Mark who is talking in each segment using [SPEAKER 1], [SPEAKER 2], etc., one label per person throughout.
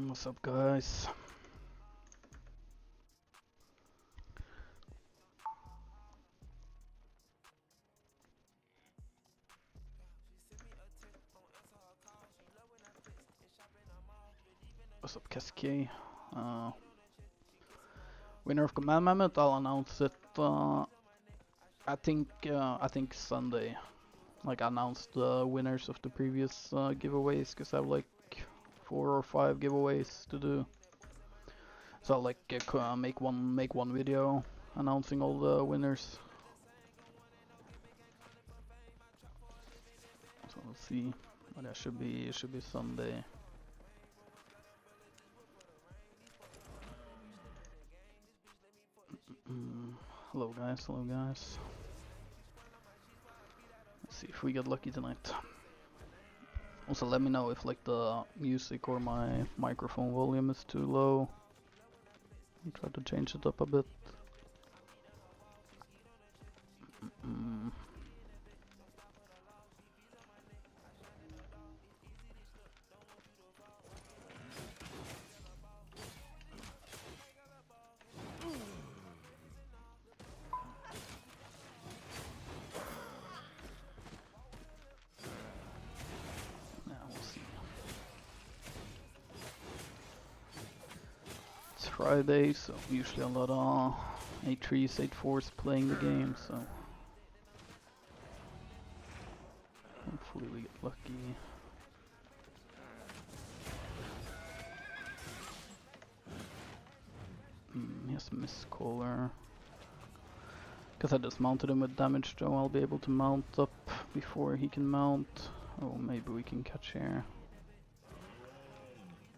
[SPEAKER 1] What's up, guys? What's up, Cascade? Winner of Command Mammoth, I'll announce it. I think Sunday. Like, announce the winners of the previous giveaways, because I have like 4 or 5 giveaways to do. So I'll like make one video announcing all the winners. So we'll see. But it should be Sunday. Hello guys, hello guys. Let's see if we get lucky tonight. Also let me know if like the music or my microphone volume is too low. I'll try to change it up a bit. Friday, so usually a lot of 8-3s, 8-4s playing the game, so hopefully we get lucky. He has a miscaller. Because I just mounted him with damage though, I'll be able to mount up before he can mount. Oh, maybe we can catch here.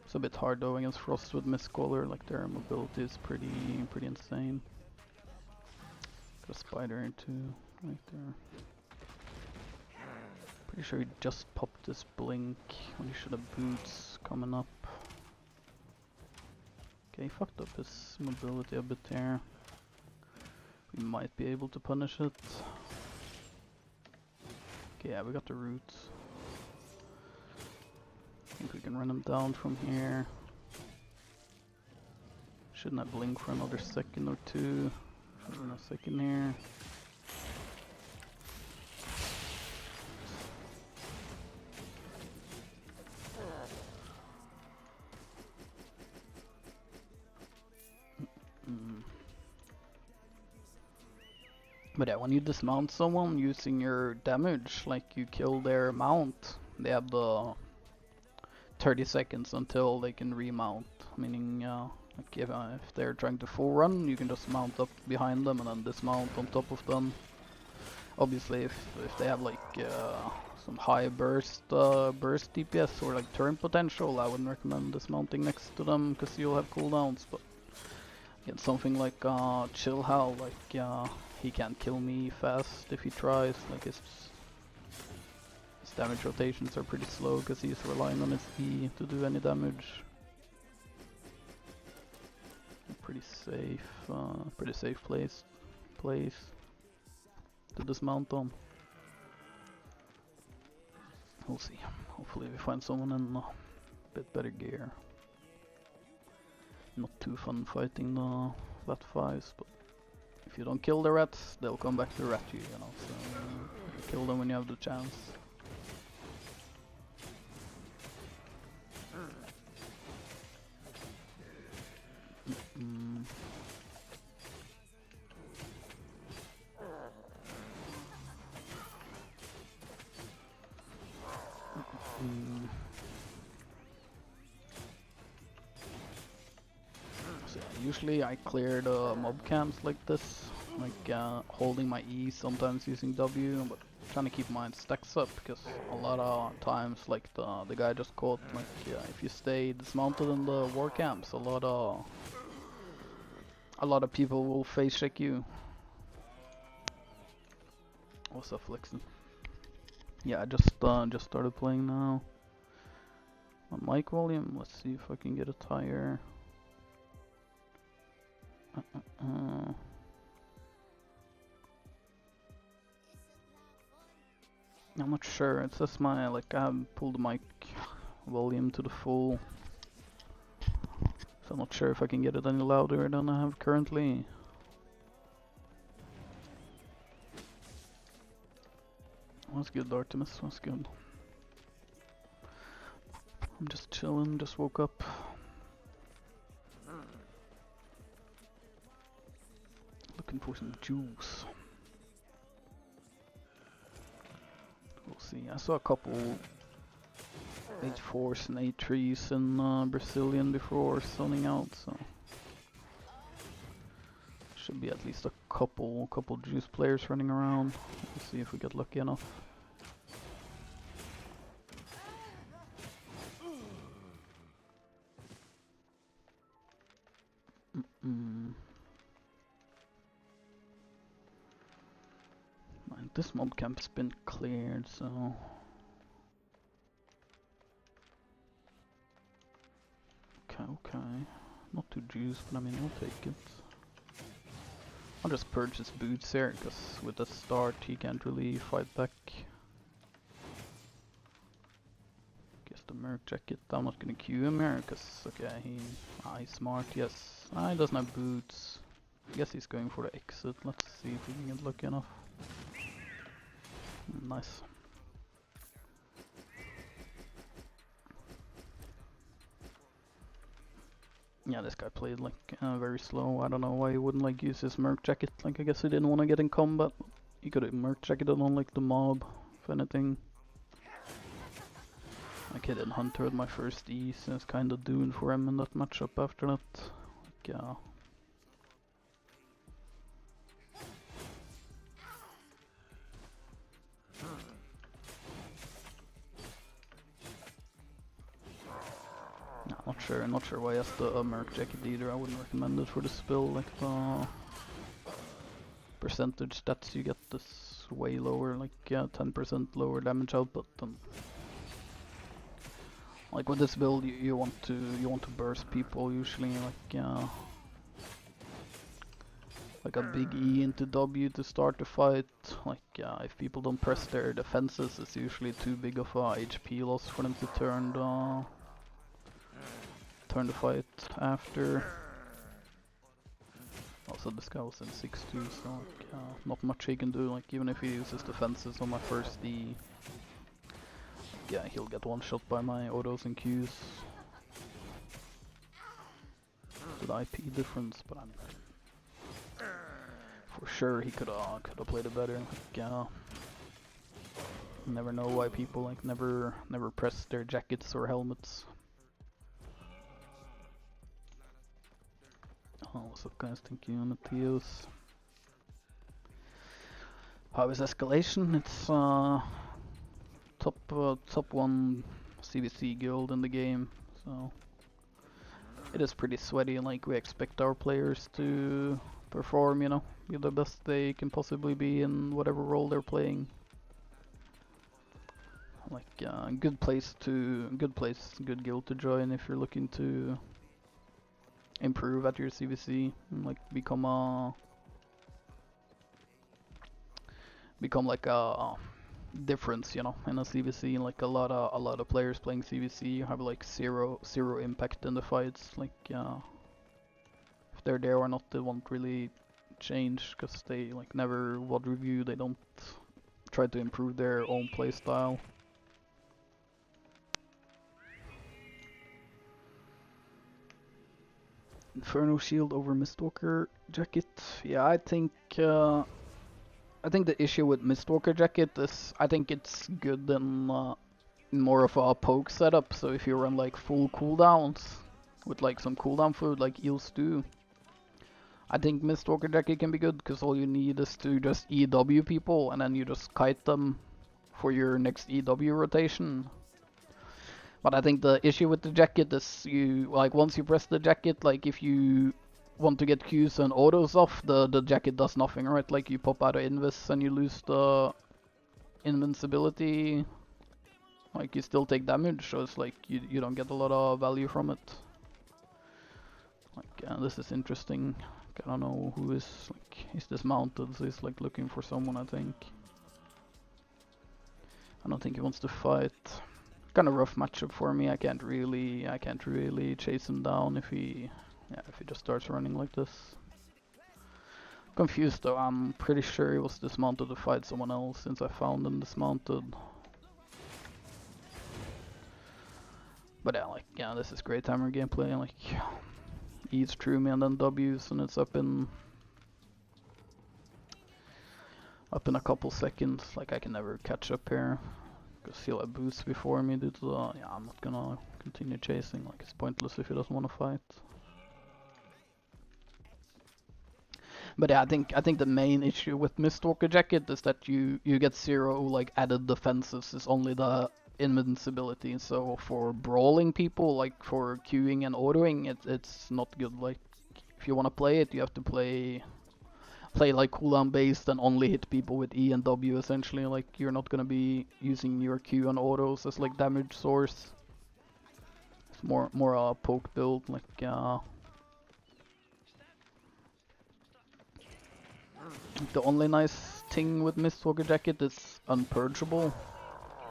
[SPEAKER 1] It's a bit hard though against Frost with Mistcaller, like their mobility is pretty insane. Got a spider too, right there. Pretty sure he just popped this blink when he should have boots coming up. Okay, he fucked up his mobility a bit there. We might be able to punish it. Okay, yeah, we got the roots. I think we can run him down from here. Shouldn't I blink for another second or two? Run a second here. But yeah, when you dismount someone using your damage, like you kill their mount, they have the 30 seconds until they can remount, meaning like if they're trying to full run, you can just mount up behind them and then dismount on top of them. Obviously if they have like some high burst DPS or like turn potential, I wouldn't recommend dismounting next to them because you'll have cooldowns, but against something like Chill Hal, like he can't kill me fast if he tries, like his damage rotations are pretty slow because he's relying on his E to do any damage. Pretty safe place. to dismount on. We'll see. Hopefully we find someone in a bit better gear. Not too fun fighting the rat 5s, but if you don't kill the rats, they'll come back to rat you, you know, so kill them when you have the chance. So usually I clear the mob camps like this, like holding my E, sometimes using W, but trying to keep my stacks up, because a lot of times, like the guy just caught, like if you stay dismounted in the war camps, a lot of people will face check you. What's up, Flexen? Yeah, I just started playing now. My mic volume, let's see if I can get it higher. I'm not sure, it says my, like, I haven't pulled the mic volume to the full, so I'm not sure if I can get it any louder than I have currently. That's good, Artemis, that's good. I'm just chilling, just woke up. Looking for some juice. We'll see. I saw a couple H4s and A3s in Brazilian before sunning out, so should be at least a couple juice players running around. We'll see if we get lucky enough. This mob camp's been cleared, so okay. Not too juiced, but I mean, I'll take it. I'll just purchase boots here, because with the start he can't really fight back. Guess the merc jacket, I'm not gonna queue him here, because okay, he's smart, yes. He doesn't have boots. I guess he's going for the exit. Let's see if we can get lucky enough. Nice. Yeah, this guy played like very slow. I don't know why he wouldn't like use his merc jacket. Like, I guess he didn't want to get in combat. He could have merc jacketed on like the mob, if anything. Like, he didn't hunter at my first E, so it's kind of doomed for him in that matchup after that. Like, yeah. Not sure why he has the merc jacket either. I wouldn't recommend it for the spill. Like, the percentage stats you get is way lower. Like, yeah, 10% lower damage output. And like with this build, you want to burst people usually. Like a big E into W to start the fight. Like, if people don't press their defenses, it's usually too big of a HP loss for them to turn the fight after. Also, this guy was in 6-2, so like, not much he can do. Like, even if he uses defenses on my first E, yeah, he'll get one shot by my autos and Qs. To the IP difference, but I'm for sure he could have played it better. Like, never know why people like never press their jackets or helmets. Oh, what's up, guys? Thank you on the TOs. How is escalation? It's top 1 CVC guild in the game, so it is pretty sweaty. Like, we expect our players to perform, you know, be the best they can possibly be in whatever role they're playing. Like, good guild to join if you're looking to improve at your CVC and like become a become like a difference, you know, in a CVC. Like a lot of players playing CVC have like zero impact in the fights. Like if they're there or not, they won't really change because they like never WOD review. They don't try to improve their own playstyle. Inferno Shield over Mistwalker Jacket. Yeah, I think the issue with Mistwalker Jacket is I think it's good in more of a poke setup. So if you run like full cooldowns with like some cooldown food like Eels do, I think Mistwalker Jacket can be good because all you need is to just EW people and then you just kite them for your next EW rotation. But I think the issue with the jacket is you like once you press the jacket, like if you want to get Qs and autos off, the jacket does nothing, right? Like you pop out of invis and you lose the invincibility. Like you still take damage, so it's like you don't get a lot of value from it. Like this is interesting. I don't know who is like he's dismounted, so he's like looking for someone. I think. I don't think he wants to fight. Kind of rough matchup for me. I can't really chase him down if he just starts running like this. Confused though. I'm pretty sure he was dismounted to fight someone else since I found him dismounted. But yeah, this is great hammer gameplay. Like E's through me and then W's and it's up in a couple seconds. Like I can never catch up here. Because he'll have boosts before me due to the... Yeah, I'm not gonna continue chasing, like it's pointless if he doesn't want to fight. But yeah, I think the main issue with Mistwalker Jacket is that you get zero like added defenses, it's only the invincibility. So for brawling people, like for queuing and autoing, it's not good. Like if you want to play it, you have to play like cooldown based and only hit people with E and W essentially. Like you're not gonna be using your Q and autos as like damage source. It's more a poke build. Like the only nice thing with Mistwalker Jacket is unpurgeable.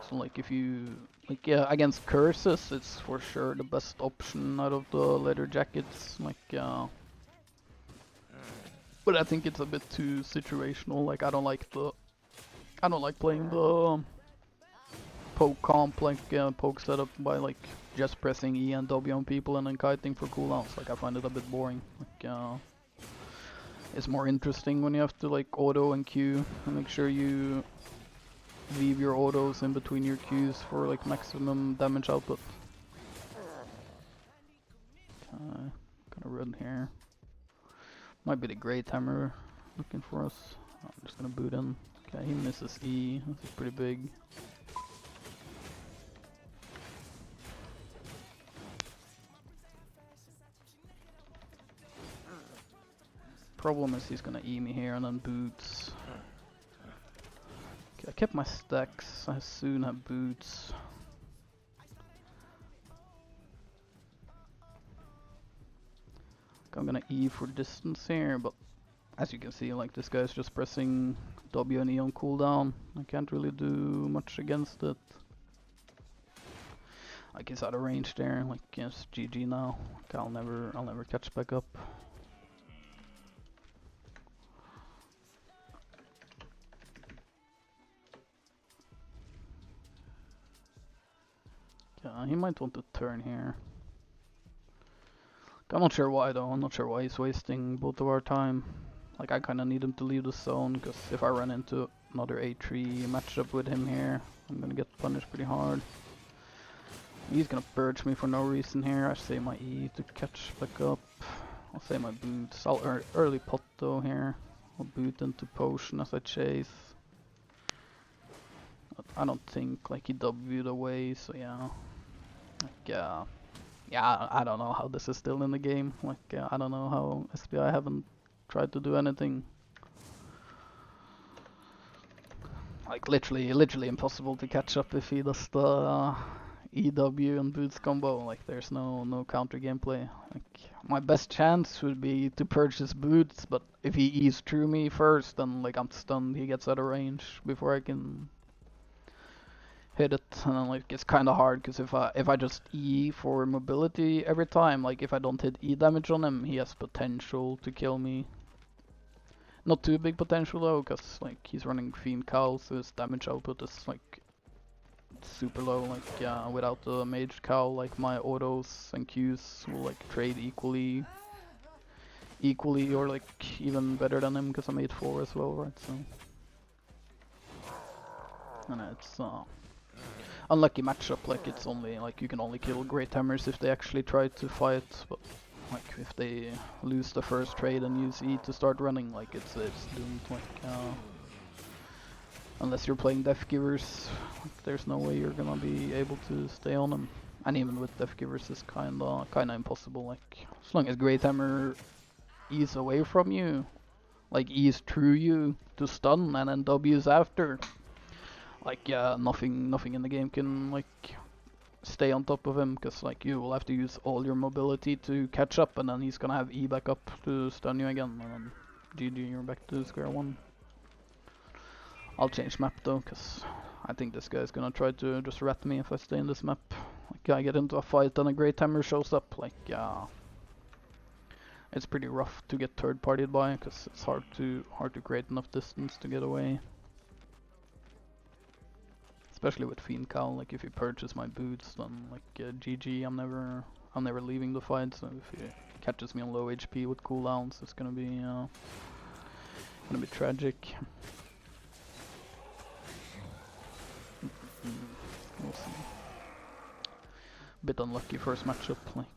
[SPEAKER 1] So like if you like against curses, it's for sure the best option out of the leather jackets. Like but I think it's a bit too situational. Like I don't like playing the poke comp, like poke setup by like just pressing E and W on people and then kiting for cooldowns. Like I find it a bit boring. Like it's more interesting when you have to like auto and Q and make sure you weave your autos in between your Qs for like maximum damage output. Okay, gonna run here. Might be the Great Hammer looking for us. I'm just gonna boot in. Okay, he misses E. This is pretty big. Problem is he's gonna E me here and then boots. Okay, I kept my stacks. I soon have boots. I'm gonna E for distance here, but as you can see, like this guy's just pressing W and E on cooldown. I can't really do much against it. Like he's out of range there. Like yes, GG now. Like, I'll never catch back up. Yeah, he might want to turn here. I'm not sure why though. I'm not sure why he's wasting both of our time. Like I kind of need him to leave the zone because if I run into another A3 matchup with him here, I'm gonna get punished pretty hard. He's gonna purge me for no reason here. I save my E to catch back up. I'll save my boots. I'll early pot though here. I'll boot into potion as I chase. But I don't think like he W'd away, so yeah. Like yeah, I don't know how this is still in the game. Like I don't know how SPI haven't tried to do anything. Like literally impossible to catch up if he does the EW and boots combo. Like there's no counter gameplay. Like my best chance would be to purchase boots, but if he E's through me first, then like I'm stunned. He gets out of range before I can hit it, and then like it's kind of hard because if I just E for mobility every time, like if I don't hit E damage on him, he has potential to kill me. Not too big potential though, because like he's running Fiend Cowl, so his damage output is like super low. Like without the Mage Cowl, like my autos and Qs will like trade equally or like even better than him because I'm 8-4 as well, right? So and it's unlucky matchup. Like it's only like you can only kill Great Hammers if they actually try to fight, but like if they lose the first trade and use E to start running, like it's doomed. Like unless you're playing Death Givers, like, there's no way you're gonna be able to stay on them. And even with Death Givers, it's kinda impossible. Like as long as Great Hammer E's away from you, like E's through you to stun and then W's after, like yeah, nothing in the game can like stay on top of him, because like you will have to use all your mobility to catch up, and then he's gonna have E back up to stun you again, and then GG, you're back to square one. I'll change map though, because I think this guy's gonna try to just rat me if I stay in this map. Like I get into a fight and a Great Hammer shows up, like it's pretty rough to get third partied by, because it's hard to create enough distance to get away. Especially with Fiend Cowl, like if he purges my boots, then like GG, I'm never leaving the fight. So if he catches me on low HP with cooldowns, it's gonna be tragic. We'll see. Bit unlucky first matchup, like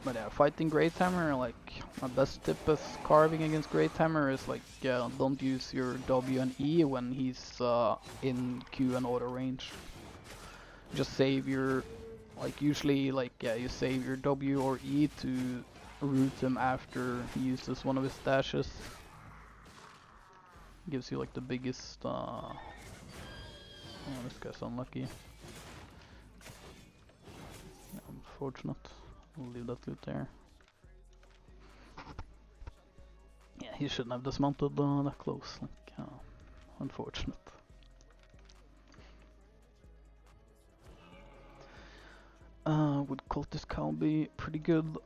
[SPEAKER 1] but yeah, fighting Great Hammer, like my best tip is carving against Great Hammer is like don't use your W and E when he's in Q and auto range. Just save your, like usually like you save your W or E to root him after he uses one of his dashes. Gives you like the biggest oh, this guy's unlucky. Yeah, unfortunate. We'll leave that loot there. Yeah, he shouldn't have dismounted that close. Like, unfortunate. Would Cultist Cowl be pretty good?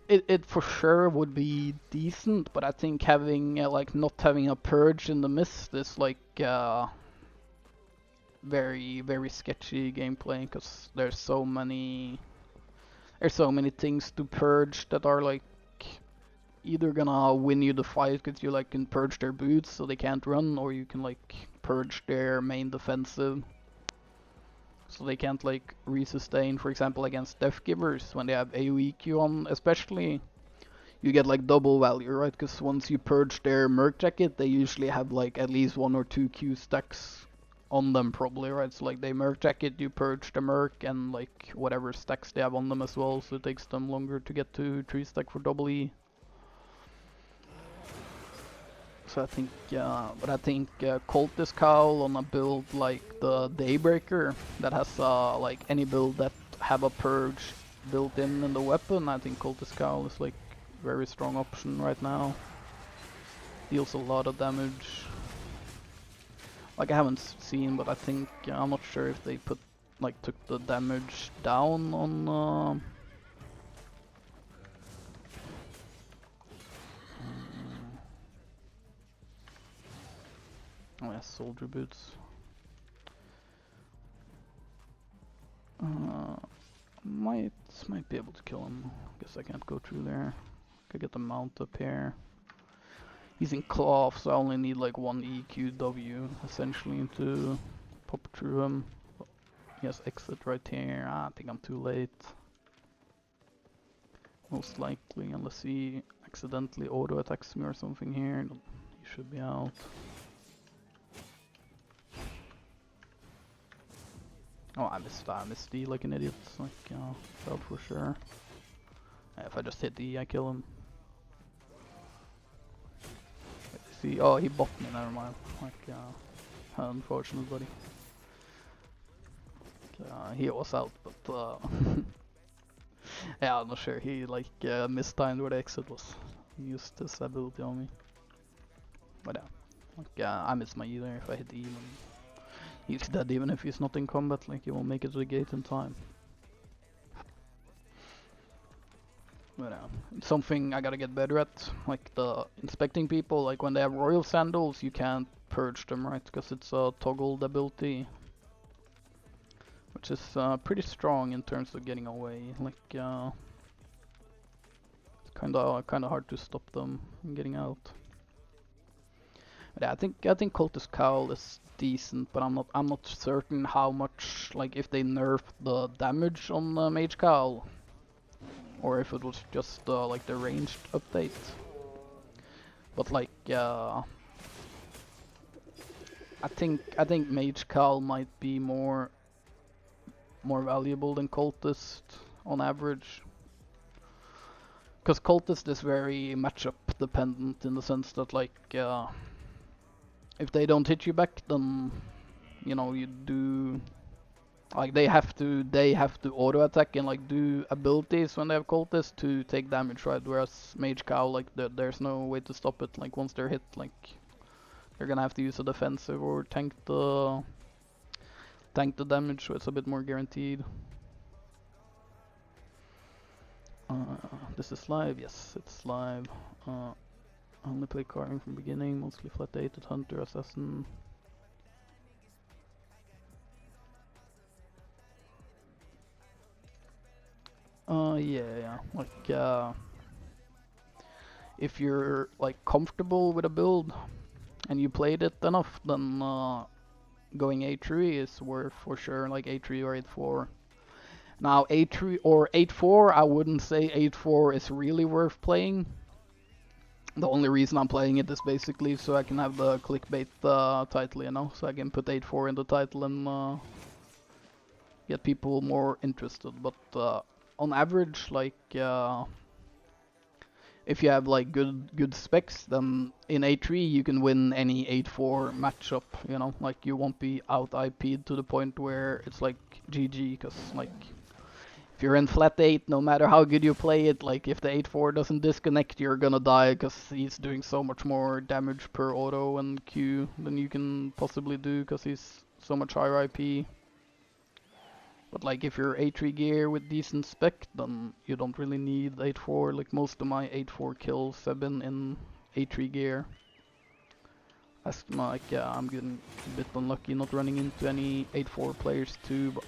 [SPEAKER 1] It for sure would be decent, but I think having like not having a purge in the mist is like very sketchy gameplay, because there's so many things to purge that are like either gonna win you the fight because you like can purge their boots so they can't run, or you can like purge their main defensive so they can't like resustain. For example, against Death Givers, when they have AoE Q on especially, you get like double value, right? Because once you purge their Merc Jacket, they usually have like at least 1 or 2 Q stacks on them probably, right? So like they Merc Jacket, you purge the Merc and like whatever stacks they have on them as well, so it takes them longer to get to 3 stack for double E. So I think, but I think Cultist Cowl on a build like the Daybreaker that has like any build that have a purge built in the weapon, I think Cultist Cowl is like a very strong option right now. Deals a lot of damage. Like I haven't seen, but I think I'm not sure if they took the damage down on. Oh yeah, soldier boots. Might be able to kill him. Guess I can't go through there. Could get the mount up here. He's in cloth, so I only need like 1 EQW essentially to pop through him. He has exit right here. I think I'm too late. Most likely, unless he accidentally auto attacks me or something here, he should be out. Oh, I missed D like an idiot. Like, felt for sure. If I just hit E, I kill him. See, oh, he bopped me, never mind. Like, unfortunate buddy. He was out, but yeah, I'm not sure. He like mistimed where the exit was. He used his ability on me. But yeah, like I miss my either if I hit E. He's dead even if he's not in combat. Like he won't make it to the gate in time. But it's something I gotta get better at. Like the inspecting people. Like when they have royal sandals, you can't purge them, right? Because it's a toggled ability. Which is pretty strong in terms of getting away. Like it's kinda hard to stop them from getting out. But yeah, I think Cultist Cowl is decent, but I'm not certain how much, like if they nerf the damage on Mage Cowl, or if it was just like the ranged update. But like I think Mage Cowl might be more valuable than Cultist on average. Because Cultist is very matchup dependent in the sense that like if they don't hit you back, then you know you do like they have to auto attack and like do abilities when they have Cultist to take damage, right? Whereas Mage Cowl, like there's no way to stop it. Like once they're hit, like they're gonna have to use a defensive or tank the damage, so it's a bit more guaranteed. This is live, yes, it's live. I only play carving from beginning, mostly flat 8 at Hunter, Assassin. Yeah, like if you're like comfortable with a build and you played it enough, then going A3 is worth for sure, like A3 or 8-4. Now A3 or 8-4, I wouldn't say 8-4 is really worth playing. The only reason I'm playing it is basically so I can have the clickbait title, you know, so I can put 8-4 in the title and get people more interested. But on average, like if you have like good specs, then in A3 you can win any 8-4 matchup, you know, like you won't be out IP'd to the point where it's like GG, cause like if you're in flat 8, no matter how good you play it, like if the 8-4 doesn't disconnect, you're gonna die, cause he's doing so much more damage per auto and Q than you can possibly do, cause he's so much higher IP. But like if you're A3 gear with decent spec, then you don't really need 8-4. Like most of my 8-4 kills have been in A3 gear. That's like, yeah, I'm getting a bit unlucky not running into any 8-4 players too. But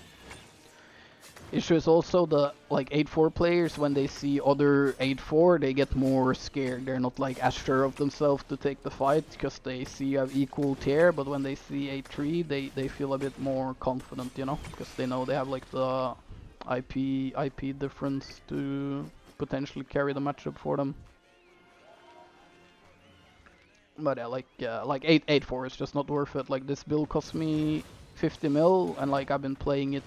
[SPEAKER 1] issue is also the like 8-4 players, when they see other 8-4, they get more scared. They're not like as sure of themselves to take the fight because they see you have equal tier, but when they see 8-3, they feel a bit more confident, you know, because they know they have like the IP difference to potentially carry the matchup for them. But yeah, like 8-4 is just not worth it. Like this build cost me 50 mil, and like I've been playing it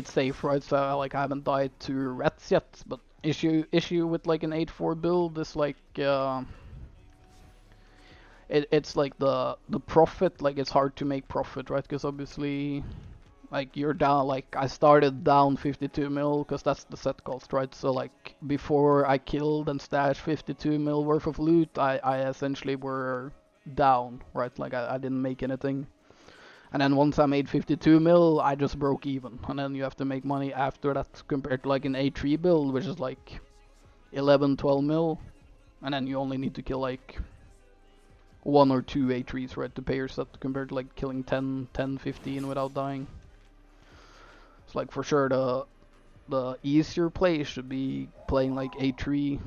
[SPEAKER 1] safe, right? So like I haven't died to rats yet. But issue with like an 8-4 build is like it's like the profit. Like it's hard to make profit, right? Because obviously, like you're down. Like I started down 52 mil because that's the set cost, right? So like before I killed and stashed 52 mil worth of loot, I essentially were down, right? Like I didn't make anything. And then once I made 52 mil, I just broke even. And then you have to make money after that compared to like an A3 build, which is like 11, 12 mil. And then you only need to kill like 1 or 2 A3s, right, to pay your set, compared to like killing 10, 15 without dying. It's like for sure the easier play should be playing like A3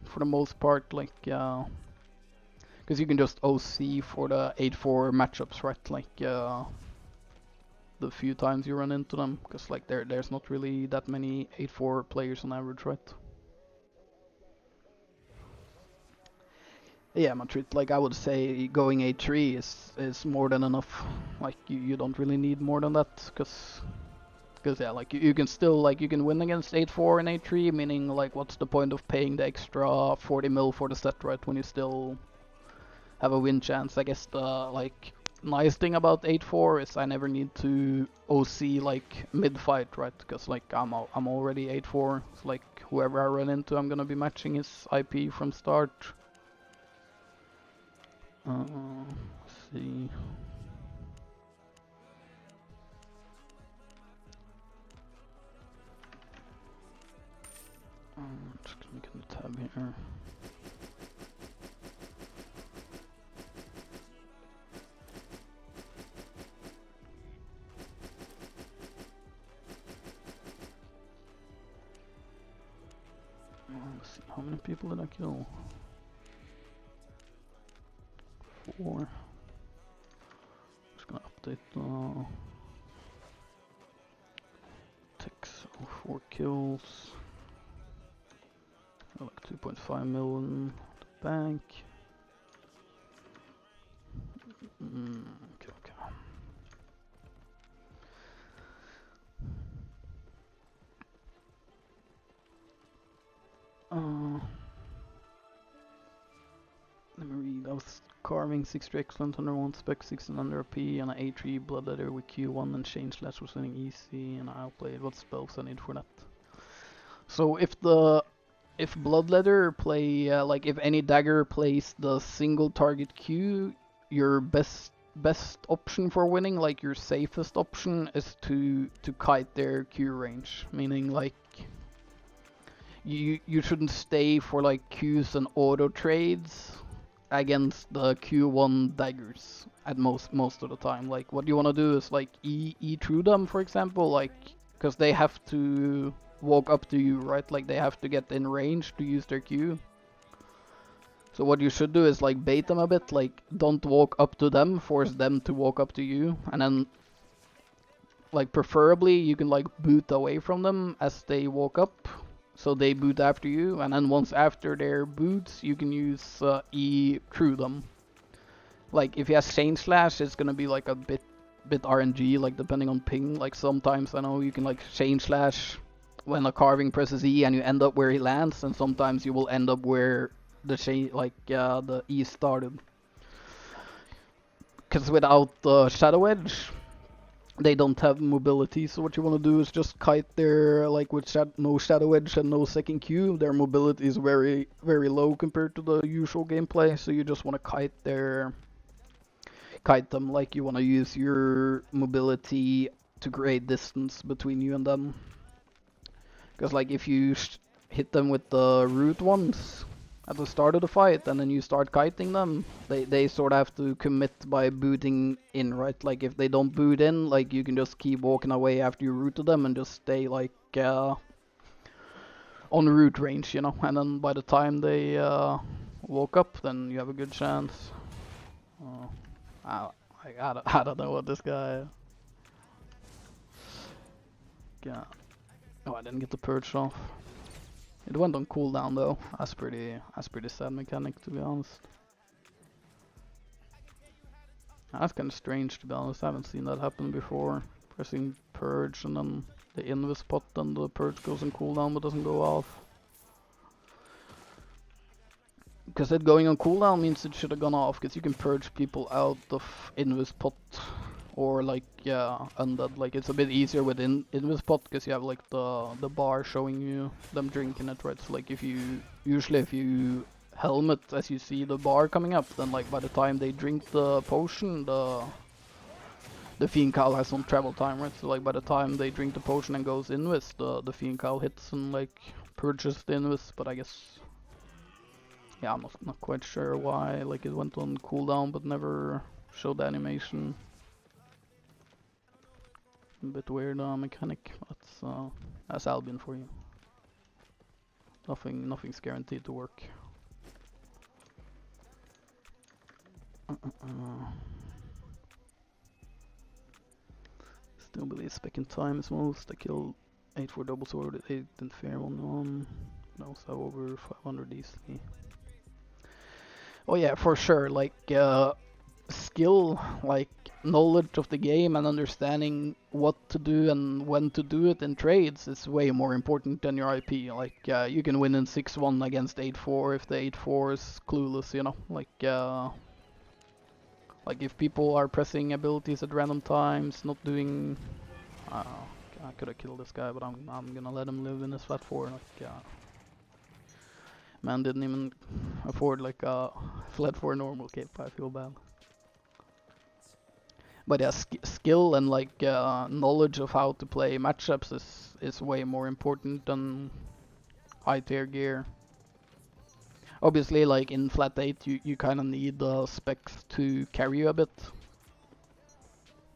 [SPEAKER 1] for the most part, like because you can just OC for the 8-4 matchups, right? Like the few times you run into them, because like there's not really that many 8-4 players on average, right? Yeah, Madrid, like I would say going A3 is more than enough. Like you don't really need more than that, because yeah, like you can still, like, you can win against 8-4 and A3, meaning like what's the point of paying the extra 40 mil for the set, right, when you still have a win chance. I guess the like nice thing about 8-4 is I never need to OC like mid-fight, right? Because like I'm already 8-4. It's like whoever I run into, I'm gonna be matching his IP from start. Let's see. Just gonna get the tab here. Let's see, how many people did I kill? 4. Just gonna update the text. 4 kills. Like 2.5 million at the bank. Okay. Let me read. I was carving 6-3 excellent, 101 spec, 1600 P, and an A3 bloodletter with Q1 and chain slash was running easy, and I outplayed what spells I need for that. So if bloodletter play like if any dagger plays the single target Q, your best option for winning, like your safest option, is to kite their Q range, meaning like you shouldn't stay for like Qs and auto trades against the Q1 daggers at most of the time. Like what you want to do is like E through them, for example, like because they have to walk up to you, right? Like they have to get in range to use their Q. So what you should do is like bait them a bit, like don't walk up to them, force them to walk up to you, and then like preferably you can like boot away from them as they walk up, so they boot after you, and then once after their boots you can use E through them. Like if you have chain slash, it's gonna be like a bit RNG, like depending on ping. Like sometimes I know you can like chain slash when a carving presses E and you end up where he lands, and sometimes you will end up where the the E started. Because without the Shadow Edge, they don't have mobility, so what you want to do is just kite their, like with no Shadow Edge and no second Q, their mobility is very low compared to the usual gameplay, so you just want to kite them, like you want to use your mobility to create distance between you and them. Because like if you hit them with the root ones at the start of the fight and then you start kiting them, they sort of have to commit by booting in, right? Like if they don't boot in, like you can just keep walking away after you rooted them and just stay like on root range, you know, and then by the time they walk up, then you have a good chance. I don't know what this guy... Yeah. Oh, I didn't get the purge off. It went on cooldown though. That's pretty sad mechanic, to be honest. That's kind of strange, to be honest. I haven't seen that happen before. Pressing purge and then the invis pot, and the purge goes on cooldown but doesn't go off. Because it going on cooldown means it should have gone off, because you can purge people out of invis pot. Or like, yeah, undead. Like it's a bit easier with invis pot because you have like the bar showing you them drinking it, right? So like if you helmet as you see the bar coming up, then like by the time they drink the potion, the fiend cowl has some travel time, right? So like by the time they drink the potion and goes invis, the fiend cowl hits and like purges the invis. But I guess, yeah, I'm not quite sure why like it went on cooldown but never showed the animation. A bit weird mechanic, but that's Albion for you. Nothing's guaranteed to work. Still believe spec in time is most. I killed 8-4 double sword with 8 and fair 1-1. No, so over 500 easily. Oh yeah, for sure. Like skill, like knowledge of the game and understanding what to do and when to do it in trades is way more important than your IP. Like you can win in 6-1 against 8-4 if the 8-4 is clueless, you know. Like Like if people are pressing abilities at random times, not doing... I could have killed this guy, but I'm gonna let him live in his flat 4. Like, man didn't even afford like a flat 4 normal cape. I feel bad. But yeah, skill and like knowledge of how to play matchups is way more important than high tier gear. Obviously, like in flat 8, you kind of need the specs to carry you a bit.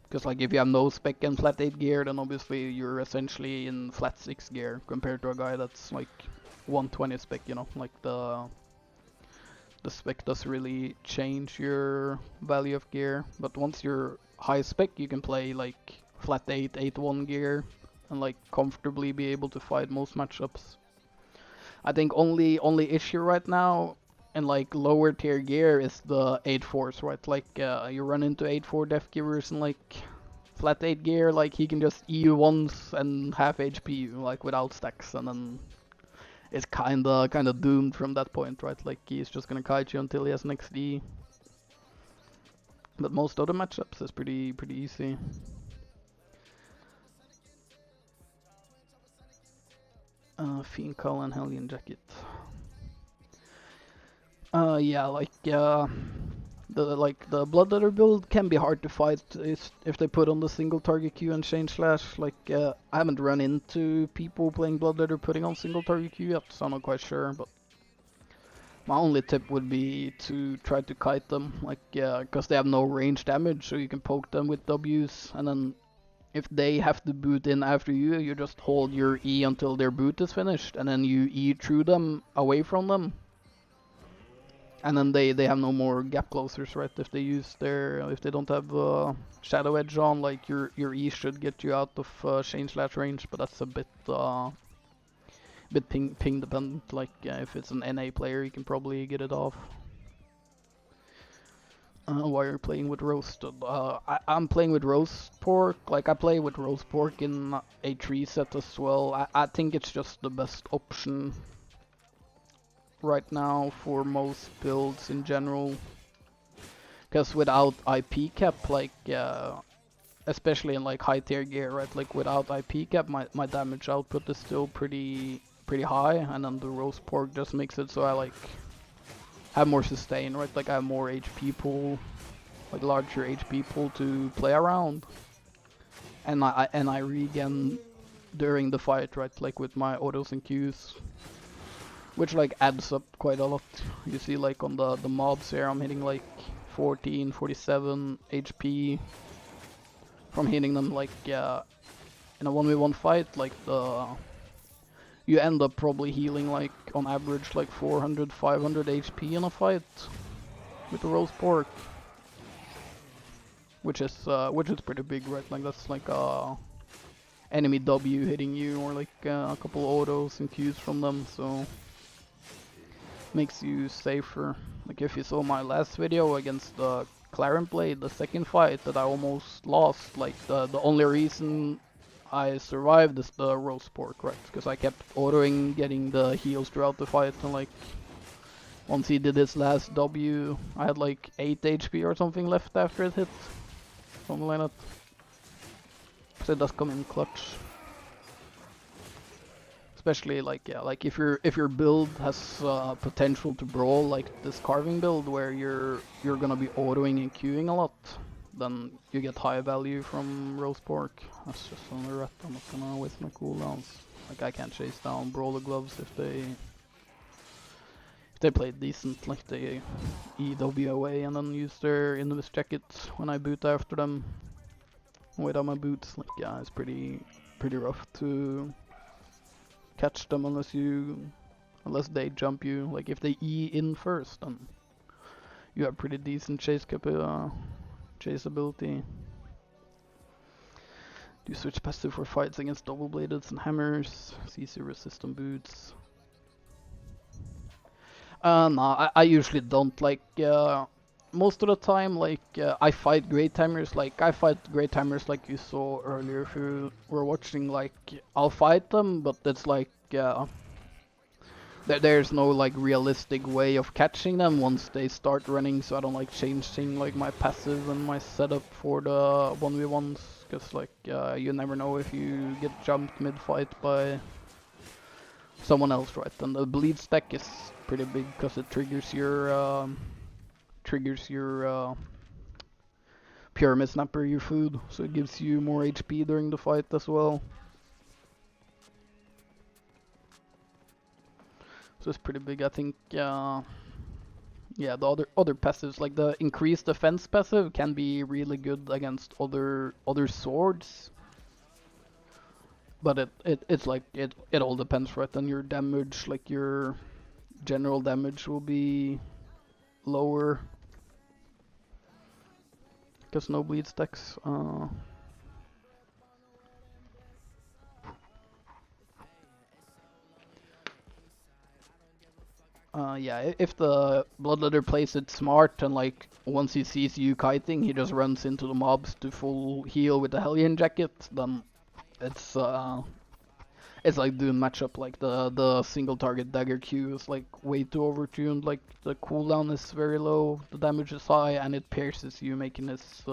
[SPEAKER 1] Because like if you have no spec in flat 8 gear, then obviously you're essentially in flat 6 gear compared to a guy that's like 120 spec, you know, like the spec does really change your value of gear. But once you're high spec, you can play like flat 8, 8-1 gear and like comfortably be able to fight most matchups. I think only issue right now in like lower tier gear is the 8-4s, right? Like you run into 8-4 def givers and like flat 8 gear, like he can just E you once and half HP you like without stacks, and then it's kinda doomed from that point, right? Like he's just gonna kite you until he has an XD. But most other matchups is pretty easy. Fiend Call and Hellion Jacket. Yeah, like the Bloodletter build can be hard to fight if they put on the single target Q and chain slash. Like I haven't run into people playing Bloodletter putting on single target Q yet, so I'm not quite sure. But my only tip would be to try to kite them, like because they have no range damage, so you can poke them with W's, and then if they have to boot in after you, you just hold your E until their boot is finished, and then you E through them away from them. And then they have no more gap closers, right? If they don't have Shadow Edge on, like your E should get you out of chain slash range, but that's a bit ping dependent. Like if it's an NA player, you can probably get it off. While you're playing with roasted, I'm playing with roast pork. Like I play with roast pork in a 3 set as well. I think it's just the best option right now for most builds in general, because without IP cap, like especially in like high tier gear, right, like without IP cap my damage output is still pretty high, and then the roast pork just makes it so I like have more sustain, right, like I have more HP pool, like larger HP pool to play around, and I regen during the fight, right, like with my autos and Qs, which like adds up quite a lot. You see like on the mobs here, I'm hitting like 14, 47 HP from hitting them like in a 1v1 fight. Like you end up probably healing like on average like 400, 500 HP in a fight with the roast pork, which is pretty big, right? Like that's like enemy W hitting you, or like a couple autos and Qs from them, so makes you safer. Like if you saw my last video against the Counterplay, the second fight that I almost lost, like the only reason I survived is the roast pork, right? Because I kept autoing, getting the heals throughout the fight, and like once he did his last W, I had like 8 HP or something left after it hit, something like that. So it does come in clutch. Especially like like if your build has potential to brawl, like this carving build where you're gonna be autoing and queuing a lot, then you get high value from roast pork. That's just on the rat. I'm not gonna waste my cooldowns. Like I can't chase down brawler gloves if they play decent. Like they EW away and then use their Invis jacket when I boot after them without my boots. Like yeah, it's pretty rough to catch them unless they jump you. Like if they E in first, then you have pretty decent chase ability. Do you switch passive for fights against double bladed and hammers? CC resistant boots. No, I usually don't. Like most of the time, like I fight great timers. Like I fight great timers, like you saw earlier if you were watching. Like I'll fight them, but it's like There's no like realistic way of catching them once they start running, so I don't like changing like my passive and my setup for the 1v1s, because like you never know if you get jumped mid-fight by someone else, right? And the bleed stack is pretty big because it triggers your pyramid snapper, your food, so it gives you more HP during the fight as well. So it's pretty big. I think yeah, the other passives, like the increased defense passive, can be really good against other swords. But it's like it all depends, right? On your damage, like your general damage will be lower because no bleed stacks. Yeah, if the Bloodletter plays it smart and like once he sees you kiting, he just runs into the mobs to full heal with the Hellion Jacket, then it's like doing matchup. Like the single target Dagger Q is like way too overtuned. Like the cooldown is very low, the damage is high, and it pierces you, making his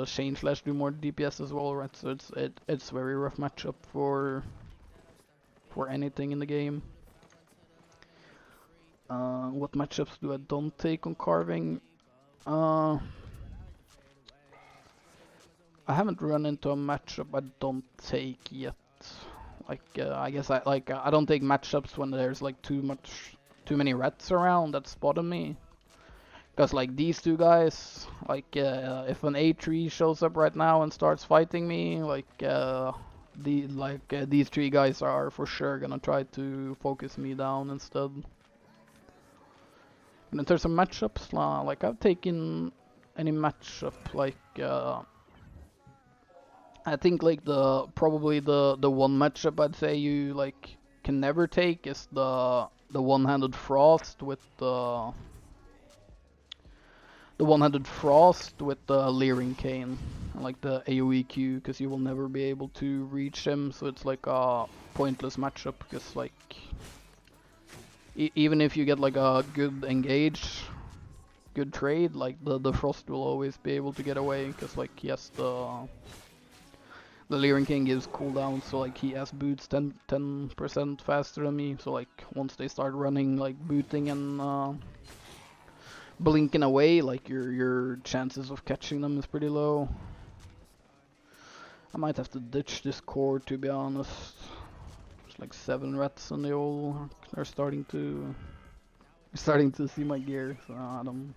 [SPEAKER 1] Chain Slash do more DPS as well, right? So it's very rough matchup for anything in the game. What matchups do I don't take on carving? I haven't run into a matchup I don't take yet. Like I guess I don't take matchups when there's like too many rats around that spotted me. Cause like these two guys, like if an A3 shows up right now and starts fighting me, like these three guys are for sure gonna try to focus me down instead. And in terms of matchups, like I've taken any matchup, like I think like probably the one matchup I'd say you like can never take is the one-handed frost with the one-handed frost with the Leering Cane, like the AoE Q, because you will never be able to reach him, so it's like a pointless matchup, because like even if you get like a good engage, good trade, like the Frost will always be able to get away, because like he has the Leering King gives cooldown, so like he has boots 10% faster than me, so like once they start running like booting and blinking away, like your chances of catching them is pretty low. I might have to ditch this core, to be honest. There's like 7 rats and they all are starting to see my gear, so I'm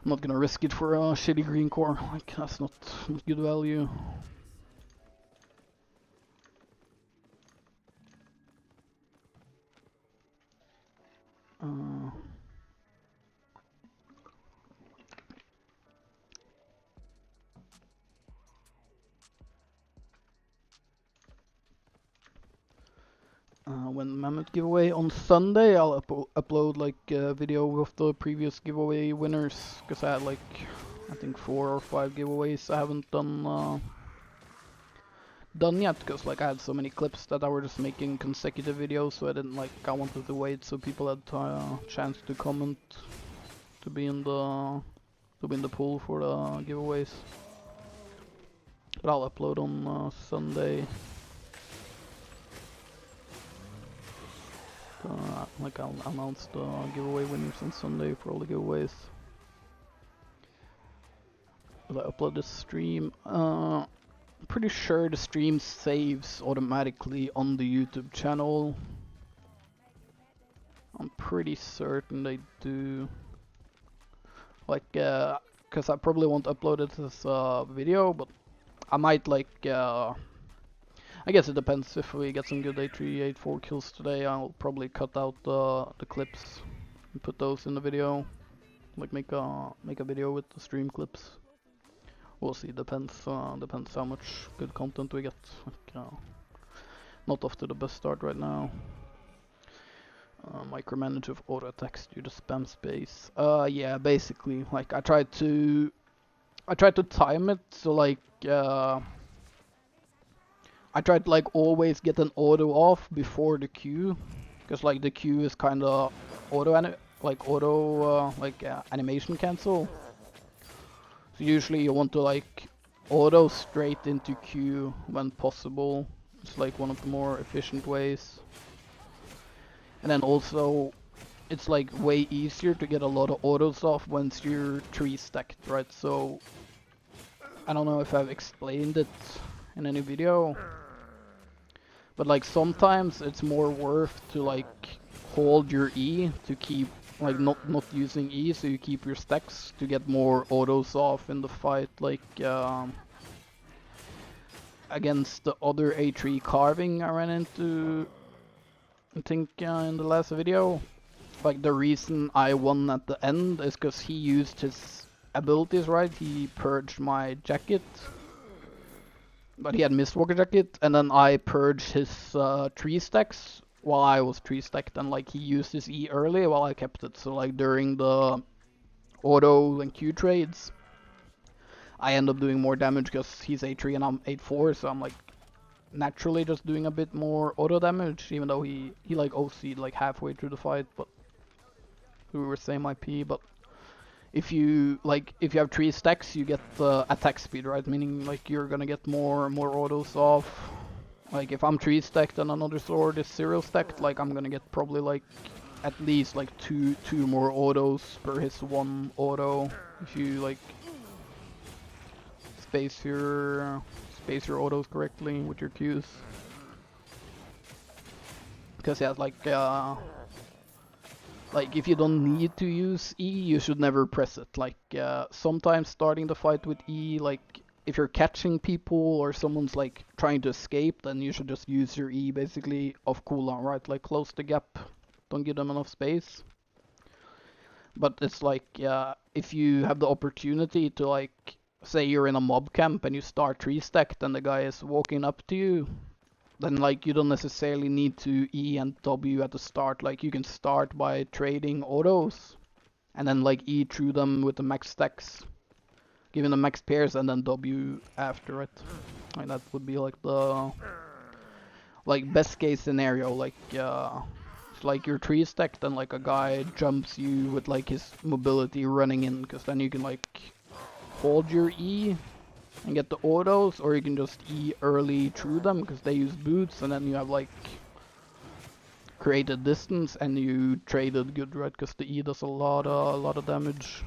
[SPEAKER 1] not gonna risk it for a shitty green core. Like that's not good value. When Mammoth giveaway on Sunday, I'll upload like a video of the previous giveaway winners, because I had like I think 4 or 5 giveaways I haven't done yet, because like I had so many clips that I were just making consecutive videos, so I wanted to wait so people had a chance to comment to be in the pool for the giveaways. But I'll upload on Sunday. Like I'll announce the giveaway winners on Sunday for all the giveaways. Will I upload the stream? I'm pretty sure the stream saves automatically on the YouTube channel. I'm pretty certain they do. Like, cause I probably won't upload it as a video, but I might like, I guess it depends. If we get some good A3, A4 kills today, I'll probably cut out the clips and put those in the video. Like make a video with the stream clips. We'll see. Depends how much good content we get. Like, not off to the best start right now. Micromanage of auto attacks due to spam space. Yeah, basically, like I tried to time it so like I tried to like always get an auto off before the Q, because like the Q is kind of animation cancel. So usually you want to like auto straight into Q when possible. It's like one of the more efficient ways. And then also it's like way easier to get a lot of autos off once you're 3 stacked, right? So I don't know if I've explained it in any video, but like sometimes it's more worth to like hold your E to keep like not using E, so you keep your stacks to get more autos off in the fight, like against the other A3 carving I ran into, I think in the last video. Like the reason I won at the end is because he used his abilities right. He purged my jacket, but he had Mistwalker jacket, and then I purged his 3 stacks while I was 3 stacked, and like he used his E early while I kept it. So like during the auto and Q trades, I end up doing more damage because he's A3 and I'm 8-4, so I'm like naturally just doing a bit more auto damage, even though he like OC'd like halfway through the fight, but we were same IP. But if you have 3 stacks, you get the attack speed, right? Meaning like you're gonna get more autos off. Like if I'm 3 stacked and another sword is 0 stacked, like I'm gonna get probably like at least like two more autos per his 1 auto if you like space your autos correctly with your Qs. Because yeah, like if you don't need to use E, you should never press it. Like sometimes starting the fight with E, like if you're catching people or someone's like trying to escape, then you should just use your E basically off cooldown, right? Like close the gap, don't give them enough space. But it's like if you have the opportunity to like, say you're in a mob camp and you start 3 stacked and the guy is walking up to you, then like you don't necessarily need to E and W at the start. Like you can start by trading autos and then like E through them with the max stacks, giving them max pairs, and then W after it. Like that would be like the best case scenario. Like it's like you're 3 stacked and like a guy jumps you with like his mobility running in, because then you can like hold your E and get the autos, or you can just E early through them because they use boots, and then you have like created distance and you traded good, right? Because the E does a lot of damage.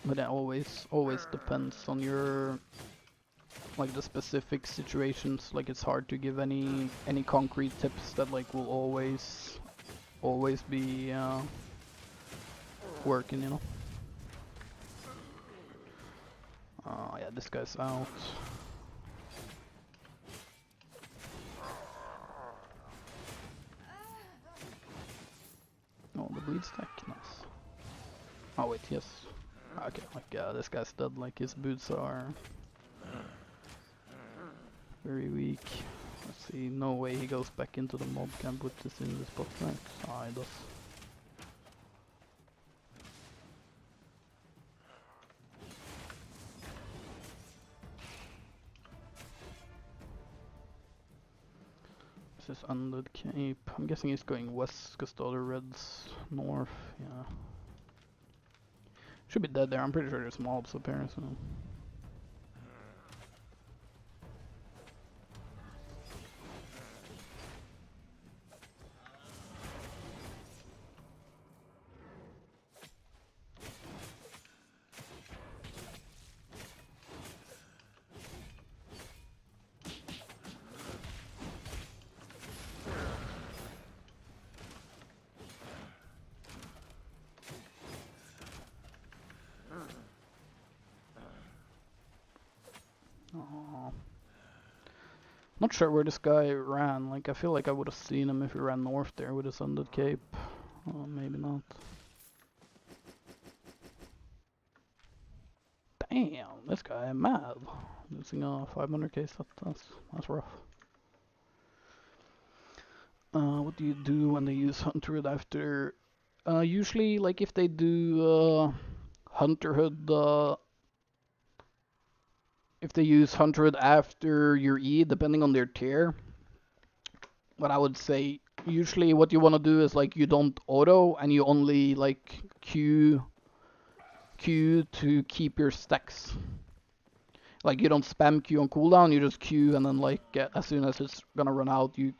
[SPEAKER 1] But it always depends on your like the specific situations. Like it's hard to give any concrete tips that like will always be working, you know. Yeah, this guy's out. Oh, the bleed stack, nice. Oh wait, yes. Okay, like this guy's dead. Like his boots are very weak. Let's see, no way he goes back into the mob camp with this in the spotlight. Ah, he does. This is Undead Cape. I'm guessing he's going west because the other red's north. Yeah. Should be dead there. I'm pretty sure there's mobs up here, so. Not sure where this guy ran. Like, I feel like I would have seen him if he ran north there with his Undead Cape. Maybe not. Damn, this guy is mad. Losing a 500k set, that's rough. What do you do when they use Hunterhood after? Usually, like if they do Hunterhood if they use 100 after your E, depending on their tier, what I would say, usually what you want to do is like you don't auto and you only like Q to keep your stacks. Like you don't spam Q on cooldown, you just Q and then like as soon as it's gonna run out, you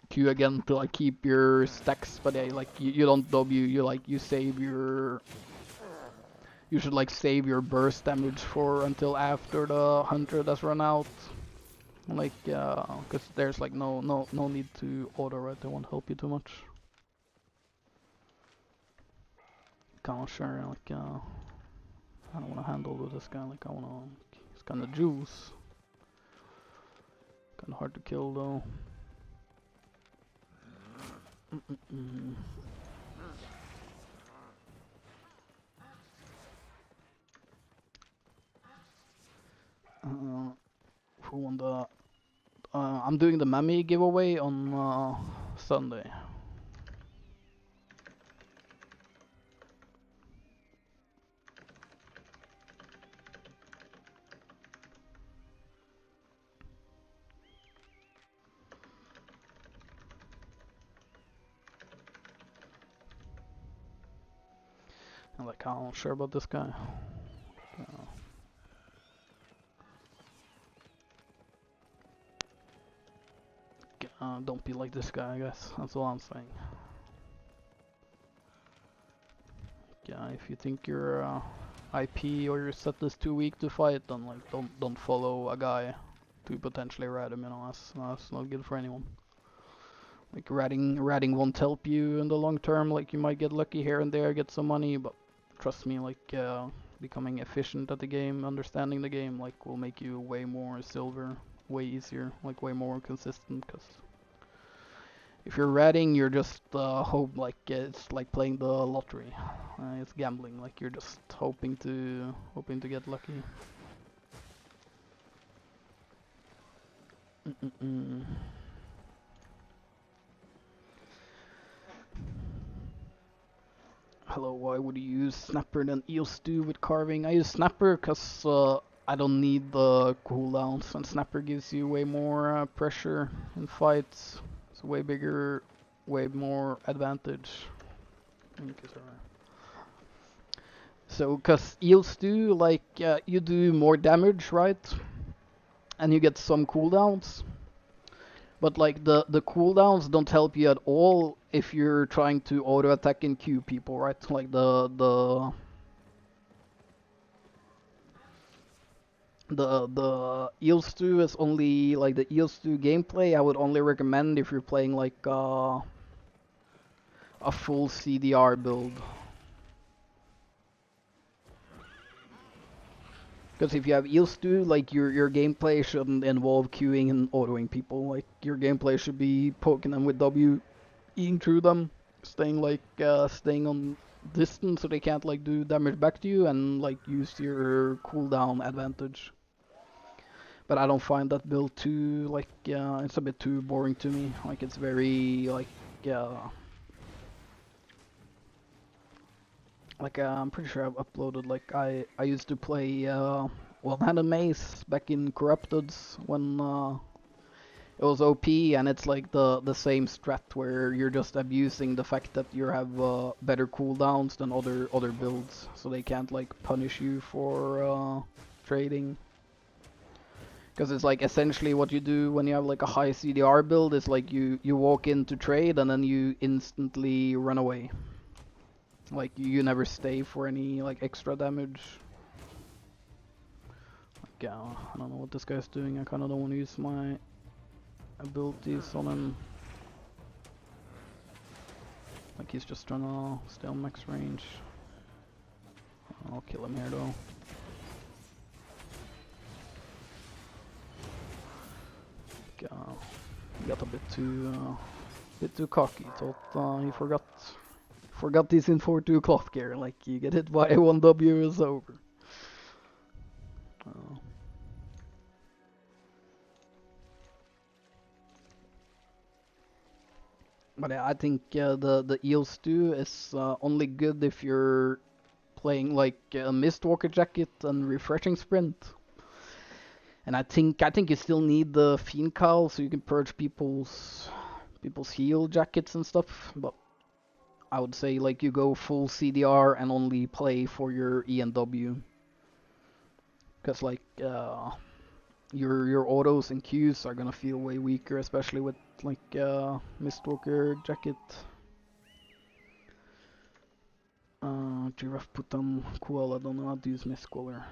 [SPEAKER 1] Q again to like keep your stacks. But yeah, like you don't W, you save your. You should like save your burst damage for until after the 100 has run out. Like, because there's like no need to auto, right? They won't help you too much. Kinda sure, like, I don't wanna handle with this guy. Like, he's kinda juice. Kinda hard to kill though. Who won the? I'm doing the Mammy giveaway on Sunday. I'm like, I'm not sure about this guy. Don't be like this guy, I guess. That's all I'm saying. Yeah, if you think your IP or your set is too weak to fight, then like don't follow a guy to potentially rat him. You know, that's not good for anyone. Like ratting won't help you in the long term. Like you might get lucky here and there, get some money, but trust me, like becoming efficient at the game, understanding the game, like will make you way more silver, way easier, like way more consistent. Cause if you're ratting, you're just hope like it's like playing the lottery. It's gambling. Like you're just hoping to get lucky. Hello, why would you use Snapper than Eel Stew with carving? I use Snapper because I don't need the cooldowns, and Snapper gives you way more pressure in fights. It's way bigger, way more advantage. So, because Eel Stew, like, you do more damage, right? And you get some cooldowns. But like the cooldowns don't help you at all if you're trying to auto attack and Q people, right? Like the Eel Stew is only like the Eel Stew gameplay. I would only recommend if you're playing like a full CDR build. Because if you have Eel Stew, like your gameplay shouldn't involve queuing and autoing people. Like your gameplay should be poking them with W, eating through them, staying on distance so they can't like do damage back to you, and like use your cooldown advantage. But I don't find that build too like it's a bit too boring to me. Like it's very like I'm pretty sure I've uploaded, like, I used to play one-handed mace back in Corrupteds when it was OP, and it's like the same strat where you're just abusing the fact that you have better cooldowns than other builds, so they can't like punish you for trading. Because it's like essentially what you do when you have like a high CDR build is like you walk in to trade and then you instantly run away. Like you never stay for any like extra damage. Like, I don't know what this guy's doing. I kind of don't want to use my abilities on him. Like he's just trying to stay on max range. I'll kill him here though. He got a bit too cocky. Thought he forgot he's in 4-2 cloth gear. Like you get hit by 1W, is over. But yeah, I think the Eel Stew is only good if you're playing like Mistwalker Jacket and Refreshing Sprint. And I think you still need the Fiend Cowl so you can purge people's heal jackets and stuff. But I would say like you go full CDR and only play for your E and W, because like your autos and Qs are gonna feel way weaker, especially with like Mistwalker jacket. Giraffe put on Koala, don't know how to use Mistcaller.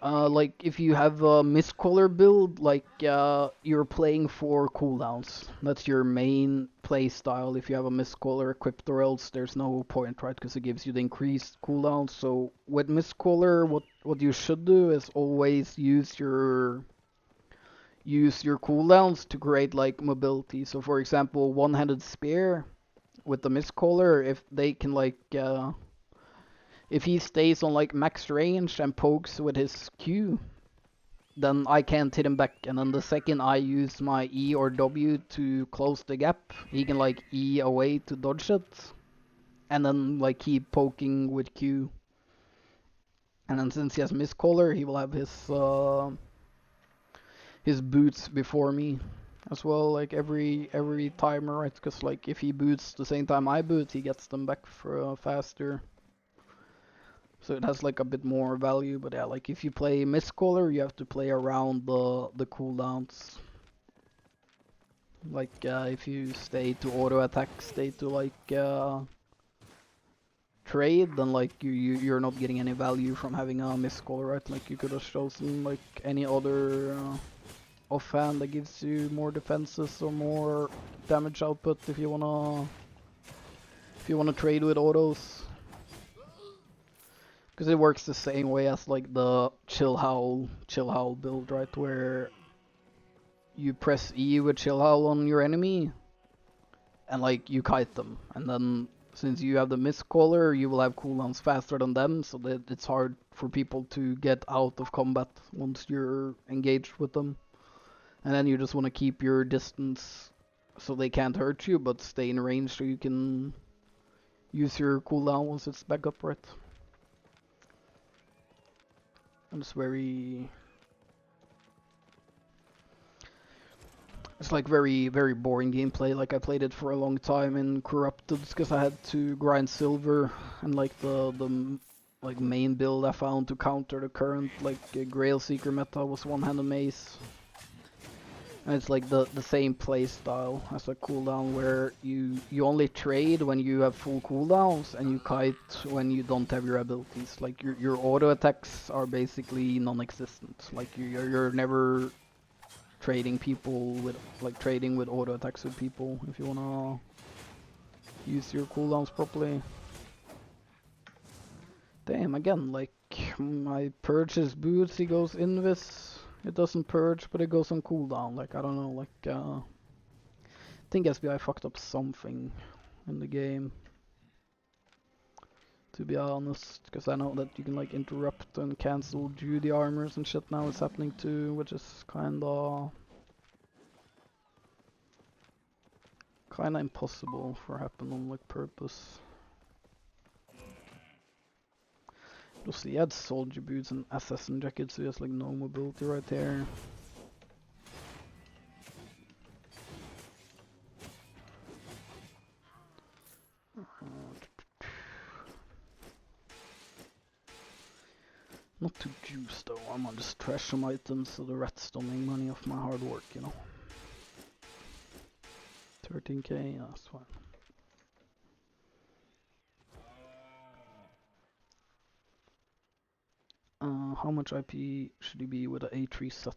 [SPEAKER 1] Like if you have a Mistcaller build, like you're playing for cooldowns. That's your main play style. If you have a Mistcaller equipped or else, there's no point, right? Because it gives you the increased cooldown. So with Mistcaller, what you should do is always use your cooldowns to create like mobility. So for example, one-handed spear with the Mistcaller, if they can like if he stays on like max range and pokes with his Q, then I can't hit him back. And then the second I use my E or W to close the gap, he can like E away to dodge it, and then like keep poking with Q. And then since he has Mistcaller, he will have his boots before me as well, like every timer, right? Because like if he boots the same time I boot, he gets them back for faster. So it has like a bit more value, but yeah, like if you play Mistcaller, you have to play around the cooldowns. Like if you stay to auto attack, stay to like trade, then like you're not getting any value from having a Mistcaller, right? Like you could have chosen like any other offhand that gives you more defenses or more damage output if you wanna trade with autos. Because it works the same way as like the Chill Howl build, right? Where you press E with Chill Howl on your enemy, and like you kite them, and then since you have the Mistcaller, you will have cooldowns faster than them, so that it's hard for people to get out of combat once you're engaged with them. And then you just want to keep your distance so they can't hurt you, but stay in range so you can use your cooldown once it's back up, right? And it's like very boring gameplay. Like I played it for a long time in Corrupted because I had to grind silver, and like the like main build I found to counter the current like Grail Seeker meta was one-handed mace. And it's like the same play style as a cooldown where you only trade when you have full cooldowns and you kite when you don't have your abilities. Like your auto attacks are basically non-existent. Like you're never trading people with trading with auto attacks with people if you wanna use your cooldowns properly. Damn, again, like I purge his boots, he goes invis. It doesn't purge, but it goes on cooldown. Like, I don't know, like, I think SBI fucked up something in the game, to be honest, because I know that you can, like, interrupt and cancel Judy armors and shit now it's happening too, which is kinda impossible for happen on, like, purpose. You'll see, he had soldier boots and assassin jacket, so he has like no mobility right there. Not too juiced though, I'm gonna just trash some items so the rats don't make money off my hard work, you know. 13k, yeah, that's fine. How much IP should he be with an A3 set?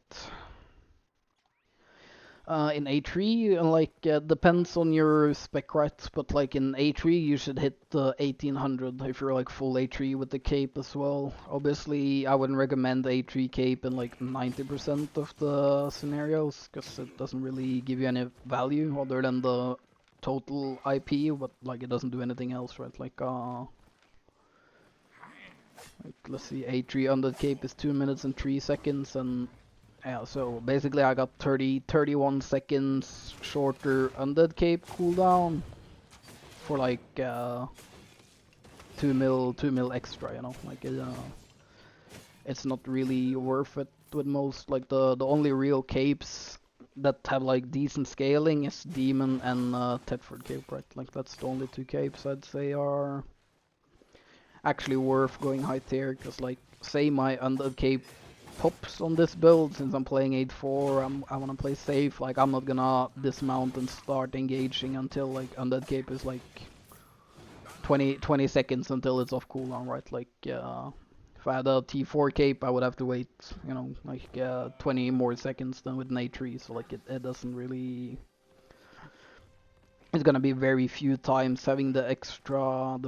[SPEAKER 1] In A3, like, depends on your spec, right? But like in A3, you should hit 1800 if you're like full A3 with the cape as well. Obviously, I wouldn't recommend A3 cape in like 90% of the scenarios, because it doesn't really give you any value other than the total IP, but like it doesn't do anything else, right? Like let's see, A3 undead cape is 2 minutes and 3 seconds, and yeah, so basically I got 31 seconds shorter undead cape cooldown for like 2 mil extra, you know, like it's not really worth it with most. Like the only real capes that have like decent scaling is Demon and Thetford Cape, right? Like that's the only two capes I'd say are actually worth going high tier, because like say my Undead Cape pops on this build, since I'm playing 8-4, I wanna play safe, like I'm not gonna dismount and start engaging until like Undead Cape is like 20 seconds until it's off cooldown, right? Like if I had a T4 cape, I would have to wait, you know, like 20 more seconds than with an A3, so like it doesn't really... It's gonna be very few times having the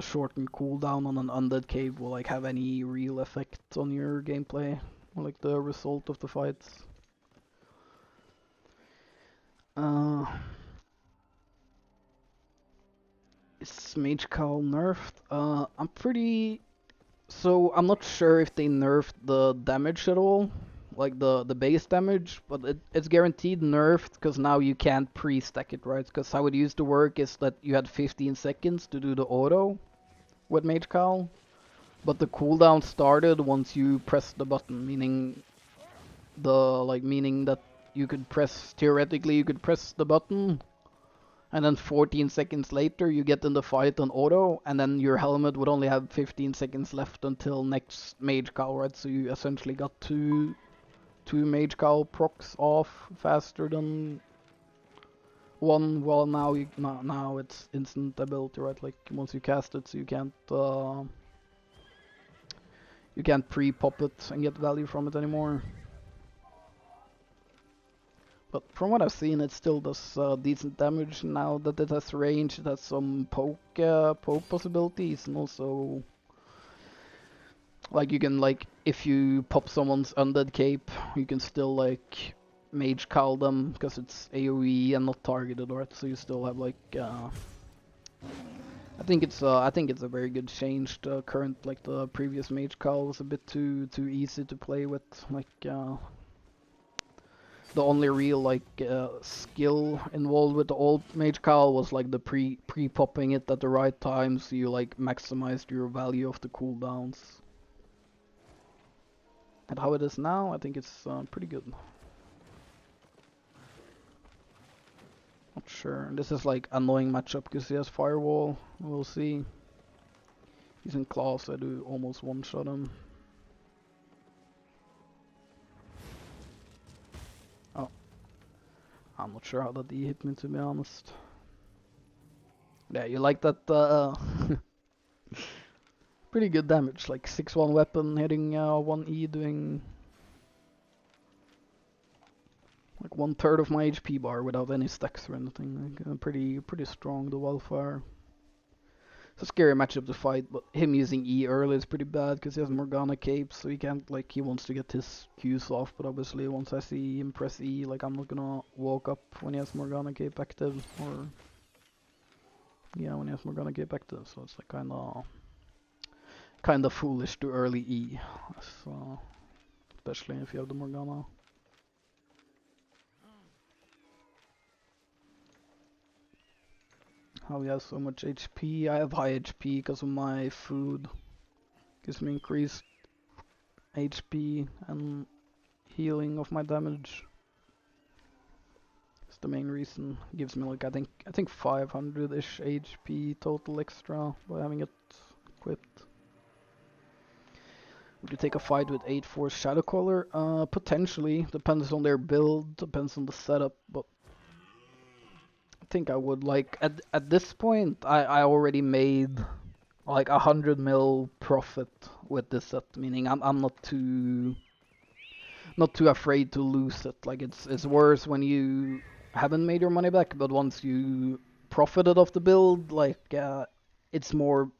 [SPEAKER 1] shortened cooldown on an Undead Cape will like have any real effect on your gameplay, or like the result of the fights. Is Mage Cowl nerfed? I'm not sure if they nerfed the damage at all, like the base damage, but it's guaranteed nerfed because now you can't pre-stack it, right? Because how it used to work is that you had 15 seconds to do the auto with Mage Cowl, but the cooldown started once you pressed the button, meaning that theoretically you could press the button, and then 14 seconds later you get in the fight on auto, and then your helmet would only have 15 seconds left until next Mage Cowl, right? So you essentially got two Mage Cowl procs off faster than one. Well, now it's instant ability, right? Like once you cast it, so you can't pre-pop it and get value from it anymore. But from what I've seen, it still does decent damage now that it has range. It has some poke possibilities, and also like you can, like, if you pop someone's Undead Cape, you can still like Mage Cowl them because it's AoE and not targeted, right? So you still have like I think it's a very good change. The current, like the previous Mage Cowl was a bit too easy to play with. Like the only real like skill involved with the old Mage Cowl was like the pre-popping it at the right time, so you like maximized your value of the cooldowns. And how it is now, I think it's pretty good. Not sure. This is like annoying matchup because he has Firewall. We'll see. He's in class, I do almost one-shot him. Oh. I'm not sure how that E hit me, to be honest. Yeah, you like that? Pretty good damage, like 6-1 weapon hitting 1E, doing like 1/3 of my HP bar without any stacks or anything. Like, pretty strong, the wildfire. It's a scary matchup to fight, but him using E early is pretty bad because he has Morgana Cape, so he can't, like, he wants to get his Qs off, but obviously once I see him press E, like, I'm not gonna walk up when he has Morgana Cape active, or... Yeah, when he has Morgana Cape active, so it's like kinda foolish to early E, so, especially if you have the Morgana. How he has so much HP. I have high HP because of my food. Gives me increased HP and healing of my damage. It's the main reason. Gives me like I think 500-ish HP total extra by having it equipped. Would you take a fight with 8-4 Shadowcaller? Potentially. Depends on their build, depends on the setup, but I think I would. Like at this point I already made like 100 mil profit with this set, meaning I'm not too afraid to lose it. Like it's worse when you haven't made your money back, but once you profited off the build, like it's more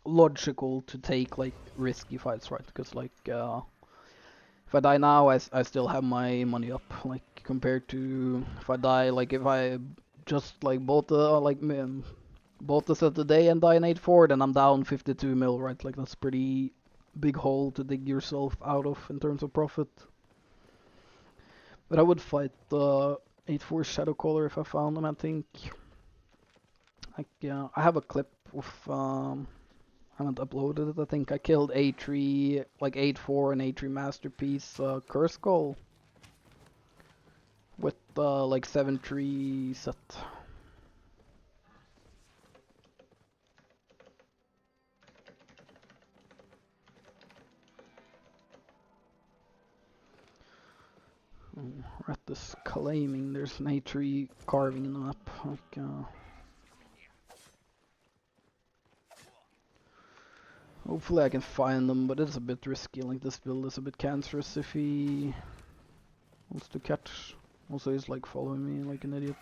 [SPEAKER 1] logical to take like risky fights, right? Because like if I die now, I still have my money up, like compared to if I die, like if I just like bought the set today and die in 8-4, then I'm down 52 mil, right? Like that's a pretty big hole to dig yourself out of in terms of profit. But I would fight the 8-4 Shadowcaller if I found them, I think. Like I have a clip of haven't uploaded it. I think I killed A3, like 8-4 and A3 Masterpiece Curse Goal with like 7-3 set. Rat is claiming there's an A3 carving in the map. Like, hopefully I can find them, but it's a bit risky. Like this build is a bit cancerous if he wants to catch. Also, he's like following me like an idiot.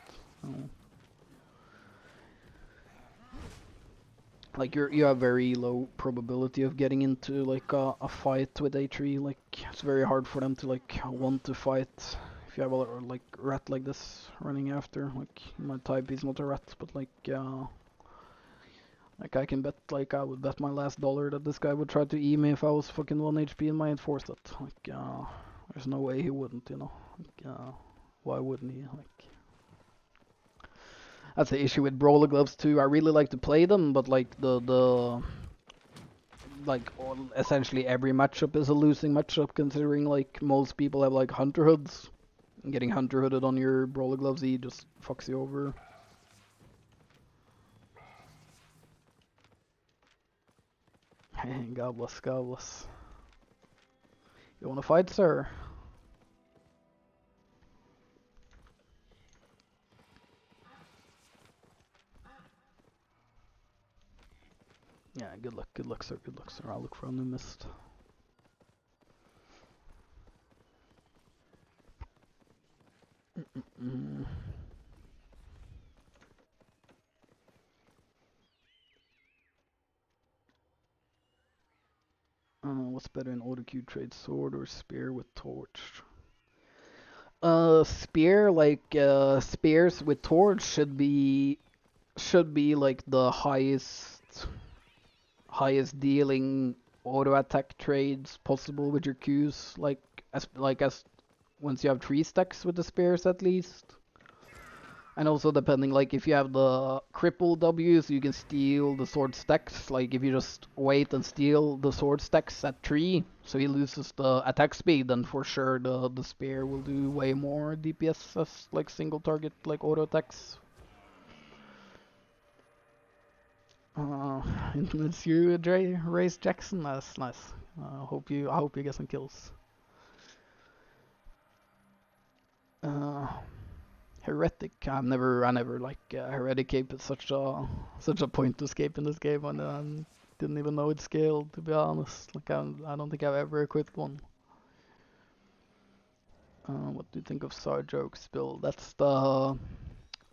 [SPEAKER 1] Oh. Like you have very low probability of getting into like a fight with A3. Like it's very hard for them to like want to fight if you have a like rat like this running after. Like my type is not a rat, but like I can bet, like I would bet my last dollar that this guy would try to E me if I was fucking 1 HP in my enforced it. Like there's no way he wouldn't, you know. Like why wouldn't he? Like that's the issue with brawler gloves too. I really like to play them, but like like essentially every matchup is a losing matchup, considering like most people have like hunter hoods. And getting hunter hooded on your brawler gloves E just fucks you over. God bless, God bless. You wanna fight, sir? Yeah, good luck, sir, good luck, sir. I'll look for a new mist. What's better in auto queue trade, sword or spear with torch? Spear, like spears with torch should be like the highest dealing auto attack trades possible with your queues. Like as once you have 3 stacks with the spears at least. And also depending, like if you have the cripple W's, you can steal the sword stacks. Like if you just wait and steal the sword stacks at 3, so he loses the attack speed, then for sure the spear will do way more DPS as like single target like auto attacks. It's you, Race Jackson. That's nice. I hope you get some kills. Heretic. I never like Heretic it's such a point to escape in this game, and I didn't even know it scaled, to be honest. Like I don't think I've ever equipped one. What do you think of Sarjoke's build? That's the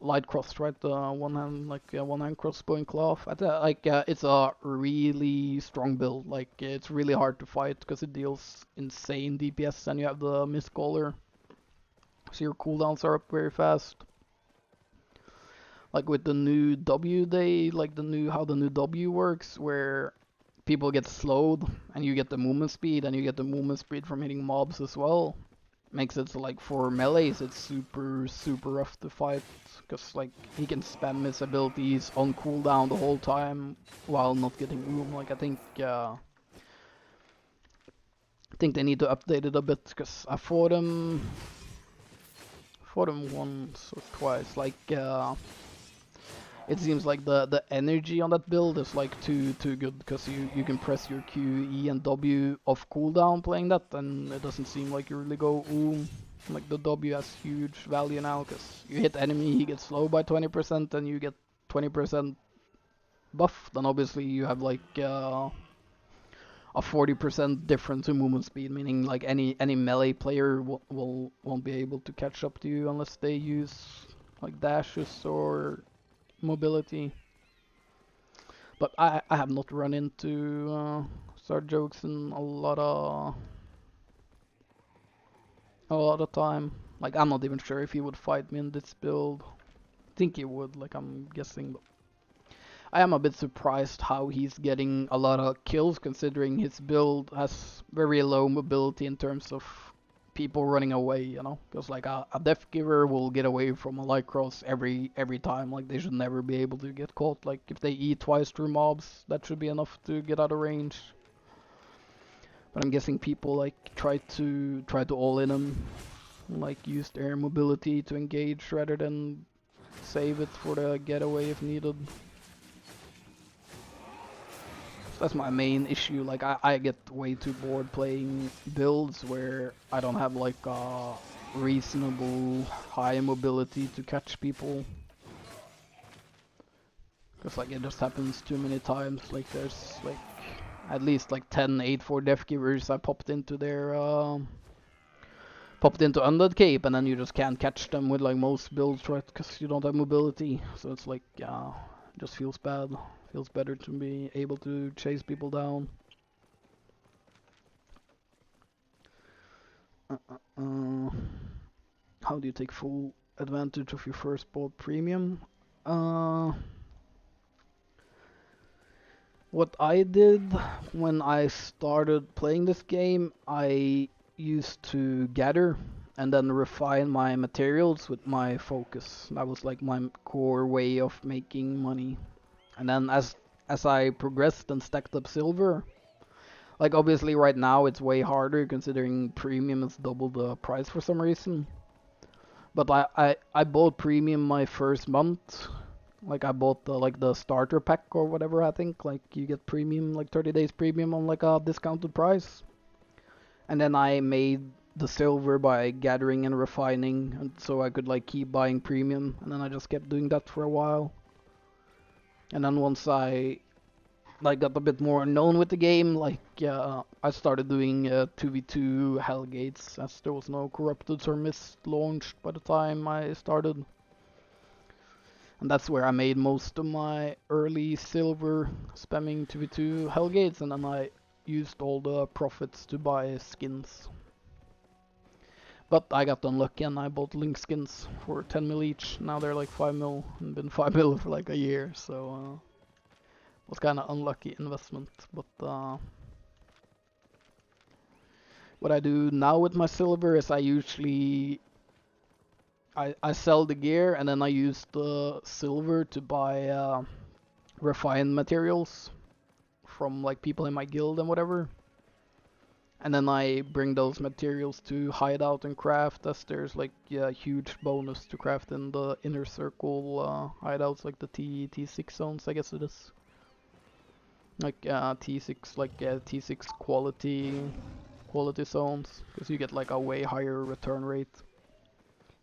[SPEAKER 1] light cross, right? The one hand crossbow and cloth. It's a really strong build. Like it's really hard to fight because it deals insane DPS, and you have the Mist Caller. So your cooldowns are up very fast. Like with the new W, how the new W works, where people get slowed and you get the movement speed, and you get the movement speed from hitting mobs as well. Makes it so like for melees it's super rough to fight, because like he can spam his abilities on cooldown the whole time while not getting room. Like I think they need to update it a bit, because I fought him once or twice. Like it seems like the energy on that build is like too good, because you can press your Q, E, and W off cooldown playing that, and it doesn't seem like you really go ooh. Like the W has huge value now, because you hit enemy, he gets slow by 20%, and you get 20% buff. Then obviously you have like a 40% difference in movement speed, meaning like any melee player won't be able to catch up to you unless they use like dashes or mobility. But I have not run into Sarjokes in a lot of time. Like I'm not even sure if he would fight me in this build. I think he would, like I'm guessing. But I am a bit surprised how he's getting a lot of kills, considering his build has very low mobility in terms of people running away, you know, because like a Death Giver will get away from a light cross every time. Like they should never be able to get caught. Like if they eat twice through mobs, that should be enough to get out of range. But I'm guessing people like try to all in them, like use their mobility to engage rather than save it for the getaway if needed. That's my main issue. Like I get way too bored playing builds where I don't have like a reasonable high mobility to catch people. Cause like it just happens too many times. Like there's like at least like 10 8-4 Death Givers I popped into their Undead Cape, and then you just can't catch them with like most builds, right? Because you don't have mobility. So it's like, it just feels bad. Feels better to be able to chase people down. How do you take full advantage of your first bought premium? What I did when I started playing this game, I used to gather and then refine my materials with my focus. That was like my core way of making money. And then as I progressed and stacked up silver, like obviously right now it's way harder considering premium is double the price for some reason. But I bought premium my first month. Like I bought the starter pack or whatever, I think. Like you get premium, like 30 days premium on like a discounted price. And then I made the silver by gathering and refining, and so I could like keep buying premium, and then I just kept doing that for a while. And then once I like got a bit more known with the game, like I started doing 2v2 Hellgates, as there was no Corrupted or Mist launched by the time I started. And that's where I made most of my early silver, spamming 2v2 Hellgates, and then I used all the profits to buy skins. But I got unlucky and I bought Link skins for 10 mil each. Now they're like 5 mil, and been 5 mil for like a year, so it was kind of unlucky investment. But what I do now with my silver is I usually I sell the gear, and then I use the silver to buy refined materials from like people in my guild and whatever. And then I bring those materials to hideout and craft, as there's like huge bonus to craft in the inner circle hideouts, like the T6 zones, I guess it is. Like T6, like T6 quality zones, because you get like a way higher return rate.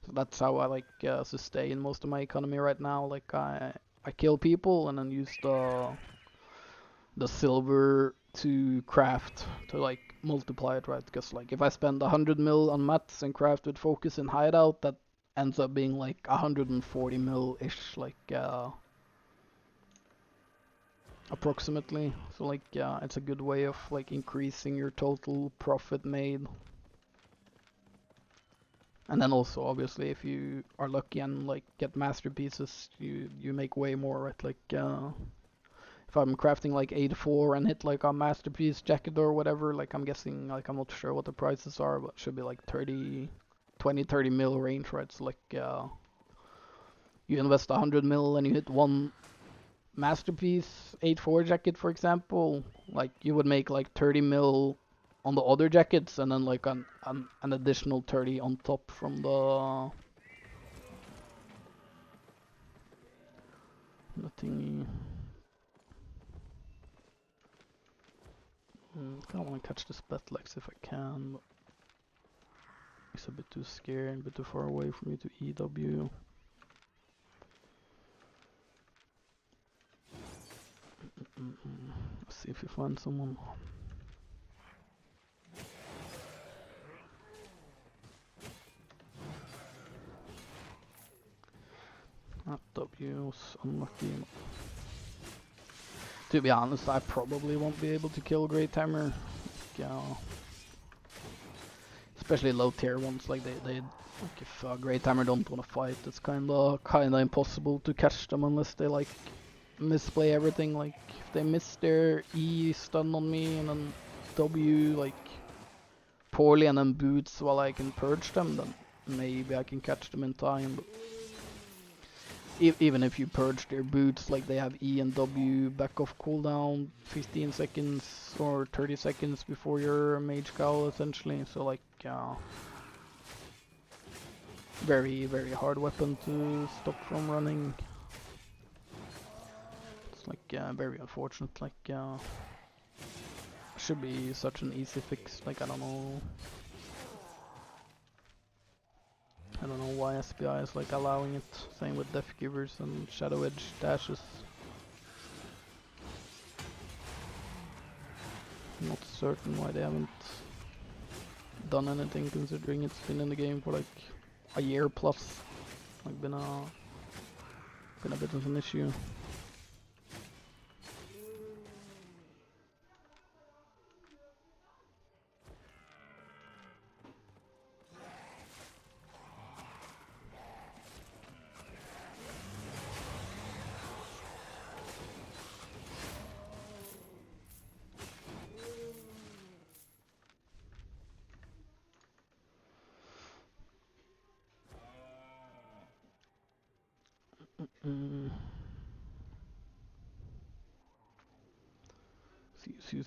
[SPEAKER 1] So that's how I like sustain most of my economy right now. Like I kill people and then use the silver to craft to like multiply it, right? Because like if I spend 100 mil on mats and craft with focus and hideout, that ends up being like 140 mil ish, like approximately. So like it's a good way of like increasing your total profit made. And then also obviously if you are lucky and like get masterpieces, you make way more, right? Like if I'm crafting like 84 and hit like a masterpiece jacket or whatever, like I'm guessing, like I'm not sure what the prices are, but it should be like 30 mil range, right? So like you invest 100 mil and you hit one masterpiece 84 jacket, for example, like you would make like 30 mil on the other jackets, and then like an additional 30 on top from the thingy. I kind of want to catch this Betlex if I can, but it's a bit too scary and a bit too far away for me to EW. Let's see if you find someone. That W was unlucky. To be honest, I probably won't be able to kill Great Hammer. Especially low tier ones, like they like if Great Hammer don't want to fight, it's kinda impossible to catch them unless they like misplay everything. Like if they miss their E stun on me and then W like poorly and then boots while I can purge them, then maybe I can catch them in time. But even if you purge their boots, like they have E and W back off cooldown 15 seconds or 30 seconds before your mage cowl essentially, so like very hard weapon to stop from running. It's like very unfortunate, like should be such an easy fix, like I don't know why SPI is like allowing it. Same with Death Givers and Shadow Edge dashes. I'm not certain why they haven't done anything, considering it's been in the game for like a year plus. Like been a bit of an issue.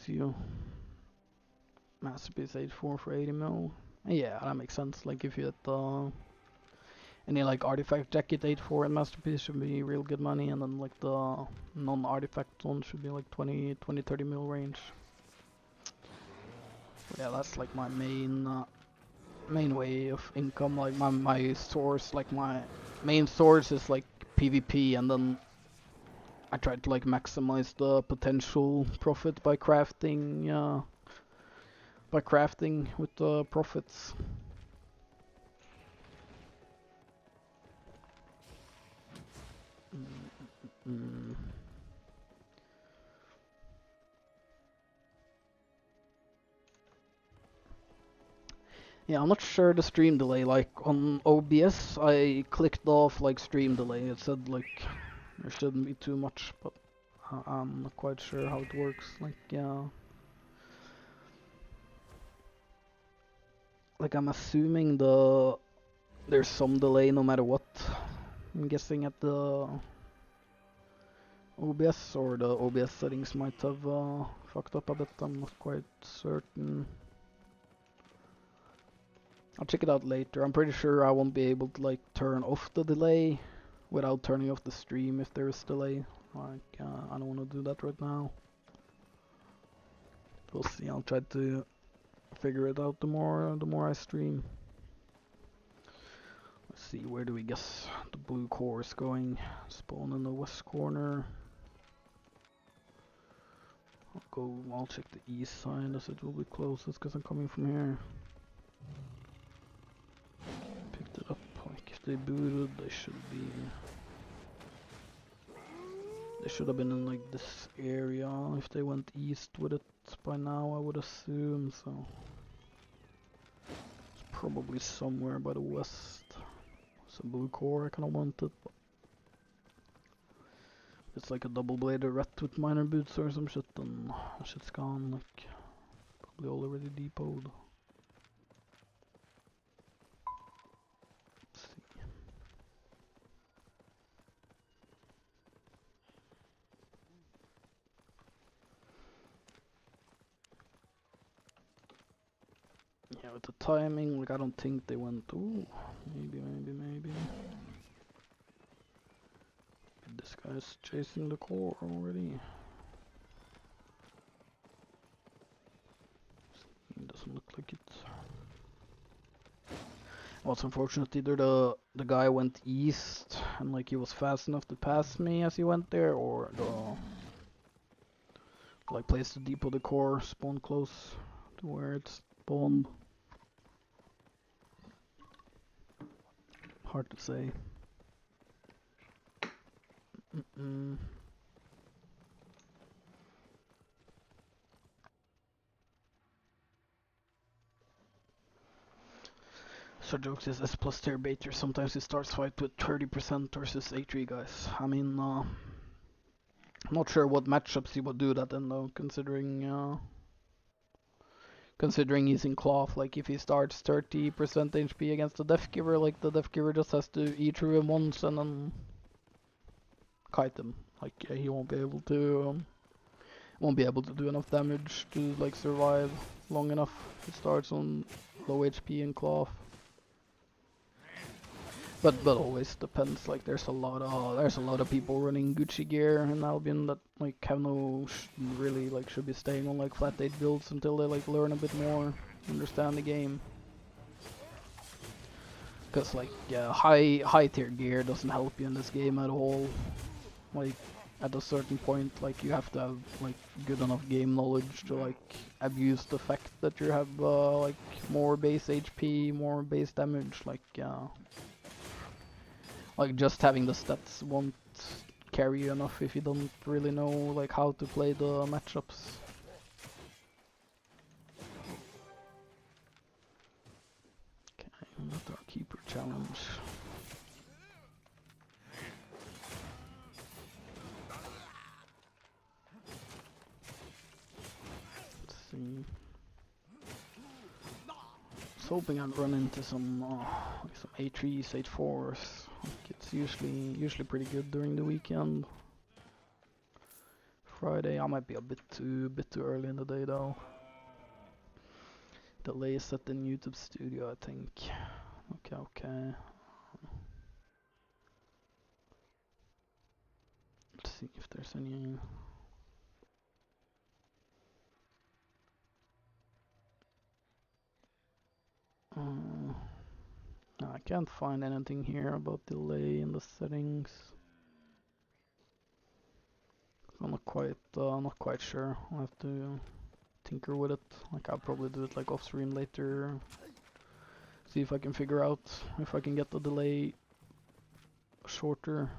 [SPEAKER 1] See. Masterpiece 8-4 for 80 mil. Yeah, that makes sense. Like if you had any like artifact jacket 8-4 and masterpiece should be real good money, and then like the non-artifact one should be like 20-30 mil range. So yeah, that's like my main way of income. Like my source, like my main source is like PvP, and then I try to like maximize the potential profit by crafting. By crafting with the profits. Yeah, I'm not sure the stream delay. Like on OBS, I clicked off like stream delay. It said like there shouldn't be too much, but I'm not quite sure how it works. Like yeah, like I'm assuming there's some delay no matter what. I'm guessing at the OBS, or the OBS settings might have fucked up a bit. I'm not quite certain. I'll check it out later. I'm pretty sure I won't be able to like turn off the delay without turning off the stream if there is delay. Like I don't want to do that right now. We'll see. I'll try to figure it out the more I stream. Let's see, where do we guess the blue core is going? Spawn in the west corner. I'll check the east side as it will be closest because I'm coming from here. Picked it up. Like if they booted, they should have been in like this area if they went east with it by now, I would assume, so it's probably somewhere by the west. It's a blue core I kinda wanted, but it's like a double-bladed rat with minor boots or some shit, and that shit's gone, like probably already depoted. Yeah, with the timing, like I don't think they went. Ooh, maybe. This guy's chasing the core already. It doesn't look like it. Well, it's unfortunate either the guy went east and like he was fast enough to pass me as he went there, or the like place to depot the core spawned close to where it's spawned. Hard to say. So jokes is S plus tier baiter. Sometimes he starts fight with 30% versus A3 guys. I mean, I'm not sure what matchups he would do that in though, considering Considering he's in cloth, like if he starts 30% HP against the Death Giver, like the Death Giver just has to E through him once and then kite him. Like he won't be able to do enough damage to like survive long enough. He starts on low HP and cloth. But always depends. Like there's a lot of people running Gucci gear in Albion that like have really like should be staying on like flat 8 builds until they like learn a bit more, understand the game. Cause like high tier gear doesn't help you in this game at all. Like at a certain point, like you have to have like good enough game knowledge to like abuse the fact that you have like more base HP, more base damage. Like just having the stats won't carry you enough if you don't really know like how to play the matchups. Okay, another keeper challenge. Let's see. I was hoping I'd run into some like some A3s, A4s. Like it's usually pretty good during the weekend. Friday I might be a bit too early in the day though. Delay set in YouTube studio, I think. Okay. Let's see if there's any. No, I can't find anything here about delay in the settings. I'm not quite sure. I'll have to tinker with it. Like I'll probably do it like off stream later. See if I can figure out if I can get the delay shorter.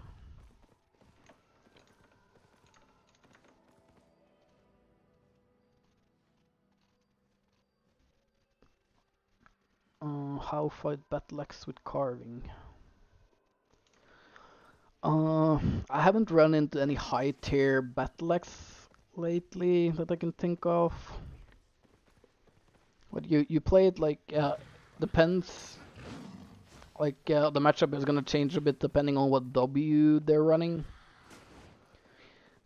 [SPEAKER 1] How fight battle axe with carving? I haven't run into any high tier battle axe lately that I can think of. But you play it like depends. Like the matchup is gonna change a bit depending on what W they're running.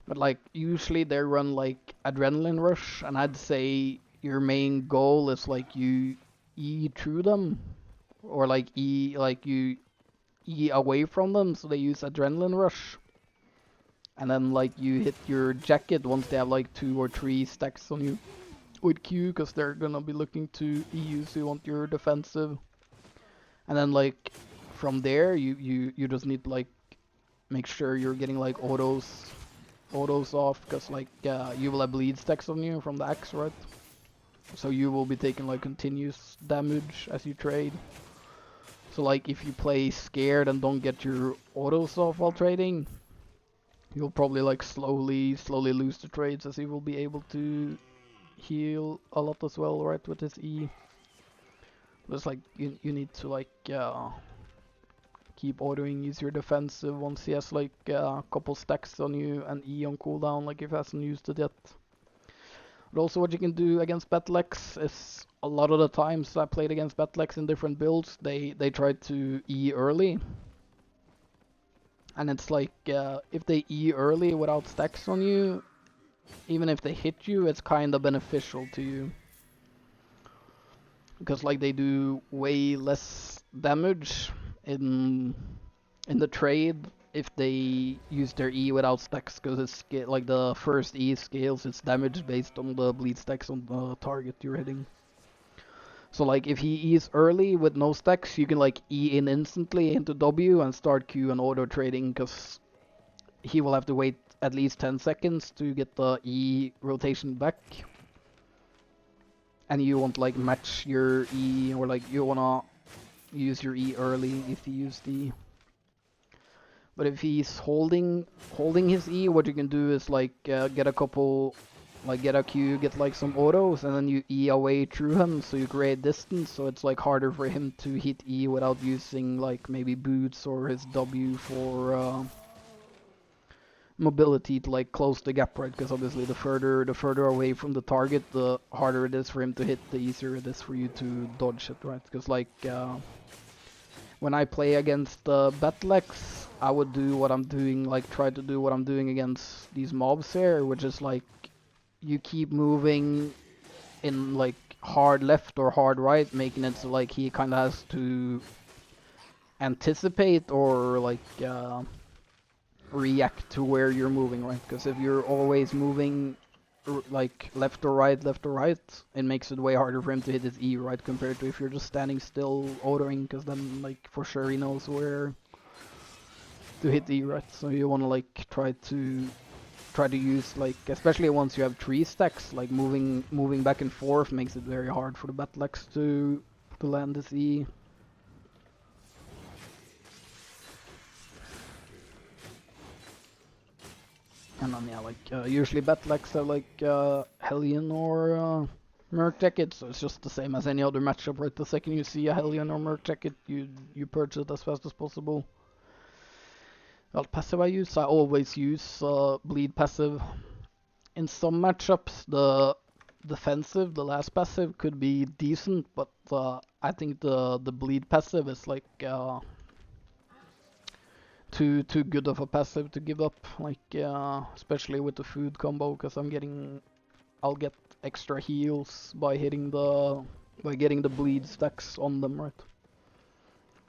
[SPEAKER 1] But like usually they run like adrenaline rush, and I'd say your main goal is like you E through them, or like you E away from them, so they use adrenaline rush. And then like you hit your jacket once they have like 2 or 3 stacks on you with Q, because they're gonna be looking to EU, so you want your defensive. And then like from there you just need to like make sure you're getting like autos off, because like you will have bleed stacks on you from the axe, right? So you will be taking like continuous damage as you trade. So like if you play scared and don't get your autos off while trading, you'll probably like slowly lose the trades, as he will be able to heal a lot as well, right, with his E. But it's like you need to like keep autoing, use your defensive once he has like a couple stacks on you, and E on cooldown, like if he hasn't used it yet. But also what you can do against battle axe is, a lot of the times I played against battle axe in different builds, they try to E early. And it's like, if they E early without stacks on you, even if they hit you, it's kinda beneficial to you. Because like they do way less damage in the trade if they use their E without stacks, because it's like the first E scales its damage based on the bleed stacks on the target you're hitting. So like if he E's early with no stacks, you can like E in instantly into W and start Q and auto trading, because he will have to wait at least 10 seconds to get the E rotation back. And you won't like match your E, or like you wanna use your E early if you use the E. But if he's holding his E, what you can do is like get a couple, like get a Q, get like some autos, and then you E away through him, so you create distance, so it's like harder for him to hit E without using like maybe boots or his W for mobility to like close the gap, right? Because obviously the further away from the target, the harder it is for him to hit, the easier it is for you to dodge it, right? Because like when I play against Battlex, I would do what I'm doing, like try to do what I'm doing against these mobs here, which is like you keep moving in like hard left or hard right, making it so like he kind of has to anticipate or like react to where you're moving, right? Because if you're always moving like left or right, it makes it way harder for him to hit his E, right? Compared to if you're just standing still autoing, because then like for sure he knows where to hit E, right? So you want to like try to use like, especially once you have 3 stacks, like moving back and forth makes it very hard for the Battlex to land this E. And then yeah, like usually Battlex have like Hellion or Merc Jacket, so it's just the same as any other matchup, right? The second you see a Hellion or Merc Jacket, you purchase it as fast as possible. Well, passive I always use bleed passive. In some matchups, the defensive, the last passive could be decent, but I think the bleed passive is like too good of a passive to give up, like especially with the food combo, because I'll get extra heals by getting the bleed stacks on them, right?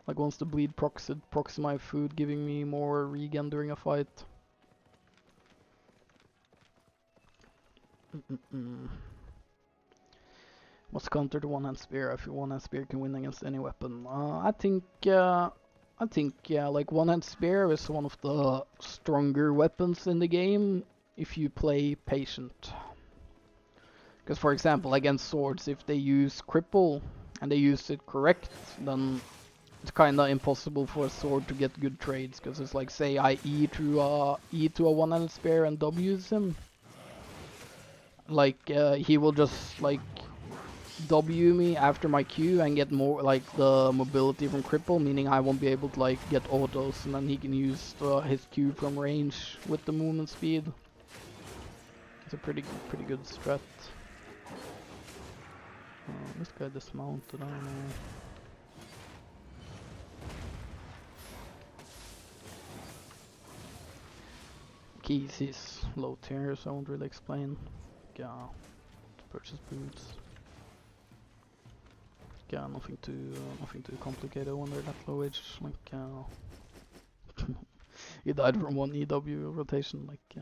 [SPEAKER 1] Like once the bleed procs, it procs my food, giving me more regen during a fight. What's counter to one-hand spear? If your one-hand spear can win against any weapon? I think yeah, like one-hand spear is one of the stronger weapons in the game if you play patient. Because for example, against swords, if they use cripple and they use it correct, then it's kinda impossible for a sword to get good trades. Because it's like, say I E to a one-handed spear and W's him, like he will just like W me after my Q and get more like the mobility from cripple, meaning I won't be able to like get autos, and then he can use his Q from range with the movement speed. It's a pretty good strat. This guy dismounted, I don't know. Keys, he's low tier, so I won't really explain. Yeah, purchase boots. Yeah, nothing too complicated when they're that low age. Like, he died from one EW rotation. Like,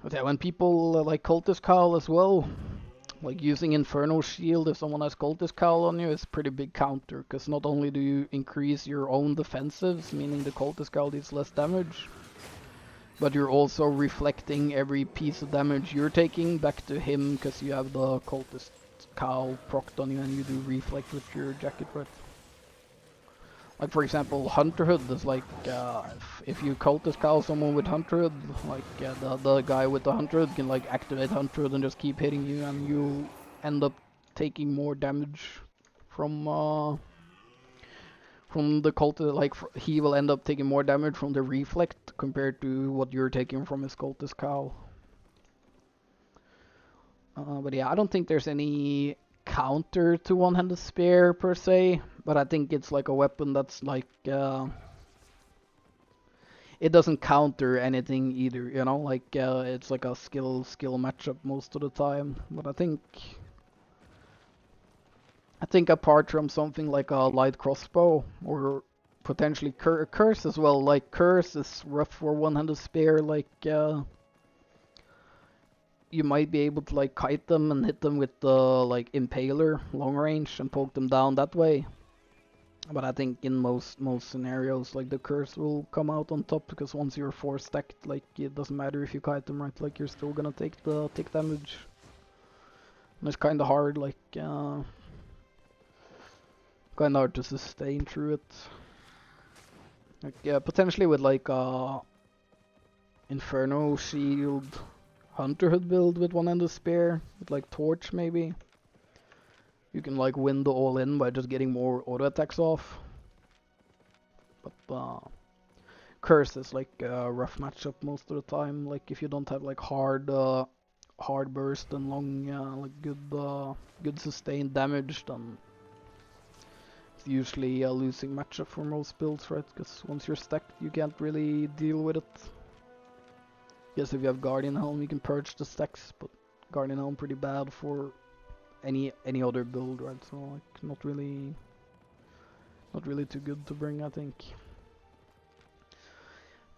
[SPEAKER 1] but yeah, when people like Cultist Cowl as well, like using Inferno Shield if someone has Cultist Cowl on you is pretty big counter, because not only do you increase your own defensives, meaning the Cultist Cowl deals less damage, but you're also reflecting every piece of damage you're taking back to him, because you have the Cultist Cowl procced on you and you do reflect with your jacket, right? Like for example, Hunterhood is like, if you Cultist Cowl someone with Hunterhood, like the guy with the Hunterhood can like activate Hunterhood and just keep hitting you, and you end up taking more damage from the Cultist, like he will end up taking more damage from the reflect compared to what you're taking from his Cultist Cowl. But yeah, I don't think there's any counter to one-handed spear per se, but I think it's like a weapon that's like it doesn't counter anything either, you know, like it's like a skill matchup most of the time. But I think apart from something like a light crossbow or potentially curse as well, like curse is rough for one-handed spear, like you might be able to like kite them and hit them with the like impaler long range and poke them down that way. But I think in most scenarios, like the curse will come out on top, because once you're 4 stacked, like it doesn't matter if you kite them, right? Like you're still gonna take the tick damage. And it's kind of hard, like kind of hard to sustain through it. Like yeah, potentially with like Inferno Shield Hunterhood build with one-handed spear with like Torch maybe. You can like win the all-in by just getting more auto attacks off. But Curse is like a rough matchup most of the time. Like if you don't have like hard burst and long like good sustained damage, then it's usually a losing matchup for most builds, right? Because once you're stacked, you can't really deal with it. Yes, if you have Guardian Helm, you can purge the stacks, but Guardian Helm pretty bad for any other build, right? So like not really too good to bring, I think.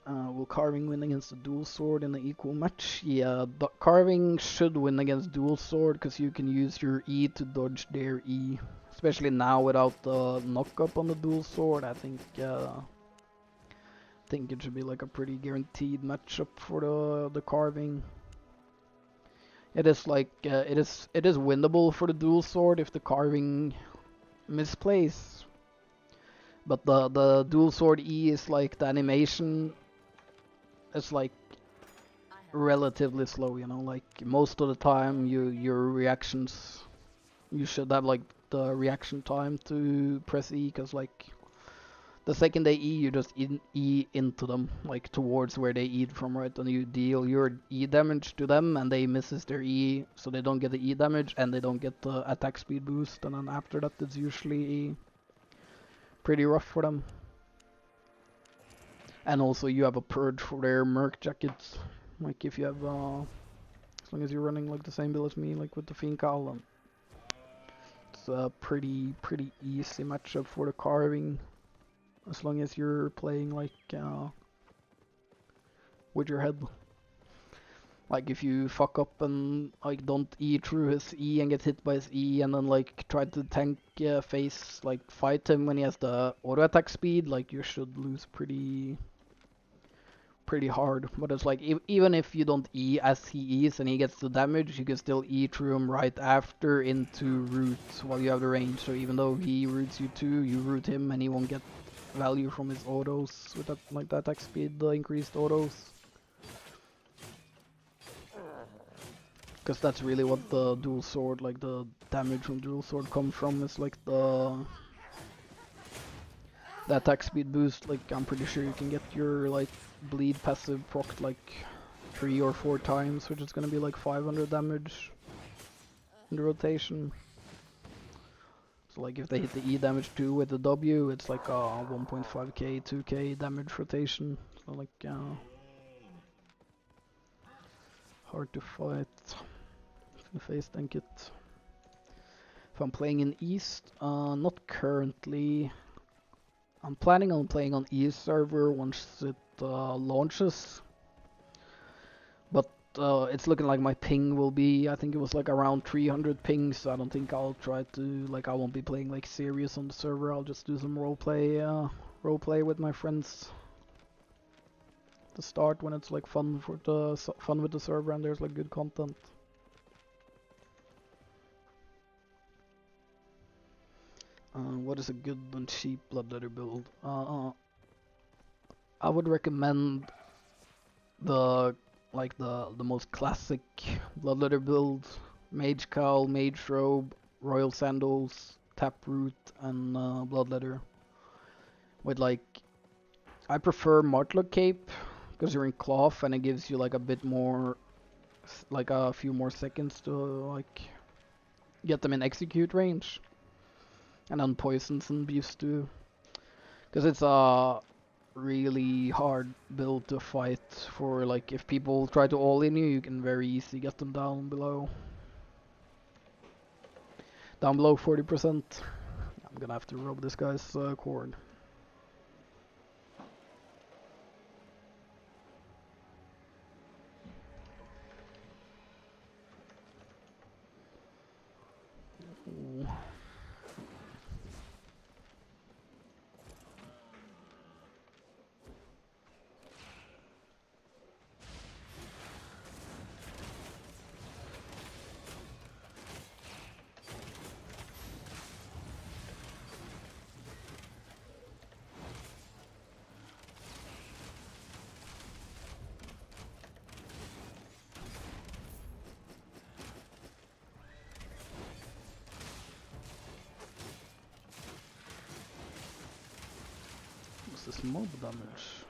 [SPEAKER 1] Will Carving win against the Dual Sword in an equal match? Yeah, Carving should win against Dual Sword because you can use your E to dodge their E. Especially now without the knock-up on the Dual Sword, I think it should be like a pretty guaranteed matchup for the Carving. It is like it is winnable for the Dual Sword if the Carving misplays. But the Dual Sword E is like the animation. It's like relatively slow, you know, like most of the time your reactions, you should have like the reaction time to press E, because like the second they E, you just E into them, like towards where they E'd from, right? And you deal your E damage to them and they misses their E, so they don't get the E damage and they don't get the attack speed boost, and then after that it's usually pretty rough for them. And also you have a purge for their merc jackets. Like if you have, as long as you're running like the same build as me, like with the Fiend Cowl, it's a pretty easy matchup for the Carving. As long as you're playing like with your head. Like if you fuck up and like don't E through his E and get hit by his E, and then like try to tank face, like fight him when he has the auto attack speed, like you should lose pretty hard. But it's like even if you don't E as he E's and he gets the damage, you can still E through him right after into root while you have the range. So even though he roots you too, you root him and he won't get value from his autos with that, like the attack speed, the increased autos. Because that's really what the dual sword, like the damage from dual sword comes from. It's like the attack speed boost. Like I'm pretty sure you can get your like bleed passive procced like 3 or 4 times, which is gonna be like 500 damage in the rotation. So like if they hit the E damage too with the W, it's like a 1.5k, 2k damage rotation. So like hard to fight. Face tank it. If I'm playing in East, not currently. I'm planning on playing on East server once it launches. But it's looking like my ping will be, I think it was like around 300 ping, so I don't think I'll try to, like I won't be playing like serious on the server. I'll just do some roleplay with my friends to start when it's like fun with the server and there's like good content. What is a good and cheap Bloodletter build? I would recommend the most classic Bloodletter build: Mage Cowl, Mage Robe, Royal Sandals, Taproot, and Bloodletter. With like, I prefer Martlock Cape because you're in cloth and it gives you like a bit more, like a few more seconds to like get them in execute range. And then poisons and beefs too, because it's a really hard build to fight for. Like if people try to all in you, you can very easily get them down below 40%. I'm gonna have to rub this guy's cord. Ooh. does this mob damage?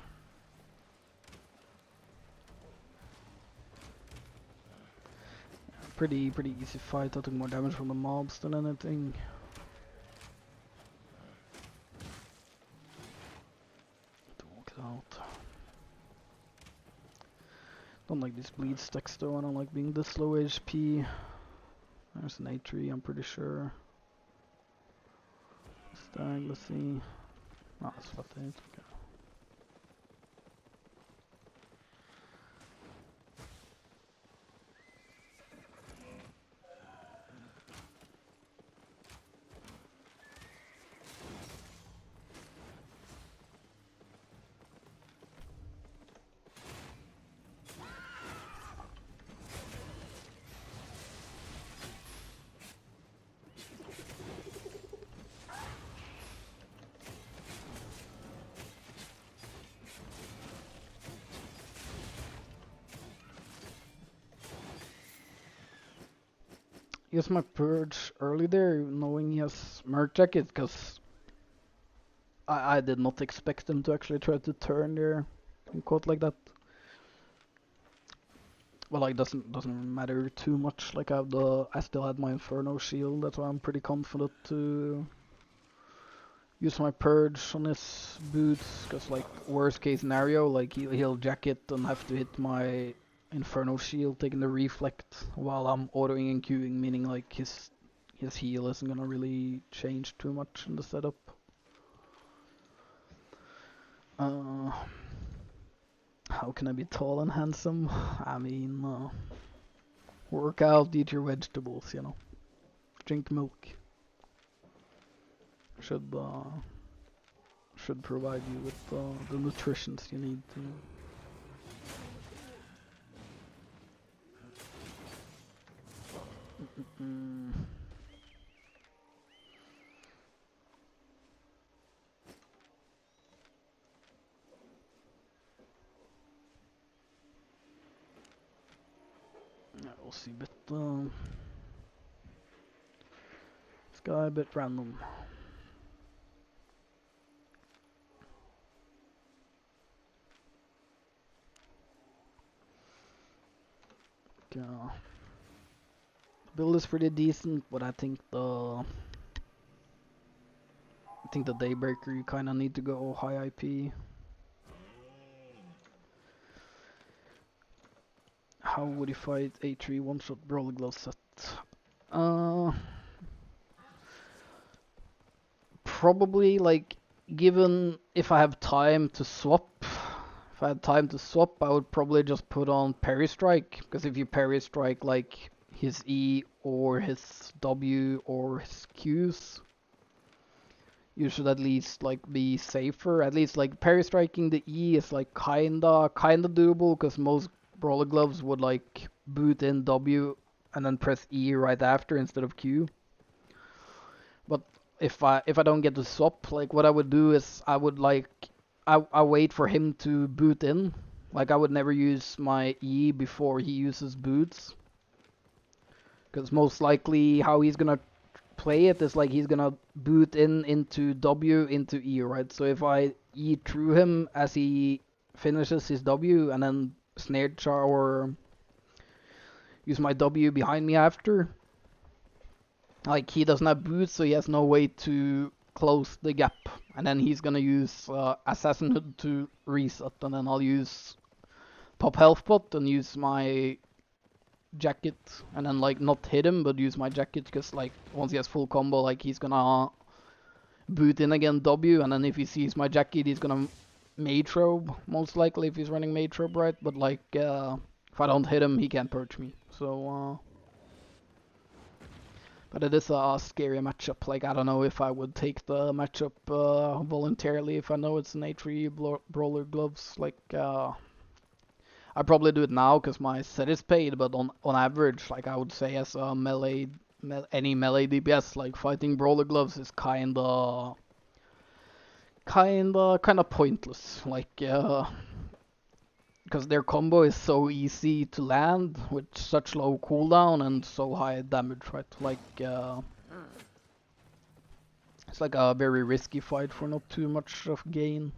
[SPEAKER 1] Pretty easy fight. I took more damage from the mobs than anything. To walk it out. Don't like these bleed stacks though. I don't like being this low HP. There's an A3, I'm pretty sure. Stag, let's see. No, it's flat 8. Okay. Use my purge early there, knowing he has merc jacket, because I did not expect him to actually try to turn there and caught like that. Well, like doesn't matter too much. Like I still had my Inferno shield, that's why I'm pretty confident to use my purge on his boots. Cause like worst case scenario, like he'll jacket and have to hit my Inferno shield, taking the reflect while I'm autoing and queuing, meaning like his heal isn't gonna really change too much in the setup. How can I be tall and handsome? I mean, work out, eat your vegetables, you know. Drink milk. Should provide you with the nutritions you need to. Yeah, we'll see, but this guy a bit random. Okay. The build is pretty decent, but I think the Daybreaker you kinda need to go high IP. How would you fight A3 one-shot Brawler Glove set? Probably like, given if I have time to swap, if I had time to swap, I would probably just put on Parry Strike, because if you Parry Strike like his E or his W or his Qs, you should at least like be safer. At least like Parry Striking the E is like kinda doable, because most Brawler Gloves would like boot in W and then press E right after instead of Q. But if I don't get to swap, like what I would do is I would like I wait for him to boot in. Like I would never use my E before he uses boots, because most likely how he's gonna play it is like he's gonna boot in into W into E, right? So if I E through him as he finishes his W and then snare char or use my W behind me after, like he doesn't have boots, so he has no way to close the gap, and then he's gonna use Assassinhood to reset, and then I'll use Pop Health Pot and use my jacket, and then like not hit him but use my jacket, because like once he has full combo, like he's gonna boot in again W, and then if he sees my jacket he's gonna Mage Robe, most likely, if he's running Mage Robe, right? But like if I don't hit him he can't purge me, so but it is a scary matchup. Like I don't know if I would take the matchup voluntarily if I know it's an A3 Brawler Gloves. Like I probably do it now because my set is paid, but on average, like I would say as a melee, any melee DPS, like fighting Brawler Gloves is kinda pointless. Like because their combo is so easy to land with such low cooldown and so high damage, right? Like it's like a very risky fight for not too much of gain.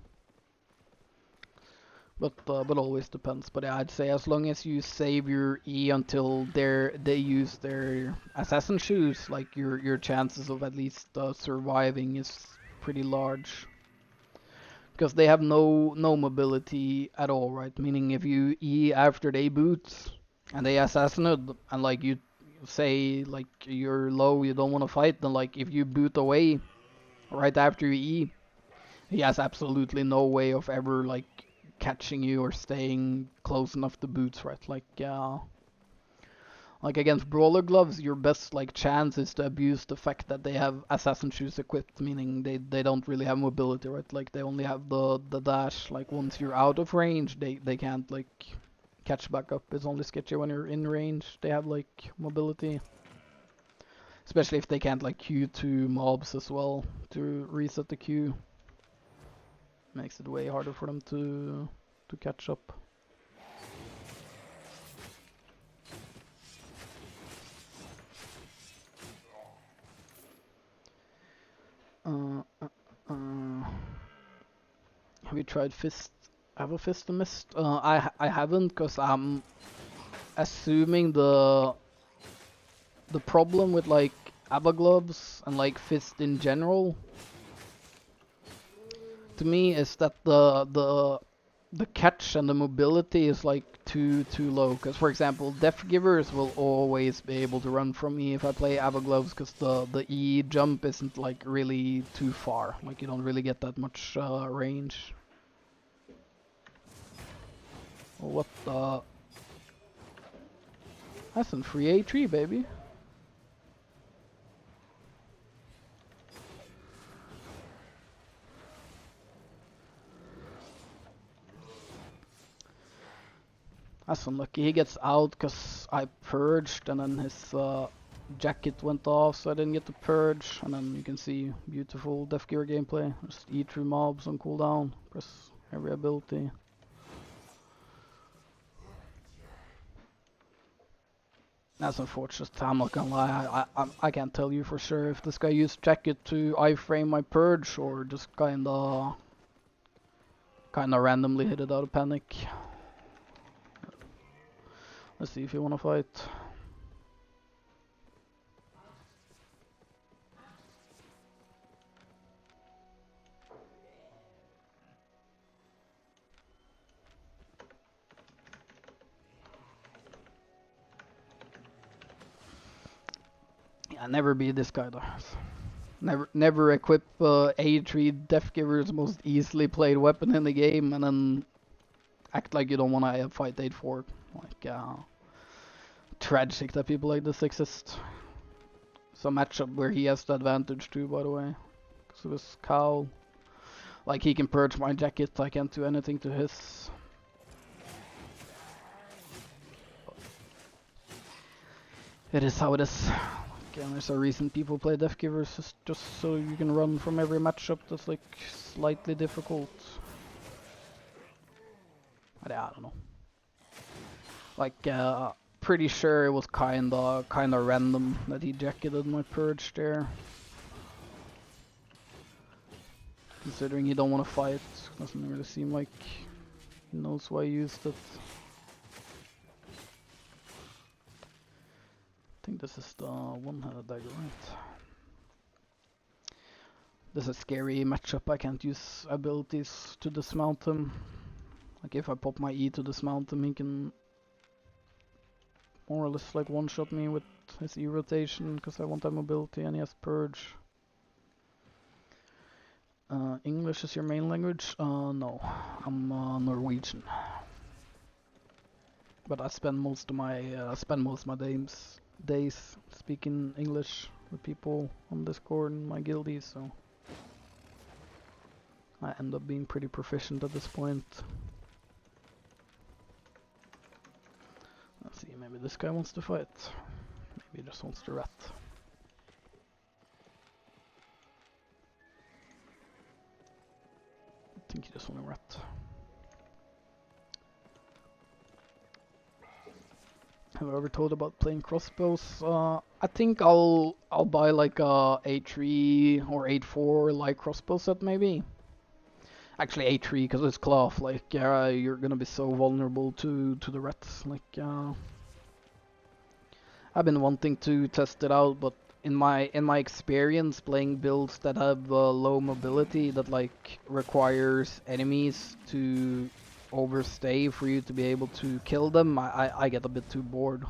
[SPEAKER 1] but always depends. But yeah, I'd say as long as you save your E until they use their assassin shoes, like your chances of at least surviving is pretty large. Because they have no mobility at all, right? Meaning if you E after they boot and they assassinate, and like you say like you're low, you don't want to fight, then like if you boot away right after you E, he has absolutely no way of ever like catching you or staying close enough to boots, right? Like against brawler gloves, your best like chance is to abuse the fact that they have assassin shoes equipped, meaning they don't really have mobility, right? Like they only have the dash. Like once you're out of range, they can't like catch back up. It's only sketchy when you're in range. They have like mobility, especially if they can't like queue to mobs as well to reset the queue. Makes it way harder for them to catch up. Have you tried Fist? Have a Fist of Mist? I haven't, cause I'm assuming the problem with like ABBA gloves and like Fist in general, to me, is that the catch and the mobility is like too low. Cause for example, Death Givers will always be able to run from me if I play ABBA gloves, cause the E jump isn't like really too far. Like you don't really get that much range. What the? That's a free A3, baby. That's unlucky. He gets out because I purged and then his jacket went off, so I didn't get to purge. And then you can see beautiful Death Gear gameplay. Just eat through mobs on cooldown, press every ability. That's unfortunate. I'm not gonna lie. I can't tell you for sure if this guy used jacket to iframe my purge or just kinda randomly hit it out of panic. Let's see if you wanna fight. Yeah, never be this guy though. Never equip A3 Death Giver's most easily played weapon in the game and then act like you don't wanna fight 8-4. Like, tragic that people like this exist. It's a matchup where he has the advantage too, by the way. Because of his cowl. Like, he can purge my jacket, I can't do anything to his. It is how it is. Like, there's a reason people play Death Givers, just so you can run from every matchup that's like slightly difficult. I don't know. Like, pretty sure it was kinda random that he jacketed my purge there. Considering he don't want to fight, doesn't really seem like he knows why I used it. I think this is the one-handed dagger, right? This is a scary matchup. I can't use abilities to dismount him. Like if I pop my E to dismount him, he can more or less like one-shot me with his E rotation because I want that mobility and he has purge. English is your main language? No, I'm Norwegian. But I spend most of my days speaking English with people on Discord and my guildie, so I end up being pretty proficient at this point. Let's see, maybe this guy wants to fight. Maybe he just wants to rat. I think he just wants to rat. Have I ever told about playing crossbows? I think I'll buy like a A3 or 8-4 light crossbow set maybe. Actually, A3 because it's cloth. Like, yeah, you're gonna be so vulnerable to the rats. Like, I've been wanting to test it out, but in my experience playing builds that have low mobility that like requires enemies to overstay for you to be able to kill them, I get a bit too bored.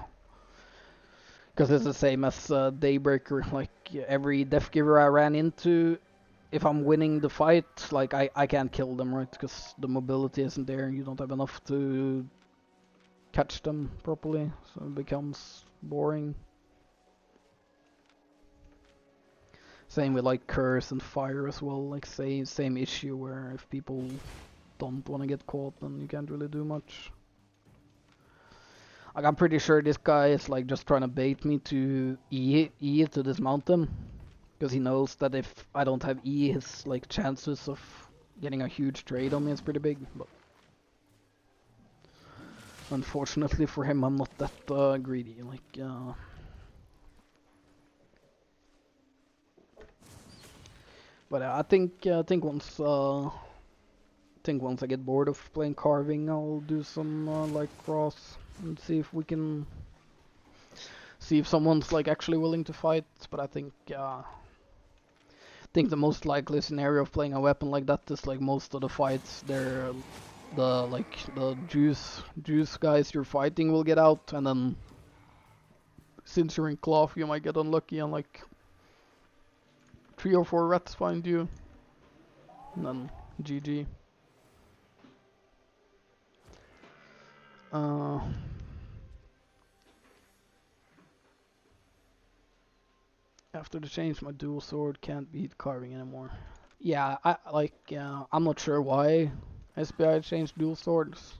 [SPEAKER 1] Because it's the same as Daybreaker. Like every Death Giver I ran into, if I'm winning the fight, like I can't kill them, right? Because the mobility isn't there and you don't have enough to catch them properly, so it becomes boring. Same with like Curse and Fire as well, like same issue where if people don't want to get caught then you can't really do much. Like I'm pretty sure this guy is like just trying to bait me to E to dismount them. Because he knows that if I don't have E, his like chances of getting a huge trade on me is pretty big. But unfortunately for him, I'm not that greedy. Like, but I think once I get bored of playing carving, I'll do some like cross and see if we can see if someone's like actually willing to fight. But I think the most likely scenario of playing a weapon like that is like most of the fights they're the juice guys you're fighting will get out, and then since you're in cloth you might get unlucky and like 3 or 4 rats find you and then GG. Uh, After the change, my dual sword can't beat carving anymore. Yeah, I'm not sure why SBI changed dual swords.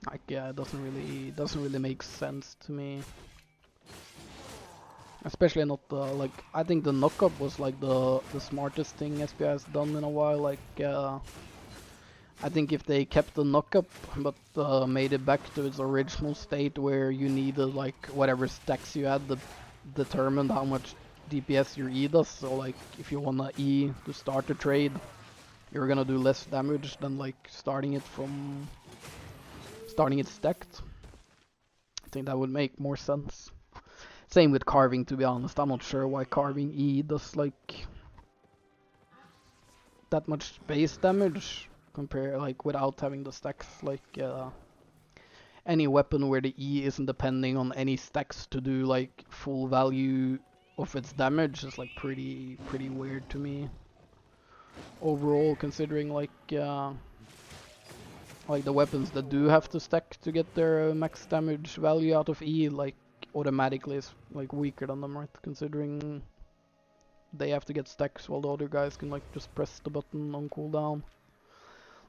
[SPEAKER 1] Like, yeah, it doesn't really make sense to me. Especially not the like. I think the knockup was like the smartest thing SBI has done in a while. Like, I think if they kept the knockup but made it back to its original state where you needed like whatever stacks you had that determined how much DPS your E does. So like if you wanna E to start a trade, you're gonna do less damage than like starting it stacked. I think that would make more sense. Same with carving, to be honest. I'm not sure why carving E does like that much base damage compare like without having the stacks. Like any weapon where the E isn't depending on any stacks to do like full value of its damage is like pretty weird to me. Overall, considering like the weapons that do have to stack to get their max damage value out of E, like automatically is like weaker than them, right? Considering they have to get stacks while the other guys can like just press the button on cooldown.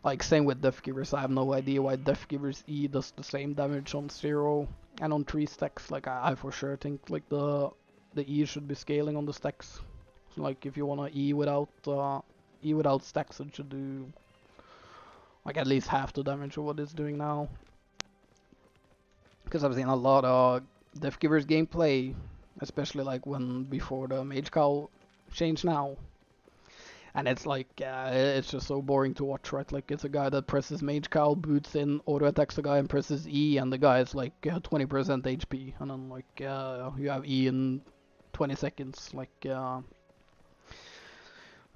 [SPEAKER 1] Like same with Death Givers, I have no idea why Death Givers E does the same damage on 0 and on 3 stacks. Like I for sure think like the E should be scaling on the stacks. So like if you wanna E without stacks, it should do like at least half the damage of what it's doing now. Because I've seen a lot of Death Givers gameplay, especially like when before the Mage Cowl change now. And it's like, it's just so boring to watch, right? Like, it's a guy that presses Mage Cowl, boots in, auto-attacks a guy and presses E, and the guy is like 20% HP. And then, like, you have E in 20 seconds. Like, it's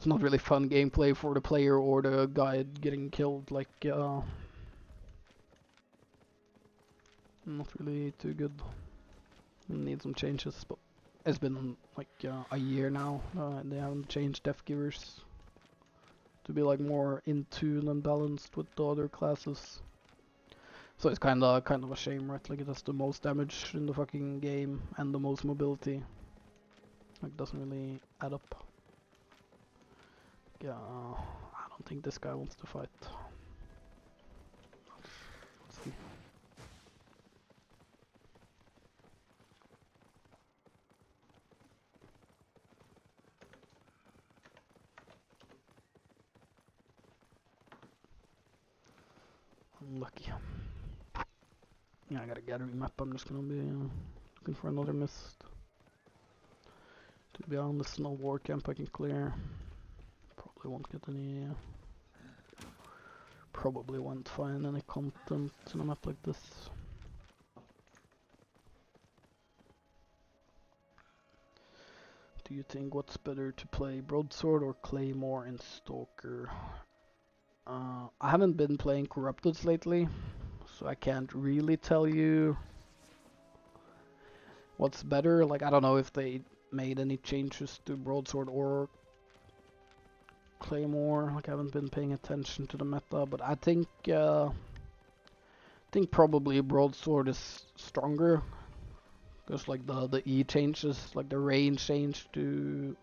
[SPEAKER 1] not really fun gameplay for the player or the guy getting killed. Like, not really too good. Need some changes, but it's been like a year now. They haven't changed Death Givers to be like more in tune and balanced with the other classes. So it's kind of a shame, right? Like it has the most damage in the fucking game and the most mobility. Like doesn't really add up. Yeah, I don't think this guy wants to fight. Let's see. Unlucky. Yeah, I got a gathering map. I'm just gonna be looking for another mist. To be honest, no war camp I can clear. won't get any. Probably won't find any content in a map like this. Do you think what's better to play, Broadsword or Claymore in Stalker? I haven't been playing Corrupted lately, so I can't really tell you what's better. Like, I don't know if they made any changes to Broadsword or Claymore. Like, I haven't been paying attention to the meta, but I think probably Broadsword is stronger. Because like the E changes, like the range change to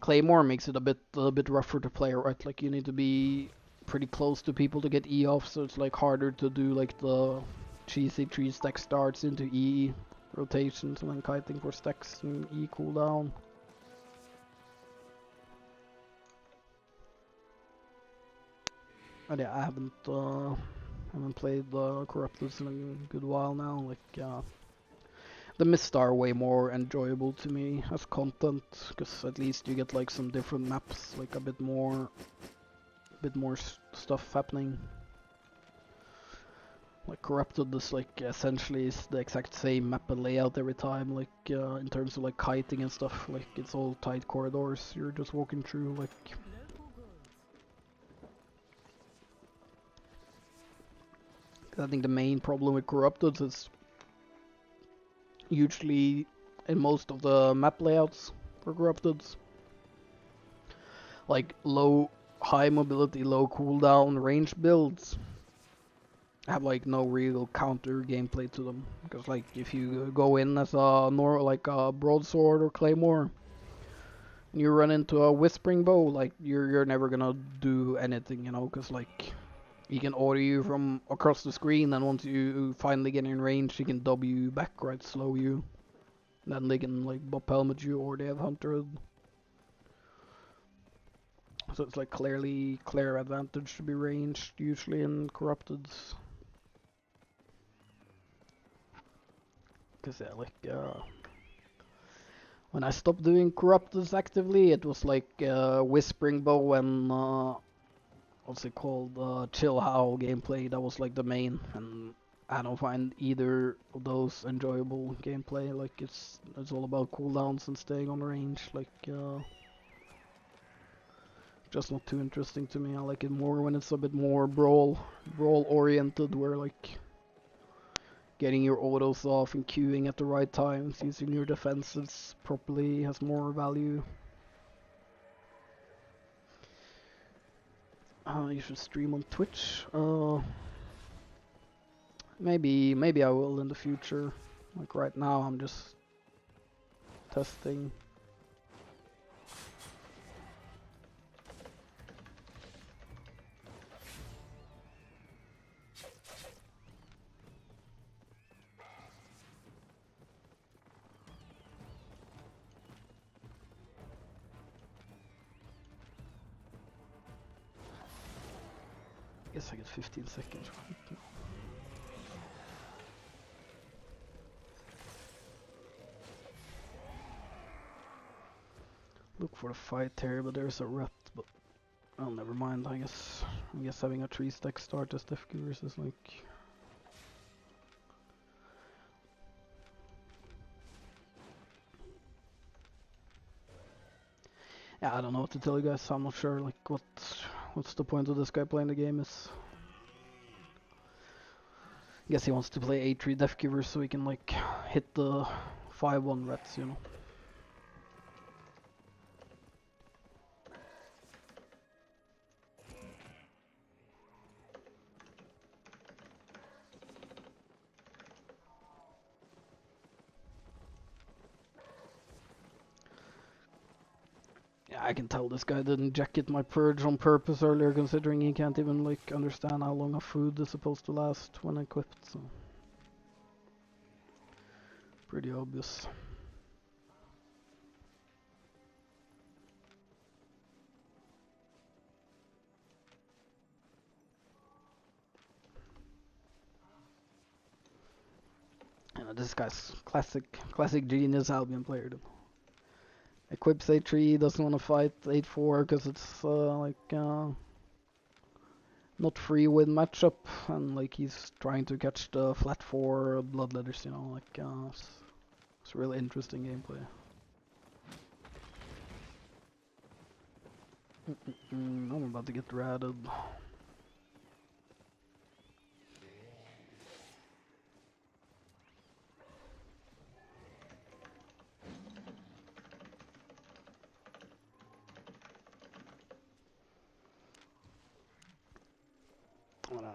[SPEAKER 1] Claymore makes it a bit rougher to play, right? Like you need to be pretty close to people to get E off, so it's like harder to do like the cheesy 3-stack starts into E rotations and then kiting for stacks and E cooldown. But yeah, I haven't played Corrupted in a good while now. Like the Mist are way more enjoyable to me as content, because at least you get like some different maps, like a bit more stuff happening. Like Corrupted is like essentially is the exact same map and layout every time, like in terms of like kiting and stuff. Like it's all tight corridors you're just walking through. Like I think the main problem with Corrupted is usually in most of the map layouts for Corrupted, like high mobility, low cooldown range builds have like no real counter gameplay to them. Because like if you go in as a broadsword or claymore, and you run into a whispering bow, like you're never gonna do anything, you know, because like he can order you from across the screen, and once you finally get in range, he can W you back, right, slow you. Then they can like bop helmet you, or they have hunter. So it's like clear advantage to be ranged usually in Corrupteds. Cause yeah, like when I stopped doing Corrupteds actively, it was like Whispering Bow and what's it called, Chill Howl gameplay. That was like the main, and I don't find either of those enjoyable gameplay. Like it's all about cooldowns and staying on range. Like just not too interesting to me. I like it more when it's a bit more brawl oriented, where like getting your autos off and queuing at the right times, using your defenses properly has more value. You should stream on Twitch. Maybe I will in the future. Like right now, I'm just testing. I guess I get 15 seconds. Look for the fight here, but there's a rat. But oh, never mind. I guess having a 3-stack start as Def Givers is like. Yeah, I don't know what to tell you guys. I'm not sure. Like, what's the point of this guy playing the game? Is I guess he wants to play A3 Def Giver so he can like hit the 5-1 rats, you know. Yeah, I can tell this guy didn't jacket my purge on purpose earlier, considering he can't even like understand how long a food is supposed to last when equipped. So pretty obvious. You know, this guy's classic genius Albion player. Equips A3, doesn't want to fight 8-4 because it's not free with matchup, and like he's trying to catch the flat 4 bloodletters, you know, like it's really interesting gameplay. I'm about to get ratted.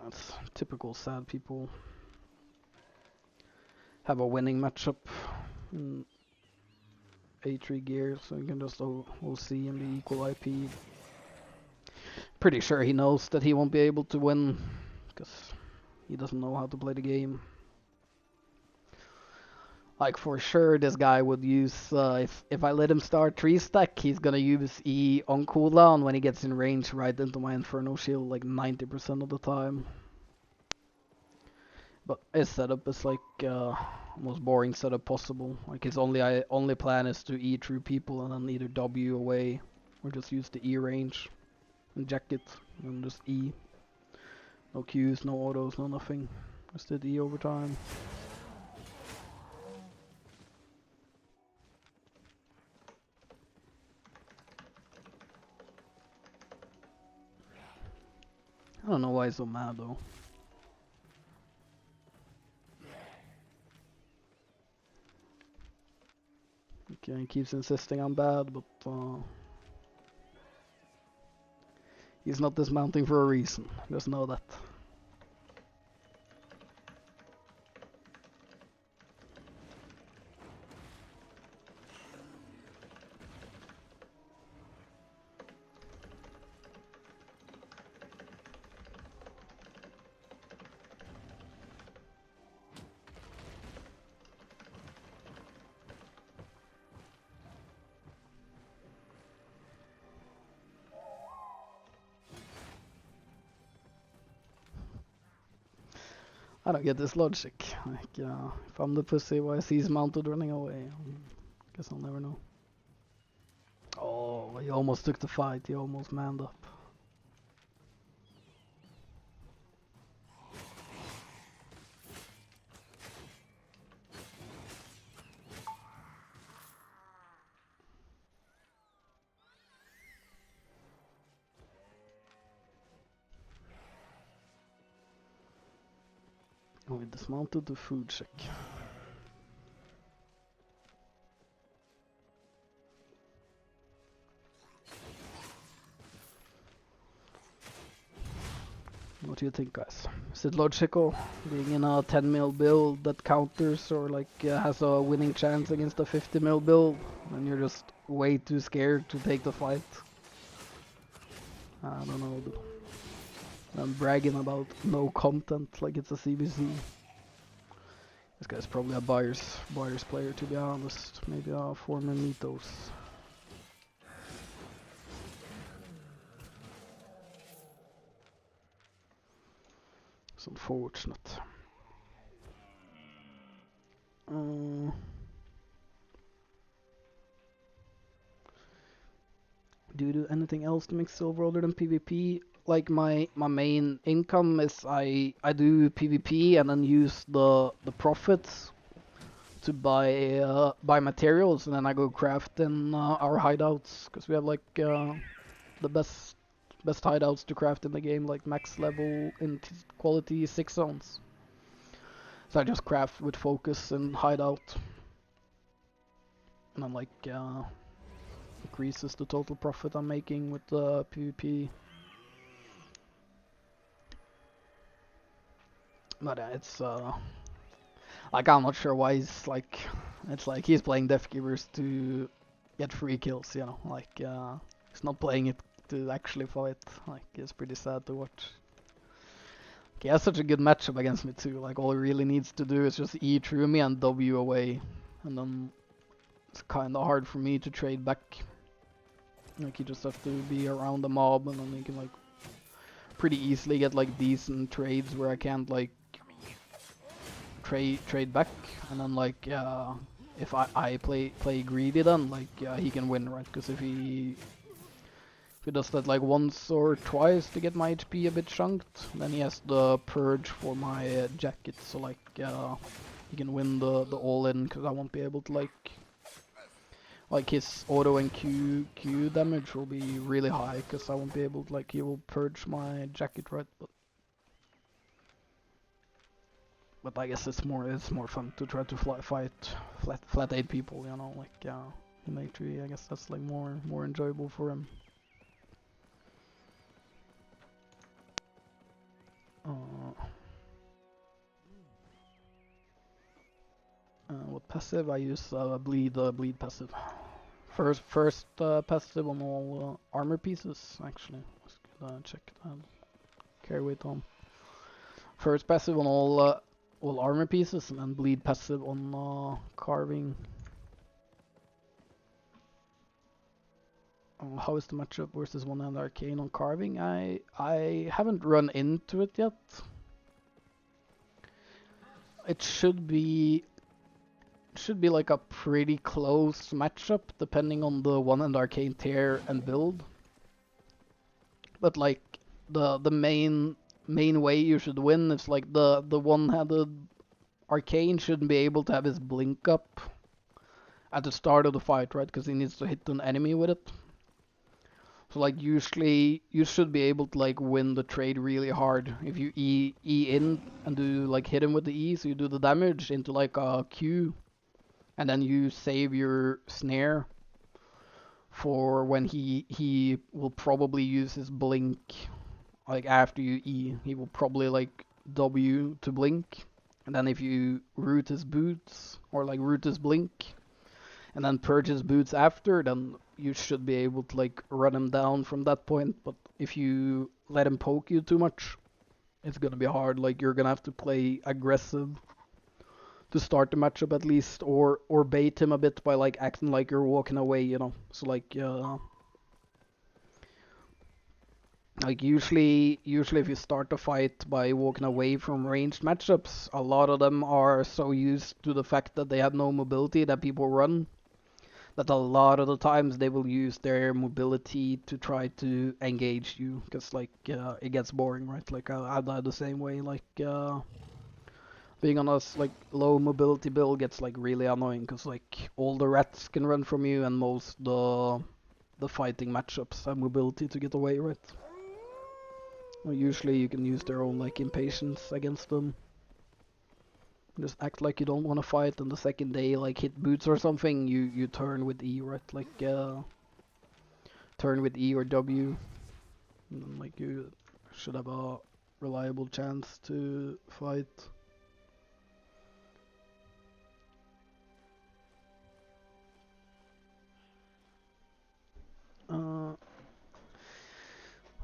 [SPEAKER 1] It's typical sad people have a winning matchup in A3 gear, so you can just OC and be equal IP. Pretty sure he knows that he won't be able to win because he doesn't know how to play the game. Like for sure this guy would use, if I let him start 3-stack, he's gonna use E on cooldown when he gets in range right into my Inferno Shield like 90% of the time. But his setup is like most boring setup possible. Like his only plan is to E through people and then either W away or just use the E range and jack it and just E. No Qs, no autos, no nothing. Just did E over time. I don't know why he's so mad though. Okay, he keeps insisting I'm bad, but he's not dismounting for a reason. Just know that. I don't get this logic. Like, if I'm the pussy, why is he mounted running away? Guess I'll never know. Oh, he almost took the fight. He almost manned up. Oh, we dismounted the food check. What do you think, guys? Is it logical being in a 10 mil build that counters or like has a winning chance against a 50 mil build and you're just way too scared to take the fight? I don't know. I'm bragging about no content like it's a CBC. This guy's probably a buyer's player, to be honest. Maybe a former Mythos. It's unfortunate. Do you do anything else to make silver other than PvP? Like my main income is I do PvP and then use the profits to buy materials, and then I go craft in our hideouts because we have like the best hideouts to craft in the game, like max level in quality 6 zones. So I just craft with focus and hideout, and then like increases the total profit I'm making with the PvP. But it's like I'm not sure why he's like, it's like he's playing Deathkeepers to get free kills, you know, like he's not playing it to actually fight. Like it's pretty sad to watch. He has such a good matchup against me too. Like all he really needs to do is just E through me and W away, and then it's kind of hard for me to trade back. Like you just have to be around the mob, and then you can like pretty easily get like decent trades where I can't like trade back, and then like if I play greedy, then like he can win, right? Because if he does that like once or twice to get my HP a bit chunked, then he has the purge for my jacket, so like he can win the all-in, because I won't be able to like his auto and Q damage will be really high, because I won't be able to, like, he will purge my jacket, right? But I guess it's more fun to try to fight flat 8 people, you know, like in A3. I guess that's like more enjoyable for him. What passive? I use bleed passive. First passive on all armor pieces, actually. Let's check that. Carry weight on. First passive on all armor pieces, and then bleed passive on carving. How is the matchup versus one-hand arcane on carving? I haven't run into it yet. It should be like a pretty close matchup, depending on the one-hand arcane tier and build. But like the main way you should win is like the one-handed arcane shouldn't be able to have his blink up at the start of the fight, right? Because he needs to hit an enemy with it. So like usually you should be able to like win the trade really hard if you E in and do like hit him with the E, so you do the damage into like a Q, and then you save your snare for when he will probably use his blink, like after you E, he will probably like W to blink, and then if you root his boots or like root his blink and then purge his boots after, then you should be able to like run him down from that point. But if you let him poke you too much, it's gonna be hard. Like you're gonna have to play aggressive to start the matchup at least, or bait him a bit by like acting like you're walking away, you know. So like usually if you start a fight by walking away from ranged matchups, a lot of them are so used to the fact that they have no mobility that people run, that a lot of the times they will use their mobility to try to engage you, because like it gets boring, right? Like I die the same way. Like being on a like low mobility build gets like really annoying, because like all the rats can run from you, and most the fighting matchups have mobility to get away, right? Well, usually you can use their own like impatience against them. Just act like you don't want to fight, and the second they like hit boots or something, you turn with E, right? Like turn with E or W, and then, like you should have a reliable chance to fight.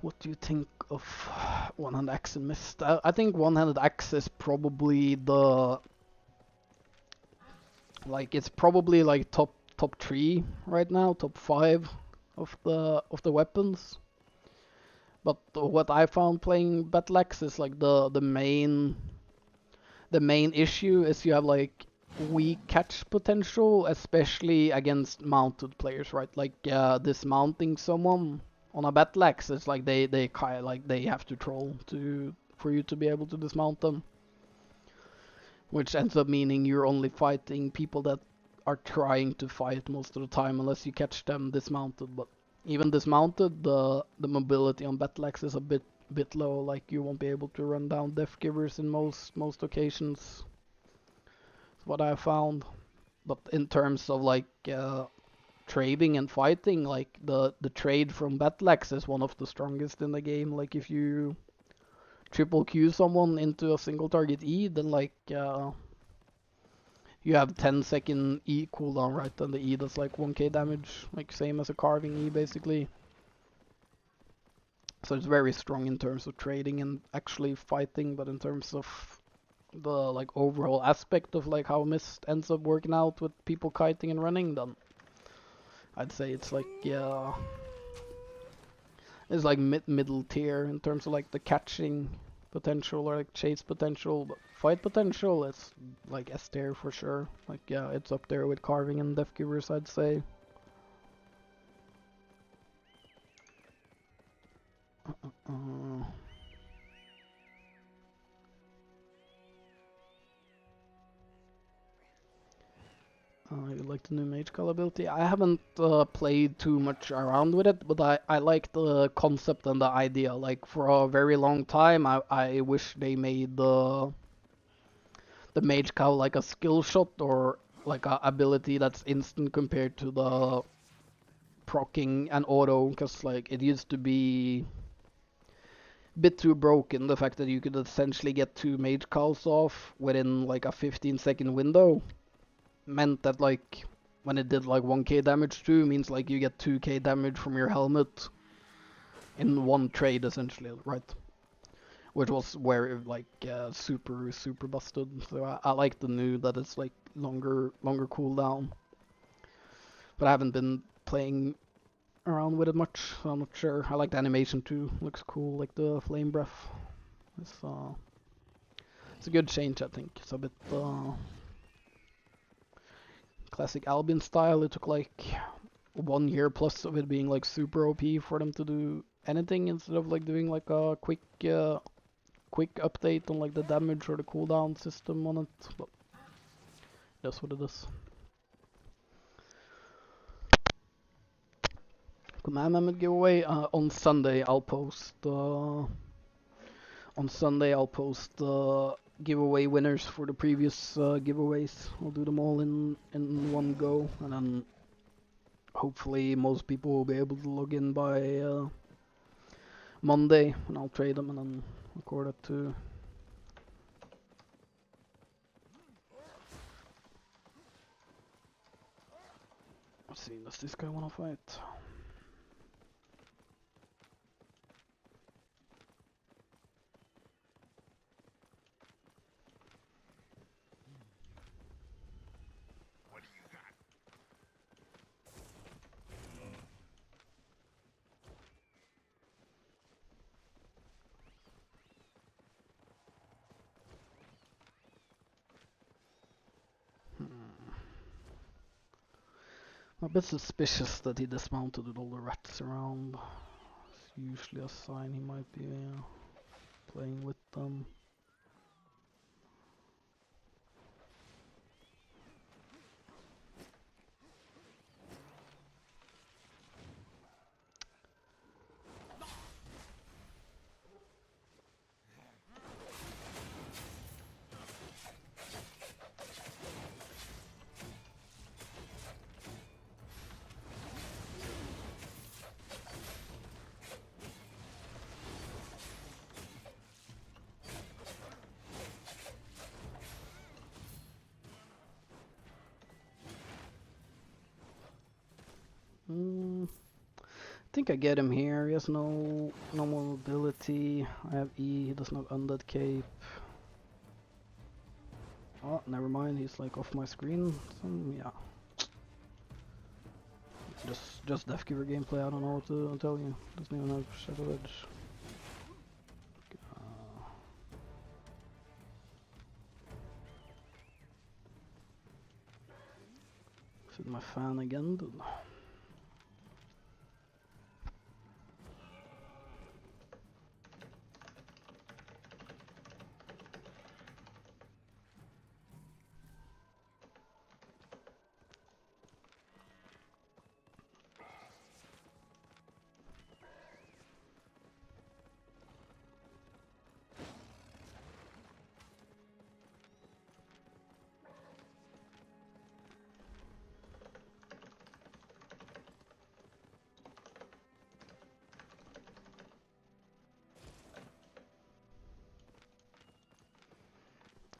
[SPEAKER 1] What do you think of one-handed axe and mist? I think one-handed axe is probably the it's probably like top 3 right now, top 5 of the weapons. But what I found playing battle axe is like the main issue is you have like weak catch potential, especially against mounted players, right? Like dismounting someone on a battle axe is like they kind of like they have to troll for you to be able to dismount them, which ends up meaning you're only fighting people that are trying to fight most of the time, unless you catch them dismounted. But even dismounted, the mobility on battle axe is a bit low. Like you won't be able to run down death givers in most occasions. That's what I found. But in terms of like trading and fighting, like the trade from battle axe is one of the strongest in the game. Like if you triple Q someone into a single target E, then like you have 10-second E cooldown, right? And the E does like 1k damage, like same as a carving E basically. So it's very strong in terms of trading and actually fighting, but in terms of the like overall aspect of like how Mist ends up working out with people kiting and running, then I'd say it's like it's like middle tier in terms of like the catching potential or like chase potential, but fight potential is like S tier for sure. Like yeah, it's up there with carving and death givers, I'd say. You like the new mage call ability? I haven't played too much around with it, but I like the concept and the idea. Like for a very long time, I wish they made the mage cow like a skill shot or like a ability that's instant compared to the proccing and auto, because like it used to be a bit too broken. The fact that you could essentially get 2 mage calls off within like a 15-second window meant that like when it did like 1k damage too, means like you get 2k damage from your helmet in one trade essentially, right? Which was where like super busted. So I like the new that it's like longer cooldown. But I haven't been playing around with it much, so I'm not sure. I like the animation too. Looks cool, like the flame breath. It's a good change, I think. It's a bit classic Albion style. It took like 1 year plus of it being like super OP for them to do anything instead of like doing like a quick update on like the damage or the cooldown system on it. But that's what it is. Command Mehmet giveaway on Sunday. I'll post giveaway winners for the previous giveaways. I'll do them all in one go, and then hopefully most people will be able to log in by Monday, and I'll trade them and then record it too. Let's see, does this guy wanna fight? I'm a bit suspicious that he dismounted with all the rats around. It's usually a sign he might be playing with them. I think I get him here. He has no mobility. I have E. He does not undead cape. Oh, never mind. He's like off my screen. Yeah. Just Death Giver gameplay. I don't know what to tell you. Doesn't even have Shadow Edge. Is it my fan again, dude?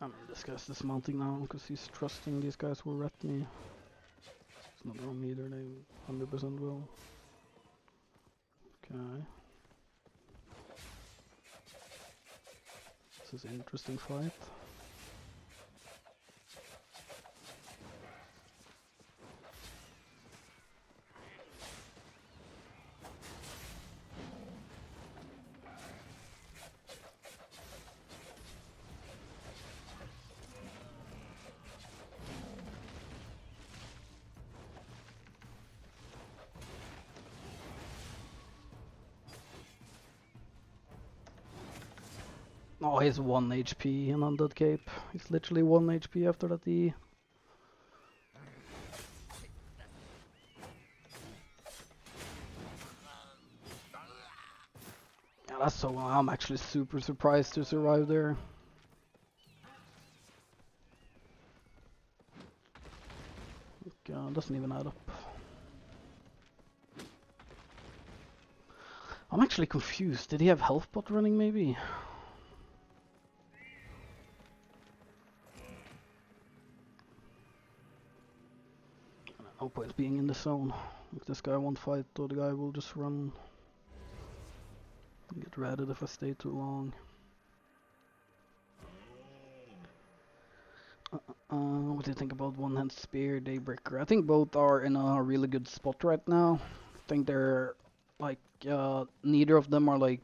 [SPEAKER 1] I mean, this guy's dismounting now because he's trusting these guys will ret me. It's not wrong either, they 100% will. Okay. This is an interesting fight. Oh, he's 1 HP in Undead Cape. He's literally 1 HP after that E. Yeah, that's so. I'm actually super surprised to survive there. Doesn't even add up. I'm actually confused. Did he have health bot running maybe? No point being in the zone. If this guy won't fight, or the guy will just run. Get ratted if I stay too long. What do you think about One Hand Spear, Daybreaker? I think both are in a really good spot right now. I think they're like neither of them are like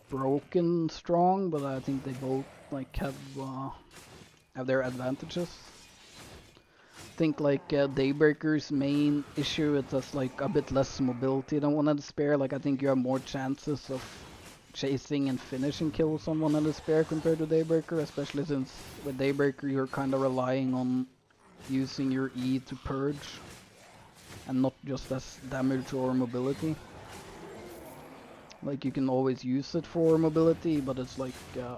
[SPEAKER 1] broken strong, but I think they both like have their advantages. I think like Daybreaker's main issue is just like a bit less mobility than One Hand Spear. Like I think you have more chances of chasing and finishing kills on One Hand Spear compared to Daybreaker, especially since with Daybreaker you're kind of relying on using your E to purge and not just as damage or mobility. Like you can always use it for mobility, but it's like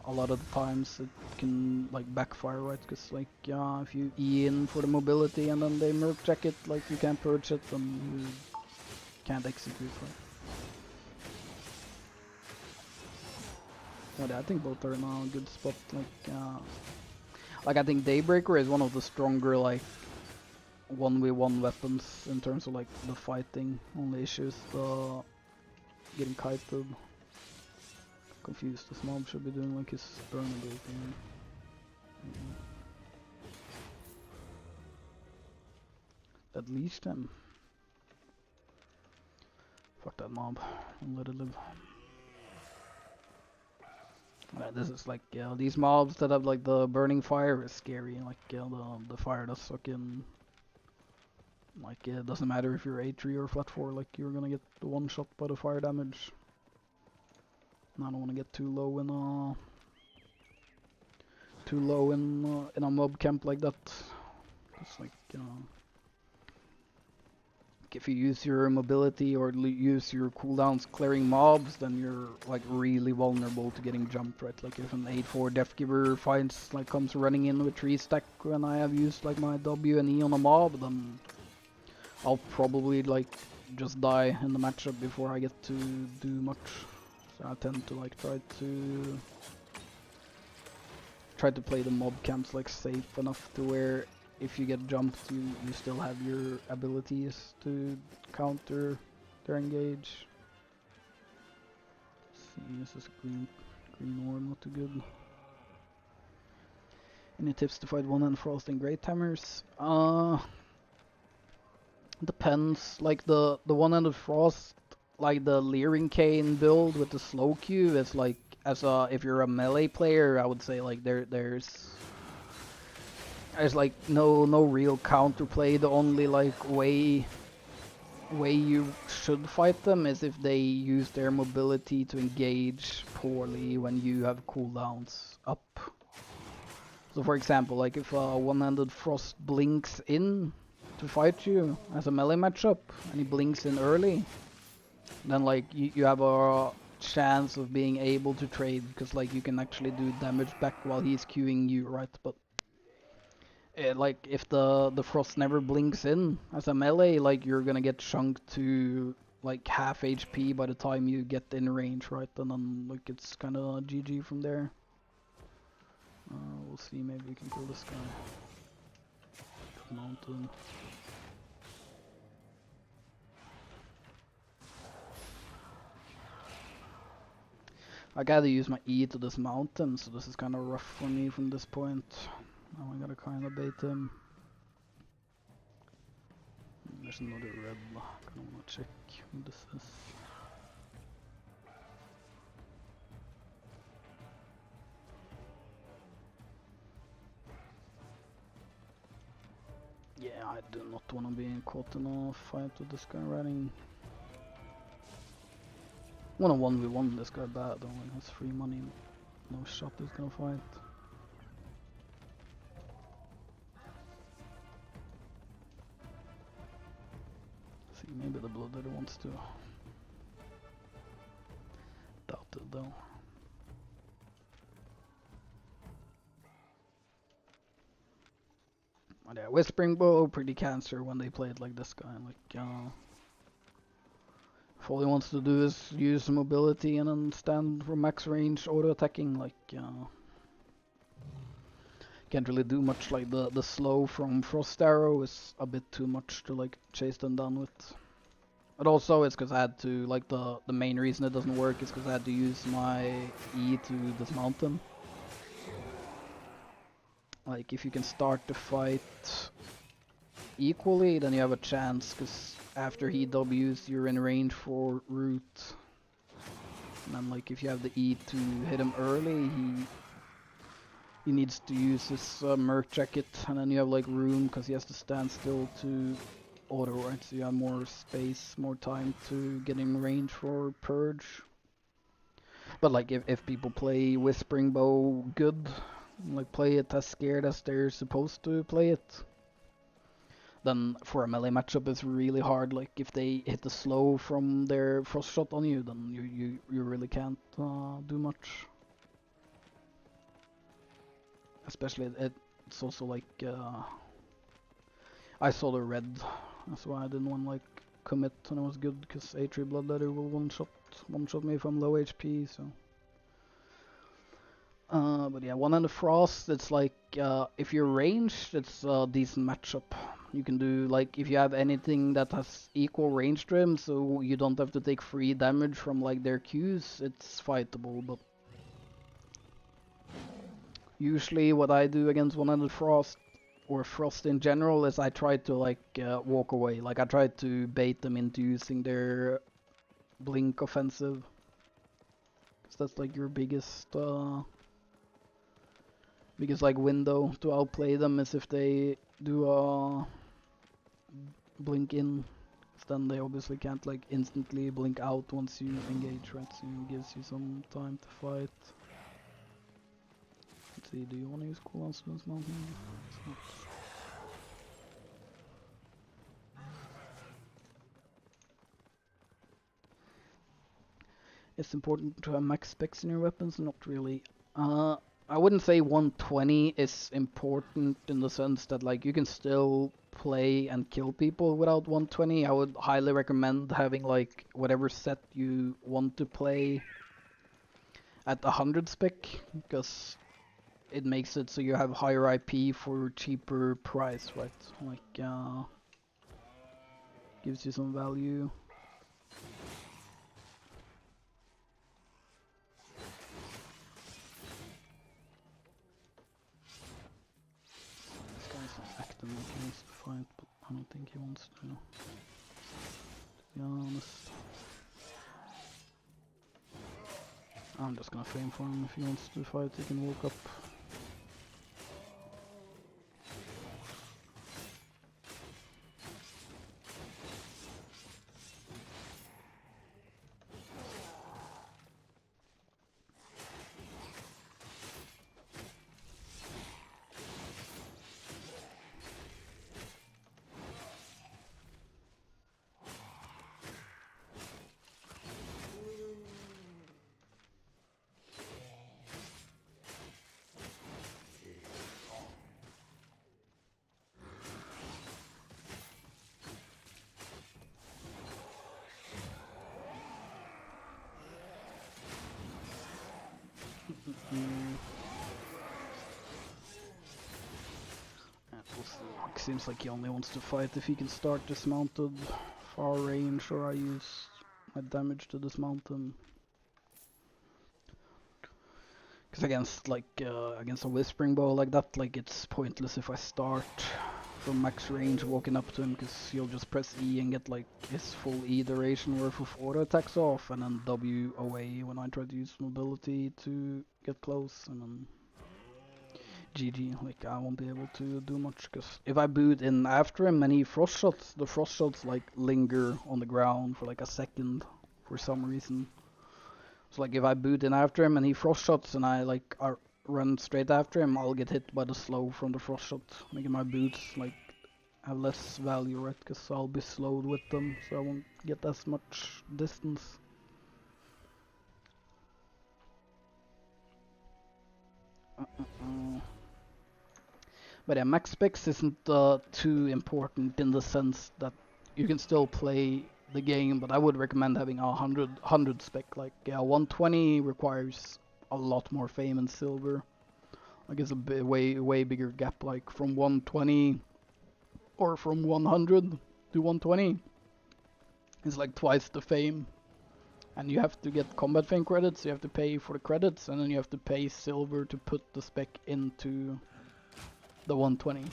[SPEAKER 1] a lot of the times it can like backfire, right? Because like if you E in for the mobility and then they merc check it, like you can't purge it and you can't execute, right? But I think both are in a good spot. Like I think Daybreaker is one of the stronger like 1v1 weapons in terms of like the fighting. Only issues the getting kited. Confused. This mob should be doing like his burn ability. That leashed him. Fuck that mob. Don't let it live. This is like these mobs that have like the burning fire is scary. Like the fire does fucking like it doesn't matter if you're A3 or flat 4. Like you're gonna get the one shot by the fire damage. And I don't want to get too low in a mob camp like that. It's like if you use your mobility or use your cooldowns clearing mobs, then you're like really vulnerable to getting jumped, right? Like if an 8-4 Death Giver finds like comes running in with 3 stack when I have used like my W and E on a mob, then I'll probably like just die in the matchup before I get to do much. So I tend to like try to play the mob camps like safe enough to where if you get jumped, you still have your abilities to counter their engage. Let's see, this is green orb, not too good. Any tips to fight one-hand frost and great hammers? Depends. Like the one-handed frost, like the Leering Cane build with the slow Q is like if you're a melee player, I would say like there's like no real counterplay. The only like way you should fight them is if they use their mobility to engage poorly when you have cooldowns up. So for example, like if a one-handed frost blinks in to fight you as a melee matchup and he blinks in early, then like you have a chance of being able to trade because like you can actually do damage back while he's queuing you, right? But like if the frost never blinks in as a melee, like you're gonna get chunked to like half HP by the time you get in range, right? And then like it's kind of GG from there. We'll see, maybe we can kill this guy. Mountain. I gotta use my E to this mountain, so this is kind of rough for me from this point. Now I gotta kind of bait him. There's another red. I kinda wanna check who this is. Yeah, I do not wanna be caught in a fight with this guy running. I wanna 1v1 this guy bad, though, he has free money. no shot is gonna fight. See, maybe the Bloodletter wants to. Doubt it though. But yeah, Whispering Bow, pretty cancer when they play it like this guy. Like, if all he wants to do is use mobility and then stand for max range auto attacking, like, can't really do much. Like the slow from Frost Arrow is a bit too much to like chase them down with. But also it's because I had to, like, the main reason it doesn't work is because I had to use my E to dismount them. Like, if you can start the fight equally, then you have a chance, because after he Ws, you're in range for root. And then, like, if you have the E to hit him early, he needs to use his Merc Jacket, and then you have, like, room, because he has to stand still to auto, right? So you have more space, more time to get in range for Purge. But, like, if people play Whispering Bow good, like play it as scared as they're supposed to play it, then for a melee matchup it's really hard. Like, if they hit the slow from their frost shot on you, then you really can't do much. Especially it's also like I saw the red, that's why I didn't want to like commit when it was good, because A3 Bloodletter will one shot me if I'm low HP. So but yeah, One-Handed Frost, it's like, if you're ranged, it's a decent matchup. You can do, like, if you have anything that has equal range to him, so you don't have to take free damage from, like, their Qs, it's fightable. But usually what I do against One-Handed Frost, or Frost in general, is I try to, like, walk away. Like, I try to bait them into using their Blink offensive. Because that's, like, your biggest like window to outplay them is if they do a blink in, then they obviously can't like instantly blink out once you engage, right? So it gives you some time to fight. Let's see, do you want to use cooldowns to dismount him? It's important to have max specs in your weapons, not really. I wouldn't say 120 is important in the sense that, like, you can still play and kill people without 120. I would highly recommend having, like, whatever set you want to play at 100 spec, because it makes it so you have higher IP for cheaper price, right? Like, gives you some value. Like he wants to fight, but I don't think he wants to be honest. I'm just gonna flame for him. If he wants to fight, he can walk up. Seems like he only wants to fight if he can start dismounted far range, or I use my damage to dismount him. Because against against a Whispering Bow like that, like, it's pointless if I start from max range walking up to him, because he'll just press E and get like his full E duration worth of auto attacks off, and then W away when I try to use mobility to get close, and then GG. Like, I won't be able to do much, because if I boot in after him and he frost shots, the frost shots like linger on the ground for like a second for some reason. So like if I boot in after him and he frost shots and I like run straight after him, I'll get hit by the slow from the frost shot, making my boots like have less value, right? Because I'll be slowed with them, so I won't get as much distance. But yeah, max specs isn't too important in the sense that you can still play the game, but I would recommend having a 100 spec. Like, yeah, 120 requires a lot more fame and silver. Like, it's a way bigger gap, like from 120 or from 100 to 120. It's like twice the fame. And you have to get combat fame credits, you have to pay for the credits, and then you have to pay silver to put the spec into the 120.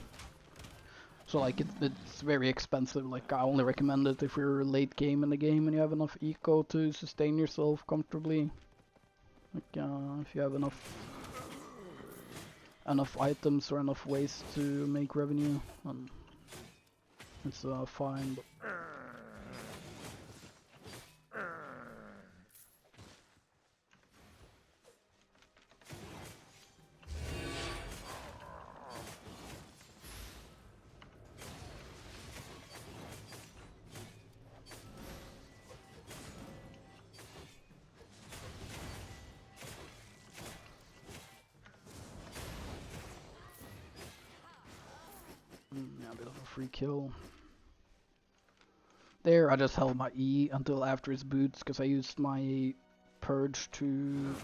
[SPEAKER 1] So like it's very expensive. Like I only recommend it if you're late game in the game and you have enough eco to sustain yourself comfortably. Like if you have enough items or enough ways to make revenue, it's fine. But yeah, a bit of a free kill. There, I just held my E until after his boots, because I used my purge to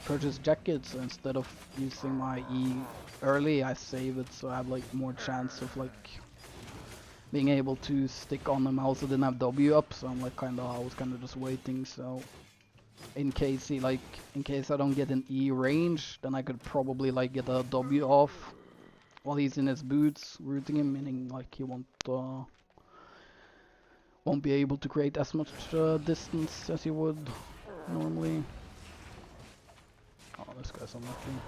[SPEAKER 1] purchase jackets, so instead of using my E early, I save it so I have like more chance of like being able to stick on them. I also didn't have W up, so I'm like I was kinda just waiting, so in case I don't get an E range, then I could probably like get a W off while he's in his boots, rooting him, meaning like he won't be able to create as much distance as he would normally. Oh, this guy's unlucky.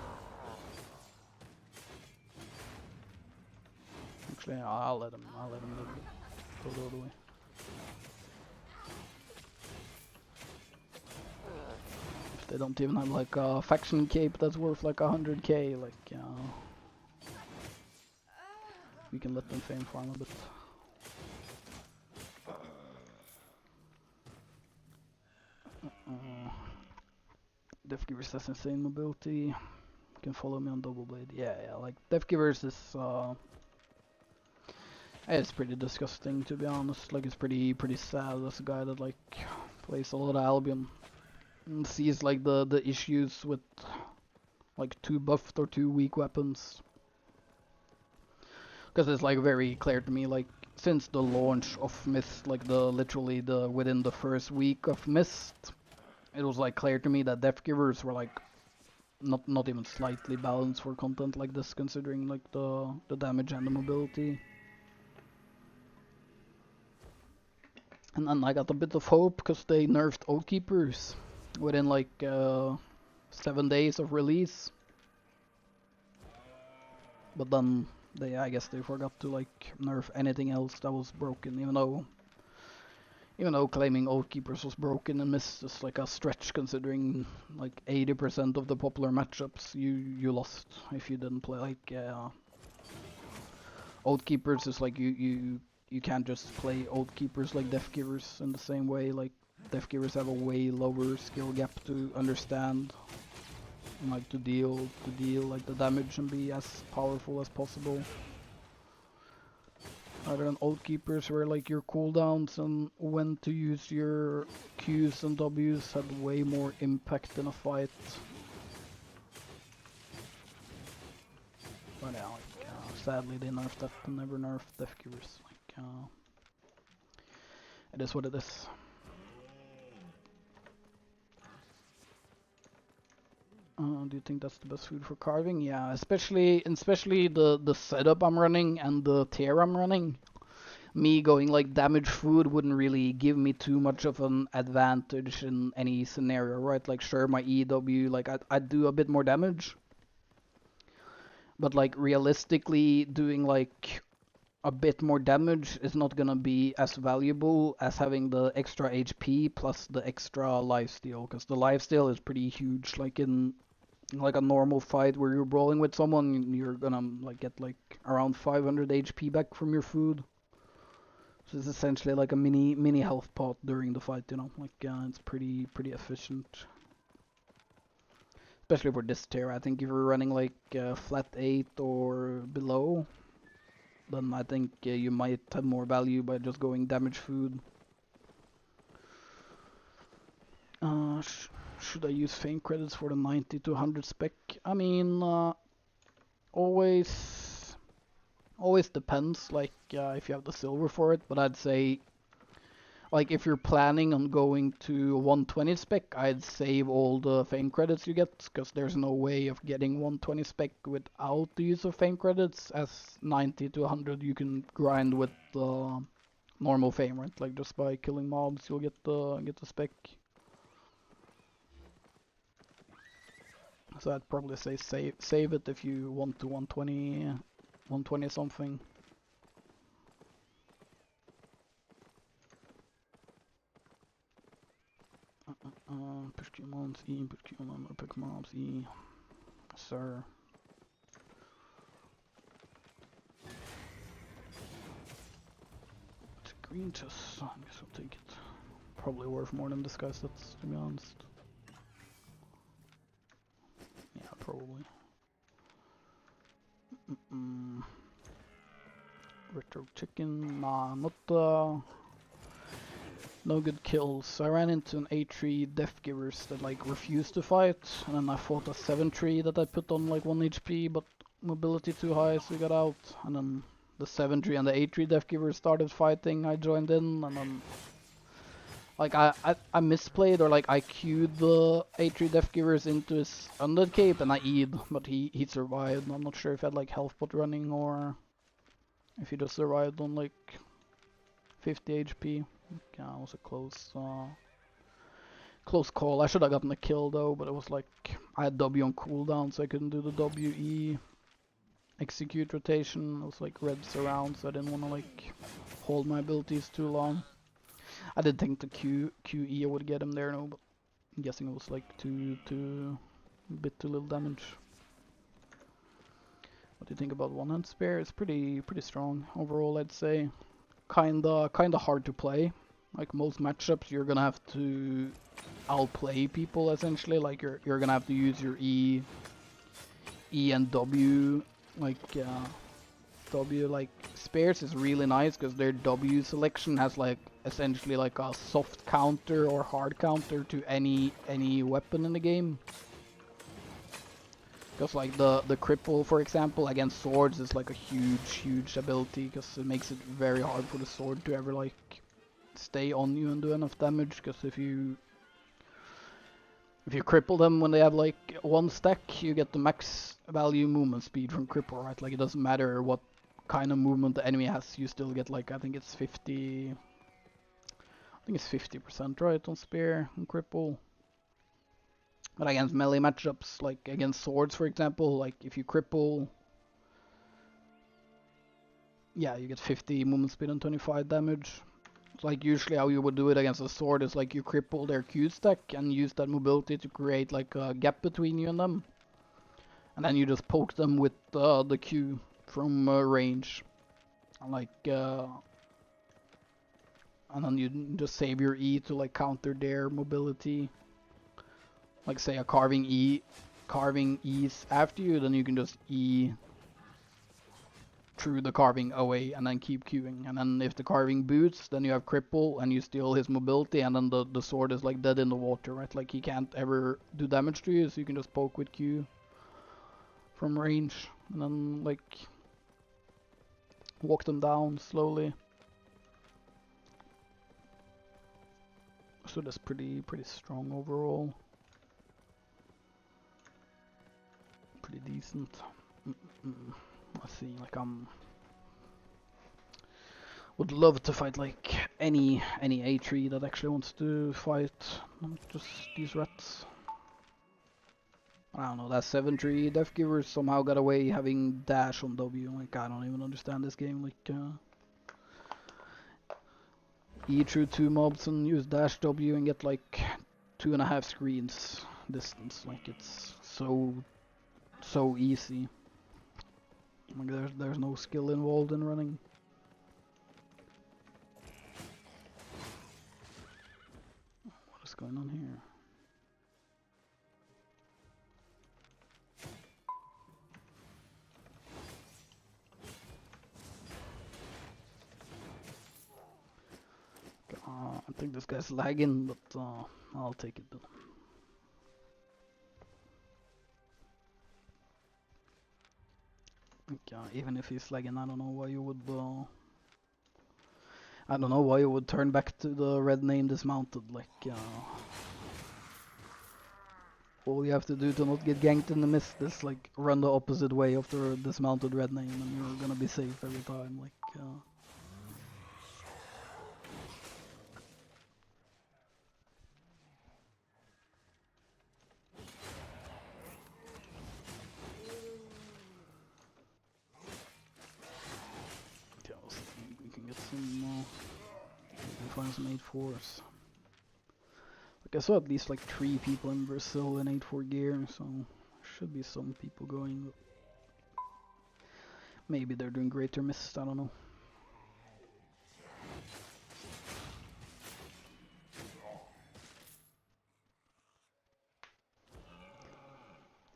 [SPEAKER 1] Actually, I'll let him go the other way. If they don't even have like a faction cape that's worth like 100k, like we can let them fame farm a bit. Deathgivers has insane mobility. You can follow me on Double Blade. Yeah, like Deathgivers is it's pretty disgusting, to be honest. Like it's pretty sad as a guy that like plays a lot of Albion and sees like the issues with like too buffed or too weak weapons. Because it's like very clear to me, like since the launch of Mist, like literally within the first week of Mist, it was like clear to me that Deathgivers were like not even slightly balanced for content like this, considering like the damage and the mobility. And then I got a bit of hope because they nerfed Oathkeepers within like 7 days of release. But then I guess they forgot to like nerf anything else that was broken, even though claiming Oathkeepers was broken and Mist is like a stretch, considering like 80% of the popular matchups you lost if you didn't play. Like Oathkeepers is like you can't just play Oathkeepers like Deathgivers in the same way. Like Deathgivers have a way lower skill gap to understand and like to deal like the damage and be as powerful as possible. Rather than Oathkeepers where like your cooldowns and when to use your Qs and Ws had way more impact in a fight. But yeah, like, sadly they nerfed that and never nerfed Deathgivers. Like, it is what it is. Do you think that's the best food for carving? Yeah, especially the setup I'm running and the tier I'm running. Me going like damage food wouldn't really give me too much of an advantage in any scenario, right? Like sure, my EW, like I'd do a bit more damage. But like realistically doing like a bit more damage is not gonna be as valuable as having the extra HP plus the extra lifesteal, because the lifesteal is pretty huge. Like in like a normal fight where you're brawling with someone, you're gonna like get like around 500 HP back from your food. So it's essentially like a mini health pot during the fight, you know. Like it's pretty efficient. Especially for this tier. I think if you're running like flat 8 or below, then I think you might have more value by just going damage food. Should I use fame credits for the 90 to 100 spec? I mean, always depends, like if you have the silver for it, but I'd say like if you're planning on going to 120 spec, I'd save all the fame credits you get, because there's no way of getting 120 spec without the use of fame credits, as 90 to 100 you can grind with the normal fame, right? Like just by killing mobs you'll get the spec. So I'd probably say save it if you want to 120 something. Push Q-mons E, push Q-mon, pick mobs E. Sir. It's a green chest, so I guess I'll take it. Probably worth more than this guy's sets, to be honest. Yeah, probably. Retro chicken, nah, not no good kills. I ran into an 8-3 Death Givers that like refused to fight, and then I fought a 7-3 that I put on like 1 HP, but mobility too high, so we got out. And then the 7-3 and the 8-3 Death Givers started fighting, I joined in, and then like I misplayed, or like I queued the 8-3 Death Givers into his Undead Cape and I E'd, but he survived. I'm not sure if he had like health pot running or if he just survived on like 50 HP. Yeah, it was a close call. I should have gotten a kill though, but it was like I had W on cooldown, so I couldn't do the WE execute rotation. It was like red surround, so I didn't want to like hold my abilities too long. I did think the QE I would get him there, no, but I'm guessing it was like a bit too little damage. What do you think about one-hand spear? It's pretty strong overall, I'd say. Kinda hard to play. Like most matchups, you're gonna have to outplay people essentially. Like you're gonna have to use your E and W. Like W like spares is really nice because their W selection has like essentially like a soft counter or hard counter to any weapon in the game. Because like the cripple, for example, against swords is like a huge ability, because it makes it very hard for the sword to ever like stay on you and do enough damage. Because if you cripple them when they have like 1 stack, you get the max value movement speed from cripple, right? Like it doesn't matter what kind of movement the enemy has, you still get like, I think it's 50%, right, on spear and cripple. But against melee matchups, like against swords, for example, like if you cripple, yeah, you get 50 movement speed and 25 damage. So like usually how you would do it against a sword is like you cripple their Q stack and use that mobility to create like a gap between you and them. And then you just poke them with the Q from range. Like, and then you just save your E to like counter their mobility. Like say a carving E's after you, then you can just E through the carving away and then keep queuing. And then if the carving boots, then you have cripple and you steal his mobility, and then the sword is like dead in the water, right? Like he can't ever do damage to you, so you can just poke with Q from range and then like walk them down slowly. So that's pretty strong overall. Pretty decent. Let's see, like would love to fight like any A3 that actually wants to fight, not just these rats. I don't know, that 7-3 Death Giver somehow got away having dash on W. Like, I don't even understand this game. Like, E through 2 mobs and use dash W and get like 2.5 screens distance. Like, it's so easy. Like, there's no skill involved in running. What is going on here? I think this guy's lagging, but I'll take it then. Even if he's lagging, I don't know why you would. I don't know why you would turn back to the red name dismounted. Like, all you have to do to not get ganked in the mist is like run the opposite way of the dismounted red name, and you're gonna be safe every time. Like. We can get some. We can find some 8-4s. Like I saw at least like 3 people in Brazil in 8-4 gear, so should be some people going. Maybe they're doing greater mist. I don't know.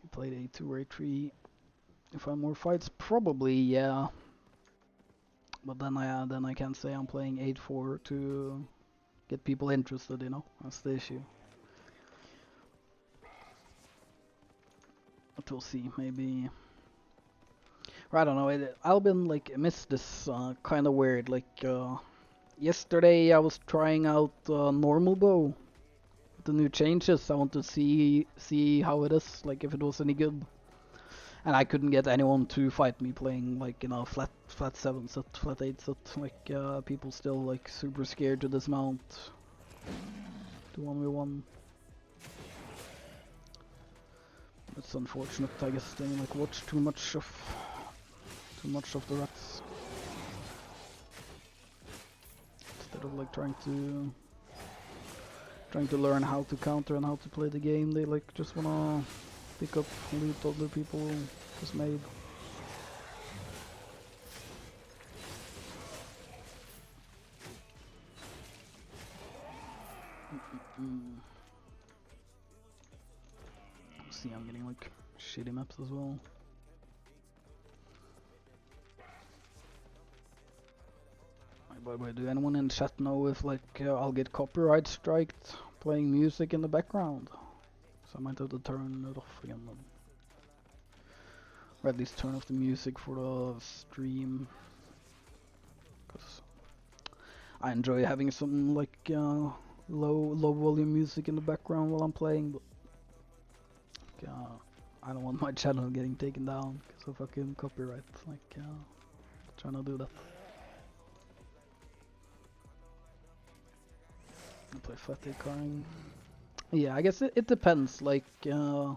[SPEAKER 1] He played 8-2 or 8-3. If I have more fights, probably yeah. But then I can't say I'm playing 8-4 to get people interested, you know? That's the issue. But we'll see, maybe. Or I don't know, Albin like missed this kind of weird. Like yesterday I was trying out normal bow. The new changes, I want to see how it is, like if it was any good. And I couldn't get anyone to fight me playing like, you know, flat 7 set, flat 8 set. Like people still like super scared to dismount to 1v1. It's unfortunate, I guess they like watch too much of the rats instead of like trying to learn how to counter and how to play the game. They like just wanna pick up loot other people just made. See, I'm getting like shitty maps as well. By the way, do anyone in chat know if like I'll get copyright striked playing music in the background? So I might have to turn it off again then. Or at least turn off the music for the stream. Because I enjoy having some like low volume music in the background while I'm playing, but I don't want my channel getting taken down because of fucking copyright. Like trying to do that. I play flat 8 carring. Yeah, I guess it depends. Like the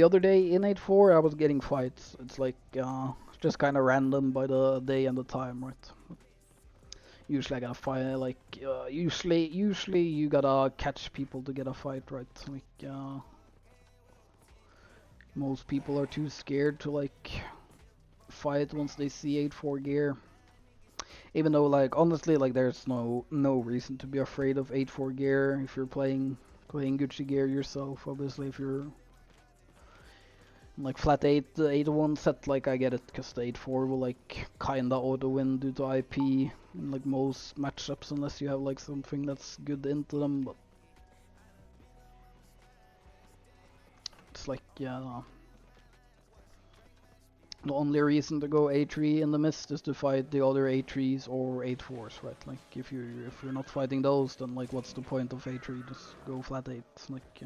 [SPEAKER 1] other day in 8-4 I was getting fights. It's like just kind of random by the day and the time, right? Usually I gotta fight like usually you gotta catch people to get a fight, right? Like most people are too scared to like fight once they see 8-4 gear. Even though like honestly like there's no reason to be afraid of 8-4 gear if you're playing Gucci gear yourself. Obviously if you're like flat 8 8-1 set, like I get it, because the 8-4 will like kinda auto win due to IP in like most matchups unless you have like something that's good into them, but it's like yeah, the only reason to go 8-3 in the mist is to fight the other 8-3s or 8-4s, right? Like if you're not fighting those, then like what's the point of 8-3? Just go flat 8. Like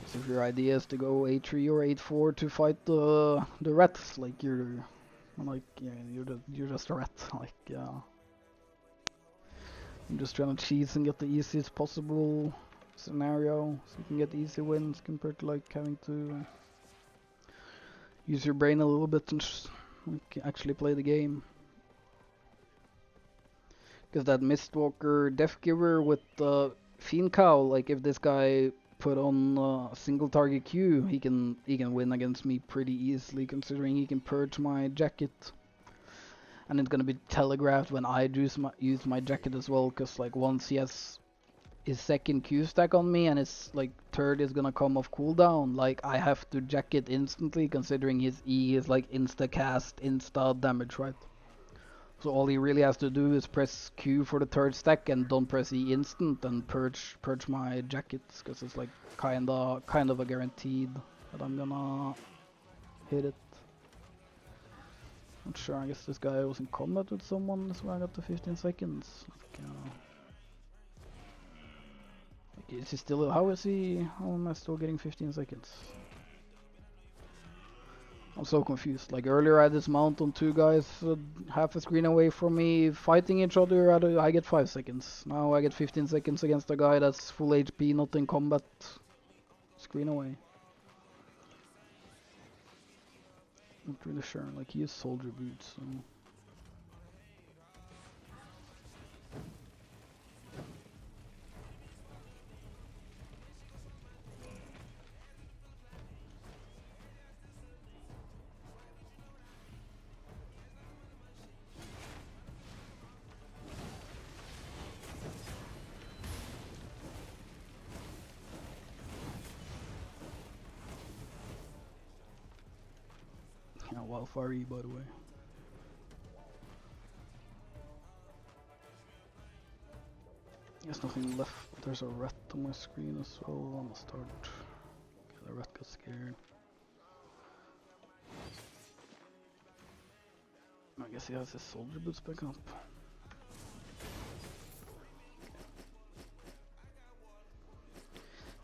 [SPEAKER 1] so if your idea is to go 8-3 or 8-4 to fight the rats, like you're just a rat. Like I'm just trying to cheese and get the easiest possible scenario, so you can get easy wins compared to like having to use your brain a little bit and like, actually play the game. Because that Mistwalker Deathgiver with the Fiend Cowl, like if this guy put on a single target Q, he can win against me pretty easily, considering he can purge my jacket. And it's gonna be telegraphed when I use my jacket as well, because like once he has his second Q stack on me and his like third is gonna come off cooldown, like I have to jacket instantly, considering his E is like insta cast, insta damage, right? So all he really has to do is press Q for the third stack and don't press E instant and purge my jackets, because it's like kind of a guaranteed that I'm gonna hit it. Not sure, I guess this guy was in combat with someone, that's why I got the 15 seconds. Like, is he still, how am I still getting 15 seconds? I'm so confused. Like earlier I had this mount on two guys half a screen away from me fighting each other, I get 5 seconds. Now I get 15 seconds against a guy that's full HP, not in combat, screen away. Not really sure, like he has soldier boots, so... Yeah, Wildfire E, by the way. There's nothing left. There's a rat on my screen as well. I'm gonna start. Okay, the rat got scared. I guess he has his soldier boots back up.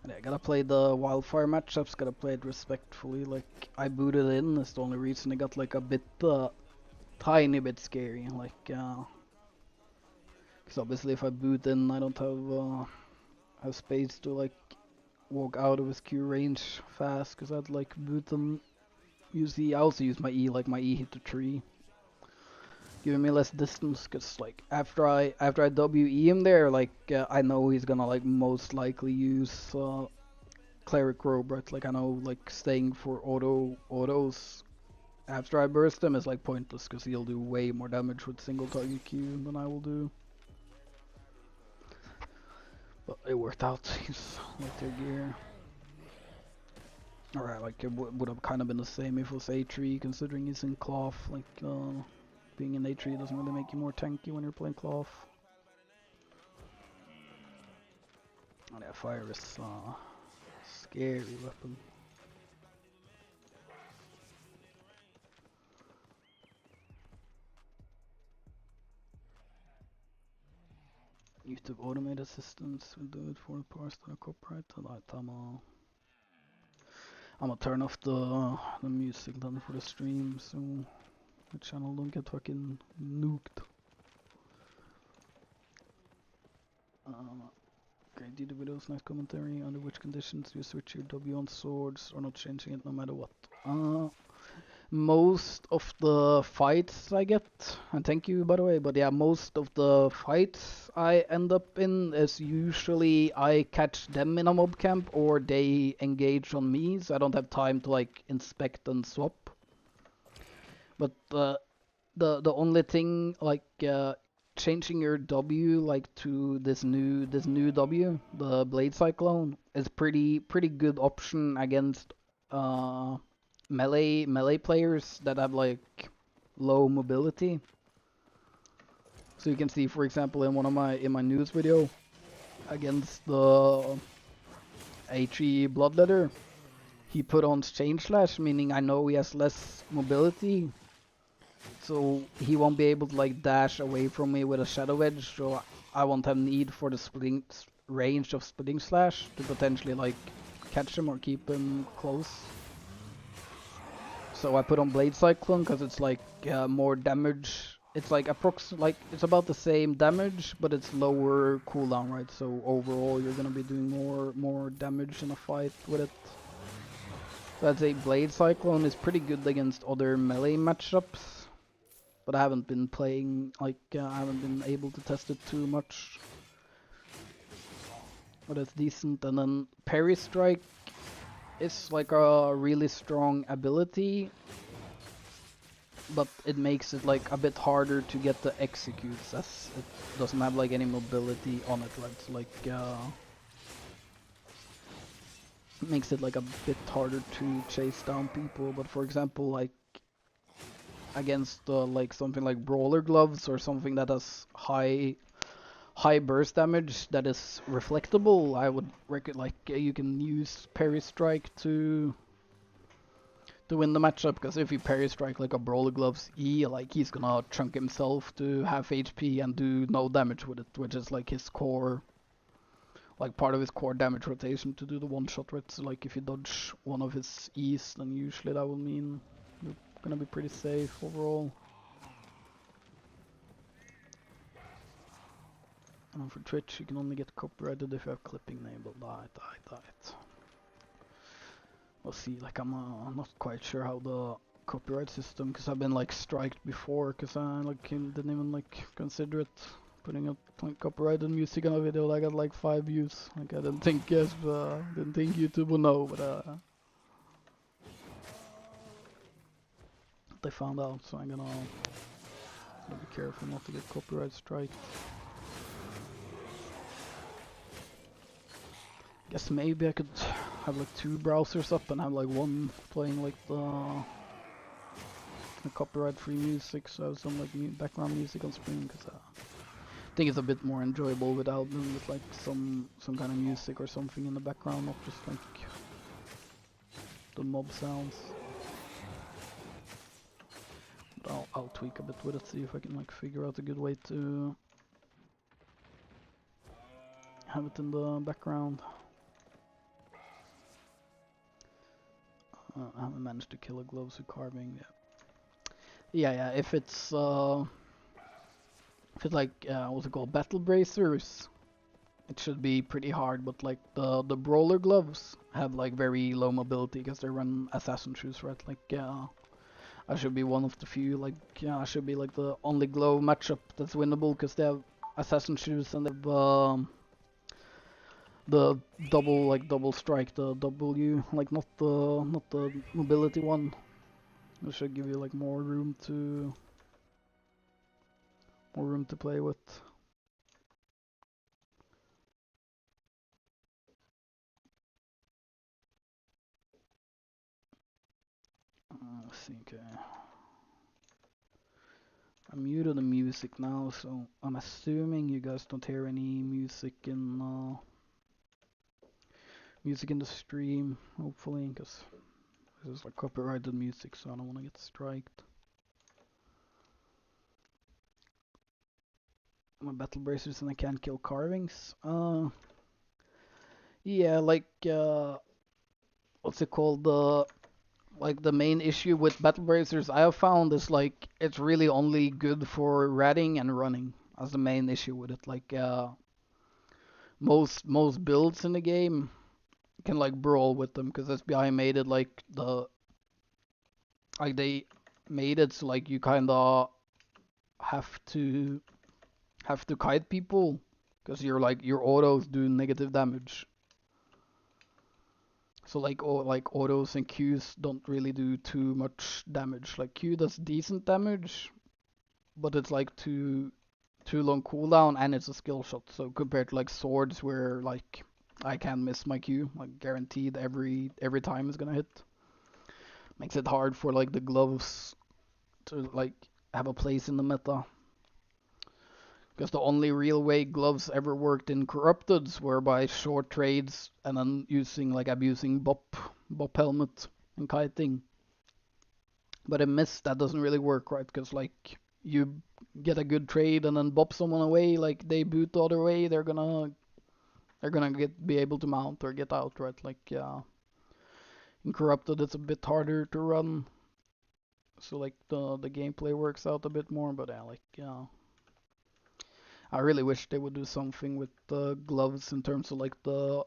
[SPEAKER 1] And yeah, gotta play the Wildfire matchups, gotta play it respectfully. Like, I booted in, that's the only reason it got like a bit, tiny bit scary. Like, because obviously if I boot in, I don't have space to like walk out of his Q range fast, because I'd like boot them. I also use my E, like my E hit the tree, giving me less distance, because like after I WE him there, like I know he's gonna like most likely use Cleric Robe, right? Like I know like staying for autos after I burst him is like pointless, because he'll do way more damage with single target Q than I will do. But it worked out. He's like their gear. Alright, like it would have kind of been the same if it was A3, considering he's in cloth. Like being in A3 doesn't really make you more tanky when you're playing cloth. And yeah, fire is scary weapon. YouTube automate assistance will do it for the parts that are copyrighted. Right, I'm gonna turn off the music then for the stream, so the channel don't get fucking nuked. Okay, do the videos, nice commentary. Under which conditions do you switch your W on swords or not changing it no matter what? Most of the fights I get, and thank you by the way, but yeah, most of the fights I end up in is usually I catch them in a mob camp or they engage on me, so I don't have time to like inspect and swap. But the only thing like changing your W like to this new W, the Blade Cyclone, is pretty good option against melee players that have like low mobility. So you can see, for example, in my news video against the A3 Bloodletter, he put on Chain Slash, meaning I know he has less mobility, so he won't be able to like dash away from me with a Shadow Edge, so I won't have need for the range of Splitting Slash to potentially like catch him or keep him close. So I put on Blade Cyclone because it's like more damage it's like it's about the same damage, but it's lower cooldown, right? So overall, you're gonna be doing more damage in a fight with it. So I'd say Blade Cyclone is pretty good against other melee matchups, but I haven't been playing, like, I haven't been able to test it too much. But it's decent. And then Parry Strike is like a really strong ability, but it makes it like a bit harder to get the executes, as it doesn't have like any mobility on it, right? So like it makes it like a bit harder to chase down people. But for example, like against like something like Brawler Gloves or something that has high burst damage that is reflectable, I would reckon like you can use Parry Strike to win the matchup, because if you Parry Strike like a Brawler Gloves E, like he's gonna chunk himself to half HP and do no damage with it, which is like his core, like part of his core damage rotation to do the one shot, right? So like if you dodge one of his E's, then usually that will mean you're gonna be pretty safe overall. And for Twitch, you can only get copyrighted if you have clipping enabled. Died. We'll see. Like I'm not quite sure how the copyright system, because I've been like striked before, because I like didn't even like consider it, putting up like copyrighted music on a video that got like 5 views. Like I didn't think didn't think YouTube would know, but they found out, so I'm gonna be careful not to get copyright striked. Guess maybe I could have like 2 browsers up and have like one playing like the copyright-free music, so I have some like background music on stream, because I think it's a bit more enjoyable without them, with like some kind of music or something in the background, not just like the mob sounds. But I'll tweak a bit with it, see if I can like figure out a good way to have it in the background. I haven't managed to kill a gloves with carving yet. Yeah, if it's like what's it called, battle bracers, it should be pretty hard. But like the brawler gloves have like very low mobility because they run assassin shoes, right? Like I should be one of the few, like I should be like the only glove matchup that's winnable, because they have assassin shoes and they have the double strike, the W, like not the mobility one. It should give you like more room to play with. Let's see, okay. I muted the music now, so I'm assuming you guys don't hear any music in the stream, hopefully, because this is like copyrighted music, so I don't want to get striked. My battle bracers and I can't kill carvings. Yeah, like what's it called? The main issue with battle bracers I have found is like it's really only good for ratting and running as the main issue with it. Like most builds in the game can like brawl with them, because SBI made it like they made it so like you kinda have to kite people, because your autos do negative damage. So like autos and Qs don't really do too much damage. Like Q does decent damage, but it's like too long cooldown, and it's a skill shot. So compared to like swords, where like I can miss my Q, like guaranteed every time is gonna hit, makes it hard for like the gloves to like have a place in the meta. Because the only real way gloves ever worked in Corrupteds were by short trades and then abusing bop helmet and kiting. But in Mist that doesn't really work, right? Because like you get a good trade and then bop someone away, like they boot the other way, they're gonna be able to mount or get out, right? Like in Corrupted it's a bit harder to run. so like the gameplay works out a bit more. But yeah, like I really wish they would do something with the gloves in terms of like the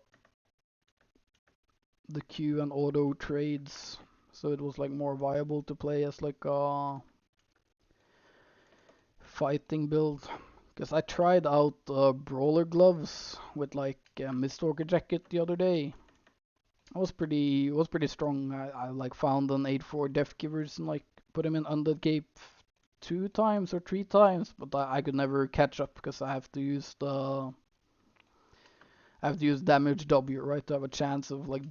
[SPEAKER 1] Q and auto trades, so it was like more viable to play as like a fighting build. Because I tried out brawler gloves with like a Miststalker jacket the other day. It was pretty strong. I like found an 8-4 Death Givers and like put him in under cape 2 times or 3 times, but I could never catch up because I have to use damage W, right, to have a chance of like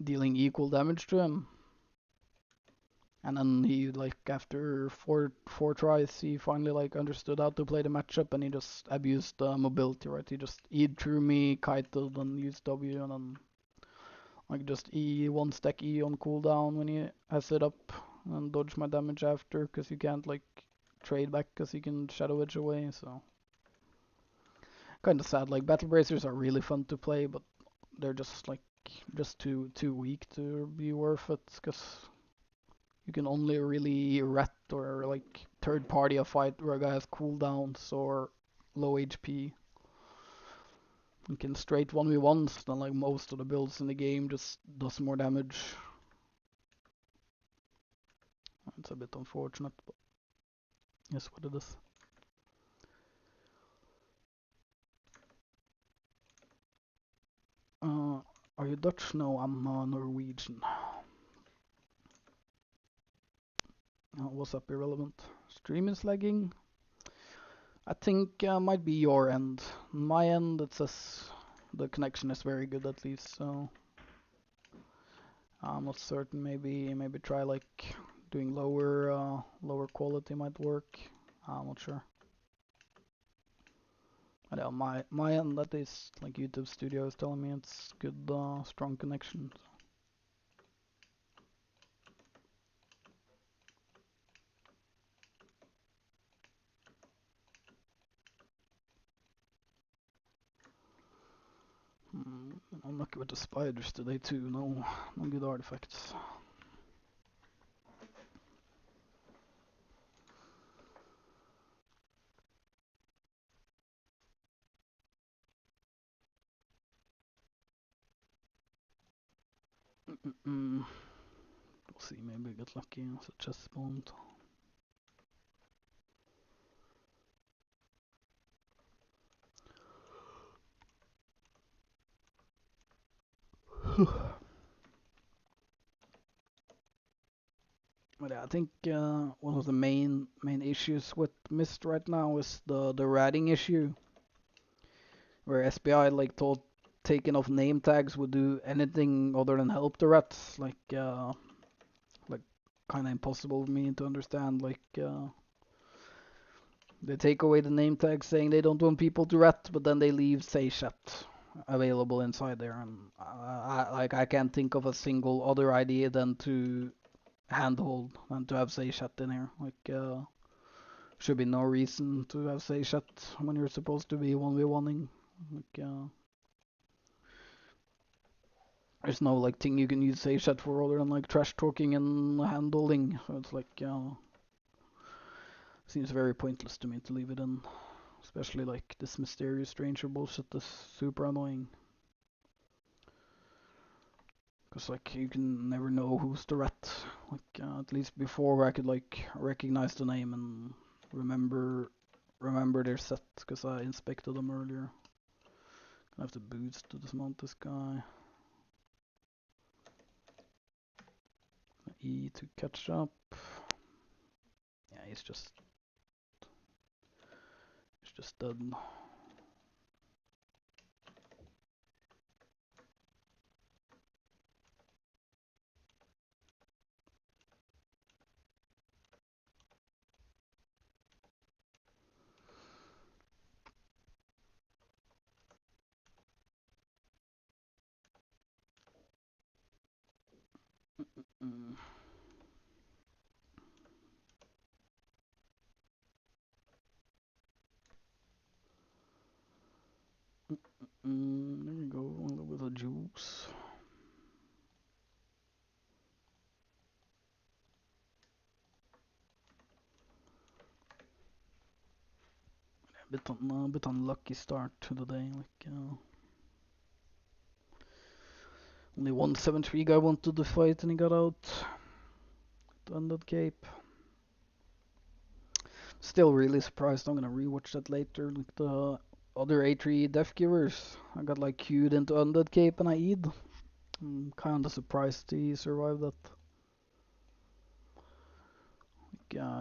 [SPEAKER 1] dealing equal damage to him. And then he like after four tries he finally like understood how to play the matchup, and he just abused mobility, right? He just E threw me, kited, and used W, and then like just E one stack E on cooldown when he has it up, and dodge my damage after, because you can't like trade back because you can shadow edge away. So kind of sad. Like battle bracers are really fun to play, but they're just too weak to be worth it, because you can only really ret or like third party a fight where a guy has cooldowns or low HP. You can straight 1v1s, then like most of the builds in the game just does more damage. It's a bit unfortunate, but it's what it is. Are you Dutch? No, I'm Norwegian. What's up, irrelevant? Stream is lagging. I think might be your end. My end, it says the connection is very good at least, so I'm not certain. Maybe try like doing lower quality might work. I'm not sure. But yeah, my end, that is like YouTube Studio is telling me it's good, strong connection. I'm lucky with the spiders today too. No good artifacts. We'll see. Maybe I get lucky as a chest spawned. But yeah, I think one of the main issues with Mist right now is the ratting issue, where SBI like thought taking off name tags would do anything other than help the rats. Like kind of impossible for me to understand. Like they take away the name tag saying they don't want people to rat, but then they leave say chat available inside there, and I can't think of a single other idea than to handhold and to have say chat in here. Like should be no reason to have say chat when you're supposed to be 1v1ing. Like there's no like thing you can use say chat for other than like trash talking and handholding. So it's like seems very pointless to me to leave it in. Especially like this mysterious stranger bullshit is super annoying. Cause like you can never know who's the rat. Like at least before I could like recognize the name and remember their set, because I inspected them earlier. I have to boost to dismount this guy. E to catch up. Yeah, he's just dead. Mm. There we go, a little bit of juice. bit unlucky start to the day. Only one 7-3 guy wanted to fight and he got out to end that cape. Still really surprised. I'm gonna rewatch that later. Like the other A3 Death Givers, I got like queued into Undead Cape and I eat. I'm kinda surprised he survived that.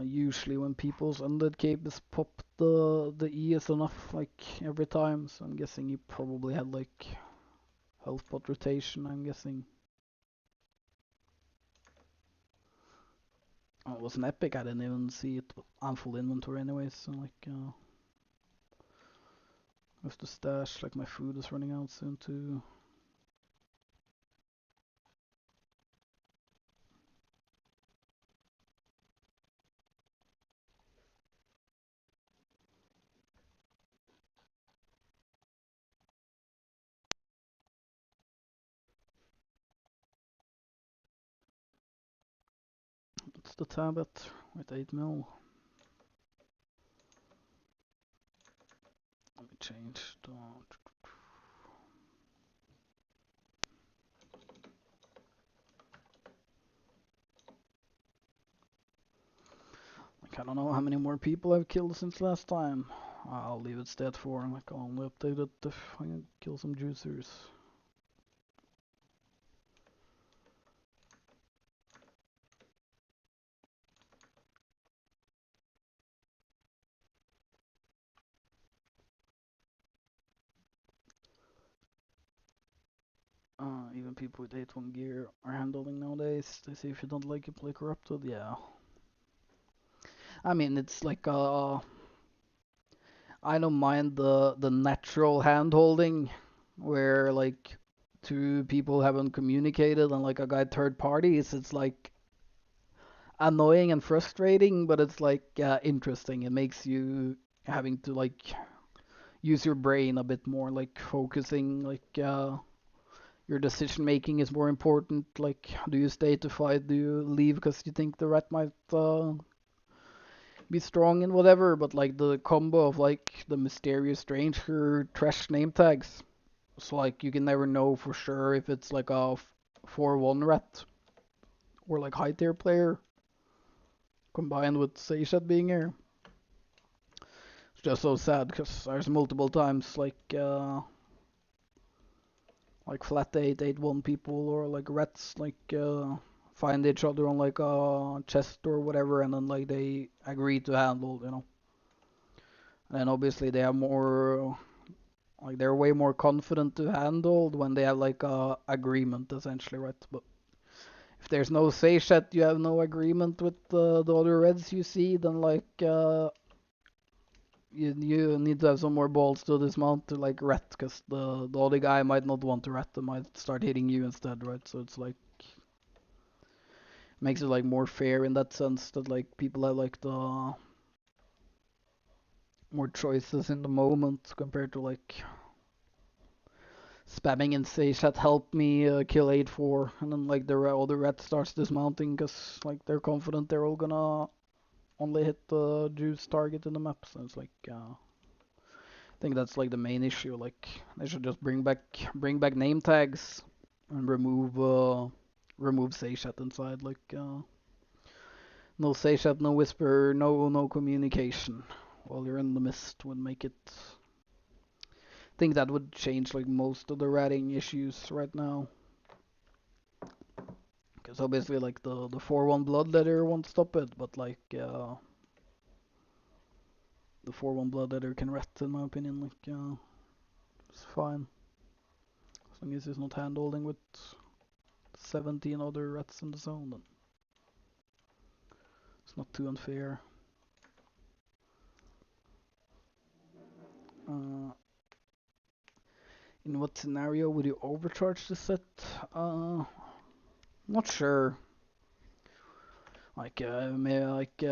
[SPEAKER 1] Usually when people's Undead Cape is popped, the E is enough like every time. So I'm guessing he probably had like health pot rotation. I'm guessing. Oh, it was an epic. I didn't even see it. But I'm full inventory anyways. So I have to stash. Like my food is running out soon too. It's the tablet with 8 mil. Let me change the. Like I don't know how many more people I've killed since last time. I'll leave it stat 4 and like I'll only update it if I can kill some juicers. Even people with 8-1 gear are handling nowadays. They say if you don't like it, play corrupted. Yeah. I mean, it's like I don't mind the natural hand holding, where like two people haven't communicated and like a guy third parties. It's like annoying and frustrating, but it's like interesting. It makes you having to like use your brain a bit more, like focusing, like your decision making is more important. Like, do you stay to fight? Do you leave because you think the rat might be strong and whatever? But like the combo of like the mysterious stranger trash name tags, so like you can never know for sure if it's like a 4-1 rat or like high tier player combined with Seishat being here. It's just so sad because there's multiple times like flat 8-1 people or like rats find each other on like a chest or whatever, and then like they agree to handle, you know. And then obviously they have more, like they're way more confident to handle when they have like a agreement essentially, right? But if there's no Seishat, you have no agreement with the other reds you see, then you need to have some more balls to dismount to like rat, because the other guy might not want to rat, and might start hitting you instead, right? So it's like makes it like more fair in that sense, that like people have like the more choices in the moment compared to like spamming and say chat help me kill 8-4, and then like the other rat starts dismounting because like they're confident they're all gonna only hit the juice target in the map. So it's like I think that's like the main issue. Like they should just bring back name tags and remove Seishat inside. Like no Seishat, no whisper, no communication while you're in the mist would make it. I think that would change like most of the ratting issues right now. Because obviously like the 4-1 bloodletter won't stop it, but like the 4-1 bloodletter can rat in my opinion. Like it's fine as long as he's not handholding with 17 other rats in the zone. Then it's not too unfair. Uh, in what scenario would you overcharge the set? Not sure. Like maybe like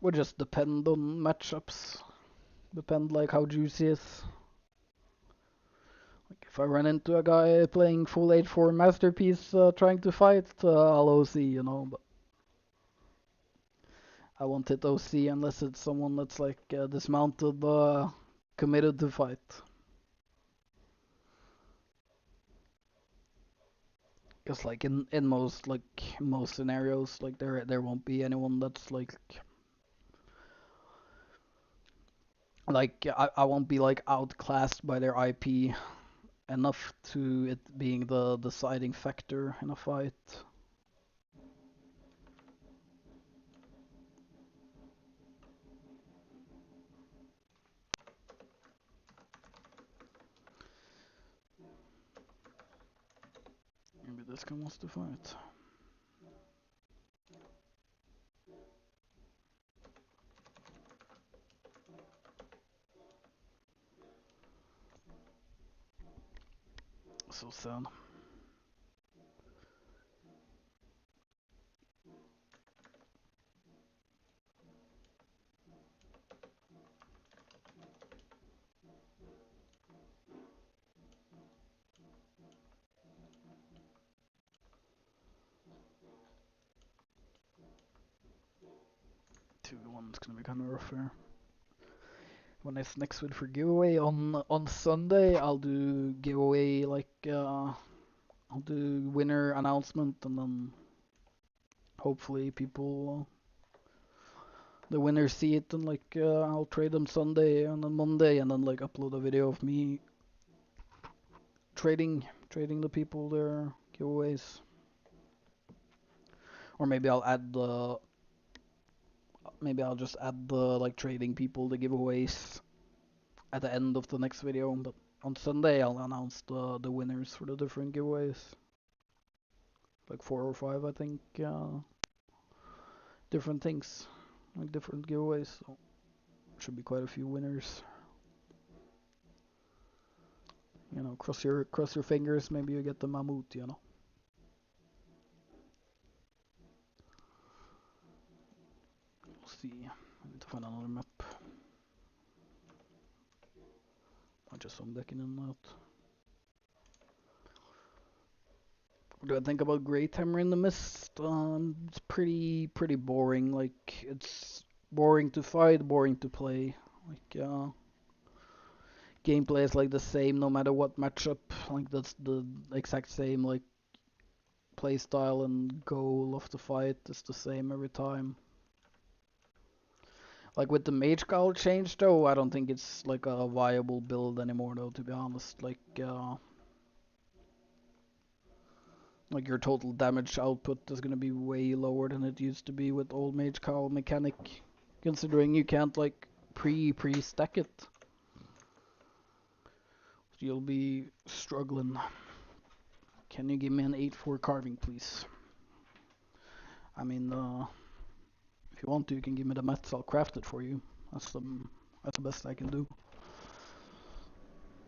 [SPEAKER 1] would just depend on matchups. Depend like how juicy it is. Like if I run into a guy playing full 8-4 masterpiece trying to fight, I'll OC, you know. But I won't hit OC unless it's someone that's like dismounted, committed to fight. Because like in most scenarios, like there won't be anyone that's like I won't be like outclassed by their IP enough to it being the deciding factor in a fight. Maybe this guy wants to fight. So sad. Two one's gonna be kind of rough here. When it's next week for giveaway on Sunday, I'll do giveaway I'll do winner announcement and then hopefully people the winners see it and I'll trade them Sunday and then Monday and then like upload a video of me trading the people their giveaways. Or maybe I'll just add the like trading people the giveaways at the end of the next video, but on Sunday I'll announce the winners for the different giveaways. Like 4 or 5 I think different things, like different giveaways, so should be quite a few winners. You know, cross your fingers, maybe you get the mammoth, you know. We'll see. I need to find another map. I just some decking in and out. What do I think about Great Hammer in the Mist? It's pretty boring. Like it's boring to fight, boring to play. Like gameplay is like the same no matter what matchup. Like that's the exact same like play style and goal of the fight is the same every time. Like with the mage cowl change though, I don't think it's like a viable build anymore though, to be honest. Like your total damage output is gonna be way lower than it used to be with old mage cowl mechanic, considering you can't like pre-stack it. You'll be struggling. Can you give me an 8/4 carving, please? I mean, if you want to, you can give me the mats. I'll craft it for you. That's the best I can do.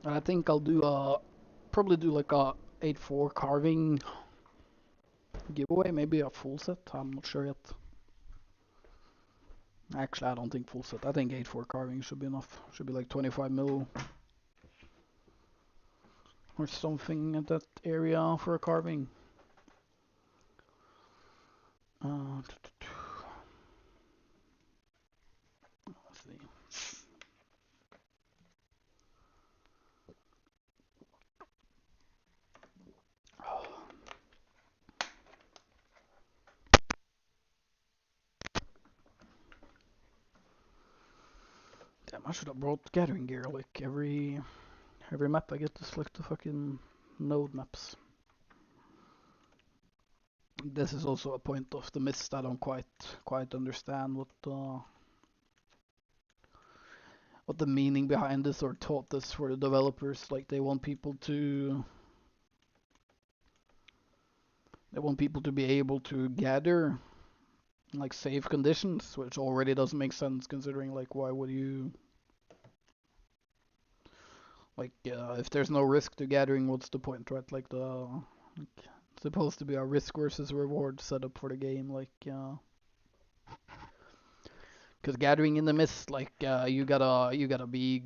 [SPEAKER 1] And I think I'll do probably do like a 8/4 carving giveaway, maybe a full set. I'm not sure yet. Actually, I don't think full set. I think 8/4 carving should be enough. Should be like 25 mil or something at that area for a carving. Let's see. Damn, I should have brought gathering gear. Like every map I get to select the fucking node maps. This is also a point of the mist. I don't quite understand what the meaning behind this or taught this for the developers. Like they want people to be able to gather like safe conditions, which already doesn't make sense considering like why would you like if there's no risk to gathering, what's the point, right? Like it's supposed to be a risk versus reward setup for the game, like because gathering in the mist, like you gotta be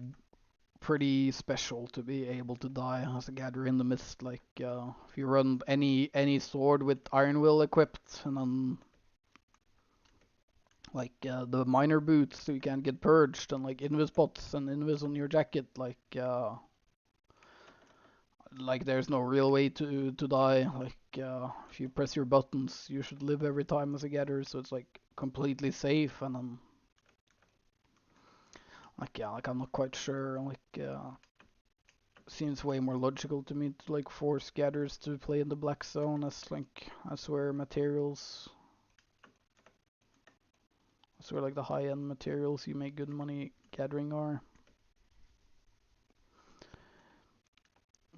[SPEAKER 1] pretty special to be able to die as a gatherer in the mist. Like if you run any sword with iron will equipped and then Like the minor boots, so you can't get purged, and like invis bots and invis on your jacket. Like there's no real way to die. If you press your buttons, you should live every time as a getter, so it's like completely safe. And then like I'm not quite sure. Seems way more logical to me to like force getters to play in the black zone, as where materials, as where like the high end materials you make good money gathering are.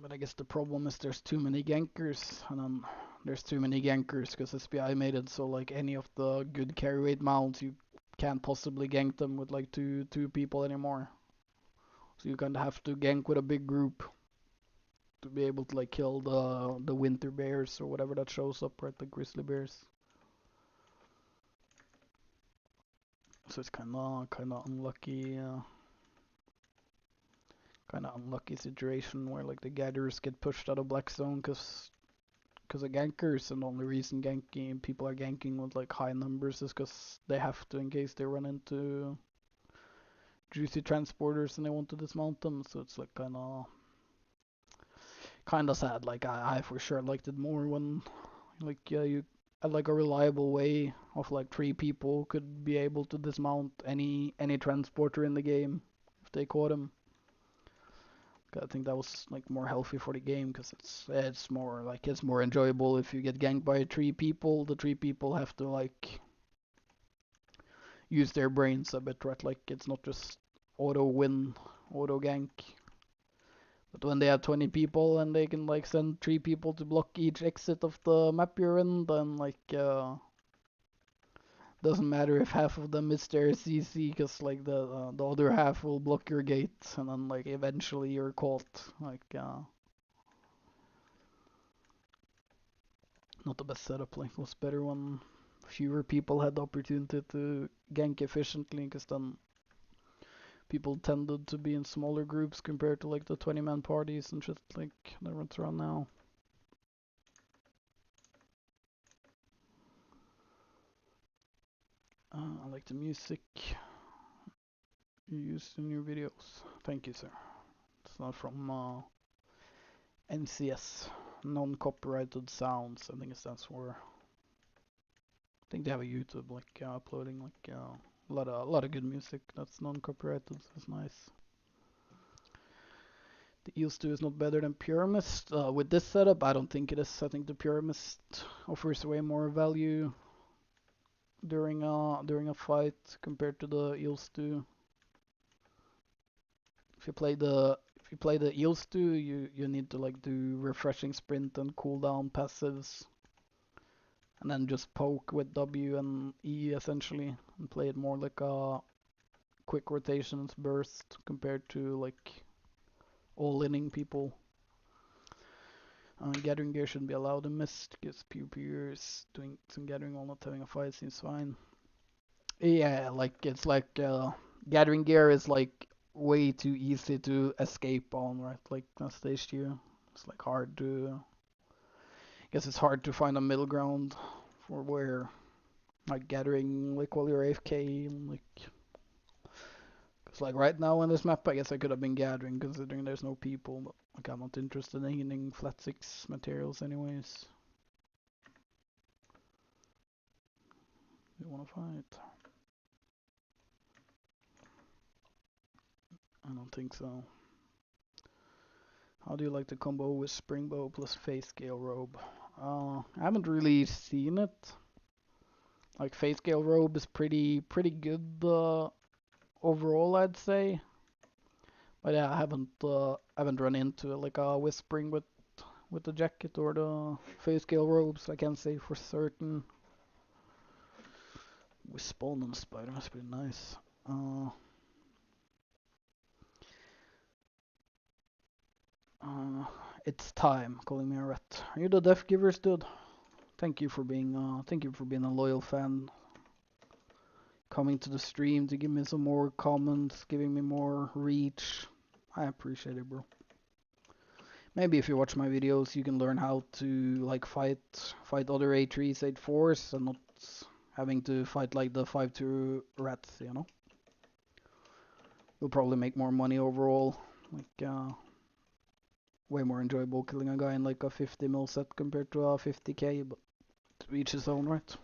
[SPEAKER 1] But I guess the problem is there's too many gankers, and then there's too many gankers because SPI made it so like any of the good carry weight mounts you can't possibly gank them with like two people anymore. So you kind of have to gank with a big group to be able to like kill the winter bears or whatever that shows up, right? The grizzly bears. So it's kind of unlucky. Kind of unlucky situation where like the gatherers get pushed out of black zone because of gankers, and the only reason ganking people are ganking with like high numbers is because they have to in case they run into juicy transporters and they want to dismount them. So it's like kind of sad. Like I for sure liked it more when you had like a reliable way of like 3 people could be able to dismount any transporter in the game if they caught him. I think that was like more healthy for the game because it's more enjoyable if you get ganked by 3 people. The 3 people have to like use their brains a bit, right? Like it's not just auto win, auto gank. But when they have 20 people and they can like send 3 people to block each exit of the map you're in, then doesn't matter if half of them miss their CC, because like the other half will block your gate, and then like eventually you're caught. Not the best setup. Like it was better when fewer people had the opportunity to gank efficiently, because then people tended to be in smaller groups compared to like the 20-man parties and shit like that runs around now. I like the music you used in your videos. Thank you, sir. It's not from NCS, non-copyrighted sounds. I think it stands for. I think they have a YouTube like uploading like a lot of good music that's non-copyrighted. So it's nice. The EOS2 is not better than Pyramist. With this setup, I don't think it is. I think the Pyramist offers way more value during a fight compared to the EOS2. If you play the EOS2, you need to like do refreshing sprint and cooldown passives, and then just poke with W and E essentially, and play it more like a quick rotations burst compared to like all-inning people. Gathering gear shouldn't be allowed in Mist, because PvPers is doing some gathering while not having a fight seems fine. Yeah, like it's like gathering gear is like way too easy to escape on, right? Like on stage 2, it's like hard to. I guess it's hard to find a middle ground for where like gathering like while you're AFK and like. Cause like right now on this map, I guess I could have been gathering considering there's no people, but like I'm not interested in getting flat 6 materials anyways. You wanna fight? I don't think so. How do you like the combo with Springbow plus Face Scale Robe? I haven't really seen it. Like Face Scale Robe is pretty good overall, I'd say. But yeah, I haven't run into it like Whispering with the jacket or the Face Scale Robes. I can't say for certain. We spawned on Spider, that's pretty nice. It's time, calling me a rat. Are you the Death Givers, dude? Thank you for being a loyal fan. Coming to the stream to give me some more comments, giving me more reach. I appreciate it, bro. Maybe if you watch my videos, you can learn how to like fight other A3s, A4s, and not having to fight like the 5-2 rats, you know. You'll probably make more money overall. Like, way more enjoyable killing a guy in like a 50 mil set compared to a 50k, but to each his own, right?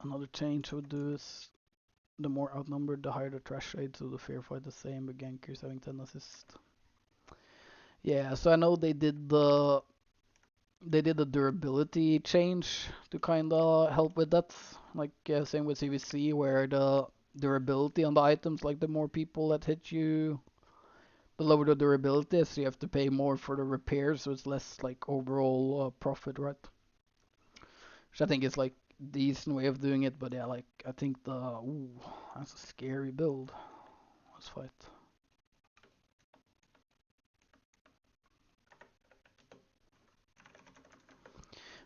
[SPEAKER 1] Another change I would do is the more outnumbered, the higher the trash rate, so the fair fight the same, but gankers having 10 assists. Yeah, so I know they did the durability change to kind of help with that. Like same with CVC, where the durability on the items, like the more people that hit you, the lower the durability, so you have to pay more for the repairs, so it's less like overall profit, right? Which I think is like decent way of doing it, but yeah, like I think ooh, that's a scary build. Let's fight.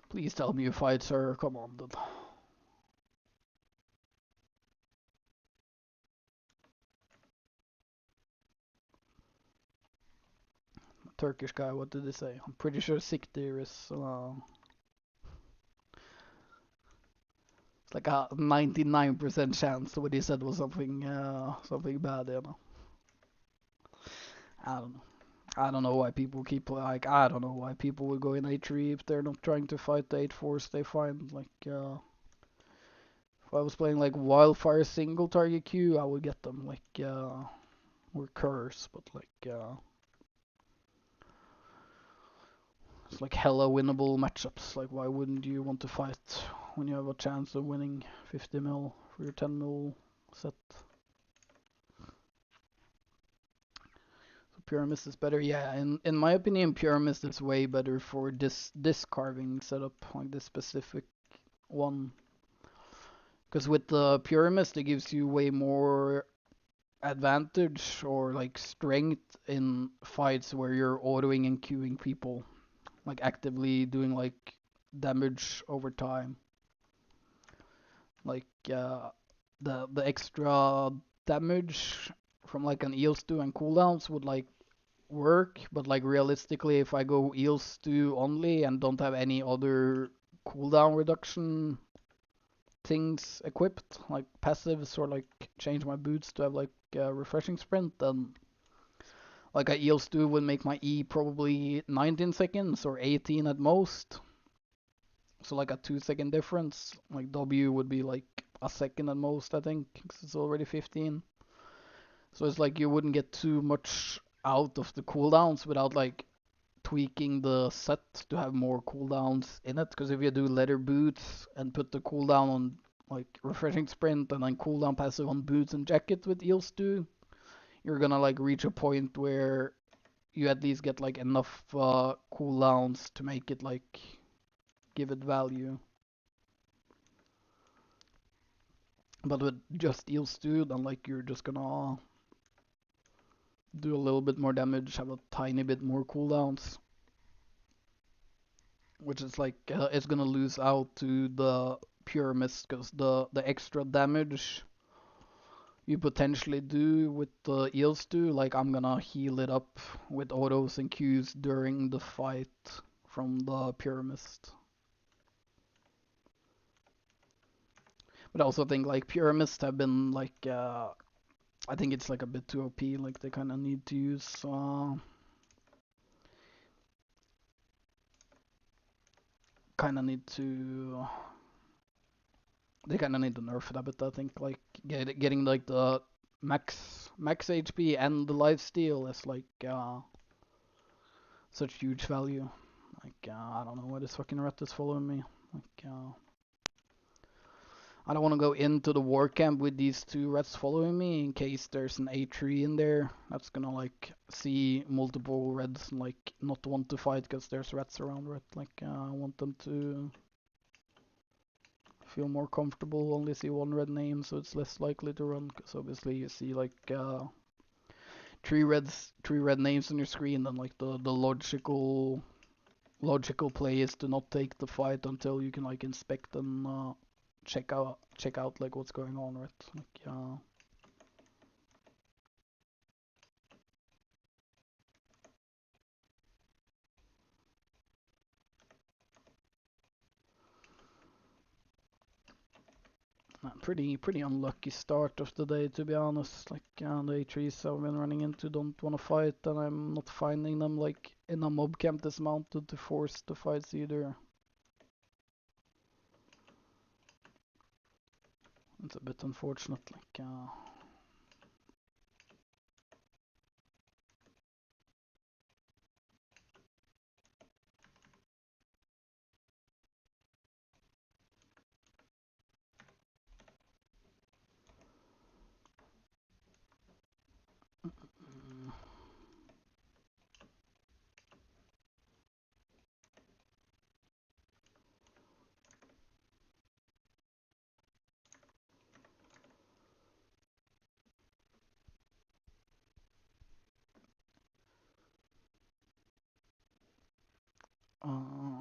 [SPEAKER 1] Please tell me you fight, sir. Come on, dude. Turkish guy, what did they say? I'm pretty sure Siktir is it's like a 99% chance what he said was something bad, you know. I don't know. I don't know why people keep like I don't know why people would go in A3 if they're not trying to fight the 8-4s they find. Like if I was playing like Wildfire single target queue, I would get them like or Curse, but like it's like hella winnable matchups. Like why wouldn't you want to fight when you have a chance of winning 50 mil for your 10 mil set? Pyramid is better, yeah. In my opinion, Pyramid is way better for this carving setup, like this specific one. Because with the Pyramid, it gives you way more advantage or like strength in fights where you're autoing and queuing people, like actively doing like damage over time. Like the extra damage from like an eel stew and cooldowns would like work, but like realistically, if I go eel stew only and don't have any other cooldown reduction things equipped, like passives or like change my boots to have like refreshing sprint, then like a eel stew would make my E probably 19 seconds or 18 at most. So like a 2 second difference. Like W would be like a second at most, I think, because it's already 15. So it's like you wouldn't get too much out of the cooldowns without like tweaking the set to have more cooldowns in it. Because if you do leather boots and put the cooldown on like refreshing sprint and then cooldown passive on boots and jacket with eel stew, you're gonna like reach a point where you at least get like enough cooldowns to make it like give it value. But with just eel stew, then like you're just gonna do a little bit more damage, have a tiny bit more cooldowns, which is like it's gonna lose out to the pure mist because the extra damage you potentially do with the eel stew, like I'm gonna heal it up with autos and Qs during the fight from the pure mist. But I also think like pure mist have been like I think it's like a bit too OP. Like they kind of need to use kind of need to they kind of need to nerf it a bit. I think like getting like the max HP and the lifesteal is like such huge value. Like I don't know why this fucking rat is following me. Like I don't want to go into the war camp with these two rats following me in case there's an A3 in there that's gonna like see multiple reds and like not want to fight because there's rats around, right? Like I want them to feel more comfortable, only see one red name so it's less likely to run, because obviously you see like three red names on your screen, then like the logical play is to not take the fight until you can like inspect and check out like what's going on, right? Like Pretty unlucky start of the day, to be honest. Like the A3s I've been running into don't want to fight, and I'm not finding them like in a mob camp dismounted to force the fights either. It's a bit unfortunate. Like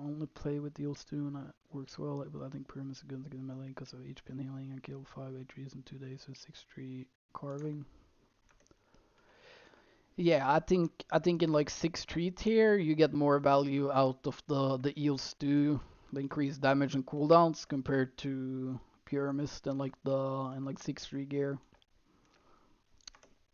[SPEAKER 1] only play with the old stew and it works well, but I think Perm is good against melee because of HP and healing. I killed 5 A3s in 2 days with 6-3 carving. Yeah, I think in like 6-3 tier you get more value out of the eel stew, the increased damage and cooldowns compared to pure mist and like the and like 6-3 gear.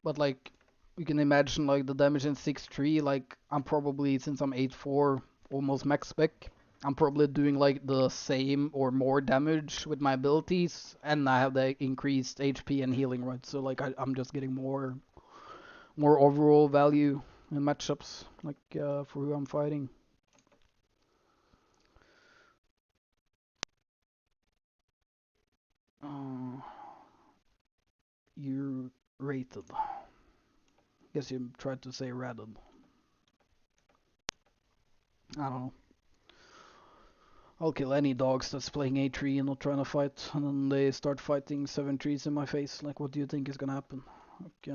[SPEAKER 1] But like you can imagine like the damage in 6-3, like I'm probably, since I'm 8-4 almost max spec, I'm probably doing like the same or more damage with my abilities, and I have the increased HP and healing, right? So like I'm just getting more overall value in matchups, like for who I'm fighting. Uh, you're rated. Guess you tried to say rated. I don't know. I'll kill any dogs that's playing A3 and not trying to fight, and then they start fighting 7-3s in my face. Like, what do you think is gonna happen? Like,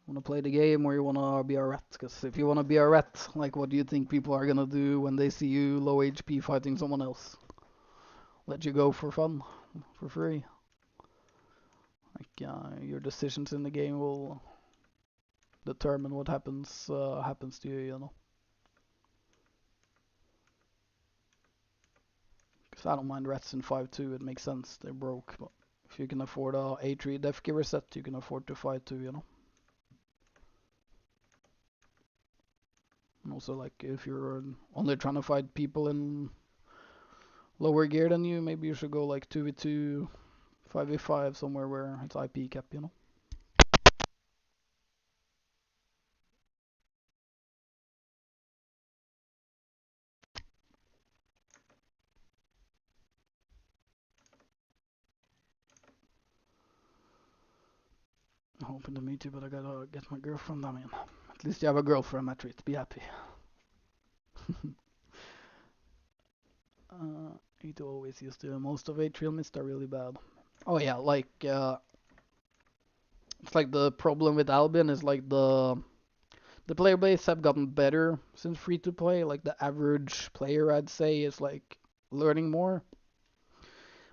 [SPEAKER 1] wanna play the game or you wanna be a rat? Because if you wanna be a rat, like, what do you think people are gonna do when they see you low HP fighting someone else? Let you go for fun, for free. Like, your decisions in the game will determine what happens to you, you know. Because I don't mind rats in 5-2, it makes sense, they're broke, but if you can afford a A3 def giver set, you can afford to fight too, you know. And also, like, if you're only trying to fight people in lower gear than you, maybe you should go like 2v2, 5v5, somewhere where it's IP cap, you know. I'm hoping to meet you, but I gotta get my girlfriend, I mean. At least you have a girlfriend, Matrit, be happy. It always used to. Most of Atrial Mist are really bad. Oh yeah, like, it's like the problem with Albion is like the player base have gotten better since free to play. Like the average player, I'd say, is like learning more.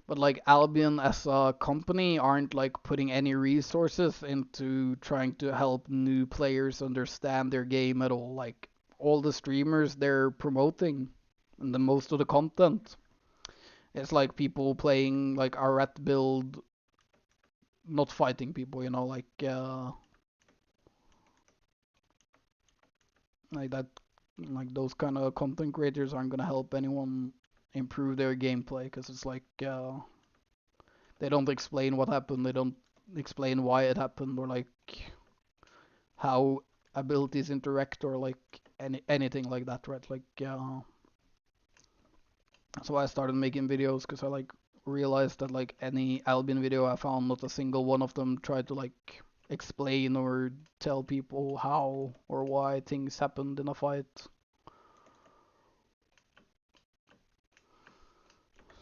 [SPEAKER 1] But like Albion as a company aren't like putting any resources into trying to help new players understand their game at all. Like all the streamers they're promoting and the most of the content, it's like people playing like a rat build, not fighting people, you know, like that, like those kind of content creators aren't gonna help anyone improve their gameplay because it's like they don't explain what happened, they don't explain why it happened, or like how abilities interact, or like anything like that, right? Like that's why I started making videos, because I like realized that like any Albion video I found, not a single one of them tried to like explain or tell people how or why things happened in a fight.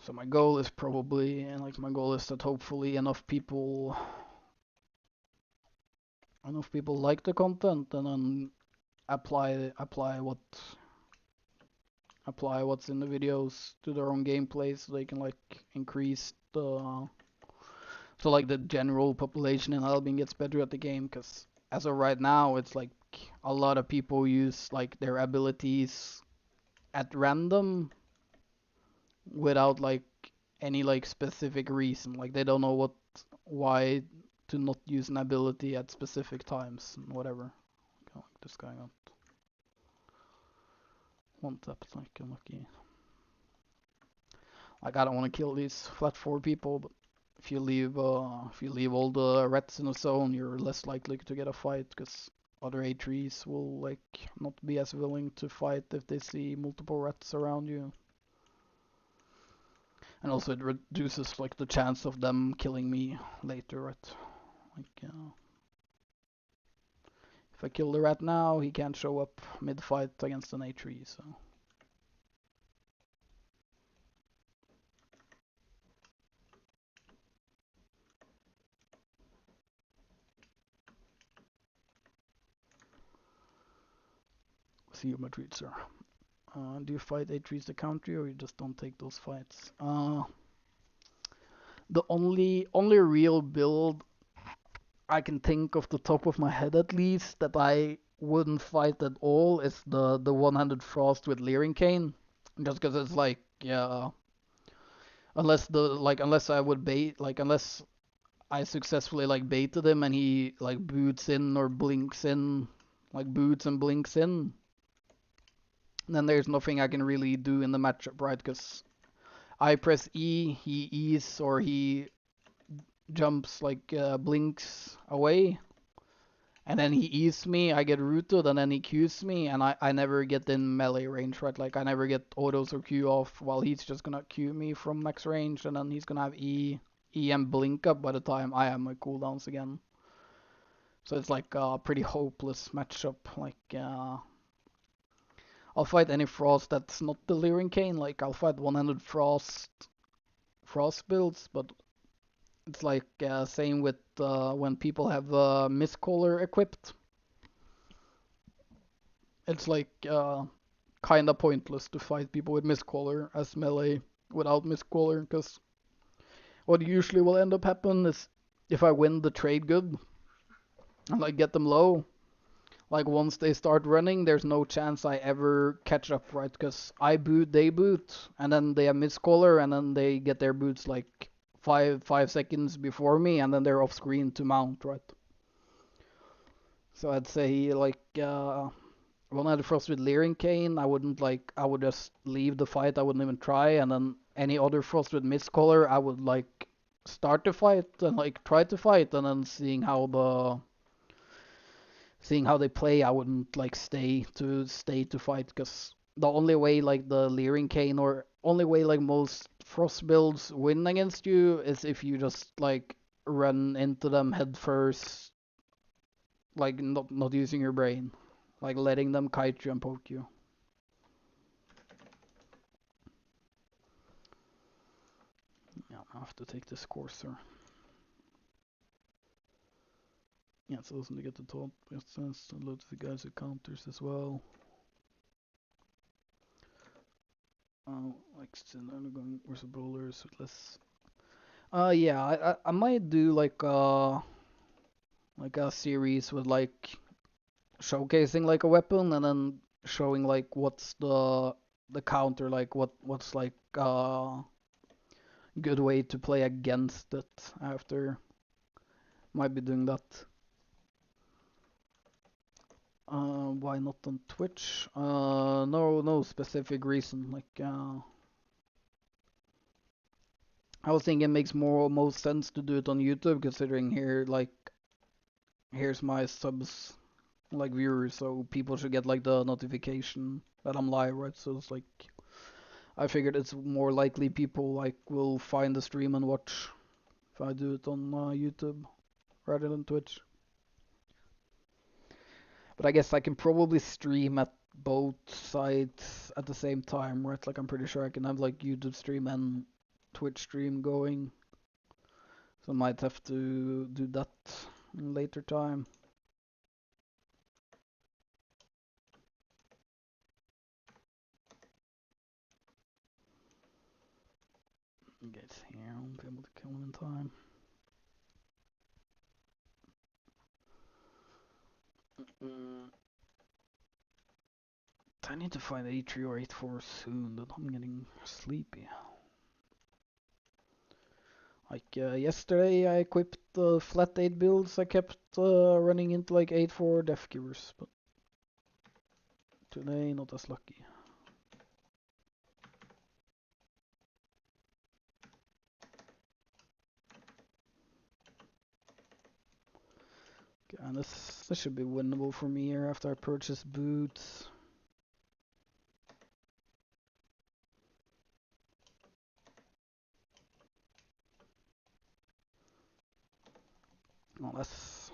[SPEAKER 1] So my goal is probably, and like my goal is that hopefully enough people like the content, and then apply what's in the videos to their own gameplay, so they can like increase the so like the general population in Albion gets better at the game. Because as of right now, it's like a lot of people use like their abilities at random without like any like specific reason. Like they don't know why to not use an ability at specific times and whatever. Okay, like this guy got one tap, like unlucky. Like I don't want to kill these flat 4 people, but if you leave all the rats in a zone, you're less likely to get a fight because other A3s will like not be as willing to fight if they see multiple rats around you. And also it reduces like the chance of them killing me later, right? Like if I kill the rat now, he can't show up mid-fight against an A3, so. See you, Madrid, sir. Do you fight A3s the country, or you just don't take those fights? The only real build I can think of the top of my head at least that I wouldn't fight at all is the one-handed frost with Leering Cane, just because it's like yeah, unless I would bait unless I successfully like baited him and he like boots in or blinks in, like boots and blinks in, then there's nothing I can really do in the matchup, right? Because I press E, he E's or he jumps like blinks away, and then he E's me, I get rooted, and then he Q's me, and I never get in melee range, right? Like I never get autos or Q off while he's just gonna Q me from max range, and then he's gonna have E and blink up by the time I have my cooldowns again. So it's like a pretty hopeless matchup. Like I'll fight any frost that's not the Leering Cane. Like I'll fight one-handed frost builds, but it's like same with when people have Mistcaller equipped. It's like kinda pointless to fight people with Mistcaller as melee without Mistcaller, because what usually will end up happen is if I win the trade good and like get them low, like once they start running, there's no chance I ever catch up, right? Because I boot, they boot, and then they have Mistcaller, and then they get their boots like five seconds before me, and then they're off screen to mount, right? So I'd say like one of the frost with Leering Cane, I would just leave the fight, I wouldn't even try, and then any other frost with Mistcaller, I would like start the fight and like try to fight, and then seeing how they play, I wouldn't like stay to fight, because the only way like the Leering Cane or only way like most frost builds win against you is if you just like run into them head first, like not using your brain, like letting them kite you and poke you. Yeah, I have to take this course, sir. Yeah, it's awesome to get the top distance. Loads of the guys who counters as well. Like going versus brawlers with less. Yeah, I might do like a series with like showcasing like a weapon and then showing like what's the counter, like what's like good way to play against it after. Might be doing that. Why not on Twitch? No specific reason. Like, I was thinking it makes most sense to do it on YouTube, considering here's my subs, like viewers, so people should get like the notification that I'm live, right? So it's like, I figured it's more likely people like will find the stream and watch if I do it on YouTube rather than Twitch. But I guess I can probably stream at both sides at the same time, right? Like I'm pretty sure I can have like YouTube stream and Twitch stream going. So I might have to do that in later time. Gets here, I won't be able to kill him in time. I need to find 8-3 or 8-4 soon, but I'm getting sleepy. Like yesterday, I equipped the flat 8 builds. I kept running into like 8-4 Death Givers, but today not as lucky. Okay, and this should be winnable for me here after I purchase boots. Oh, that's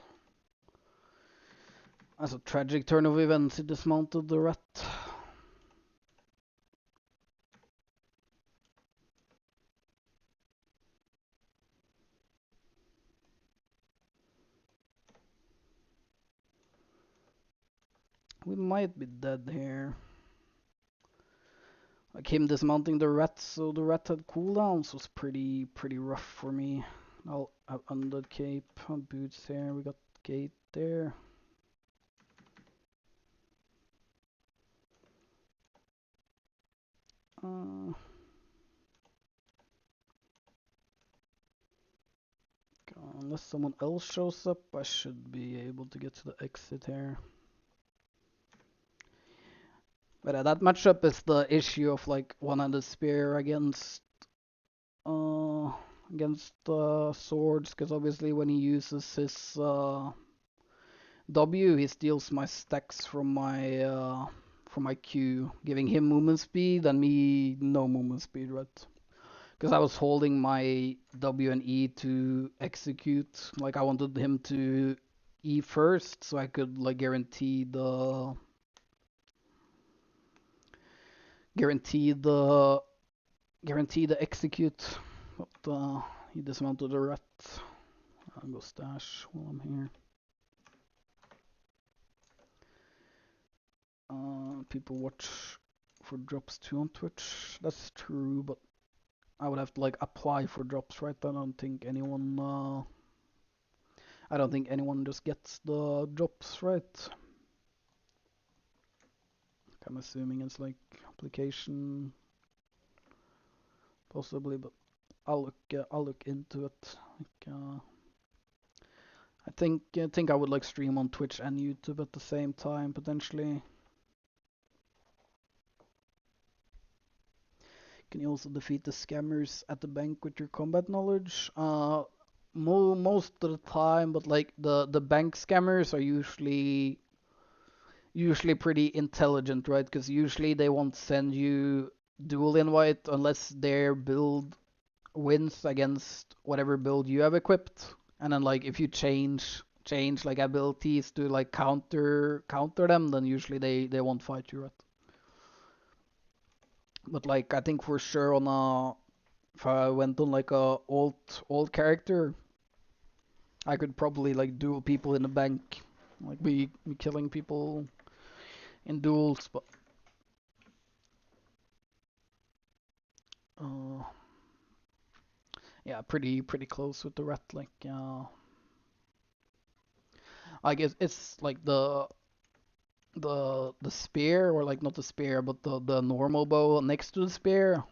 [SPEAKER 1] a tragic turn of events. He dismounted the rat. We might be dead here. Like him dismounting the rat, so the rat had cooldowns was pretty rough for me. I'll have under cape, boots here. We got gate there. Unless someone else shows up, I should be able to get to the exit here. But that matchup is the issue of like one-handed spear against swords, because obviously when he uses his W, he steals my stacks from my Q, giving him movement speed and me no movement speed, right? Because I was holding my W and E to execute. Like I wanted him to E first, so I could like guarantee the execute. But he dismounted the rat. I'll go stash while I'm here. People watch for drops too on Twitch. That's true, but I would have to like apply for drops, right? I don't think anyone just gets the drops, right? I'm assuming it's like application, possibly, but I'll look into it. Like, I think I would like stream on Twitch and YouTube at the same time potentially. Can you also defeat the scammers at the bank with your combat knowledge? Most of the time, but like the bank scammers are usually pretty intelligent, right? Because usually they won't send you dual invite unless their build wins against whatever build you have equipped. And then like if you change like abilities to like counter them, then usually they won't fight you, right? But like I think for sure if I went on like a old character, I could probably like duel people in the bank, like be killing people in duels, but uh, yeah, pretty close with the rat. Like I guess it's like the spear, or like not the spear, but the normal bow next to the spear.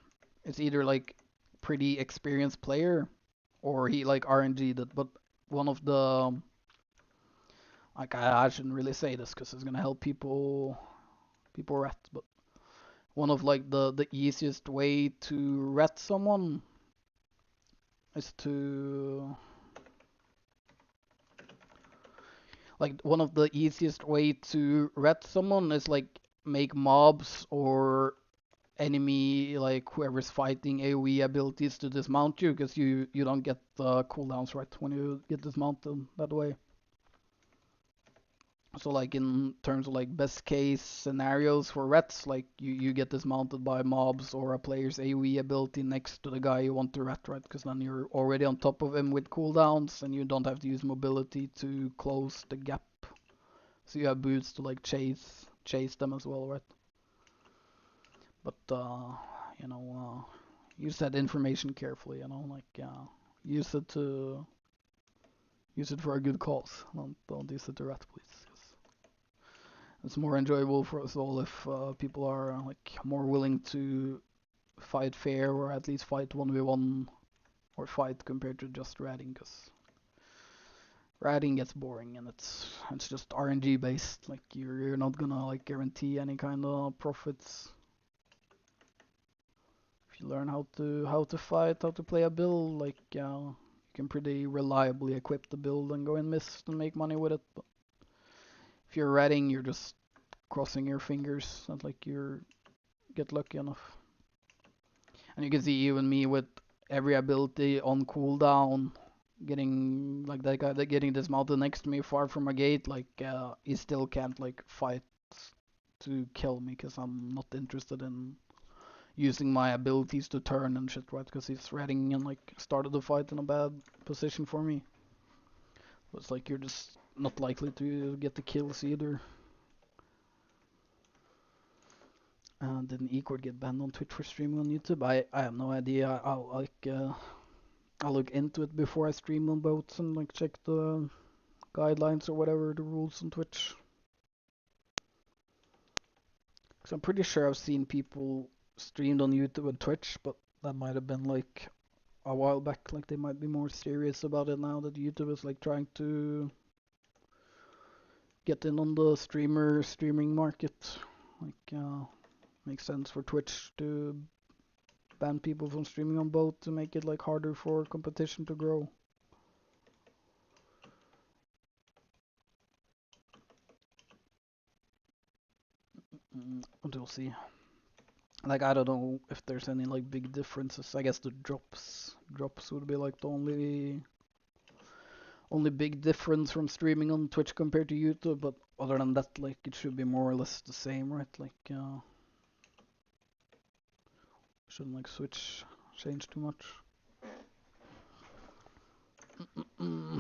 [SPEAKER 1] It's either like pretty experienced player, or he like RNG'd it. But one of the like I shouldn't really say this because it's gonna help people rat, but one of like the easiest way to rat someone is to like one of the easiest way to rat someone is like make mobs or enemy, like whoever's fighting AoE abilities to dismount you, because you don't get cooldowns, right, when you get dismounted that way. So like in terms of like best case scenarios for rats, like you get dismounted by mobs or a player's AoE ability next to the guy you want to rat, right? Because then you're already on top of him with cooldowns and you don't have to use mobility to close the gap. So you have boots to like chase them as well, right? But you know, use that information carefully, you know, like use it for a good cause. Don't use it to rat, please. It's more enjoyable for us all if people are like more willing to fight fair, or at least fight 1v1 or fight compared to just ratting, because ratting gets boring and it's just RNG based. Like you're not gonna like guarantee any kind of profits. If you learn how to fight, how to play a build, like you can pretty reliably equip the build and go in mist and make money with it. But if you're ratting, you're just crossing your fingers and like you get lucky enough. And you can see even me with every ability on cooldown, getting like that guy that getting dismounted next to me far from a gate, like he still can't like fight to kill me because I'm not interested in using my abilities to turn and shit, right? Because he's ratting and like started the fight in a bad position for me. It's like you're just not likely to get the kills either. Didn't Ecord get banned on Twitch for streaming on YouTube? I have no idea. I'll look into it before I stream on both and like check the guidelines or whatever the rules on Twitch. Cause I'm pretty sure I've seen people streamed on YouTube and Twitch, but that might have been like a while back. Like they might be more serious about it now that YouTube is like trying to get in on the streaming market. Like makes sense for Twitch to ban people from streaming on both to make it like harder for competition to grow. We'll see. Like I don't know if there's any like big differences. I guess the drops would be like the only big difference from streaming on Twitch compared to YouTube. But other than that, like it should be more or less the same, right? Like shouldn't like change too much. Yeah,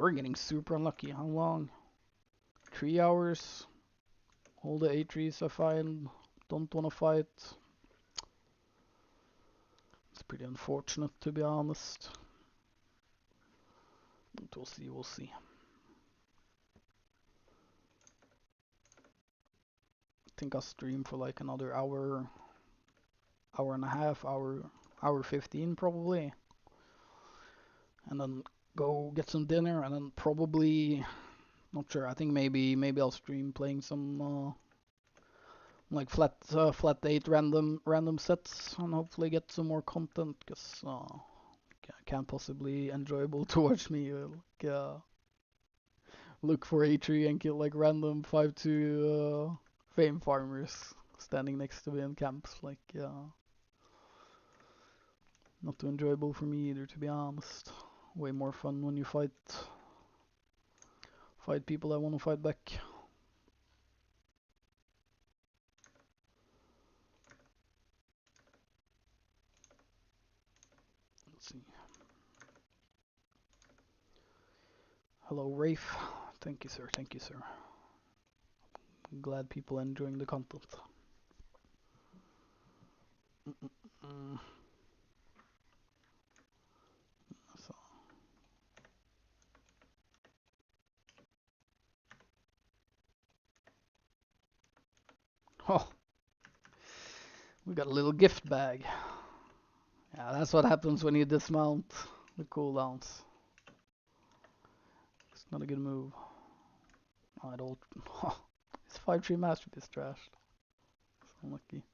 [SPEAKER 1] we're getting super unlucky. How long? 3 hours. All the A3s I find don't want to fight. It's pretty unfortunate, to be honest. But we'll see. I think I'll stream for like another hour and a half, hour 15 probably. And then go get some dinner and then probably, not sure, I think maybe I'll stream playing some like flat 8 random sets and hopefully get some more content, because can't possibly enjoyable to watch me look for A3 and kill like random 5-2 fame farmers standing next to me in camps. Like not too enjoyable for me either, to be honest. Way more fun when you fight people that want to fight back. Let's see. Hello, Rafe. Thank you, sir. Thank you, sir. I'm glad people are enjoying the content. So. Oh, we got a little gift bag. Yeah, that's what happens when you dismount the cooldowns. It's not a good move. I don't. It's 5-3 masterpiece trashed. So unlucky.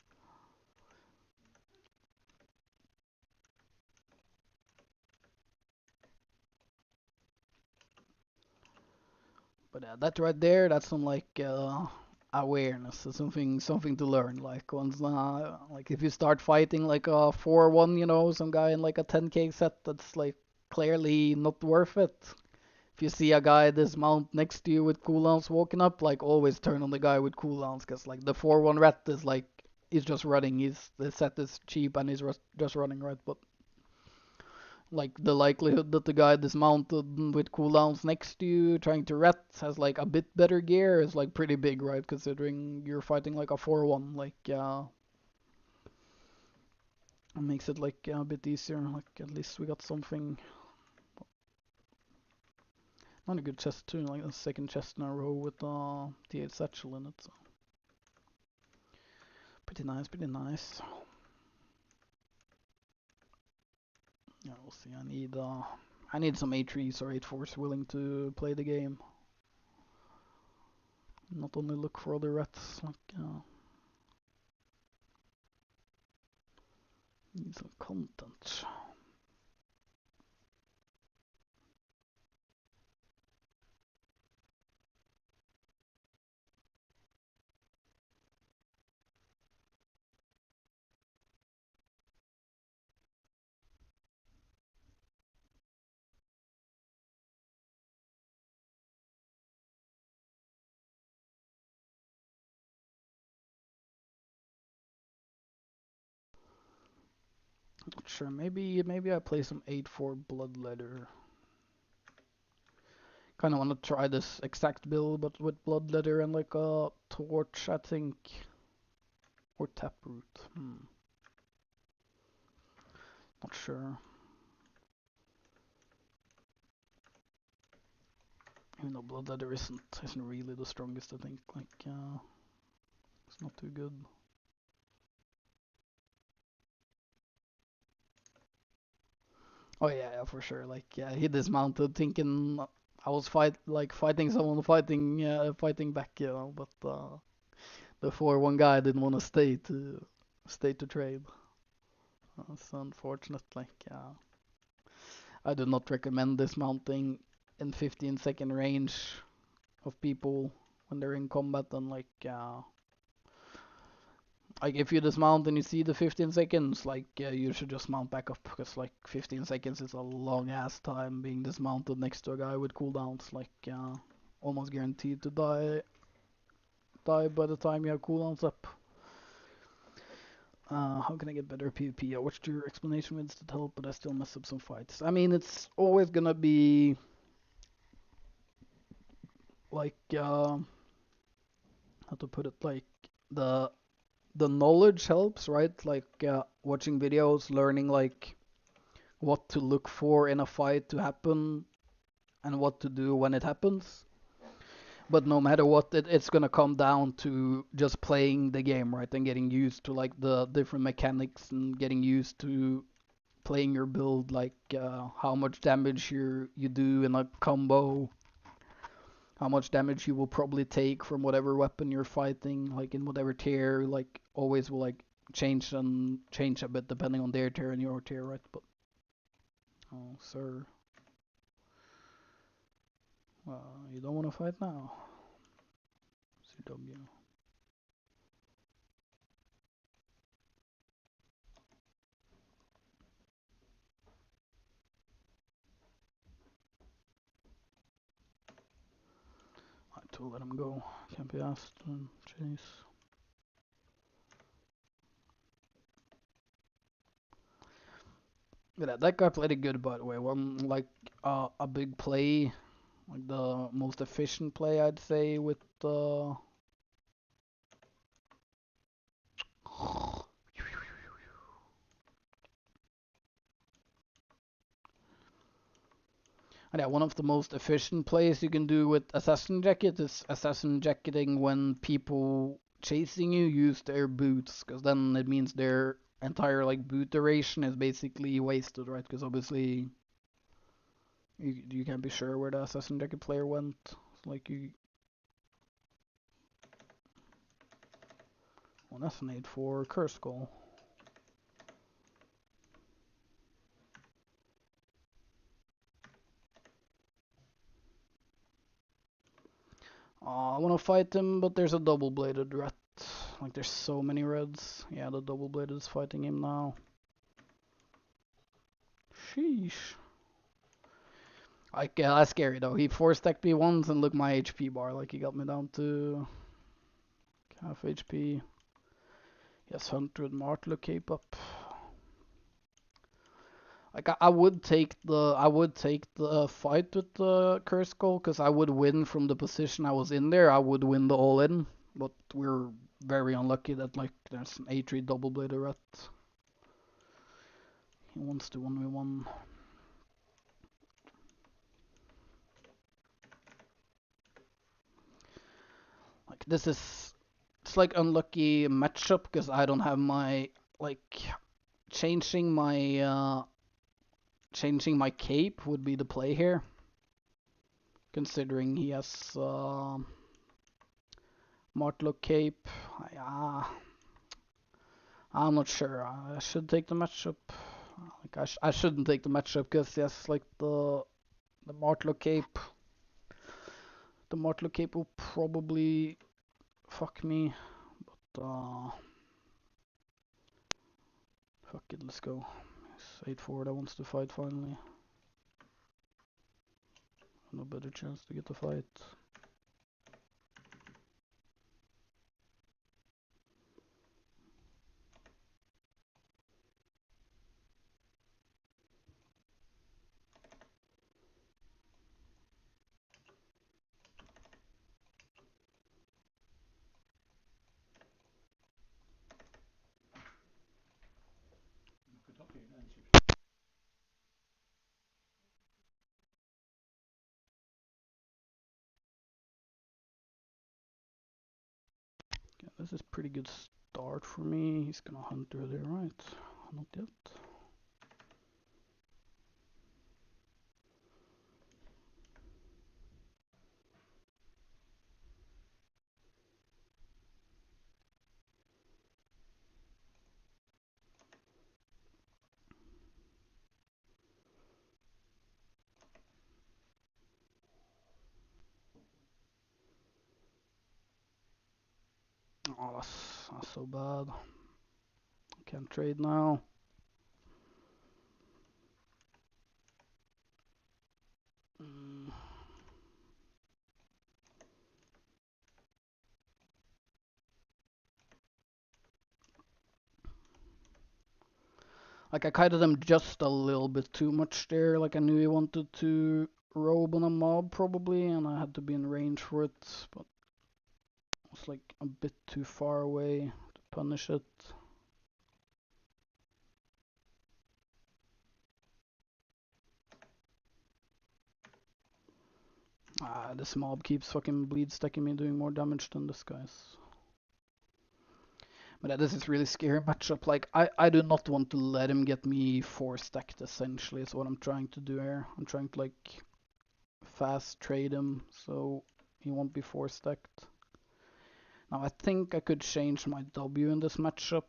[SPEAKER 1] But that right there, that's some like awareness. It's something to learn. Like once, like if you start fighting like a 4-1, some guy in like a 10k set, that's like clearly not worth it. If you see a guy dismount next to you with cooldowns walking up, like always turn on the guy with cooldowns, because like the 4-1 rat is like he's just running. The set is cheap and he's just running, right? But like the likelihood that the guy dismounted with cooldowns next to you trying to ret has like a bit better gear is like pretty big, right? Considering you're fighting like a 4-1, like it makes it like a bit easier. Like at least we got something. Not a good chest too, like the second chest in a row with T8 satchel in it. So. Pretty nice, pretty nice. Yeah, we'll see. I need some A3s or 8-4s willing to play the game. Not only look for other rats, like, need some content. Not sure, maybe I play some 8-4 Bloodletter. Kind of want to try this exact build, but with Bloodletter and like a Torch, I think. Or Taproot. Not sure. Even though Bloodletter isn't really the strongest, I think. Like, it's not too good. Oh yeah, for sure. Like, yeah, he dismounted thinking I was fighting someone fighting back, you know. But the 4-1 guy didn't want to stay to trade. That's unfortunate. Like, I do not recommend dismounting in 15-second range of people when they're in combat. And like if you dismount and you see the 15 seconds, like you should just mount back up, because like 15 seconds is a long ass time being dismounted next to a guy with cooldowns. Like almost guaranteed to die by the time you have cooldowns up. How can I get better PvP? I watched your explanation vids to help, but I still mess up some fights. I mean, it's always gonna be like how to put it, like the knowledge helps, right? Like watching videos, learning like what to look for in a fight to happen and what to do when it happens. But no matter what, it's gonna come down to just playing the game, right? And getting used to like the different mechanics and getting used to playing your build, like how much damage you do in a combo, how much damage you will probably take from whatever weapon you're fighting, like in whatever tier. Like always will like change a bit depending on their tier and your tier, right? But oh, sir. You don't want to fight now. CW. I had to let him go. Can't be asked to chase. Yeah, that guy played it good, by the way. One like a big play, like the most efficient play, I'd say, with And yeah, one of the most efficient plays you can do with Assassin Jacket is Assassin Jacketing when people chasing you use their boots, because then it means their entire like boot duration is basically wasted, right? Because obviously you can't be sure where the Assassin Jacket player went. It's like you. Well, that's an 8-4 Curse Skull. I want to fight him, but there's a double-bladed rat. Like, there's so many reds. Yeah, the double-bladed is fighting him now. Sheesh. Like, yeah, that's scary, though. He 4-stacked me once, and look my HP bar. Like, he got me down to half HP. Yes, 100 Martler cape up. Like, I would take the fight with the Curse Skull, because I would win from the position I was in there. I would win the all-in, but we're very unlucky that, like, there's an A3 double-bladed rat. He wants to 1v1. Like, it's like unlucky matchup, because I don't have my, like, changing my changing my cape would be the play here. Considering he has Martlock cape. I'm not sure. I should take the matchup. Like I shouldn't take the matchup because he has like the Martlock cape. The Martlock cape will probably fuck me. But fuck it, let's go. It's 8-4 that wants to fight finally. No better chance to get the fight. Okay, this is pretty good start for me. He's gonna hunt earlier, right? Not yet. Oh, that's so bad. Can't trade now. Like I kited him just a little bit too much there. Like I knew he wanted to robe on a mob probably, and I had to be in range for it, but it was like a bit too far away to punish it. This mob keeps fucking bleed stacking me, doing more damage than this guy's. But this is really scary matchup. Like I do not want to let him get me 4-stacked essentially is what I'm trying to do here. I'm trying to like fast trade him so he won't be 4-stacked. Now I think I could change my W in this matchup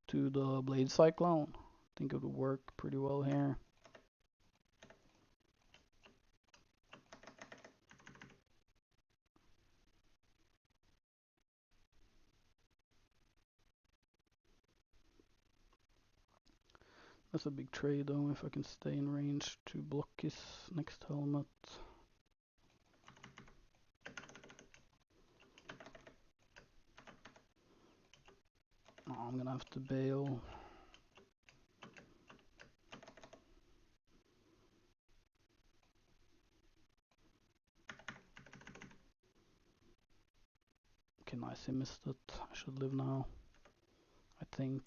[SPEAKER 1] to the Blade Cyclone. I think it would work pretty well here. That's a big trade though, if I can stay in range to block his next helmet. Oh, I'm gonna have to bail. Okay, nice, he missed it. I should live now, I think.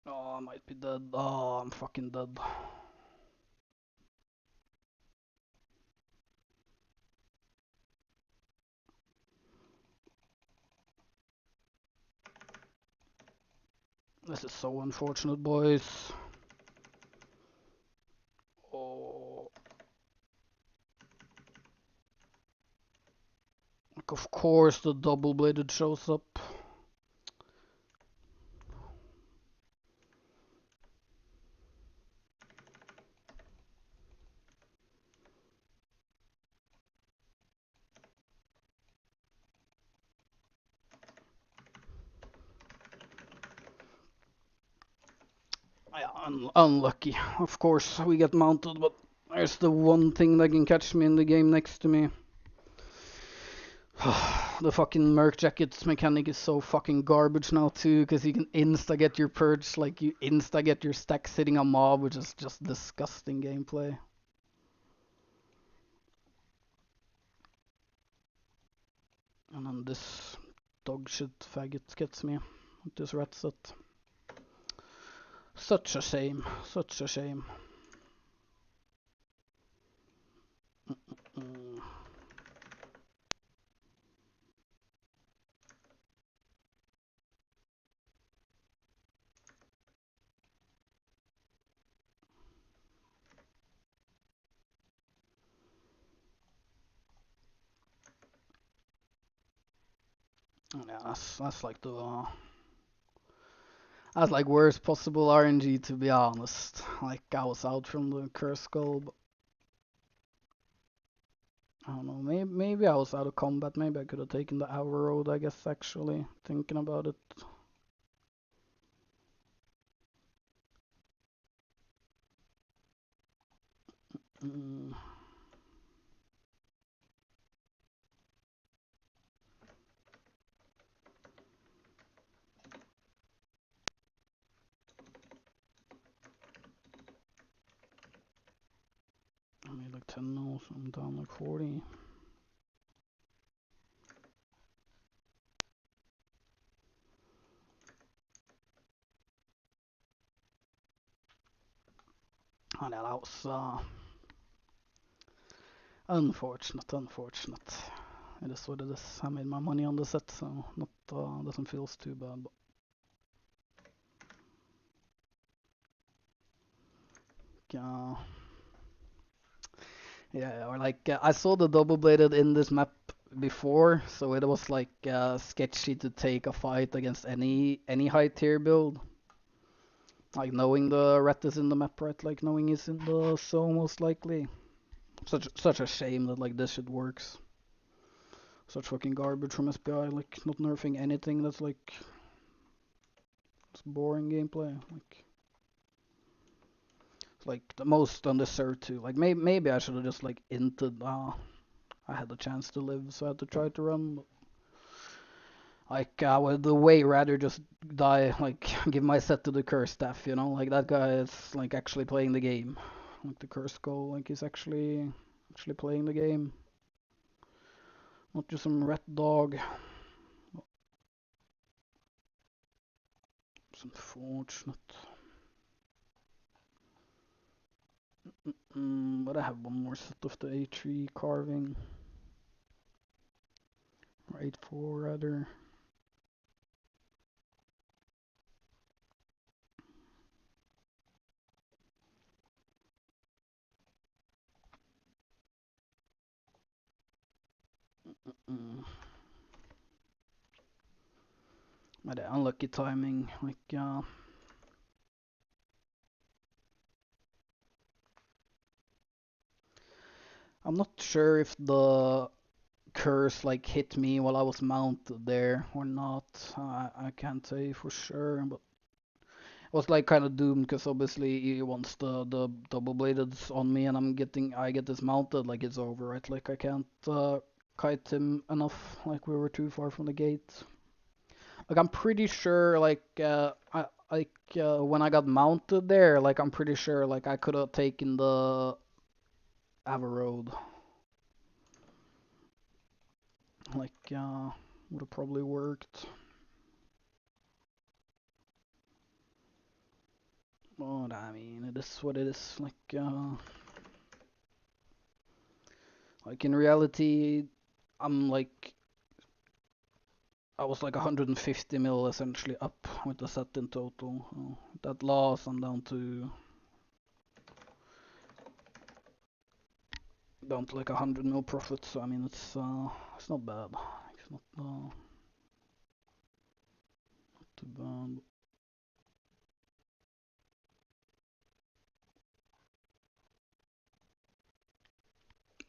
[SPEAKER 1] Oh, I might be dead. Oh, I'm fucking dead. This is so unfortunate, boys. Oh. Like, of course the double-bladed shows up. Yeah, unlucky. Of course, we get mounted, but there's the one thing that can catch me in the game next to me. The fucking Merc Jacket's mechanic is so fucking garbage now too, because you can insta-get your purge, like you insta-get your stack sitting on mob, which is just disgusting gameplay. And then this dog shit faggot gets me with this rat set. Such a shame, such a shame. Yeah, that's like the that's like worst possible RNG, to be honest. Like I was out from the curse skull, but I don't know. Maybe I was out of combat. Maybe I could have taken the hour road. I guess actually thinking about it. Mm, I made like 10 mils. I'm down like 40. Oh, yeah, that was unfortunate. Unfortunate. It is what it is. I made my money on the set, so not doesn't feel too bad. But, yeah, or like I saw the double bladed in this map before, so it was like sketchy to take a fight against any high tier build. Like knowing the rat is in the map, right? Like knowing he's in the zone most likely. Such a shame that like this shit works. Such fucking garbage from SPI, like not nerfing anything that's like it's boring gameplay. Like it's like the most undeserved too. Like maybe I should have just like inted. I had the chance to live, so I had to try to run. But, like I would way rather just die. Like give my set to the curse staff. You know, like that guy is like actually playing the game. Like the curse goal, like he's actually playing the game. Not just some rat dog. It's unfortunate. But I have one more set of the A3 carving. Or 8-4 rather. Mm. But unlucky timing. Like, I'm not sure if the curse like hit me while I was mounted there or not. I can't say for sure, but it was like kind of doomed because obviously once the double bladed's on me and I get dismounted, like it's over, right? Like I can't kite him enough. Like we were too far from the gate. Like I'm pretty sure like when I got mounted there, like I'm pretty sure like I could have taken the Ava road. Like would have probably worked. But I mean, it is what it is. Like in reality, I'm like I was like 150 mil essentially up with the set in total. That loss, I'm down to like 100 mil profit. So I mean, it's not bad. It's not too bad.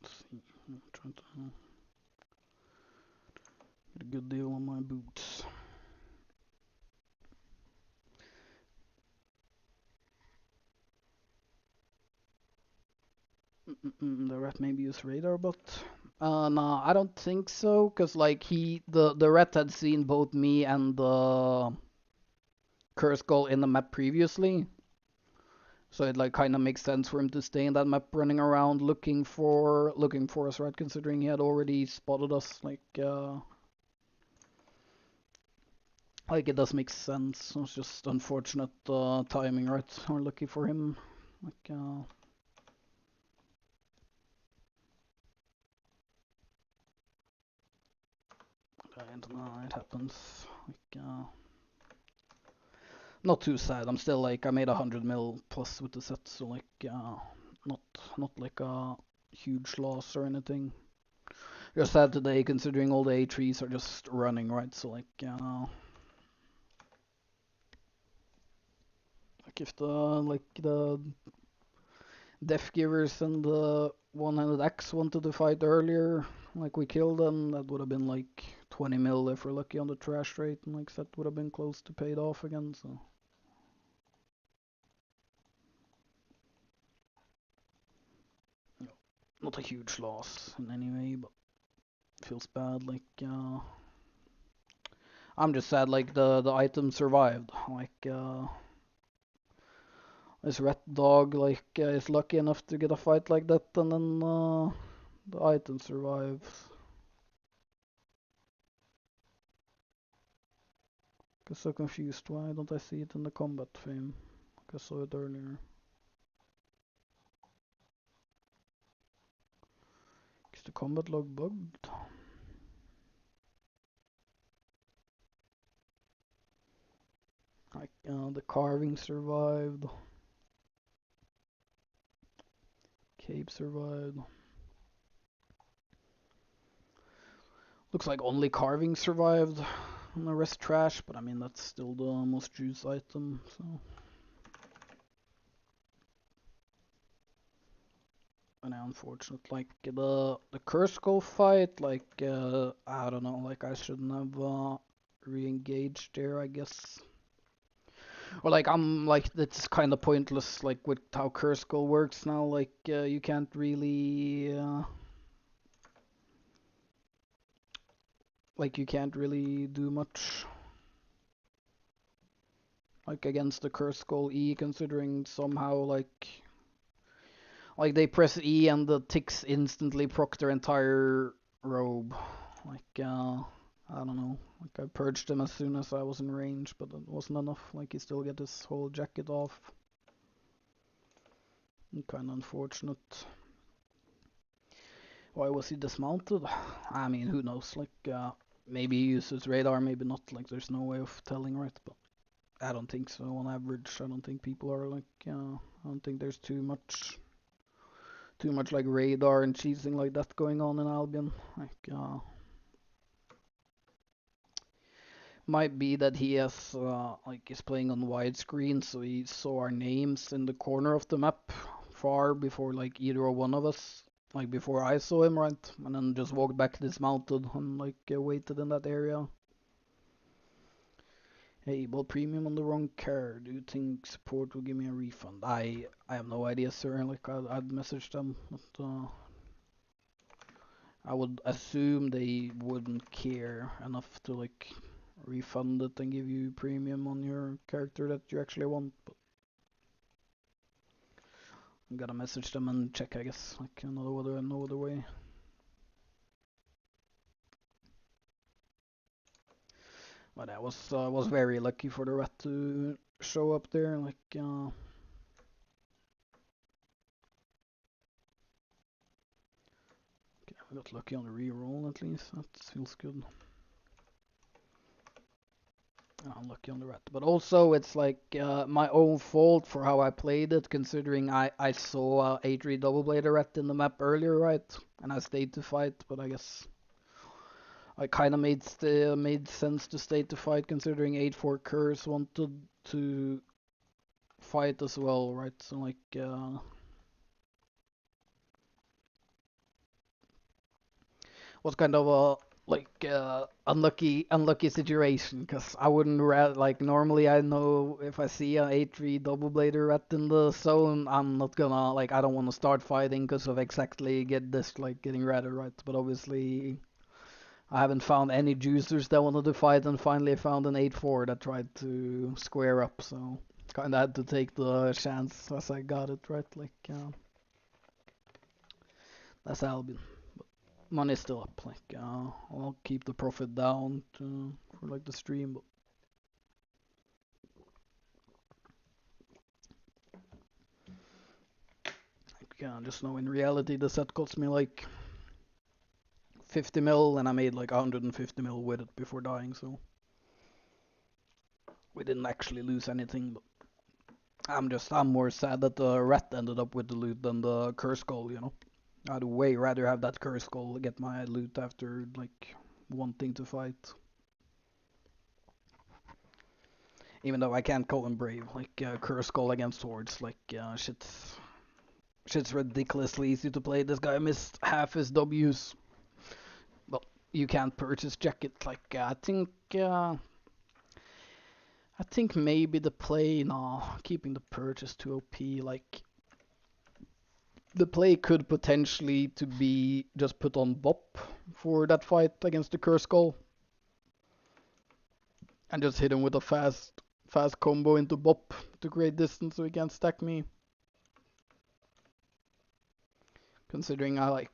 [SPEAKER 1] Let's see. I'm trying to get a good deal on my boots. The rat maybe use radar, but no, I don't think so, cause like the rat had seen both me and the curse goal in the map previously, so it like kind of makes sense for him to stay in that map, running around looking for us, right? Considering he had already spotted us, like it does make sense. It's just unfortunate timing, right? Or lucky for him, like and it happens. Like not too sad. I'm still like I made 100 mil plus with the set, so like not like a huge loss or anything. Just sad today, considering all the A3s are just running, right? So like if the Death Givers and the one-handed axe wanted to fight earlier, like we killed them, that would have been like 20 mil if we're lucky on the trash rate, and like that would have been close to paid off again. So not a huge loss in any way, but feels bad. I'm just sad like the item survived. This rat dog is lucky enough to get a fight like that, and then the item survives. I'm so confused. Why don't I see it in the combat frame? Like I saw it earlier. Is the combat log bugged? The carving survived. Cape survived. Looks like only carving survived, and the rest trash. But I mean that's still the most juice item. So. And unfortunate, like the curse skull fight, I don't know, like I shouldn't have re-engaged there, I guess. Or like I'm like it's kind of pointless, like with how curse skull works now. You can't really you can't really do much like against the curse skull E, considering somehow like they press E and the ticks instantly proc their entire robe. I don't know. Like I purged him as soon as I was in range, but it wasn't enough. Like he still get his whole jacket off. Kind of unfortunate. Why was he dismounted? I mean, who knows? Maybe he uses radar, maybe not. Like there's no way of telling, right? But I don't think so. On average, I don't think people are I don't think there's too much like radar and cheesing like that going on in Albion. Might be that he has is playing on widescreen, so he saw our names in the corner of the map far before like either one of us, like before I saw him, right? And then just walked back dismounted and waited in that area. Hey, bought premium on the wrong car. Do you think support will give me a refund? I have no idea, sir. Like I'd message them, but I would assume they wouldn't care enough to refund it and give you premium on your character that you actually want. But I'm gonna message them and check, I guess. Like no other way. But I was very lucky for the rat to show up there. Okay, I got lucky on the reroll at least. That feels good. Unlucky on the rat, but also it's my own fault for how I played it, considering I saw a3 double blader rat in the map earlier, right? And I stayed to fight, but I guess I kind of made sense to stay to fight, considering 8-4 curse wanted to fight as well, right? So was kind of a unlucky situation, because I wouldn't normally I know if I see an a3 double blader rat in the zone, I'm not gonna I don't want to start fighting because of exactly getting ratted, right? But obviously I haven't found any juicers that wanted to fight, and finally I found an 8-4 that tried to square up, so kinda had to take the chance as I got it, right? That's Albion. Money's still up. I'll keep the profit down for the stream. But just know in reality the set cost me 50 mil, and I made 150 mil with it before dying. So we didn't actually lose anything. But I'm more sad that the rat ended up with the loot than the curse goal. I'd way rather have that curse skull get my loot after like wanting to fight. Even though I can't call him brave, like curse skull against swords, like shit's ridiculously easy to play. This guy missed half his W's. Well, you can't purchase jacket. Like I think maybe the play, no, keeping the purchase to OP. Like the play could potentially to be just put on Bop for that fight against the curse skull, and just hit him with a fast combo into Bop to create distance so he can't stack me. Considering I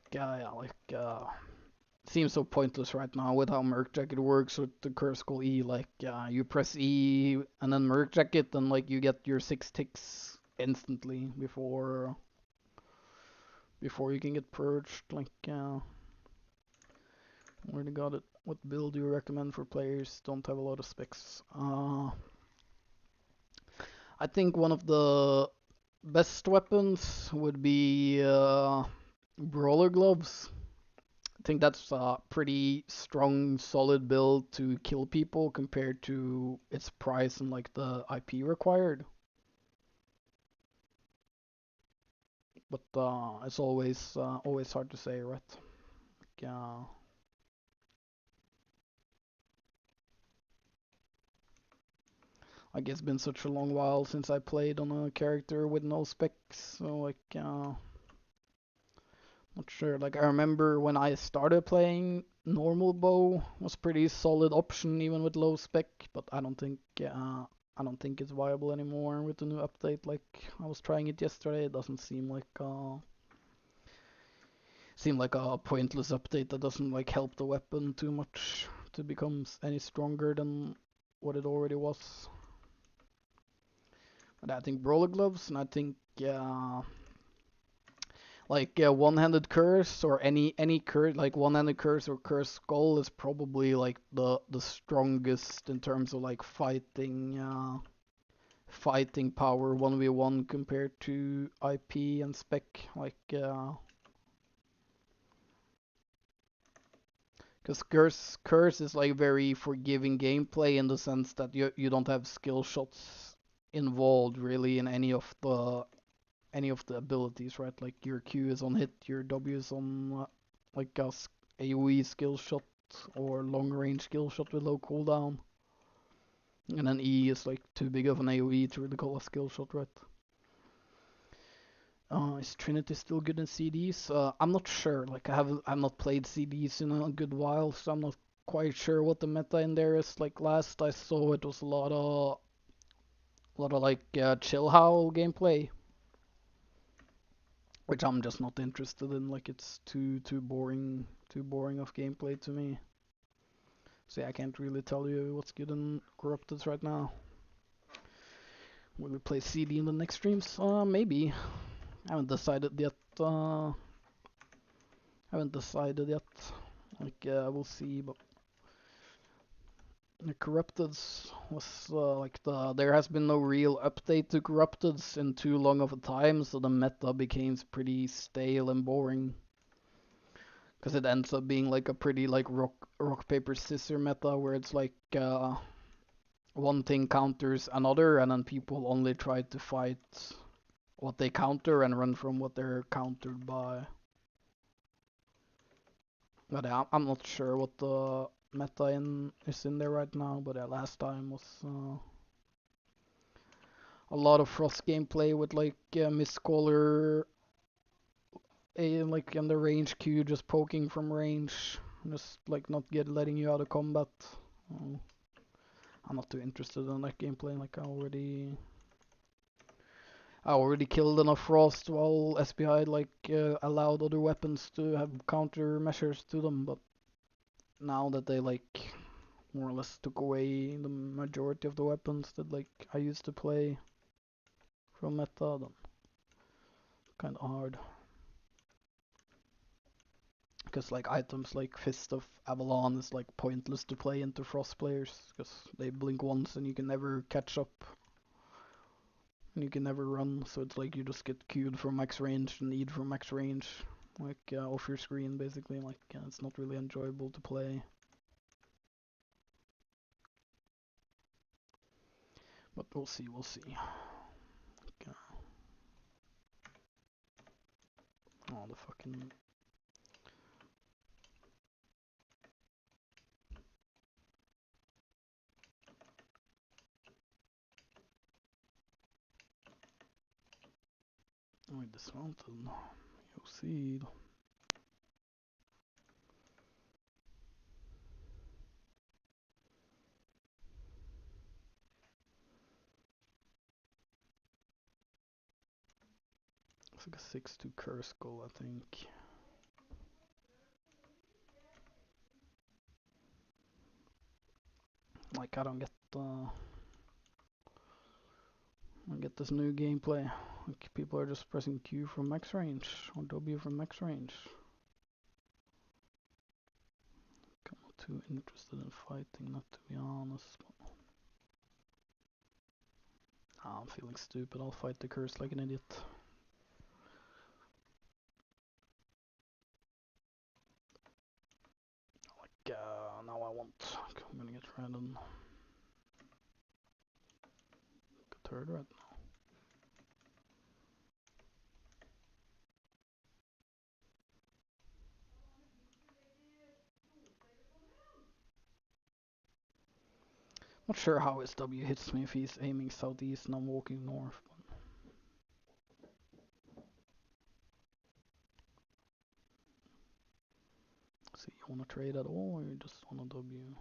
[SPEAKER 1] seems so pointless right now with how Merc Jacket works with the Curse Skull E. Like you press E and then Merc Jacket, and like you get your 6 ticks instantly before you can get purged. Like already got it. What build do you recommend for players don't have a lot of specs? I think one of the best weapons would be Brawler Gloves. I think that's a pretty strong, solid build to kill people compared to its price and like the IP required. But it's always hard to say, right? Yeah. I guess it's been such a long while since I played on a character with no specs, so like not sure. Like I remember when I started playing, normal bow was pretty solid option even with low spec, but I don't think it's viable anymore with the new update. Like I was trying it yesterday, it doesn't seem like a pointless update that doesn't like help the weapon too much to become any stronger than what it already was. But I think Brawler Gloves, and I think like one-handed curse or any curse, like one-handed curse or curse skull is probably like the strongest in terms of like fighting power 1v1 compared to IP and spec. Like because curse is like very forgiving gameplay in the sense that you don't have skill shots involved really in any of the abilities, right? Like your Q is on hit, your W is on like a AoE skill shot or long range skill shot with low cooldown. And then E is like too big of an AoE to really call a skill shot, right? Is Trinity still good in CDs? I'm not sure. Like I've not played CDs in a good while, so I'm not quite sure what the meta in there is. Like last I saw, it was a lot of like chill howl gameplay, which I'm just not interested in. Like it's too boring of gameplay to me. So yeah, I can't really tell you what's good in Corrupted right now. Will we play CD in the next streams? Maybe. I haven't decided yet. Haven't decided yet. Like we'll see. But the Corrupteds was like there has been no real update to Corrupteds in too long of a time, so the meta became pretty stale and boring. Because it ends up being like a pretty like rock paper scissors meta where it's like one thing counters another, and then people only try to fight what they counter and run from what they're countered by. But yeah, I'm not sure what the meta is in there right now, but yeah, last time was a lot of Frost gameplay with like Mistcaller like in the range Q just poking from range, just like not letting you out of combat. I'm not too interested in that gameplay. Like I already killed enough Frost while SPI like allowed other weapons to have counter measures to them, but now that they like more or less took away the majority of the weapons that like I used to play from meta, then kind of hard. Because like items like Fist of Avalon is like pointless to play into Frost players because they blink once and you can never catch up. And you can never run, so it's like you just get queued for max range and need for max range. like off your screen basically. Like it's not really enjoyable to play. But we'll see, we'll see. Okay. Oh, the fucking... Oh, we dismounted. You'll see. It's like a 6-2 curse goal, I think. Like, I don't get this new gameplay. Like, people are just pressing Q from max range, or W from max range. I'm not too interested in fighting, not to be honest. I'm feeling stupid, I'll fight the curse like an idiot. Like, now I want... I'm gonna get random. Third red. Not sure how his W hits me if he's aiming southeast and I'm walking north. But... See, you wanna trade at all or you just wanna W?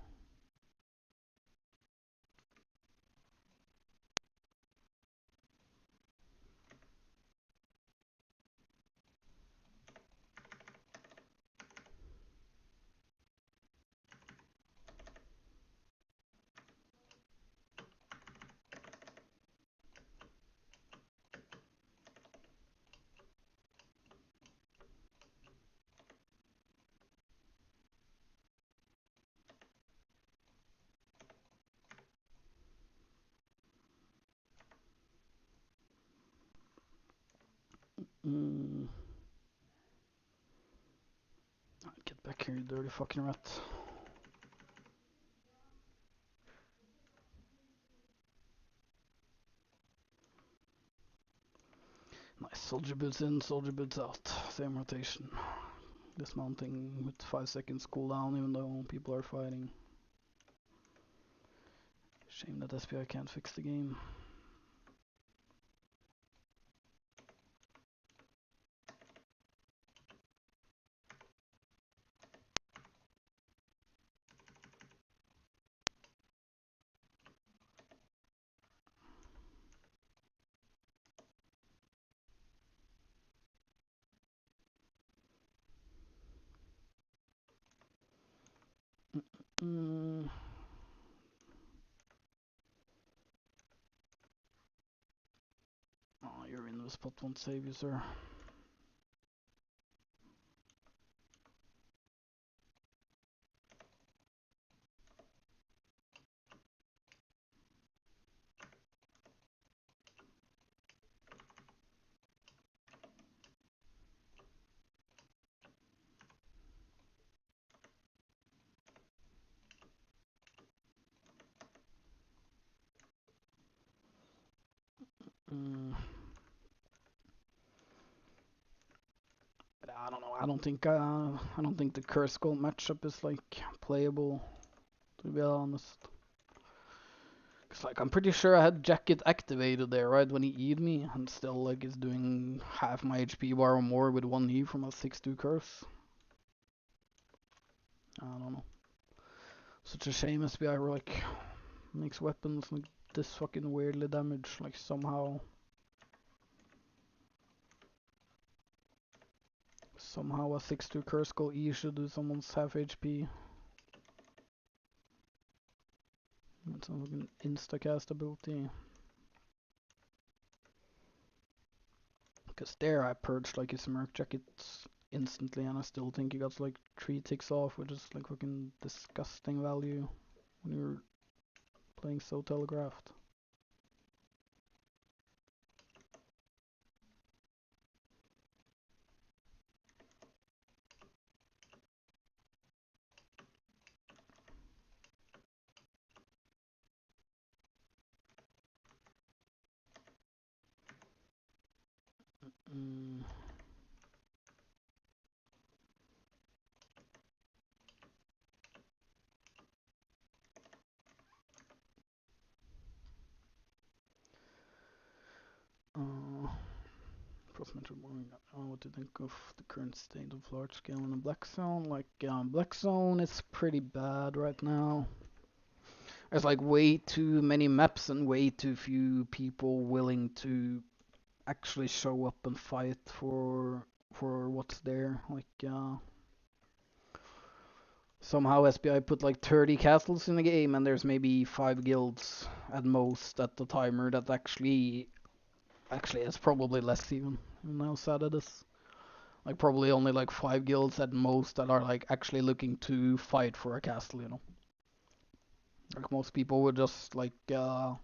[SPEAKER 1] Get back here, you dirty fucking rat. Nice, soldier boots in, soldier boots out. Same rotation. Dismounting with 5 seconds cooldown even though people are fighting. Shame that SPI can't fix the game. Oh, you're in the spot, won't save you, sir. But I don't know. I don't think the curse gold matchup is like playable, to be honest. Cause like I'm pretty sure I had jacket activated there, right, when he E'd me, and still like is doing half my HP bar or more with one E from a 6-2 curse. I don't know. Such a shame SBI like makes weapons like this fucking weirdly damaged, like somehow a 6-2 curse go E should do someone's half HP. It's like an insta-cast ability. Because there I purged like his Merc jackets instantly and I still think he got like 3 ticks off, which is like fucking disgusting value when you're playing so telegraphed. Uh, what do you think of the current state of large scale in the Black Zone? Like, Black Zone is pretty bad right now. There's like way too many maps and way too few people willing to actually show up and fight for what's there. Like, somehow SPI put like 30 castles in the game, and there's maybe 5 guilds at most at the timer that actually it's probably less even how sad it is. Like probably only like 5 guilds at most that are like actually looking to fight for a castle, you know. Like most people would just like go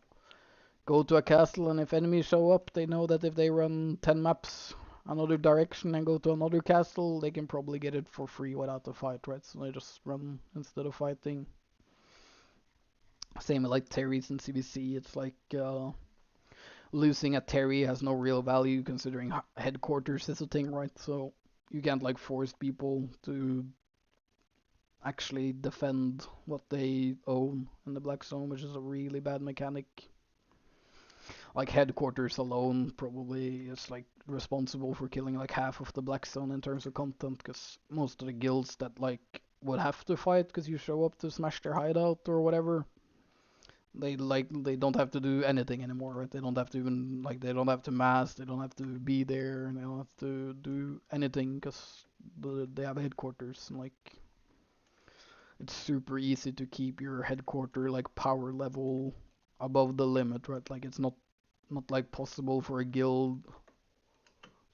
[SPEAKER 1] to a castle, and if enemies show up, they know that if they run 10 maps another direction and go to another castle, they can probably get it for free without the fight, right? So they just run instead of fighting. Same with like Terry's in CBC. It's like losing a Terry has no real value considering headquarters is a thing, right? So you can't like force people to actually defend what they own in the Black Zone, which is a really bad mechanic. Like headquarters alone probably is like responsible for killing like half of the Black Zone in terms of content, because most of the guilds that like would have to fight because you show up to smash their hideout or whatever, they don't have to do anything anymore, right? They don't have to even like they don't have to mass, they don't have to be there, and they don't have to do anything because they have headquarters, and like it's super easy to keep your headquarter like power level above the limit, right? Like it's not like possible for a guild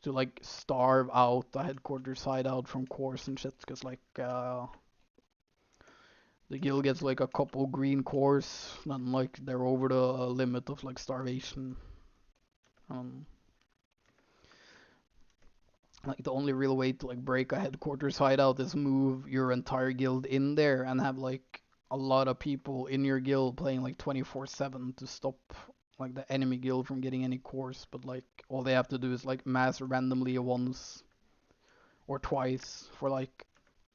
[SPEAKER 1] to like starve out the headquarters hideout from cores and shit, because like the guild gets like a couple green cores, and like they're over the limit of like starvation. Um, like the only real way to like break a headquarters hideout is move your entire guild in there and have like a lot of people in your guild playing like 24/7 to stop like the enemy guild from getting any cores. But like all they have to do is like mass randomly once or twice for like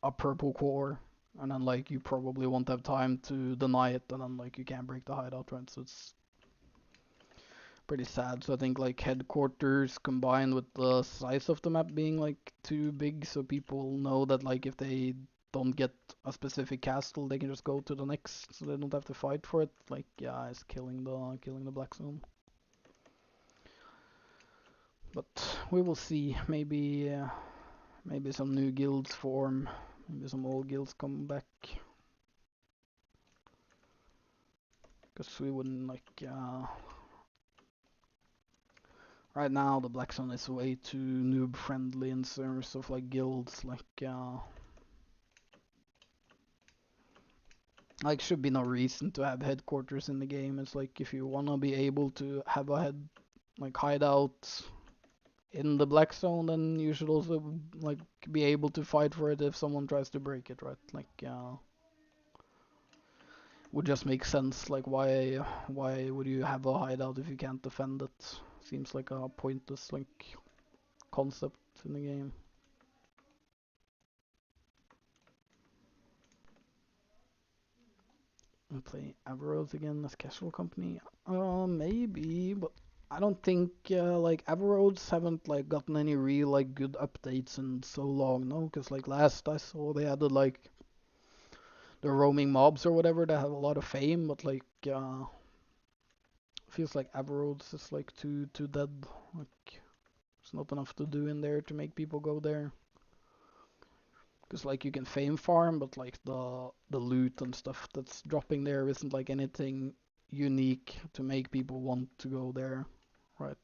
[SPEAKER 1] a purple core, and then like you probably won't have time to deny it, and then like you can't break the hideout, right? So it's pretty sad. So I think like headquarters combined with the size of the map being like too big, so people know that like if they don't get a specific castle, they can just go to the next, so they don't have to fight for it. Like yeah, it's killing the Black Zone. But we will see. Maybe some new guilds form. Maybe some old guilds come back. Because we wouldn't like right now the Black Zone is way too noob friendly in terms of like guilds. Like should be no reason to have headquarters in the game. It's like if you wanna be able to have a hideout in the Black Zone, then you should also like be able to fight for it if someone tries to break it, right? Like would just make sense. Like why would you have a hideout if you can't defend it? Seems like a pointless like concept in the game. And play Averroes again as casual company? Maybe, but I don't think like Averroes haven't like gotten any real like good updates in so long, no? Because like last I saw they added like the roaming mobs or whatever that have a lot of fame, but like feels like Averroes is like too dead. Like there's not enough to do in there to make people go there. Because like you can fame farm, but like the loot and stuff that's dropping there isn't like anything unique to make people want to go there, right?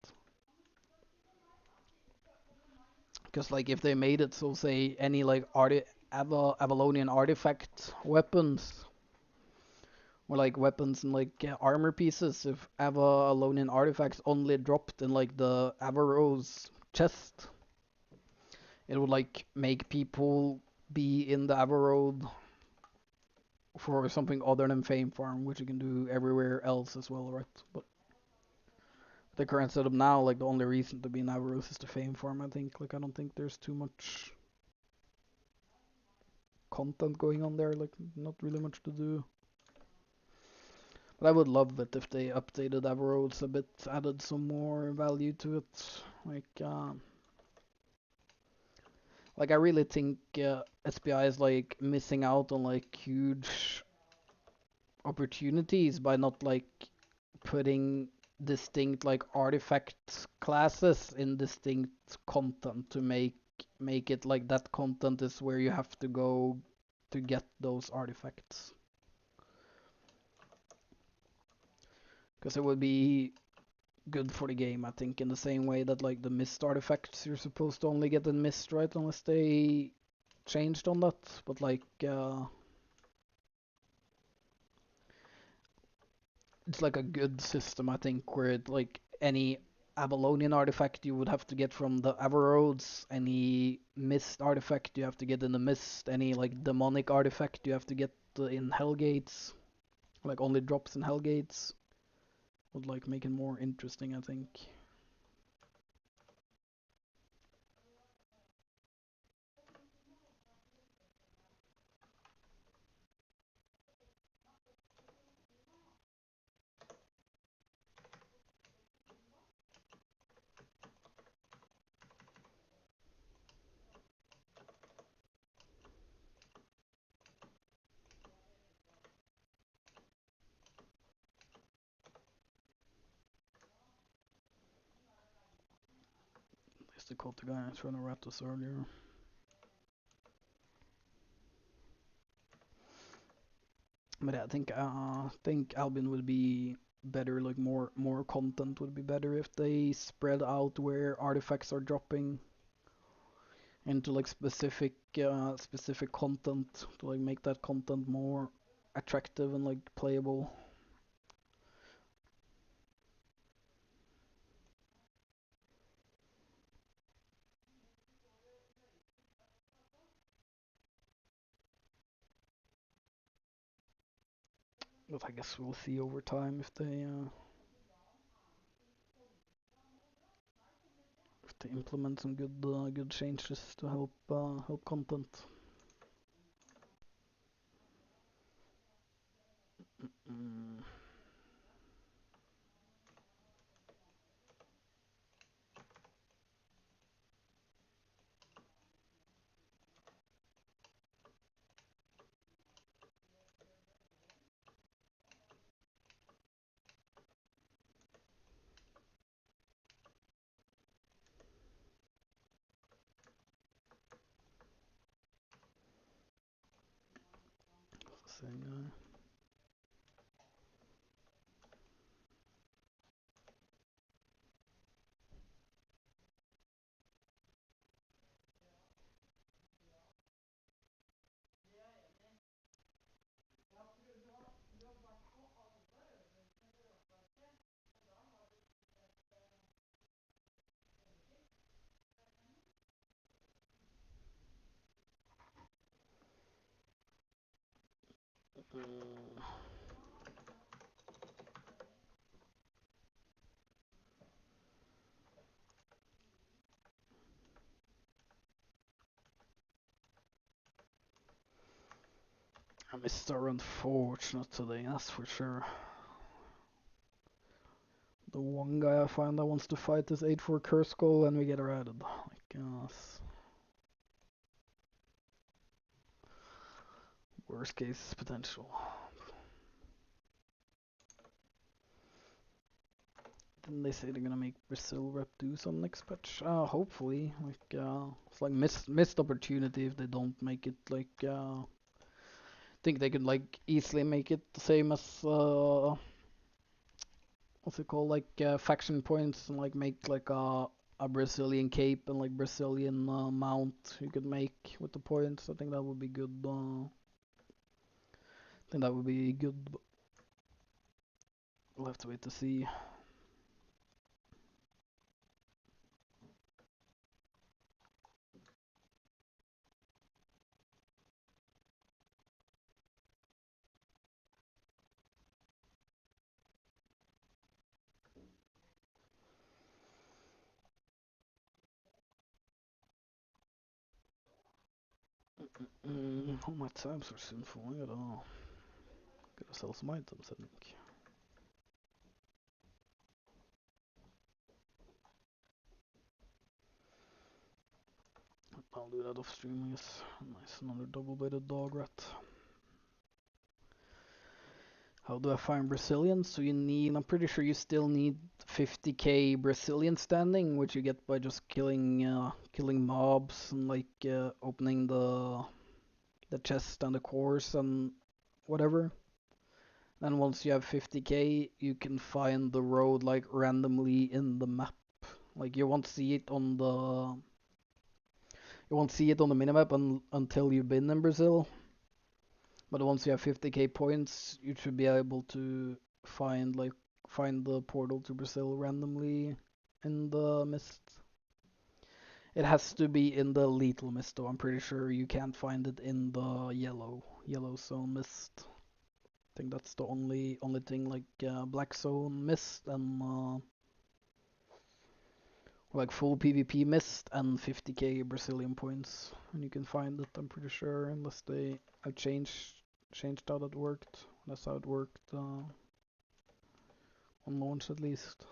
[SPEAKER 1] Because like if they made it so say any like Avalonian artifact weapons or like weapons and like armor pieces, if Avalonian artifacts only dropped in like the Averroes chest, it would like make people be in the Averroes for something other than Fame Farm, which you can do everywhere else as well, right? But the current setup now, like the only reason to be in Averroes is the Fame Farm, I think. Like I don't think there's too much content going on there, like not really much to do. But I would love it if they updated Everroads a bit, added some more value to it. Like I really think SPI is like missing out on like huge opportunities by not like putting distinct like artifact classes in distinct content to make it like that content is where you have to go to get those artifacts. Because it would be good for the game, I think, in the same way that like the mist artifacts you're supposed to only get in mist, right? Unless they changed on that. But like it's like a good system, I think, where it like any Avalonian artifact you would have to get from the Everroads, any mist artifact you have to get in the mist, any like demonic artifact you have to get in Hellgates, like only drops in Hellgates, would like make it more interesting, I think. At least I caught the guy trying to rat us earlier. But yeah, I think Albion would be better, like more content would be better if they spread out where artifacts are dropping into like specific content to like make that content more attractive and like playable. But I guess we'll see over time if they implement some good changes to help content. Mm. Same guy. Mm. Mr. Unfortunate today, that's for sure. The one guy I find that wants to fight is 8-4 Curse Goal and we get routed. Like, worst case potential. Didn't they say they're gonna make Brazil rep do some next patch? Hopefully. It's like missed opportunity if they don't make it. Think they could like easily make it the same as what's it called, faction points, and like make like a Brazilian cape and like Brazilian mount you could make with the points. I think that would be good. I think that would be good. We'll have to wait to see. All my tabs are soon full. I gotta sell some items, I think. I'll do that off stream, I guess. Nice, another double-bladed dog rat. How do I find Brazilians? So you need, I'm pretty sure you still need 50k Brazilian standing, which you get by just killing mobs and like opening the chest and the cores and whatever. Then once you have 50k, you can find the road like randomly in the map. Like you won't see it on the minimap until you've been in Brazil. But once you have 50k points, you should be able to find the portal to Brazil randomly in the mist. It has to be in the lethal mist though. I'm pretty sure you can't find it in the yellow zone mist. I think that's the only thing, like black zone mist and like full PvP mist and 50k Brazilian points, and you can find it. I'm pretty sure, unless they have changed how that worked. That's how it worked on launch at least.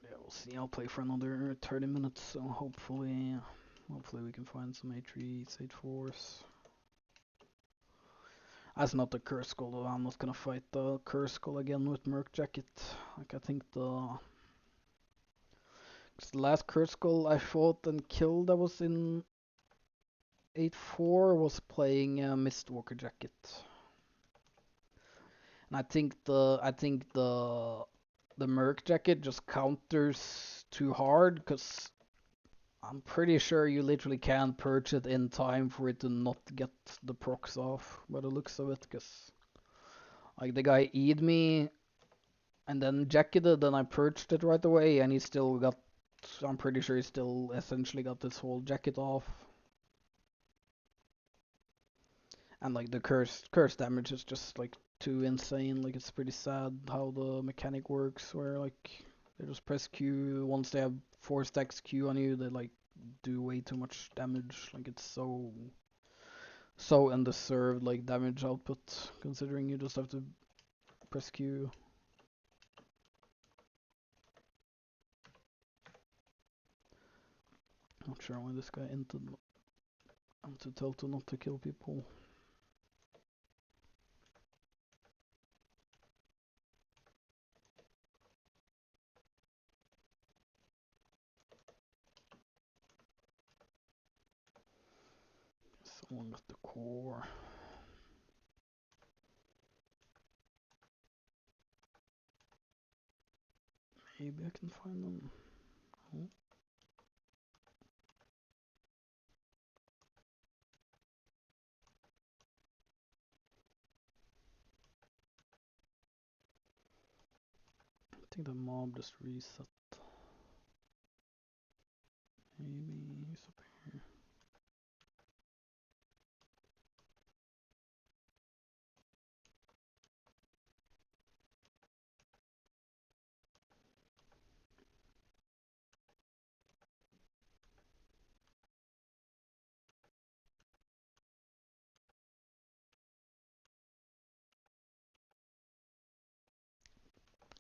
[SPEAKER 1] Yeah, we'll see. I'll play for another 30 minutes, so hopefully we can find some A3s, A4s. That's not the Curse Skull though. I'm not gonna fight the Curse Skull again with Merc Jacket. Like I think the last Curse Skull I fought and killed that was in 8-4 was playing Mistwalker Jacket. And I think the Merc Jacket just counters too hard, because I'm pretty sure you literally can't purge it in time for it to not get the procs off by the looks of it, because like the guy E'd me and then jacketed, and I purged it right away, and he still got, I'm pretty sure he still essentially got this whole jacket off. And like the curse damage is just like too insane. Like it's pretty sad how the mechanic works, where like they just press Q, once they have 4 stacks Q on you, they like do way too much damage. Like it's so undeserved like damage output, considering you just have to press Q. Not sure why this guy entered. I'm to tell to not to kill people. Someone got the core. Maybe I can find them. Oh. I think the mob just reset. Maybe he's up here.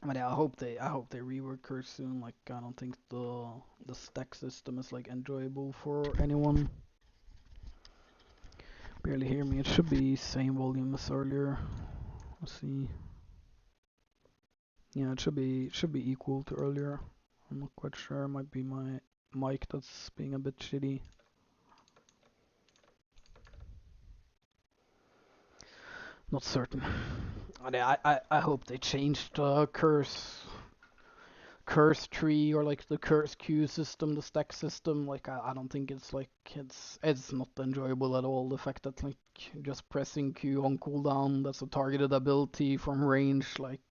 [SPEAKER 1] But yeah, I hope they rework her soon. Like I don't think the stack system is like enjoyable for anyone. Barely hear me. It should be same volume as earlier. Let's see. Yeah, it should be equal to earlier. I'm not quite sure. It might be my mic that's being a bit shitty. Not certain. But yeah, I hope they changed curse tree, or like the curse queue system, the stack system. Like I don't think it's like it's not enjoyable at all. The fact that like just pressing Q on cooldown, that's a targeted ability from range, like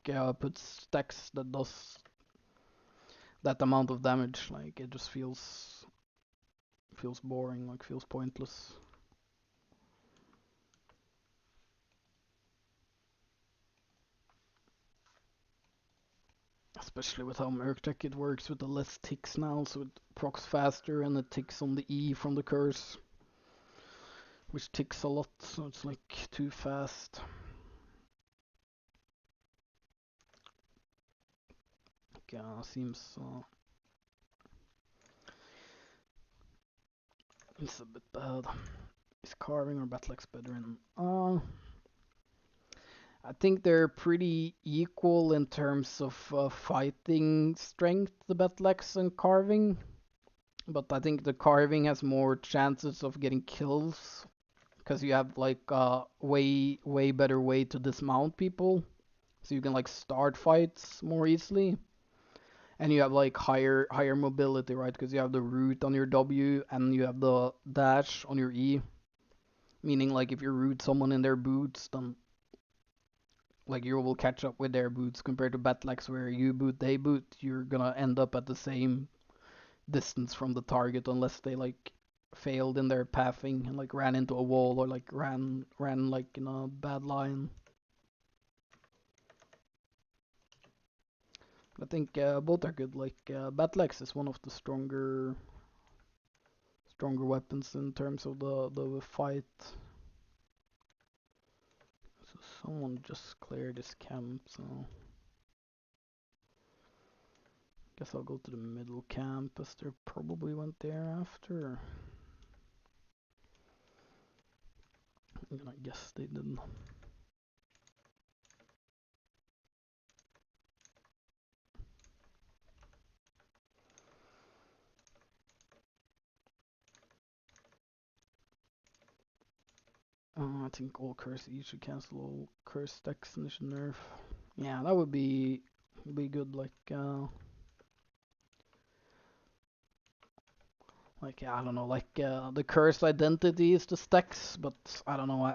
[SPEAKER 1] puts stacks that does that amount of damage. Like it just feels boring, like feels pointless. Especially with how Murktech it works with the less ticks now, so it procs faster and it ticks on the E from the curse, which ticks a lot, so it's like too fast. Yeah, seems it's a bit bad. Is carving or Battleaxe better in? I think they're pretty equal in terms of fighting strength, the Battleaxe and carving. But I think the carving has more chances of getting kills because you have like a way better way to dismount people, so you can like start fights more easily, and you have like higher mobility, right? Because you have the root on your W and you have the dash on your E, meaning like if you root someone in their boots, then like you will catch up with their boots compared to Battleaxe where you boot, they boot, you're gonna end up at the same distance from the target unless they like failed in their pathing and like ran into a wall or like ran like in a bad line. I think both are good. Like Battleaxe is one of the stronger weapons in terms of the fight. So someone just cleared this camp, so guess I'll go to the middle camp as they probably went there after. And I guess they didn't. I think all curse E should cancel all curse stacks and they should nerf. Yeah, that would be good. Like I don't know, like the curse identity is the stacks, but I don't know.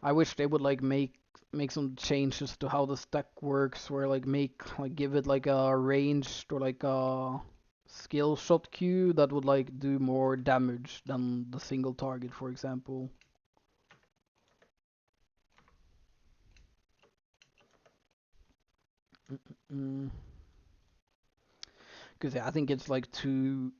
[SPEAKER 1] I wish they would like make some changes to how the stack works, where like give it like a ranged or like a skill shot queue that would like do more damage than the single target, for example. Because yeah, I think it's like too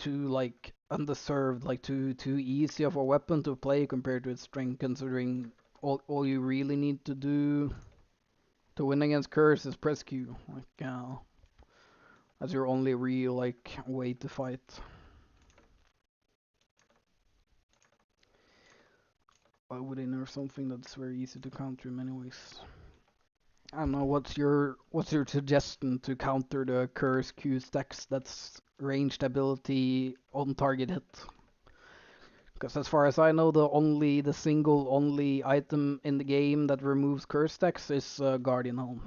[SPEAKER 1] like underserved, like too easy of a weapon to play compared to its strength, considering all you really need to do to win against Curse is press Q. Like that's your only real like way to fight. Why would they nerf something that's very easy to counter in many ways? I don't know. What's your suggestion to counter the Curse Q stacks that's ranged ability on target hit? Because as far as I know, the single only item in the game that removes curse stacks is Guardian Helm.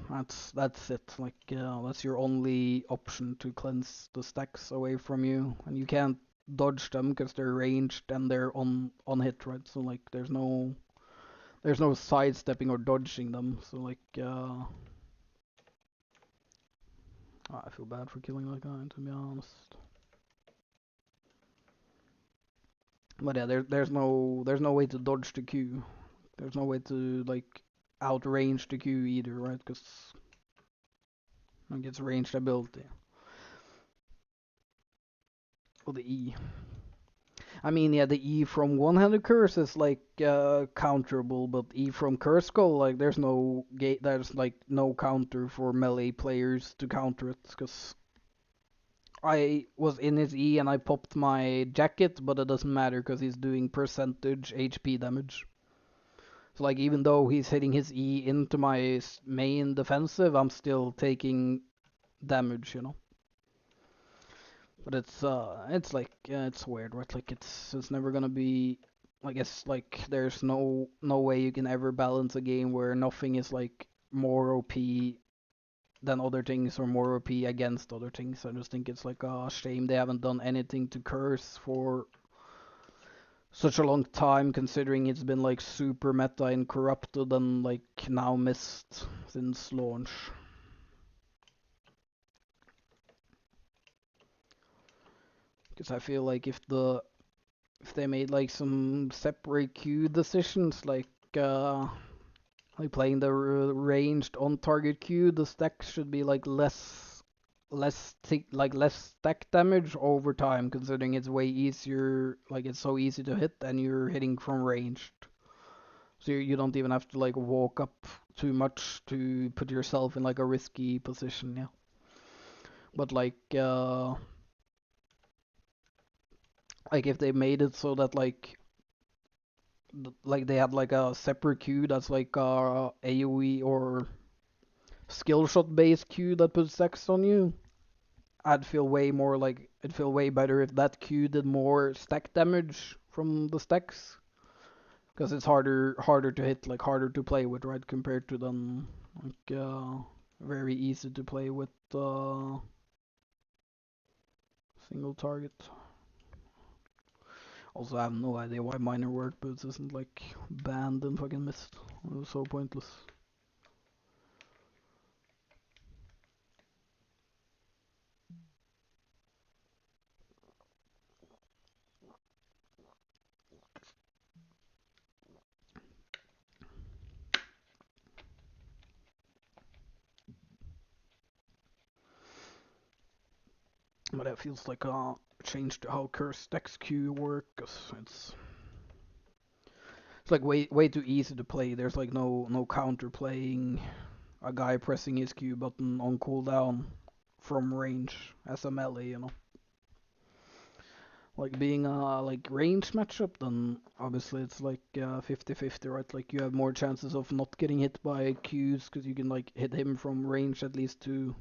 [SPEAKER 1] That's it. Like that's your only option to cleanse the stacks away from you, and you can't dodge them because they're ranged and they're on hit, right? So like there's no sidestepping or dodging them. So like I feel bad for killing that guy, to be honest. But yeah, there's no way to dodge the Q. There's no way to like outrange the Q either, right? Because it gets ranged ability. Or the E. I mean, yeah, the E from one-handed curse is like counterable, but E from curse skull, like there's like no counter for melee players to counter it. Because I was in his E and I popped my jacket, but it doesn't matter because he's doing percentage HP damage. So like even though he's hitting his E into my main defensive, I'm still taking damage, you know. But it's like it's weird, right? Like it's never gonna be. I guess like there's no way you can ever balance a game where nothing is like more OP than other things or more OP against other things. I just think it's like a shame they haven't done anything to curse for such a long time, considering it's been like super meta and corrupted and like now missed since launch. Because I feel like if they made like some separate queue decisions, like Like playing the ranged on target Q, the stack should be like less stack damage over time, considering it's way easier, like it's so easy to hit and you're hitting from ranged. So you don't even have to like walk up too much to put yourself in like a risky position, yeah. But like if they made it so that like they had like a separate queue that's like AoE or skill shot based queue that puts stacks on you, I'd feel way more like it'd feel way better if that queue did more stack damage from the stacks, because it's harder to hit, like harder to play with, right? Compared to them, like very easy to play with single target. Also, I have no idea why minor work boots isn't like banned and fucking missed. It was so pointless. But it feels like a change to how cursed XQ work, cause it's like way too easy to play. There's like no counterplaying a guy pressing his Q button on cooldown from range as a melee, you know. Like being a like range matchup, then obviously it's like 50-50, right? Like you have more chances of not getting hit by Qs because you can like hit him from range at least too.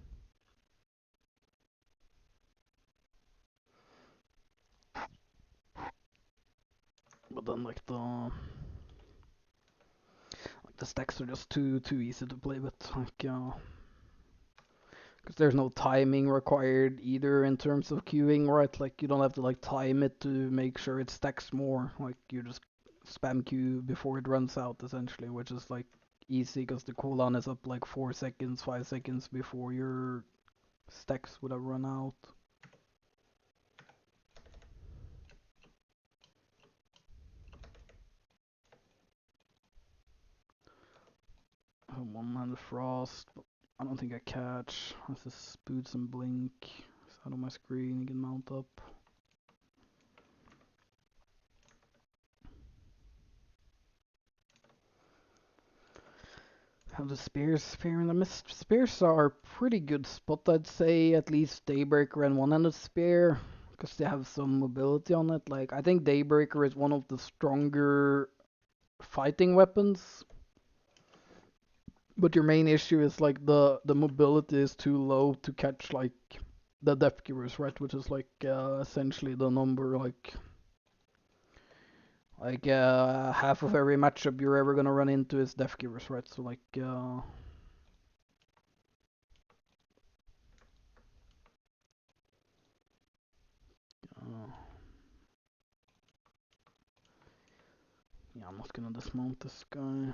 [SPEAKER 1] But then like the stacks are just too easy to play with, like because there's no timing required either in terms of queuing, right? Like you don't have to like time it to make sure it stacks more. Like you just spam queue before it runs out essentially, which is like easy because the cooldown is up like 4 seconds, 5 seconds before your stacks would have run out. One-handed frost, but I don't think I catch. This is boots and blink. It's out of my screen, you can mount up. Have the spear and the mist. Spears are pretty good spot, I'd say. At least Daybreaker and one-handed spear, because they have some mobility on it. Like I think Daybreaker is one of the stronger fighting weapons, but your main issue is like the mobility is too low to catch like the depth givers, right? Which is like essentially the number like half of every matchup you're ever gonna run into is depth givers, right? So like uh yeah, I'm not gonna dismount this guy.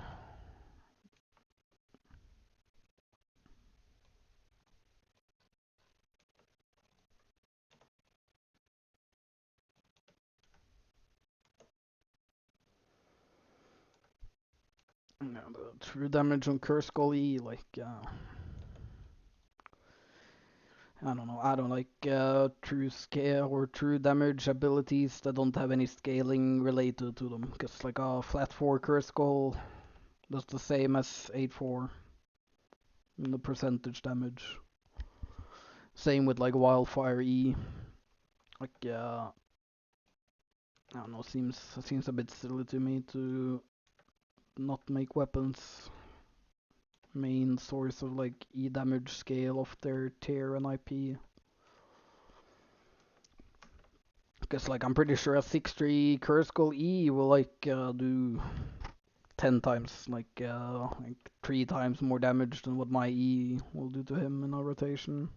[SPEAKER 1] Yeah, the true damage on Curse Skull E, like I don't know. I don't like true scale or true damage abilities that don't have any scaling related to them. Because like a flat 4 Curse Skull does the same as 8-4 in the percentage damage. Same with like Wildfire E. Like I don't know. Seems a bit silly to me to not make weapons main source of like E damage scale of their tier and IP. Because like I'm pretty sure a 6-3 Curse Skull E will like do 10 times, like 3 times more damage than what my E will do to him in a rotation.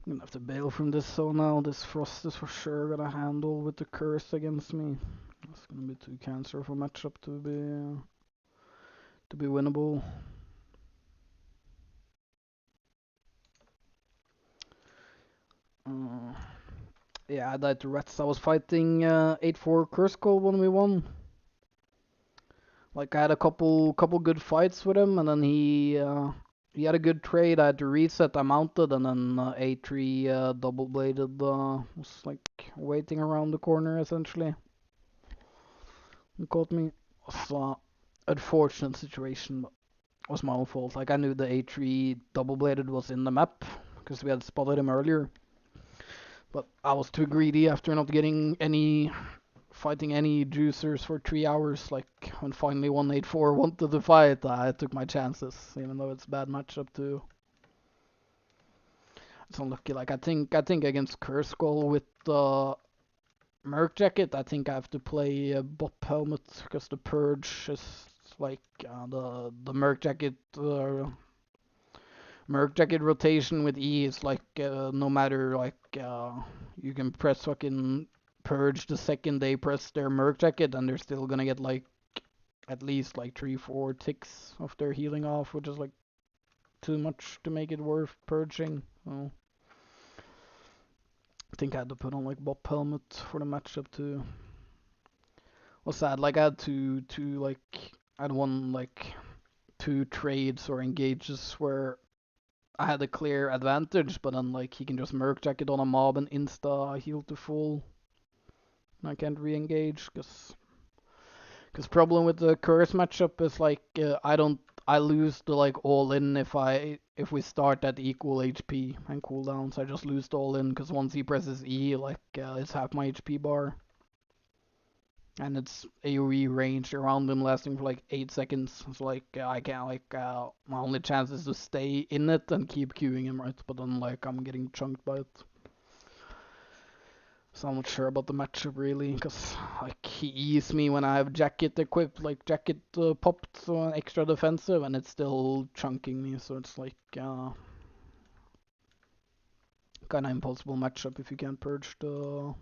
[SPEAKER 1] I'm gonna have to bail from this zone now. This frost is for sure gonna handle with the curse against me. It's gonna be too cancer for matchup to be winnable. Uh, yeah, I died to rats. I was fighting 8-4 curse call when we won. Like I had a couple good fights with him, and then he had a good trade. I had to reset. I mounted, and then A3 double bladed was like waiting around the corner essentially. And caught me. It was unfortunate situation, but it was my own fault. Like I knew the A3 double bladed was in the map because we had spotted him earlier, but I was too greedy after not getting any fighting any juicers for 3 hours. Like when finally 184 wanted to fight, I took my chances, even though it's bad matchup too. It's unlucky. Like I think against Curse Skull with Merc Jacket, I think I have to play Bop Helmet because the Purge is like the Merc Jacket rotation with E is like no matter like you can press fucking Purge the second they press their Merc Jacket and they're still gonna get like at least like 3-4 ticks of their healing off, which is like too much to make it worth purging. So I think I had to put on like Bop Helmet for the matchup too. Was sad, like I had two like I had one like two trades or engages where I had a clear advantage, but then like he can just Merc Jacket on a mob and insta heal to full. And I can't re-engage because problem with the curse matchup is like I lose the like all in if we start at equal HP and cooldowns. I just lose the all in because once he presses E, like it's half my HP bar. And it's AoE range around him lasting for like 8 seconds. So like I can't like my only chance is to stay in it and keep queuing him, right? But then like I'm getting chunked by it. So I'm not sure about the matchup really, because like he eats me when I have jacket equipped, like jacket popped, so extra defensive, and it's still chunking me. So it's like kind of impossible matchup if you can't purge the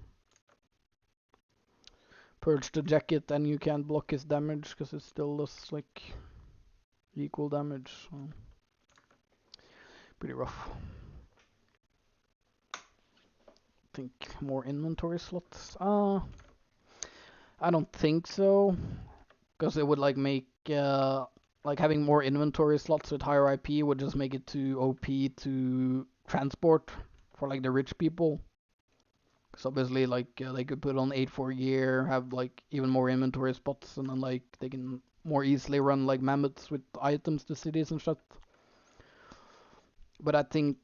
[SPEAKER 1] jacket and you can't block his damage because it still does like equal damage. So pretty rough. Think more inventory slots. I don't think so, because it would like make like having more inventory slots with higher IP would just make it too OP to transport for like the rich people. Because obviously like they could put on 8-4 gear, have like even more inventory spots, and then like they can more easily run like mammoths with items to cities and shit. But I think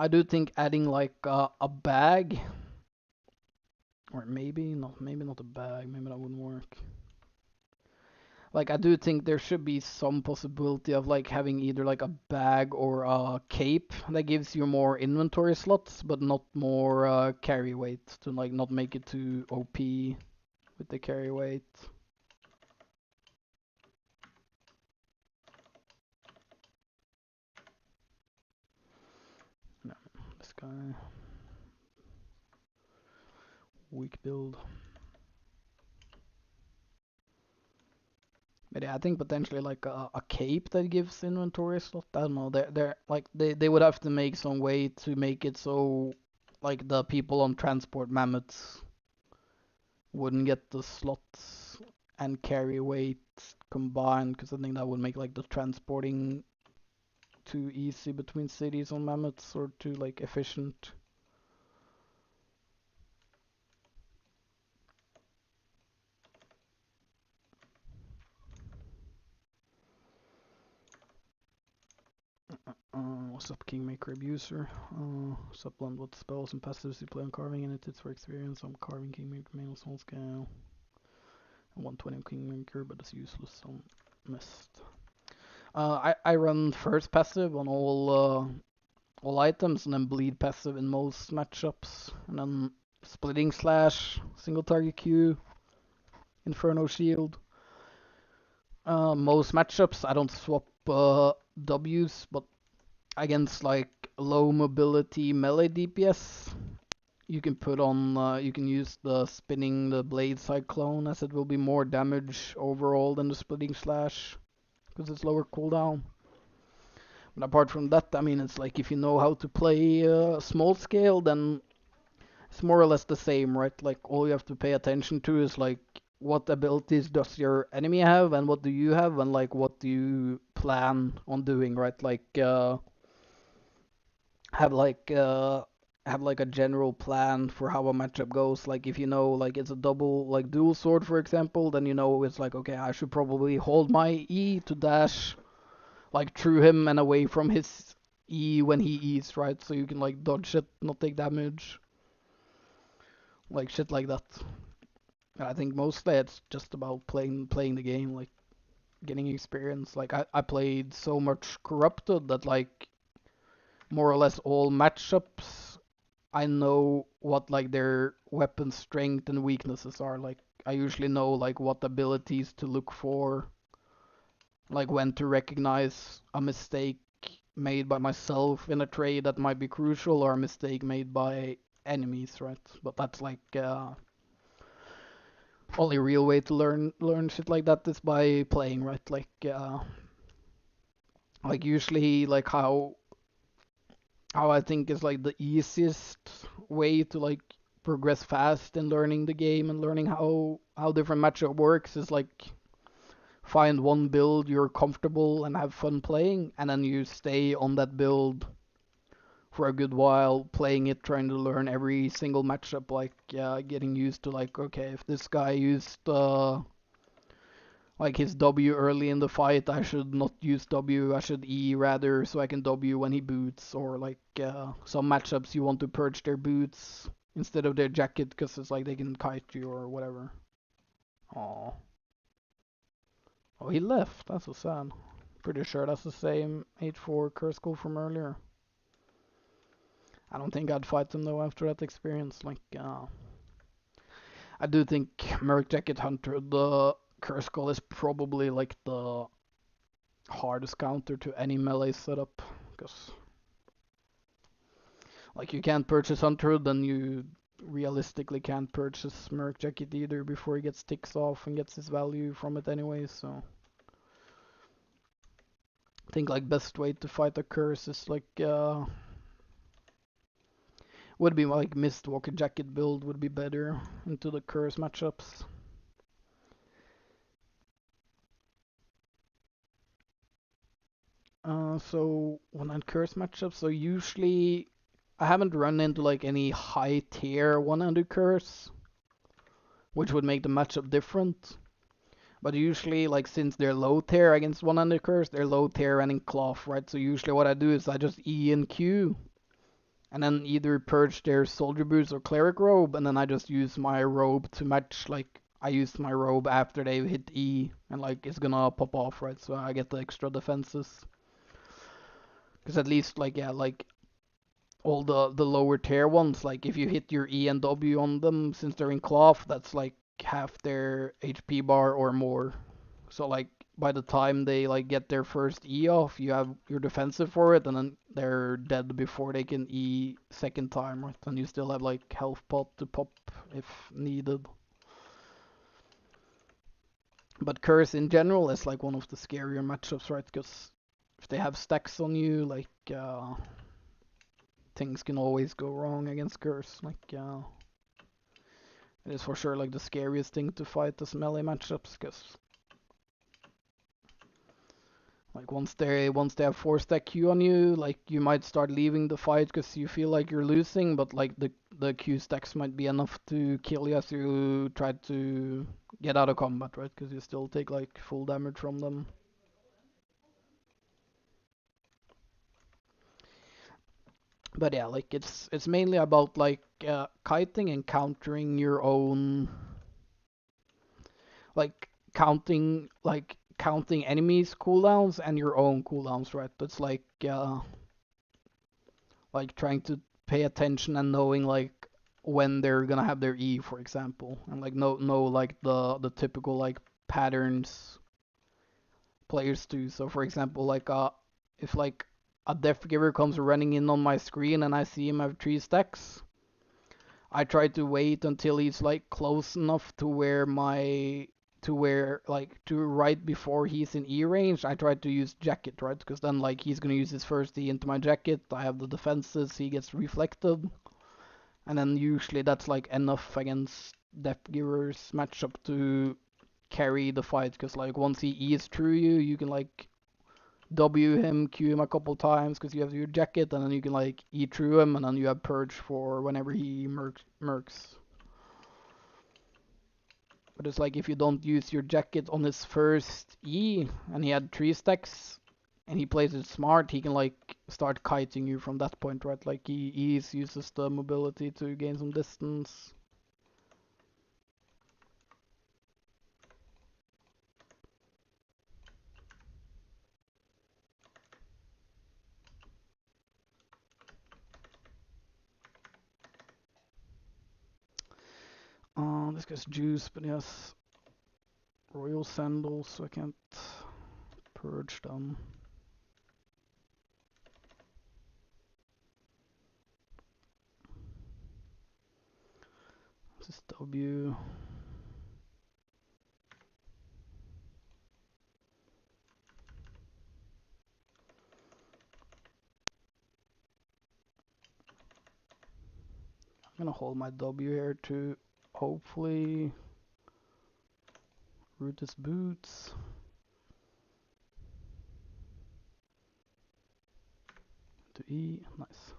[SPEAKER 1] I do think adding like a bag, or maybe not a bag, maybe that wouldn't work. Like I do think there should be some possibility of like having either like a bag or a cape that gives you more inventory slots, but not more carry weight, to like not make it too OP with the carry weight. No, this guy weak build. But yeah, I think potentially like a cape that gives inventory slot. I don't know. They're like they would have to make some way to make it so like the people on transport mammoths wouldn't get the slots and carry weight combined, because I think that would make like the transporting too easy between cities on mammoths or too like efficient. What's up, Kingmaker Abuser? What's up, Blend? What spells and passives you play on carving and it's for experience? I'm carving Kingmaker, main soul scale. 120 on Kingmaker, but it's useless on Mist. I run first passive on all items and then bleed passive in most matchups, and then splitting slash, single target Q, Inferno Shield. Most matchups I don't swap W's, but against like low mobility melee DPS, you can put on, you can use the spinning the blade cyclone, as it will be more damage overall than the splitting slash because it's lower cooldown. But apart from that, I mean, it's like if you know how to play small scale, then it's more or less the same, right? Like all you have to pay attention to is like what abilities does your enemy have and what do you have and like what do you plan on doing, right? Like have like uh have like a general plan for how a matchup goes. Like if you know like it's a double like dual sword for example, then you know it's like okay, I should probably hold my E to dash like through him and away from his E when he E's, right? So you can like dodge it, not take damage, like shit like that. I think mostly it's just about playing the game, like getting experience. Like I played so much corrupted that like more or less all matchups I know what like their weapon strength and weaknesses are. Like I usually know like what abilities to look for, like when to recognize a mistake made by myself in a trade that might be crucial or a mistake made by enemies, right? But that's like only real way to learn shit like that is by playing, right? Like usually like how I think is like the easiest way to like progress fast in learning the game and learning how different matchup works is like find one build you're comfortable and have fun playing, and then you stay on that build for a good while, playing it, trying to learn every single matchup, like getting used to like okay, if this guy used like his W early in the fight, I should not use W, I should E rather, so I can W when he boots, or like some matchups you want to purge their boots instead of their jacket because it's like they can kite you or whatever. Oh, oh, he left. That's so sad. Pretty sure that's the same 8-4 curse goal from earlier. I don't think I'd fight him though after that experience. Like, I do think Merc Jacket Hunter, the curse goal is probably like the hardest counter to any melee setup, because like you can't purchase Hunter, then you realistically can't purchase Merc Jacket either before he gets ticks off and gets his value from it anyway. So I think like best way to fight a curse is like would be like Mistwalker Jacket build would be better into the curse matchups. So when on curse matchups, so usually I haven't run into like any high tier 100 curse, which would make the matchup different. But usually, like since they're low tier against 100 curse, they're low tier running cloth, right? So usually what I do is I just E and Q, and then either purge their soldier boots or cleric robe, and then I just use my robe to match. Like I use my robe after they hit E, and like it's gonna pop off, right? So I get the extra defenses. Because at least like yeah, like all the lower tier ones, like if you hit your E and W on them since they're in cloth, that's like half their HP bar or more. So like by the time they like get their first E off, you have your defensive for it, and then they're dead before they can E second time, right? And you still have like health pot to pop if needed. But Curse in general is like one of the scarier matchups, right? Because if they have stacks on you, like things can always go wrong against Curse. Like it is for sure like the scariest thing to fight as melee matchups, because like once they have 4-stack Q on you, like you might start leaving the fight because you feel like you're losing, but like the Q stacks might be enough to kill you as you try to get out of combat, right? Because you still take like full damage from them. But yeah, like it's mainly about like kiting and countering your own, like counting enemies cooldowns and your own cooldowns, right? That's like trying to pay attention and knowing like when they're gonna have their E, for example, and like know like the typical like patterns players do. So for example, like if like a Death Giver comes running in on my screen and I see him have 3 stacks, I try to wait until he's like close enough to where to right before he's in E range. I try to use jacket, right? Because then like he's gonna use his first E into my jacket. I have the defenses. He gets reflected, and then usually that's like enough against Death Giver's matchup to carry the fight. Because like once he E's through you, you can like W him, Q him a couple times because you have your jacket, and then you can like E through him, and then you have Purge for whenever he mercs. But it's like if you don't use your jacket on his first E, and he had 3 stacks, and he plays it smart, he can like start kiting you from that point, right? Like he uses the mobility to gain some distance. This guy's juice, but he has royal sandals, so I can't purge them. This is W. I'm gonna hold my W here to hopefully root his boots. To E, nice.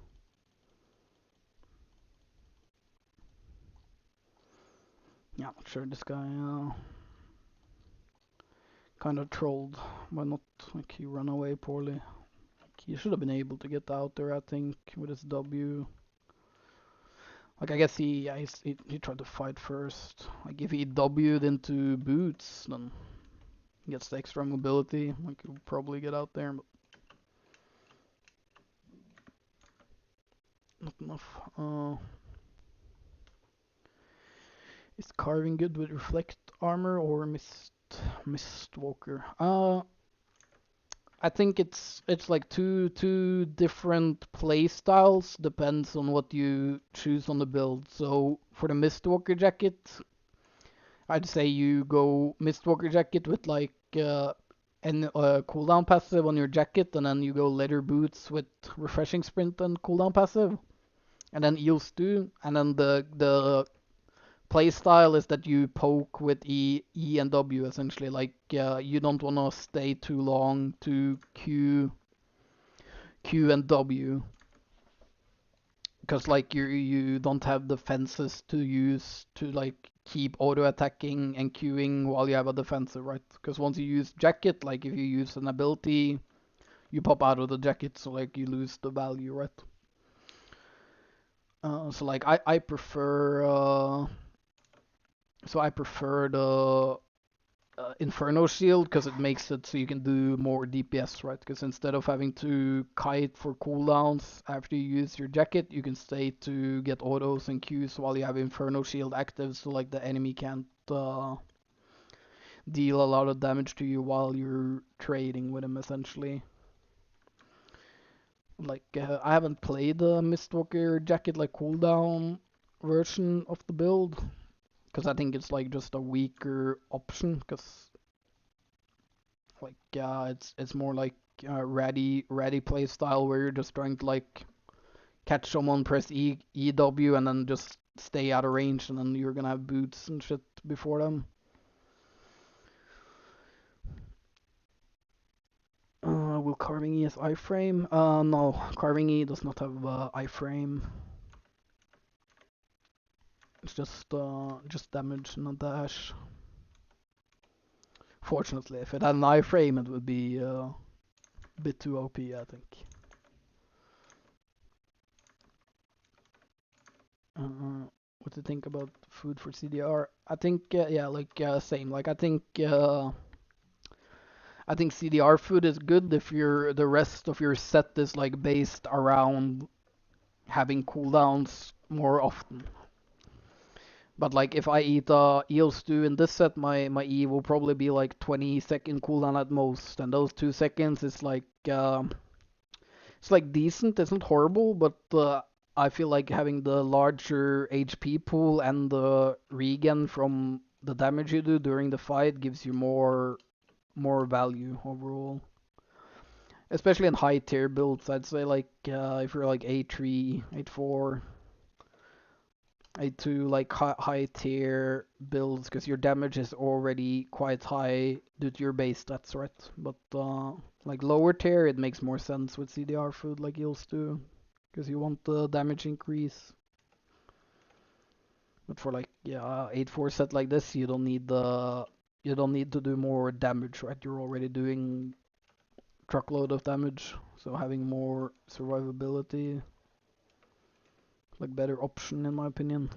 [SPEAKER 1] Yeah, I'm not sure this guy kind of trolled by not, like, he ran away poorly. Like, he should have been able to get out there, I think, with his W. Like, I guess he tried to fight first. Like, if he W'd into boots, then he gets the extra mobility. Like, he'll probably get out there, but not enough. Is carving good with reflect armor or Mistwalker? I think it's like two different play styles. Depends on what you choose on the build. So for the Mistwalker jacket, I'd say you go Mistwalker jacket with like cooldown passive on your jacket, and then you go leather boots with refreshing sprint and cooldown passive, and then eel stew, and then the play style is that you poke with E and W essentially. Like you don't want to stay too long to Q and W, because like you don't have defenses to use to like keep auto attacking and queuing while you have a defensive, right? Because once you use jacket, like if you use an ability, you pop out of the jacket, so like you lose the value, right? So like I prefer the Inferno Shield because it makes it so you can do more DPS, right? Because instead of having to kite for cooldowns after you use your jacket, you can stay to get autos and Qs while you have Inferno Shield active, so like the enemy can't deal a lot of damage to you while you're trading with him, essentially. Like I haven't played the Mistwalker jacket like cooldown version of the build, because I think it's like just a weaker option, because like it's more like ready play style where you're just trying to like catch someone, press EW, and then just stay out of range, and then you're gonna have boots and shit before them. Will Carving E has iframe? No, Carving E does not have iframe. It's just damage, not dash. Fortunately, if it had an iframe, it would be a bit too OP, I think. What to think about food for CDR? I think yeah, like same. Like I think CDR food is good if the rest of your set is like based around having cooldowns more often. But like if I eat eel stew in this set, my E will probably be like 20-second cooldown at most, and those 2 seconds is like It's like decent, isn't horrible, but I feel like having the larger HP pool and the regen from the damage you do during the fight gives you more value overall. Especially in high tier builds, I'd say like if you're like A3, A4, A2, like high tier builds, because your damage is already quite high due to your base stats, right? But like lower tier, it makes more sense with CDR food like heals do, because you want the damage increase. But for like 8-4 set like this, you don't need to do more damage, right? You're already doing truckload of damage, so having more survivability, like better option in my opinion.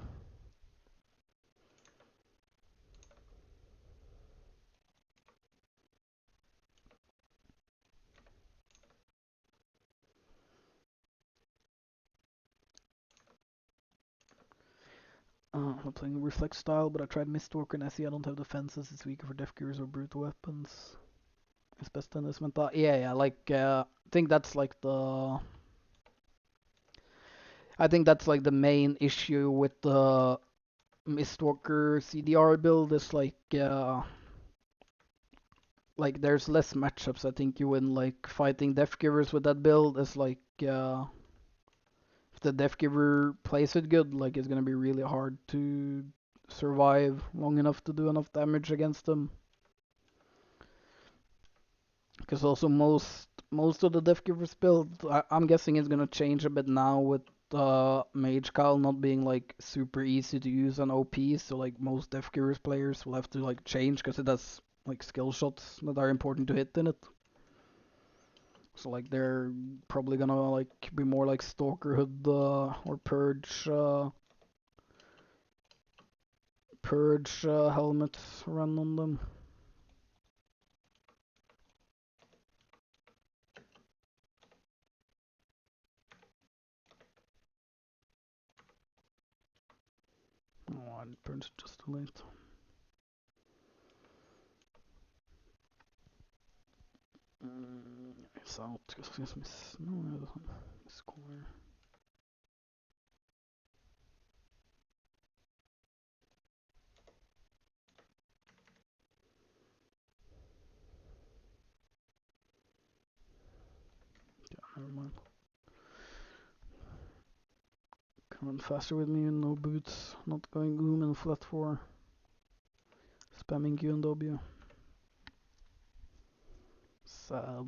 [SPEAKER 1] I'm playing Reflex style, but I tried Mistwalker and SE. I don't have defenses. It's weaker for Death Gears or Brute weapons. It's best in this meta. Yeah, like I think that's like the main issue with the Mistwalker CDR build is like there's less matchups. I think you win like fighting Death Givers with that build is like if the Death Giver plays it good, like it's gonna be really hard to survive long enough to do enough damage against them. Because also most of the Death Givers build, I'm guessing it's gonna change a bit now with Mage Cowl not being like super easy to use on OP. So like most Death Givers players will have to like change because it has like skill shots that are important to hit in it. So like they're probably gonna like be more like Stalker Hood or Purge helmets run on them. Oh, I Purge just too late. It's out. No, score. Never mind. Coming faster with me and no boots. Not going Goom and flat 4. Spamming Q and W. Sad.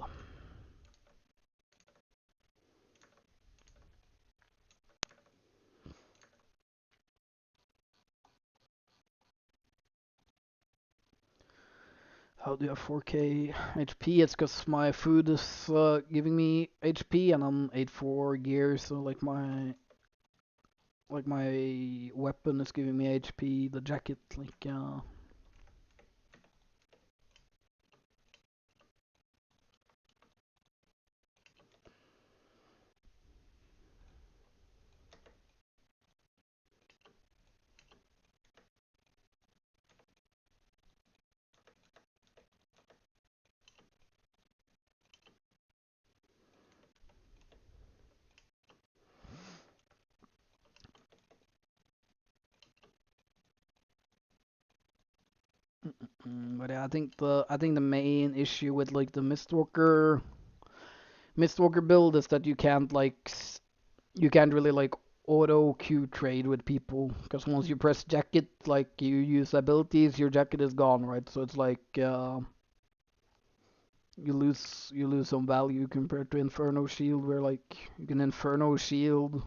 [SPEAKER 1] How do you have 4k HP? It's because my food is giving me HP and I'm 8-4 gear, so like my weapon is giving me HP, the jacket, like but yeah, I think the main issue with like the Mistwalker build is that you can't really like auto Q trade with people because once you press jacket, like you use abilities, your jacket is gone, right? So it's like you lose some value compared to Inferno Shield, where like you can Inferno Shield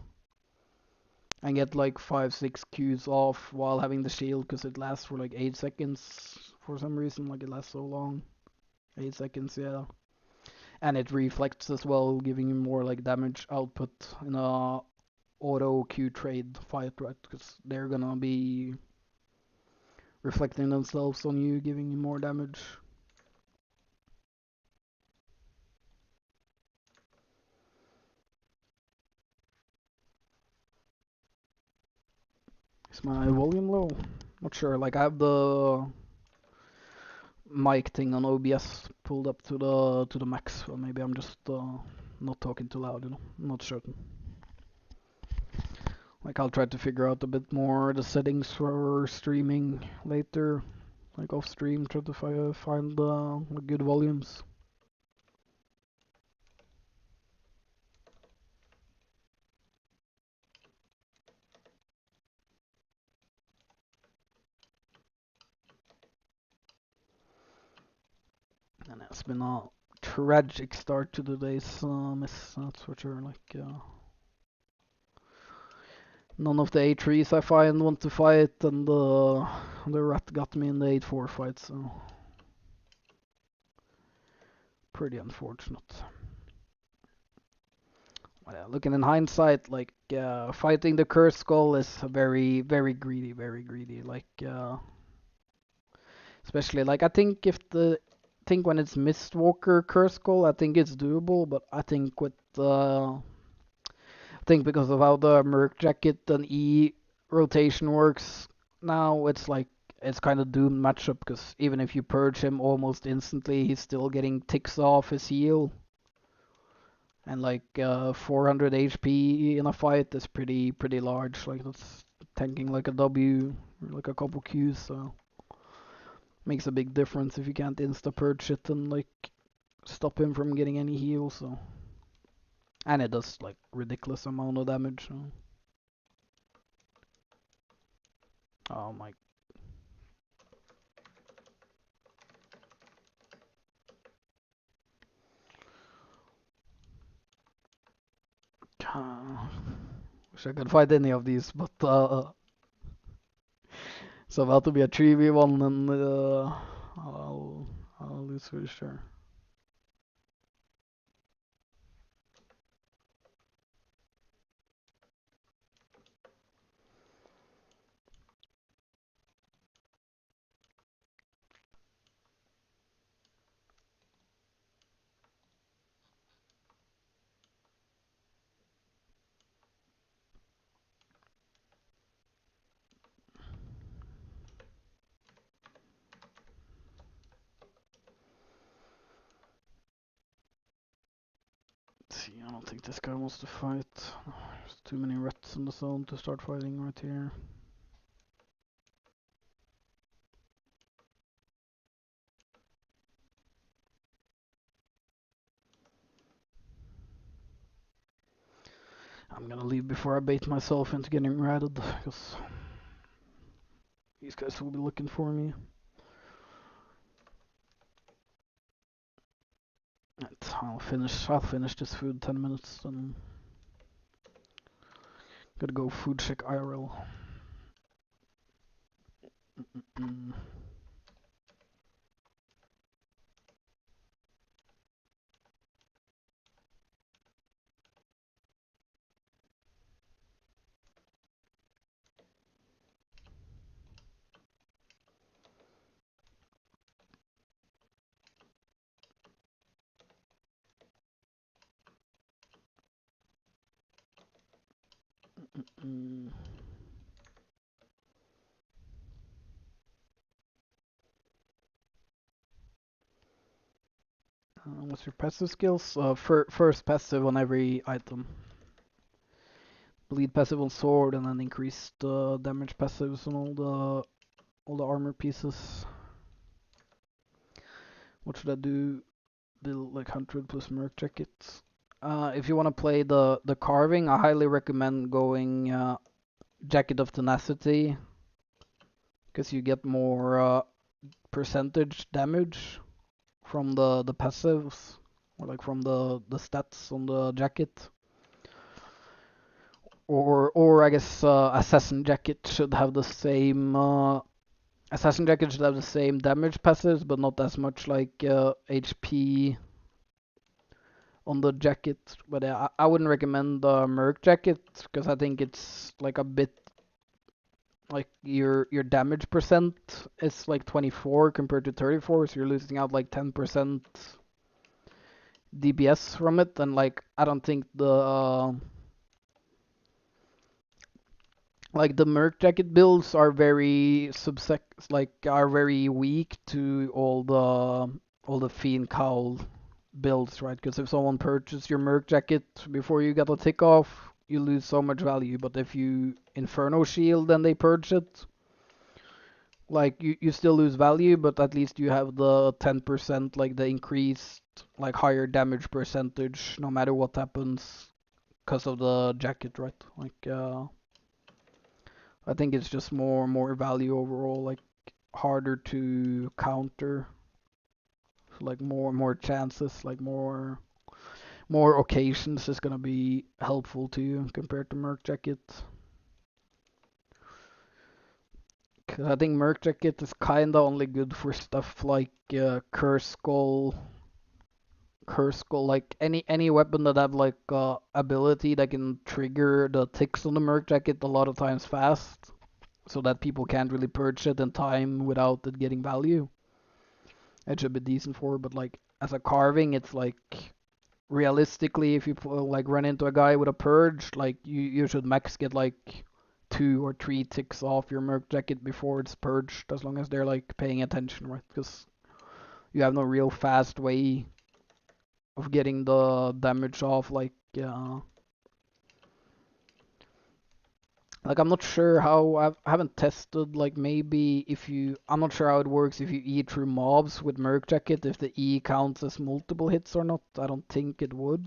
[SPEAKER 1] and get like 5-6 Qs off while having the shield because it lasts for like 8 seconds for some reason. Like it lasts so long, 8 seconds, yeah. And it reflects as well, giving you more like damage output in a auto Q trade fight, right? Because they're gonna be reflecting themselves on you, giving you more damage. Is my volume low? Not sure. Like I have the mic thing on OBS pulled up to the max, so maybe I'm just not talking too loud, I'm not certain. Like I'll try to figure out a bit more the settings for streaming later, like off stream, try to find good volumes. And it's been a tragic start to today's miss, that's for sure. Like none of the A3s I find want to fight, and the rat got me in the 8-4 fight, so pretty unfortunate. Looking in hindsight, like fighting the curse skull is very, very greedy, very greedy. Like especially like I think when it's Mistwalker curse skull, I think it's doable, but I think with I think because of how the Merc Jacket and E rotation works now, it's kind of doomed matchup because even if you purge him almost instantly, he's still getting ticks off his heal. And like 400 HP in a fight is pretty large. Like that's tanking like a W or like a couple Qs, so makes a big difference if you can't insta purge it and like stop him from getting any heal. So and it does like ridiculous amount of damage. So. Oh my. Wish I could fight any of these, but it's about to be a 3v1 and I'll lose for sure. See, I don't think this guy wants to fight. There's too many rats in the zone to start fighting right here. I'm gonna leave before I bait myself into getting ratted, because these guys will be looking for me. And I'll finish this food 10 minutes, and gotta go food check IRL. What's your passive skills? First passive on every item. Bleed passive on sword, and then increased damage passives on all the armor pieces. What should I do? Build like 100 plus merc jackets. If you want to play the carving, I highly recommend going Jacket of Tenacity, because you get more percentage damage from the passives, or like from the stats on the jacket. Or I guess Assassin Jacket should have the same Assassin Jacket should have the same damage passives, but not as much like HP on the jacket. But I wouldn't recommend the Merc Jacket, because I think it's like a bit like your damage percent is like 24 compared to 34, so you're losing out like 10% DPS from it, and like I don't think the like the Merc Jacket builds are very are very weak to all the Fiend Cowl builds, right? Because if someone purchases your Merc Jacket before you get a tick off, you lose so much value. But if you Inferno Shield and they purge it, like you still lose value, but at least you have the 10%, like the increased, like higher damage percentage, no matter what happens, because of the jacket, right? Like I think it's just more value overall, like harder to counter, so, like more chances, like more occasions is gonna be helpful to you compared to Merc Jacket. 'Cause I think Merc Jacket is kinda only good for stuff like Curse Skull, like any weapon that have like ability that can trigger the ticks on the Merc Jacket a lot of times fast, so that people can't really purge it in time without it getting value. It should be decent for, but like as a carving, it's like realistically, if you like run into a guy with a purge, like you should max get like 2 or 3 ticks off your Merc Jacket before it's purged, as long as they're like paying attention, right? Because you have no real fast way of getting the damage off, like I'm not sure how, I haven't tested, like maybe if you, I'm not sure how it works if you E through mobs with Merc Jacket, if the E counts as multiple hits or not. I don't think it would.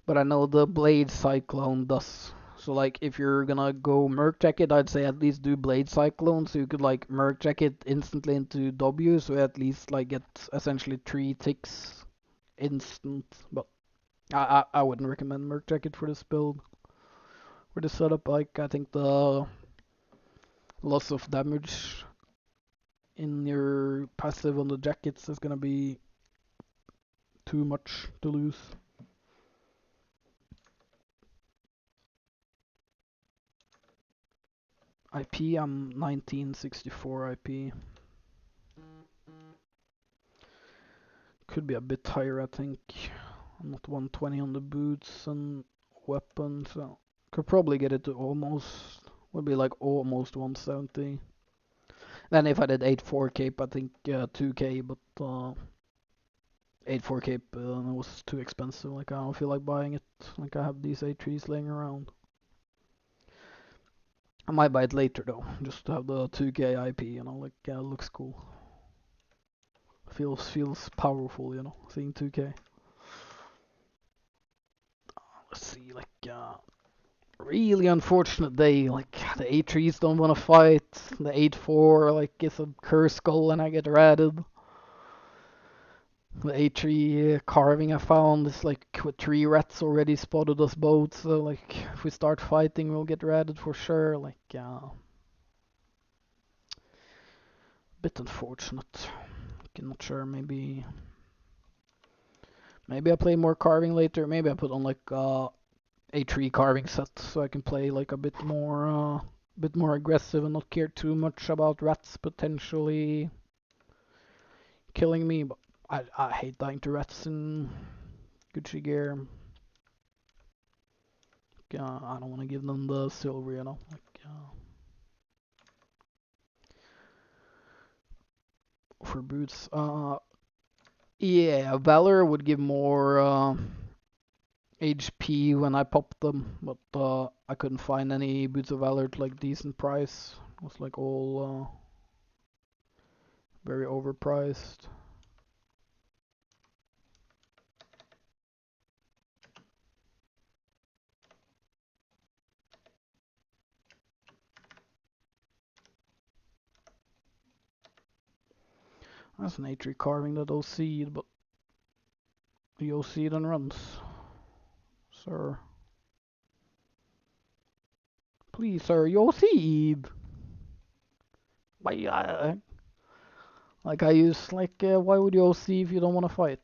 [SPEAKER 1] But I know the Blade Cyclone does. So like if you're gonna go Merc Jacket, I'd say at least do Blade Cyclone, so you could like Merc Jacket instantly into W, so you at least like get essentially 3 ticks instant. But I wouldn't recommend Merc Jacket for this build. For the setup, like I think the loss of damage in your passive on the jackets is gonna be too much to lose. IP, I'm 1964 IP. Could be a bit higher, I think. I'm not 120 on the boots and weapons, so could probably get it to almost, would be like almost 170. Then if I did 8-4 cape, I think 2k, but 8-4 cape was too expensive. Like I don't feel like buying it. Like I have these A3s laying around. I might buy it later though, just to have the 2k IP, you know, like looks cool. Feels powerful, you know, seeing 2k. Let's see, like really unfortunate day. Like the A3s don't want to fight. The 8-4 like gets a curse skull and I get ratted. The A3 carving I found is like with 3 rats already spotted us both. So like if we start fighting, we'll get ratted for sure. Like bit unfortunate. I'm not sure. Maybe I play more carving later. Maybe I put on like A3 carving set so I can play like a bit more aggressive and not care too much about rats potentially killing me. But I hate dying to rats in Gucci gear. I don't want to give them the silver, you know. Like, for boots, yeah, Valor would give more HP when I popped them, but I couldn't find any boots of Valor at like decent price. It was like all very overpriced. That's an A3 carving that OC'd, but he OC'd and runs. Sir. Please, sir, you OC'd! Why, like I use, like, why would you OC if you don't want to fight?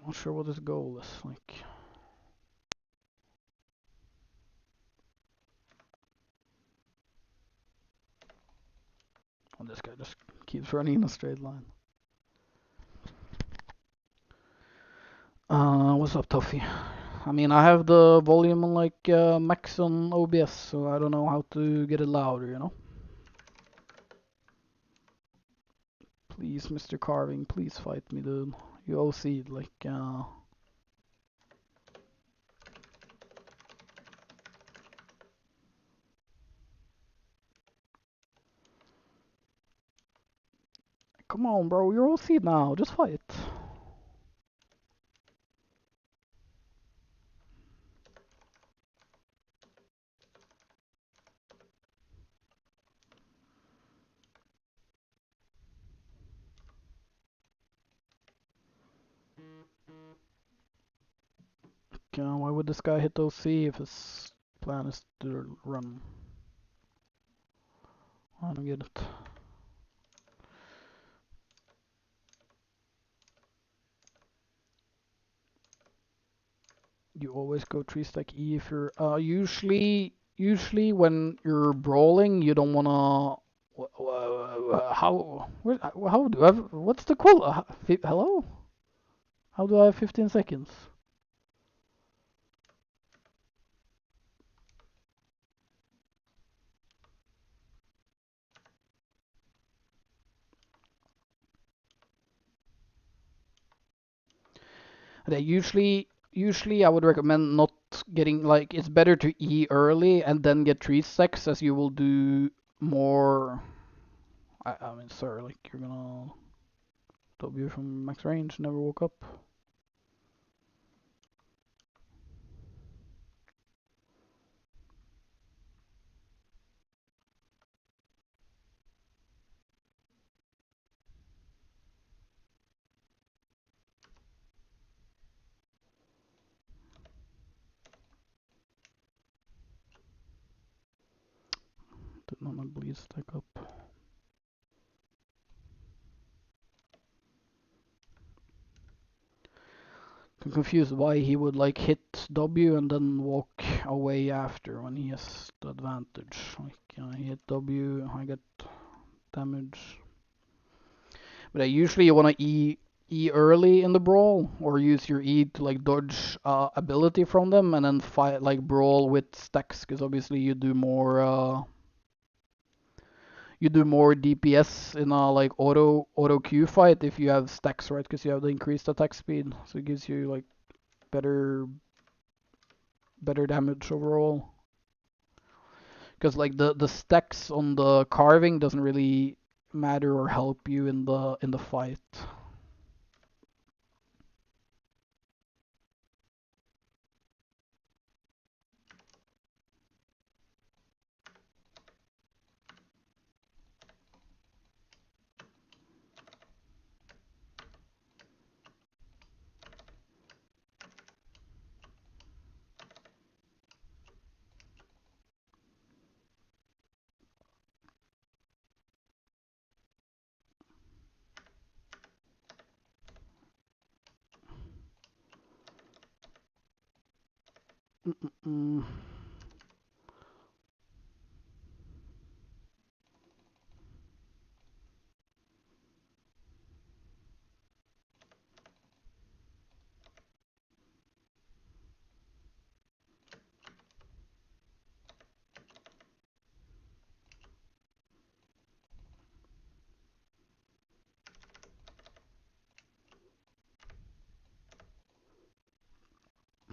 [SPEAKER 1] Not sure what his goal is, like. Oh, this guy just keeps running in a straight line. What's up, Tuffy? I mean, I have the volume on like max on OBS, so I don't know how to get it louder, you know? Please, Mr. Carving, please fight me, dude. You OC'd, like, come on, bro, you're OC'd now, just fight. Why would this guy hit OC if his plan is to run? I don't get it. You always go 3-stack E if you're usually when you're brawling you don't wanna how do I have, what's the qual hello? How do I have 15 seconds? Okay, usually I would recommend not getting, like, it's better to E early and then get 3-stacks as you will do more. I mean, sir, like, you're gonna W from max range, never woke up. Did not my bleed stack up. I'm confused why he would like hit W and then walk away after when he has the advantage. Like, he hit W, I get damage. But usually you want to E early in the brawl, or use your E to like dodge ability from them, and then fight like brawl with stacks, because obviously you do more DPS in a like auto Q fight if you have stacks, right? Because you have the increased attack speed, so it gives you like better damage overall. Because like the stacks on the carving doesn't really matter or help you in the fight. Mm-mm-mm.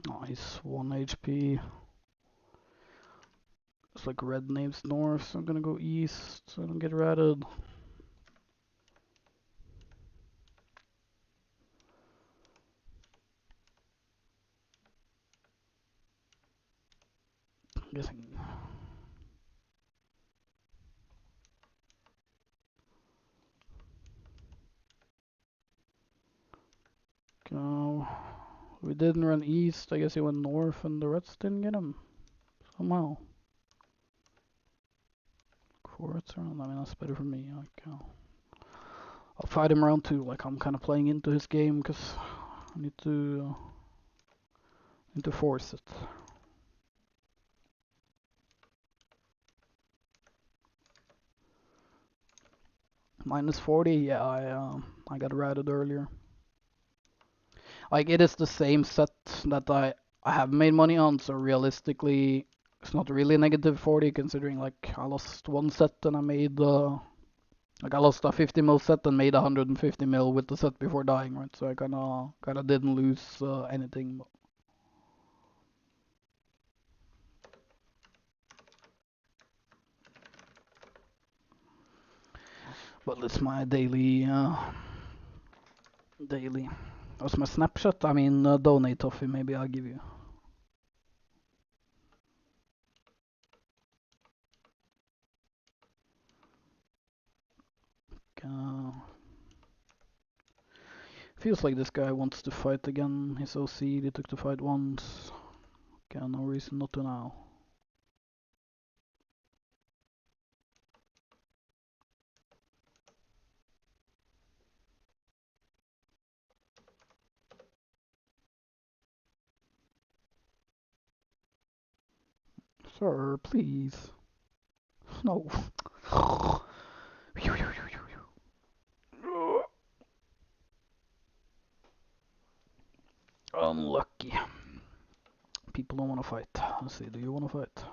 [SPEAKER 1] Nice, 1 HP. It's like red names north, so I'm gonna go east so I don't get ratted. I'm guessing. Go. We didn't run east, I guess he went north and the reds didn't get him. Somehow. Forwards around, I mean that's better for me. Like, I'll fight him round 2, like I'm kind of playing into his game because I need to force it. Minus 40, yeah, I got ratted earlier. Like, it is the same set that I have made money on, so realistically, it's not really negative 40, considering, like, I lost one set and I made, like, I lost a 50 mil set and made 150 mil with the set before dying, right? So I kinda didn't lose anything. But it's my daily, daily. That's my snapshot. I mean, donate toffee, maybe I'll give you. Feels like this guy wants to fight again. He's OC, they took the fight once. Okay, no reason not to now. Sir, please. No. Unlucky. People don't want to fight. Let's see, do you want to fight?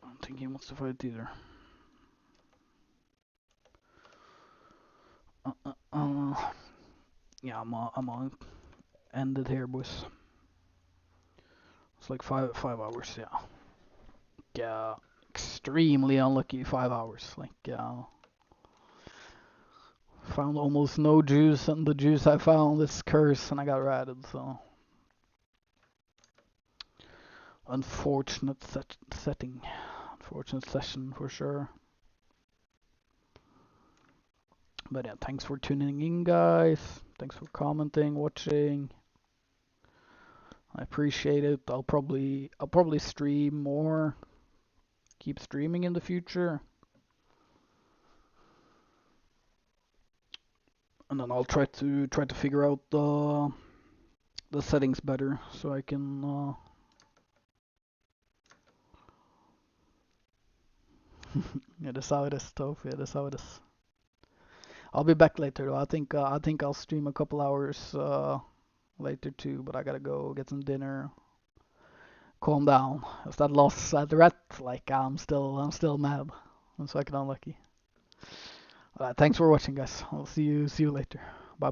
[SPEAKER 1] I don't think he wants to fight either. Yeah, I'm gonna end it here, boys. It's like five hours, yeah. Yeah, extremely unlucky 5 hours. Like, found almost no juice, and the juice I found is curse, and I got ratted, so. Unfortunate setting. Unfortunate session for sure. But yeah, thanks for tuning in, guys. Thanks for commenting, watching. I appreciate it. I'll probably stream more. Keep streaming in the future. And then I'll try to figure out the settings better so I can yeah, that's how it is, Toph. Yeah, that's how it is. I'll be back later though. I think I'll stream a couple hours later too, but I gotta go get some dinner. Calm down. It's that loss at the rat, like I'm still mad. I'm so fucking unlucky. Alright, thanks for watching, guys. I'll see you later. Bye.